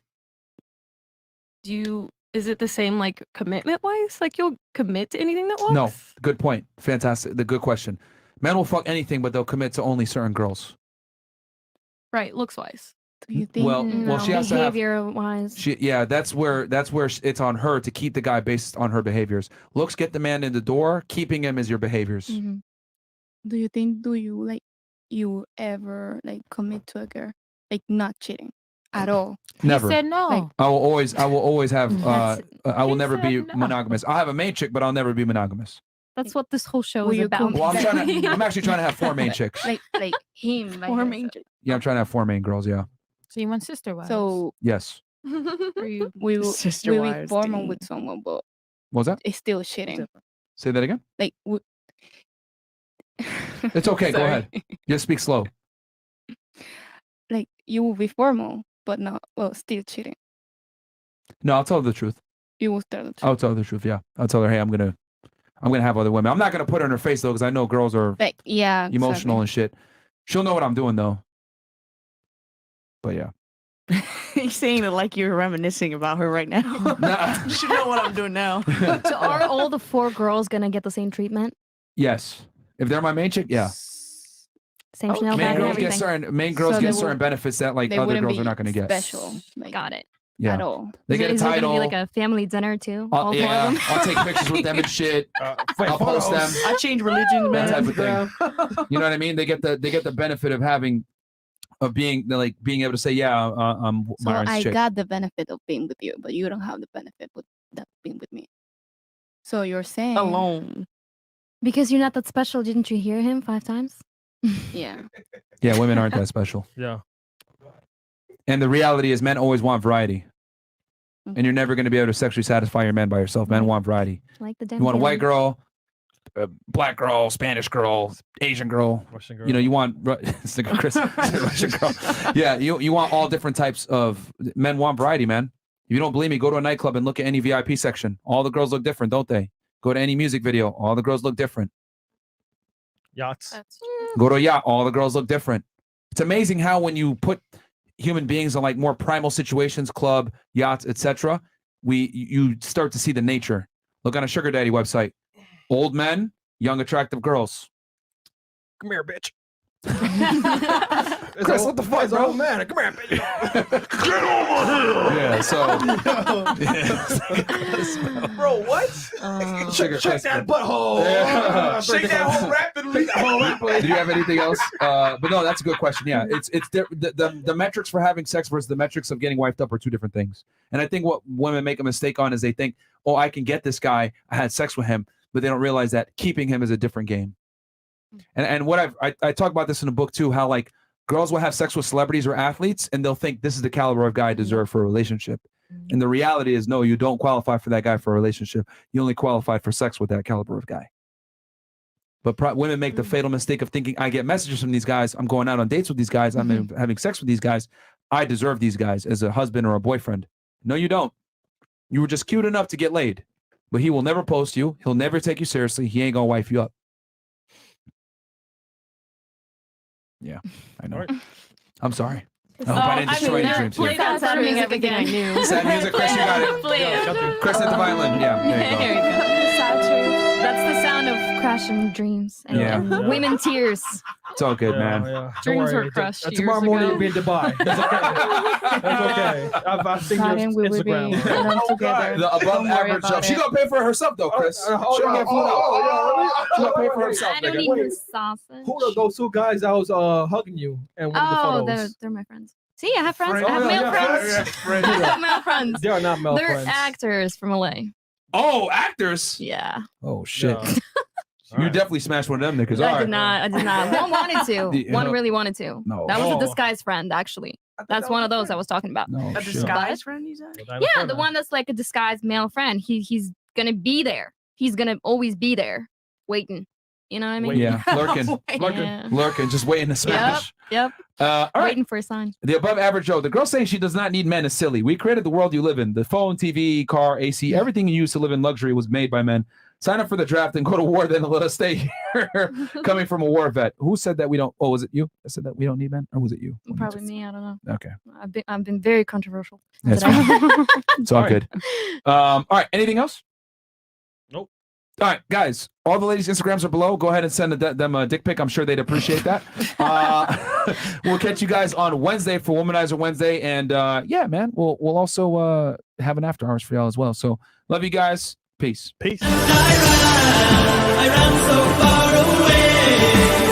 is it the same commitment wise? You'll commit to anything that walks? no, good point. Fantastic. The good question. Men will fuck anything, but they'll commit to only certain girls. Right, looks wise. Do you think? Well, she has to have. behavior wise. That's where it's on her to keep the guy based on her behaviors. Looks get the man in the door. Keeping him is your behaviors. Do you think? Do you you ever commit to a girl not cheating at all? Never. He said no. I will always have. That's- I will never be said no. monogamous. I'll have a main chick, but I'll never be monogamous. That's what this whole show Will is you about. Well, I'm actually trying to have 4 main chicks. Like him. Four main chicks. Yeah, I'm trying to have 4 main girls. Yeah. So you want sister wives? So Yes. we Sister we wives, formal dang. with someone, but What was that? it's still cheating. Say that again. We, It's okay. Go Sorry. ahead. Just speak slow. You will be formal, but not still cheating. No, I'll tell her the truth. You will tell the truth. I'll tell her the truth. Yeah, I'll tell her, hey, I'm gonna have other women. I'm not gonna put her in her face though, because I know girls are Yeah, emotional and shit. She'll know what I'm doing though. But yeah. He's saying it like you're reminiscing about her right now. Nah. You should know what I'm doing now. So are all the 4 girls gonna get the same treatment? Yes. If they're my main chick, yeah. Same Chanel Main bag and girls everything. get certain main girls So get they certain will- benefits that they other wouldn't girls are be not gonna get. special. Got it. Yeah. At all. They get a Is it gonna title. be like a family dinner too? All 4 yeah, of them? I'll take pictures with them and shit. I'll post them. I changed religions, That man. type of thing. You know what I mean? They get the benefit of having of being able to say, yeah, I'm So Myron's I chick. got the benefit of being with you, but you don't have the benefit with that being with me. So you're saying alone. Because you're not that special. Didn't you hear him 5 times? Yeah. Yeah, women aren't that special. Yeah. And the reality is men always want variety. And you're never going to be able to sexually satisfy your men by yourself. Men want variety. Like the damn You want a white feeling. girl, a black girl, Spanish girl, Asian girl. Russian girl. You know, you want Chris, Russian girl. Yeah, you want all different types of men want variety, man. If you don't believe me, go to a nightclub and look at any VIP section. All the girls look different, don't they? Go to any music video, all the girls look different. Yachts. Go to a yacht, all the girls look different. It's amazing how when you put human beings in like more primal situations, club, yachts, etc., you start to see the nature. Look on a sugar daddy website. Old men, young attractive girls. Come here, bitch. Chris, what the fuck, bro? Oh man, come here, bitch. Yeah, so Bro, what? Sugar Check Chris, that man. butthole. Yeah. Shake that whole rapidly. That whole rapidly. Do you have anything else? But no, that's a good question. Yeah, it's the metrics for having sex versus the metrics of getting wifed up are two different things. And I think what women make a mistake on is they think, oh, I can get this guy. I had sex with him, but they don't realize that keeping him is a different game. And what I talk about this in the book too, how like girls will have sex with celebrities or athletes, and they'll think this is the caliber of guy I deserve for a relationship. And the reality is, no, you don't qualify for that guy for a relationship. You only qualify for sex with that caliber of guy. But women make the fatal mistake of thinking, I get messages from these guys. I'm going out on dates with these guys. I'm having sex with these guys. I deserve these guys as a husband or a boyfriend. No, you don't. You were just cute enough to get laid. But he will never post you. He'll never take you seriously. He ain't going to wife you up. Yeah, I know. I'm sorry. I hope I didn't destroy any dreams. Play that sad music again. Sad music, Chris, you got it. Chris hit the violin. Yeah, there you go. That's the sound of crashing dreams and, Yeah. and Yeah. women tears. It's all good, man. Dreams were crushed years Tomorrow morning ago. you'll be in Dubai. That's okay. That's okay. I've seen your Instagram. The above average job. She gonna pay for it herself though, Chris. She gonna get food out. She gonna pay for herself. I don't nigga. need the sausage. Who are those two guys that was hugging you and one of the Oh, photos? they're my friends. See, I have friends. Friends. I have Oh, male yeah, friends. friends. I have male friends. They are not male They're friends. actors from LA. Oh, actors. Yeah. Oh shit. You definitely smashed one of them niggas. I All did right. not. I did not. One wanted to. One really wanted to. No. That was Oh. a disguised friend, actually. That's one of those I was talking about. No, A disguised friend, you said? Yeah, the one that's like a disguised male friend. He's gonna be there. He's gonna always be there, waiting. You know what I mean? Yeah, lurking, Yeah. lurking, just waiting to smash. Yep. All right. Waiting for a sign. The above average Joe. The girl saying she does not need men is silly. We created the world you live in. The phone, TV, car, AC, everything you use to live in luxury was made by men. Sign up for the draft and go to war, then let us stay here. Coming from a war vet. Who said that we don't? Oh, was it you? I said that we don't need men, or was it you? Probably me. I don't know. Okay. I've been very controversial. That's today. fine. It's all good. All right. Anything else? Nope. All right, guys. All the ladies' Instagrams are below. Go ahead and send them a dick pic. I'm sure they'd appreciate that. We'll catch you guys on Wednesday for Womanizer Wednesday, and yeah, man, we'll also have an after hours for y'all as well. So love you guys. Peace. Peace. I ran so far away.